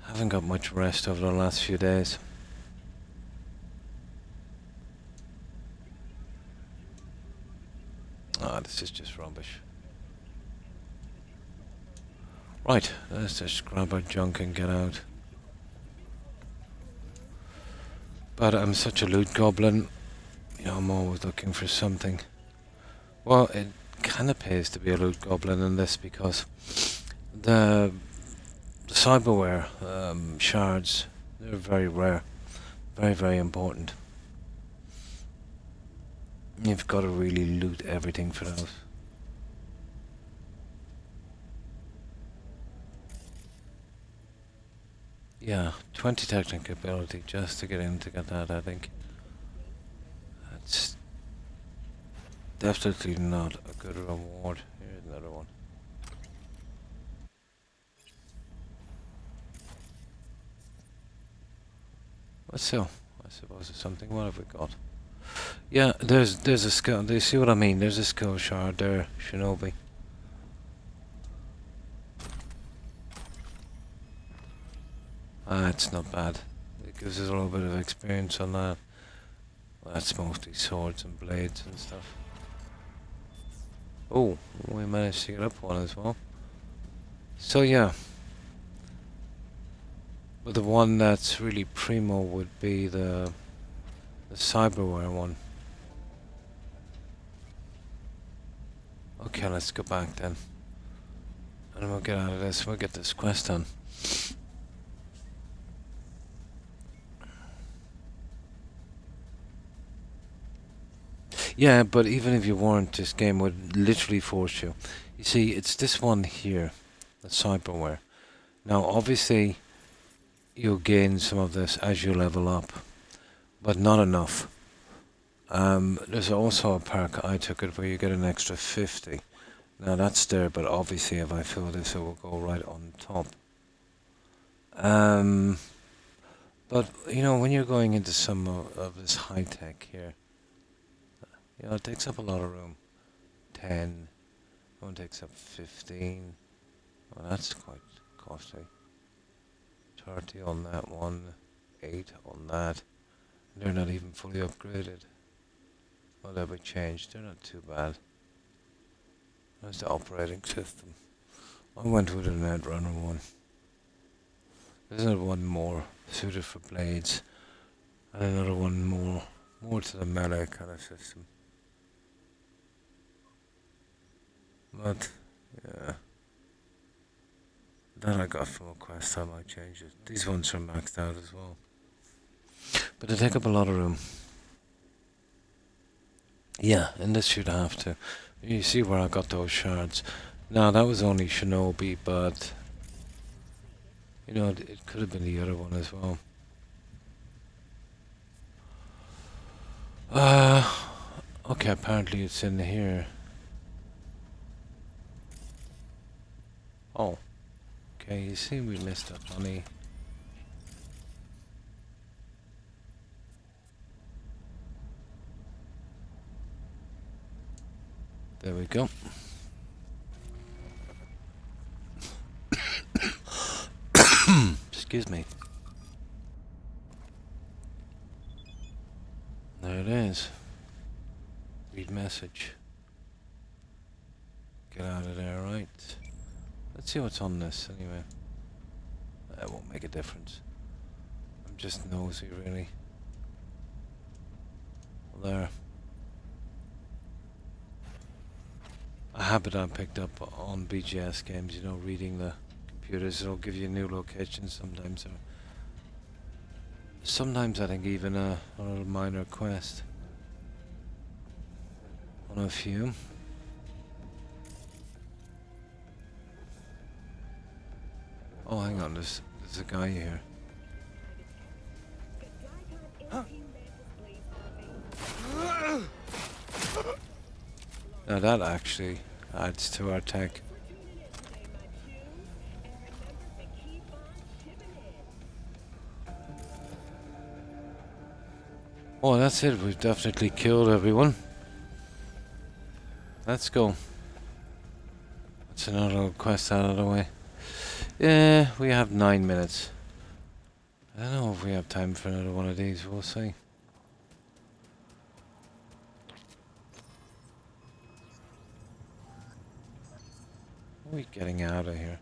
haven't got much rest over the last few days. Ah, this is just rubbish. Right, let's just grab our junk and get out. But I'm such a loot goblin, you know, I'm always looking for something. Well, it kind of pays to be a loot goblin in this because the cyberware shards, they're very rare. Very, very important. You've got to really loot everything for those. Yeah, 20 technical ability just to get in to get that, I think. That's definitely not a good reward. Here's another one. So, I suppose it's something. What have we got? Yeah, there's a skill. Do you see what I mean? There's a skill shard there, Shinobi. Ah, it's not bad. It gives us a little bit of experience on that. Well, that's mostly swords and blades and stuff. Oh, we managed to get up one as well. So yeah. But the one that's really primo would be the cyberware one. Okay, let's go back then. And we'll get out of this, we'll get this quest done. Yeah, but even if you weren't, this game would literally force you. You see, it's this one here, the cyberware. Now, obviously, you'll gain some of this as you level up, but not enough. There's also a perk, I took it, where you get an extra 50. Now, that's there, but obviously, if I fill this, it will go right on top. But, you know, when you're going into some of this high-tech here, you know, it takes up a lot of room. 10. One takes up 15. Well, that's quite costly. 30 on that one. 8 on that. They're not even fully upgraded. Well, they'll be changed. They're not too bad. That's the operating system. I went with the Netrunner one. There's one more suited for blades. And another one more to the melee kind of system. But, yeah. That I got from a quest, I might change it. These ones are maxed out as well. But they take up a lot of room. Yeah, and this should have to. You see where I got those shards. Now, that was only Shinobi, but... You know, it could have been the other one as well. Okay, apparently it's in here. Oh. Okay, you see we missed up honey. There we go. Excuse me. There it is. Read message. Get out of there, right? Let's see what's on this anyway. That won't make a difference. I'm just nosy, really. Well, there. A habit I picked up on BGS games, you know, reading the computers. It'll give you new locations sometimes. Or sometimes I think even a little minor quest. On a few. Oh, hang on, there's a guy here. Huh? Now that actually adds to our tech. Oh, that's it. We've definitely killed everyone. Let's go. That's another little quest out of the way. Yeah, we have 9 minutes. I don't know if we have time for another one of these. We'll see. How are we getting out of here?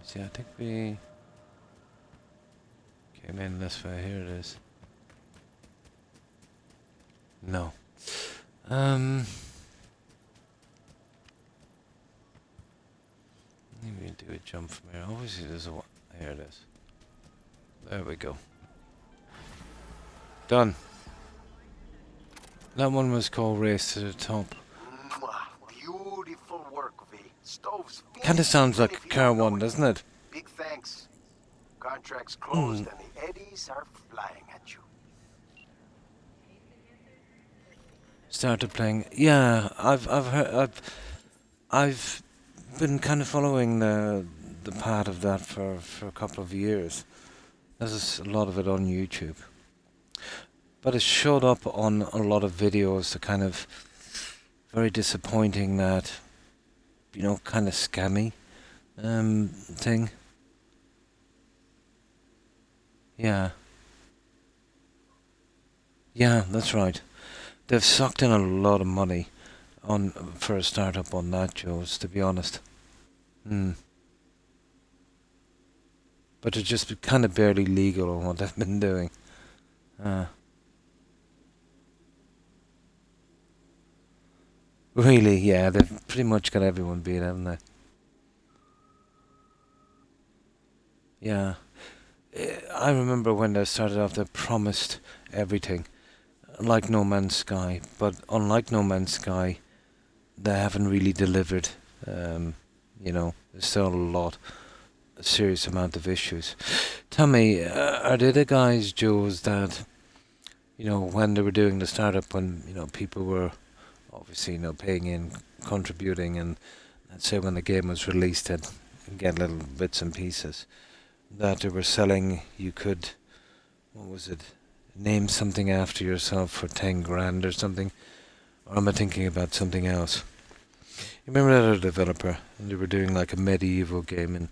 See, I think we came in this way. Here it is. No. Maybe we do a jump from here. Obviously there's a one. Here it is. There we go. Done. That one was called Race to the Top. Beautiful work, V. Stoves. Kinda sounds like a car one, doesn't it? Big thanks. Contract's closed and the eddies are flying at you. Started playing. Yeah, I've been kind of following the path of that for a couple of years. There's a lot of it on YouTube. But it showed up on a lot of videos, the kind of very disappointing that, you know, kind of scammy thing. Yeah. Yeah, that's right. They've sucked in a lot of money on for a startup on that, Joes, to be honest. But they're just kind of barely legal on what they've been doing. Really, yeah, they've pretty much got everyone beat, haven't they? Yeah. I remember when they started off, they promised everything. Like No Man's Sky. But unlike No Man's Sky, they haven't really delivered. You know, there's still a serious amount of issues. Tell me, are they the guys, Joes, that, you know, when they were doing the startup, when, you know, people were obviously, you know, paying in, contributing, and let's say when the game was released, they'd get little bits and pieces that they were selling. You could, what was it, name something after yourself for 10 grand or something, or am I thinking about something else? You remember that other developer, and they were doing like a medieval game, and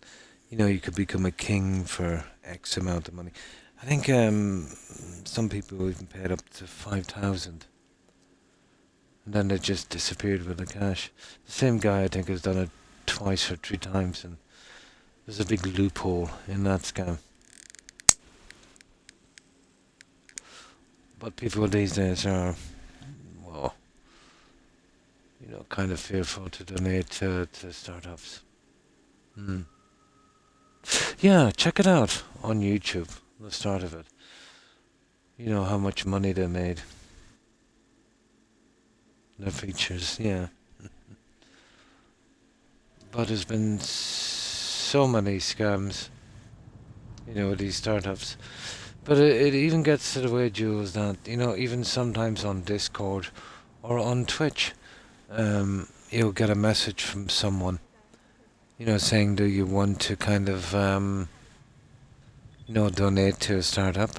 you know, you could become a king for X amount of money. I think some people even paid up to 5,000. And then they just disappeared with the cash. The same guy, I think, has done it twice or 3 times, and there's a big loophole in that scam. But people these days are, well, you know, kind of fearful to donate to startups. Yeah, check it out on YouTube, the start of it. You know how much money they made. Their features, yeah. But there's been so many scams, you know, with these startups. But it even gets to the way, Jules, that, you know, even sometimes on Discord or on Twitch, you'll get a message from someone, you know, saying, do you want to kind of, you know, donate to a startup?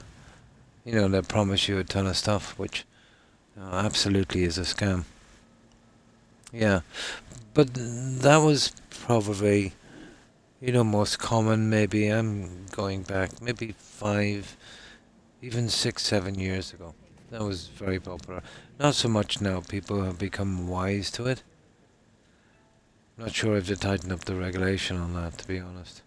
You know, they promise you a ton of stuff, which Absolutely is a scam. Yeah, but that was probably, most common. Maybe I'm going back, maybe 5, even 6, 7 years ago. That was very popular. Not so much now. People have become wise to it. Not sure if they tighten up the regulation on that, to be honest.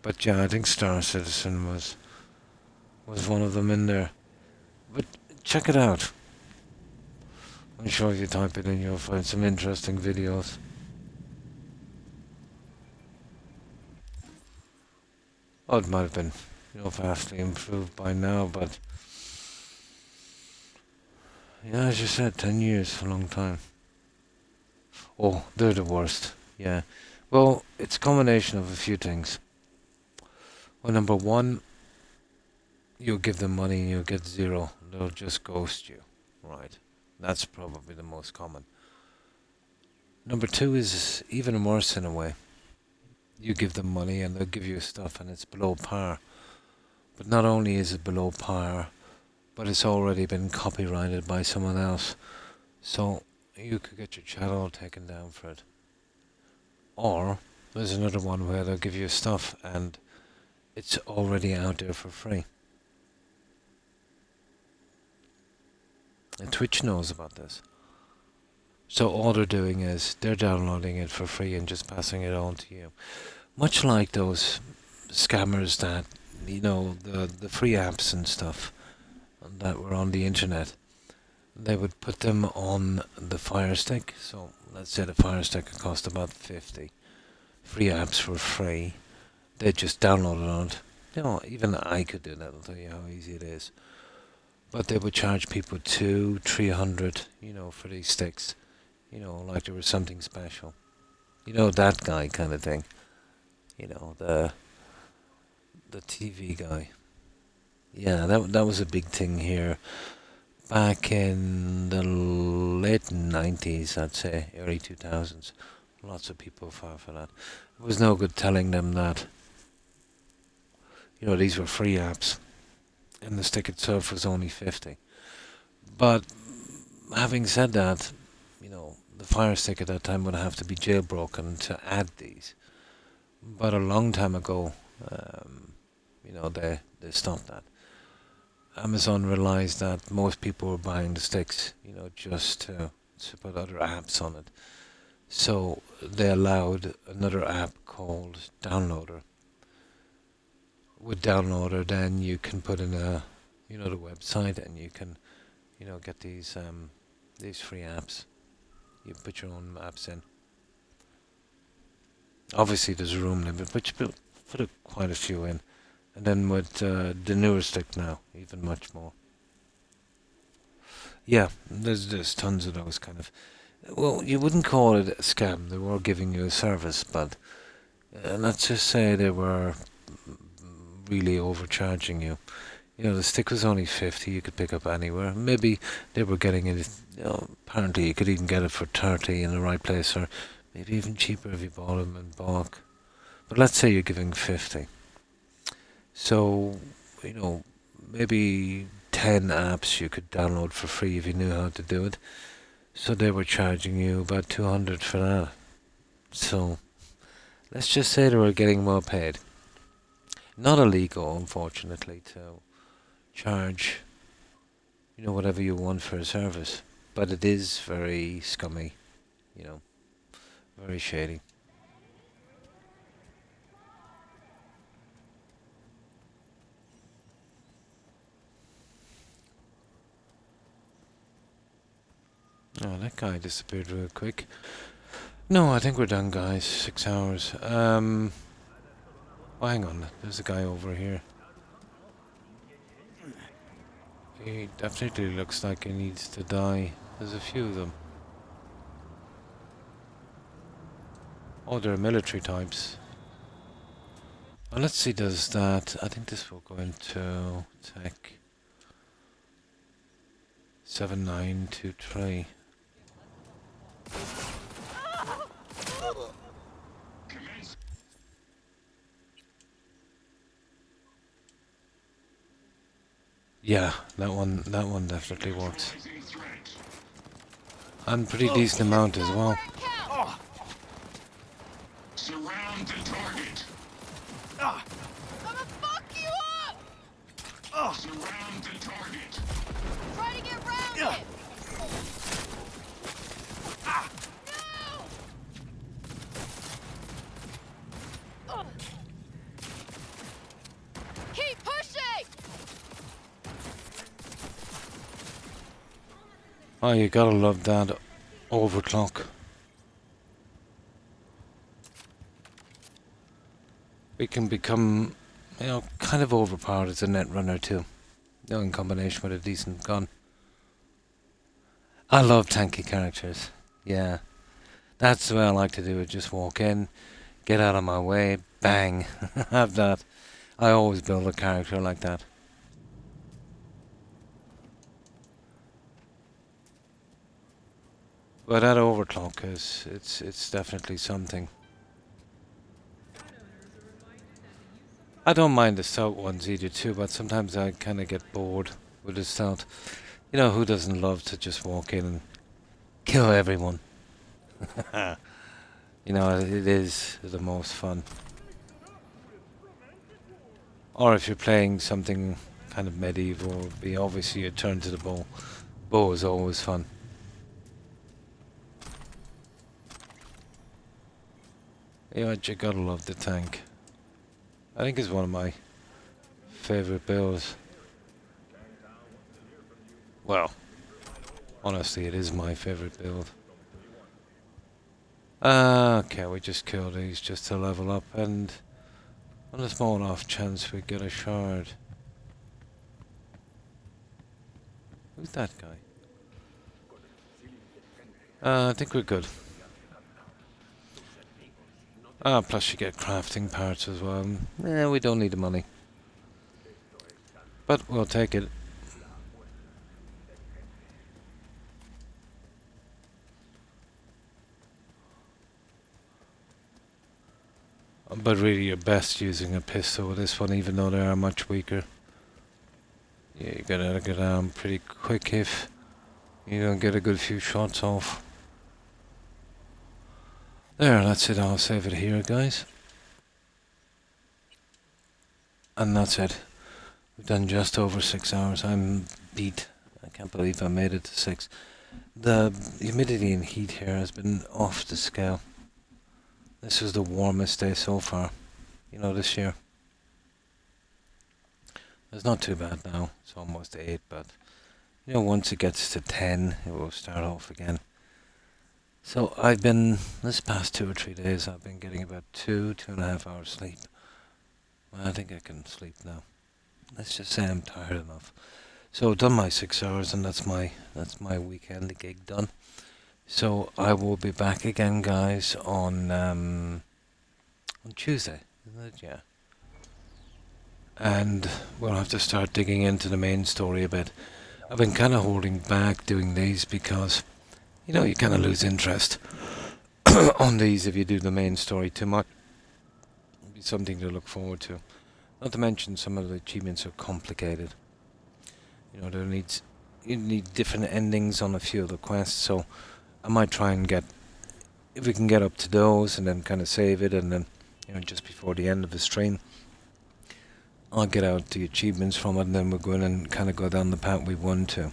But yeah, I think Star Citizen was one of them in there. But check it out. I'm sure if you type it in, you'll find some interesting videos. Oh, it might have been, vastly improved by now, but yeah, as you said, 10 years, a long time. Oh, they're the worst. Yeah. Well, it's a combination of a few things. Well, number one, you'll give them money and you'll get zero. They'll just ghost you. Right. That's probably the most common. Number two is even worse in a way. You give them money and they'll give you stuff and it's below par. But not only is it below par, but it's already been copyrighted by someone else. So you could get your channel taken down for it. Or there's another one where they'll give you stuff and it's already out there for free. And Twitch knows about this. So all they're doing is they're downloading it for free and just passing it on to you. Much like those scammers that, the free apps and stuff that were on the internet. They would put them on the Fire Stick. So let's say the Fire Stick would cost about 50. Free apps were free. They'd just download it on it. Even I could do that. I'll tell you how easy it is. But they would charge people 200-300, for these sticks. Like there was something special. That guy kind of thing. The TV guy. Yeah, that was a big thing here back in the late 90s, I'd say, early 2000s. Lots of people fell for that. It was no good telling them that, these were free apps and the stick itself was only 50. But having said that, the Fire Stick at that time would have to be jailbroken to add these. But a long time ago, they stopped that. Amazon realized that most people were buying the sticks, just to put other apps on it. So they allowed another app called Downloader. With Downloader, then you can put in the website, and you can, get these free apps. You put your own apps in. Obviously, there's a room limit, but you put quite a few in. And then with the newer stick now, even much more. Yeah, there's tons of those kind of. Well, you wouldn't call it a scam. They were giving you a service, but let's just say they were really overcharging you. The stick was only 50. You could pick up anywhere. Maybe they were getting it. Apparently, you could even get it for 30 in the right place, or maybe even cheaper if you bought them in bulk. But let's say you're giving 50. So, maybe 10 apps you could download for free if you knew how to do it. So they were charging you about 200 for that. So, let's just say they were getting well paid. Not illegal, unfortunately, to charge, whatever you want for a service. But it is very scummy, very shady. Oh, that guy disappeared real quick. No, I think we're done, guys. 6 hours. Oh, hang on. There's a guy over here. He definitely looks like he needs to die. There's a few of them. Oh, they're military types. Well, let's see, does that... I think this will go into tech. 7923. Yeah, that one definitely works. And pretty decent amount as well. Surround the target. I'ma fuck you up! Surround the target. Try to get round it! No! Keep pushing! Oh, you gotta love that overclock. We can become, you know, kind of overpowered as a net runner too. You know, in combination with a decent gun. I love tanky characters. Yeah. That's the way I like to do it. Just walk in, get out of my way, bang. Have that. I always build a character like that. But that overclock is, it's definitely something. I don't mind the stout ones either too, but sometimes I kind of get bored with the stout. You know, who doesn't love to just walk in and kill everyone? You know, it is the most fun. Or if you're playing something kind of medieval, be obviously you turn to the bow. Bow is always fun. You know, you gotta love the tank. I think it's one of my favorite builds. Well, honestly, it is my favorite build. Okay, we just killed these just to level up, and on a small off chance we get a shard. Who's that guy? I think we're good. Plus you get crafting parts as well. We don't need the money. But we'll take it. But really you're best using a pistol with this one, even though they are much weaker. Yeah, you gotta get down pretty quick if you don't get a good few shots off. There, that's it. I'll save it here, guys. And that's it. We've done just over 6 hours. I'm beat. I can't believe I made it to 6. The humidity and heat here has been off the scale. This is the warmest day so far, you know, this year. It's not too bad now. It's almost 8, but you know, once it gets to 10, it will start off again. So I've been, this past 2 or 3 days, I've been getting about 2.5 hours sleep. Well, I think I can sleep now. Let's just say I'm tired enough. So I've done my 6 hours, and that's my weekend gig done. So I will be back again, guys, on Tuesday, isn't it? Yeah. And we'll have to start digging into the main story a bit. I've been kind of holding back doing these because, you know, you kind of lose interest on these if you do the main story too much. It'll be something to look forward to. Not to mention some of the achievements are complicated. You know, you need different endings on a few of the quests, so I might try and get, if we can get up to those and then kind of save it, and then, you know, just before the end of the stream, I'll get out the achievements from it, and then we'll go in and kind of go down the path we want to.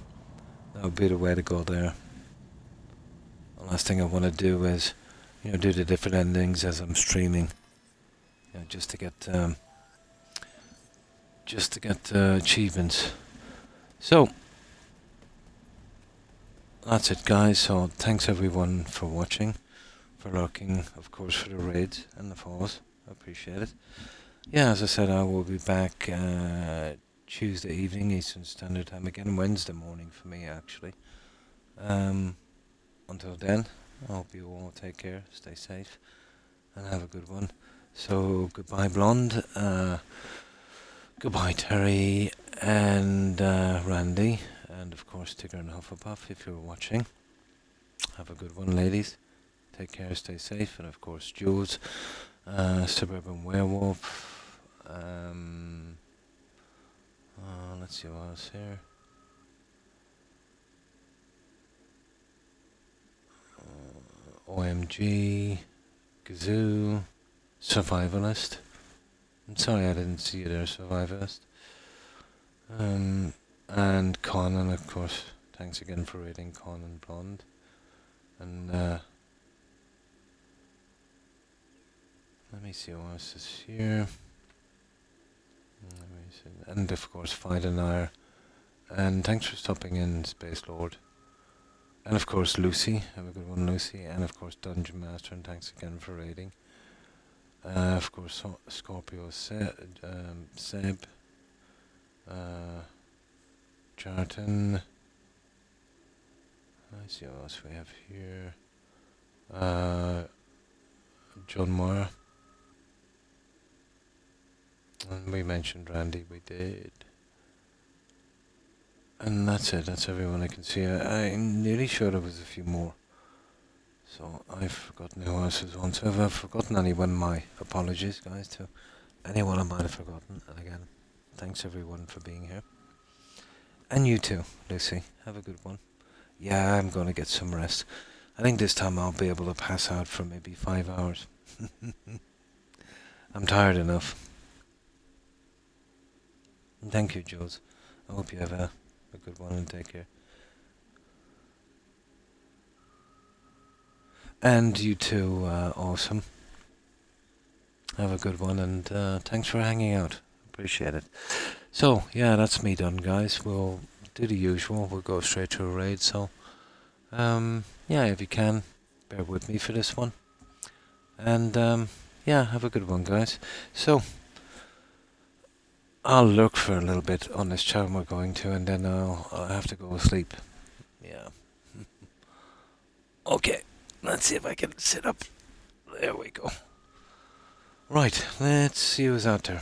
That would be the way to go there. The last thing I want to do is, you know, do the different endings as I'm streaming. You know, just to get achievements. So that's it, guys. So thanks everyone for watching, for lurking, of course, for the raids and the follows. I appreciate it. Yeah, as I said, I will be back Tuesday evening, Eastern Standard Time again, Wednesday morning for me, actually. Until then, I hope you all take care, stay safe, and have a good one. So, goodbye, Blonde. Goodbye, Terry and Randy, and of course, Tigger and Hufflepuff, if you're watching. Have a good one, ladies. Take care, stay safe, and of course, Jules, Suburban Werewolf. Let's let's see what else here. OMG, Gazoo, Survivalist. I'm sorry I didn't see you there, Survivalist. And Conan, of course. Thanks again for rating Conan Blonde. And let me see what else is here. Let me see. And of course, Fight and Ire. And thanks for stopping in, Space Lord. And of course, Lucy. Have a good one, Lucy. And of course, Dungeon Master. And thanks again for rating. Of course, Scorpio, Seb, Jarton. Let's see what else we have here. John Moore. And we mentioned Randy, we did. And that's it, that's everyone I can see. I'm nearly sure there was a few more. So I've forgotten who else was on. So if I've forgotten anyone, my apologies, guys, to anyone I might have forgotten. And again, thanks everyone for being here. And you too, Lucy. Have a good one. Yeah, I'm going to get some rest. I think this time I'll be able to pass out for maybe 5 hours. I'm tired enough. Thank you, Jules. I hope you have a good one and take care. And you too, Awesome. Have a good one, and thanks for hanging out. Appreciate it. So, yeah, that's me done, guys. We'll do the usual. We'll go straight to a raid, so... yeah, if you can, bear with me for this one. And, yeah, have a good one, guys. So, I'll look for a little bit on this channel we're going to, and then I'll have to go to sleep. Yeah. Okay, let's see if I can sit up. There we go. Right, let's see who's out there.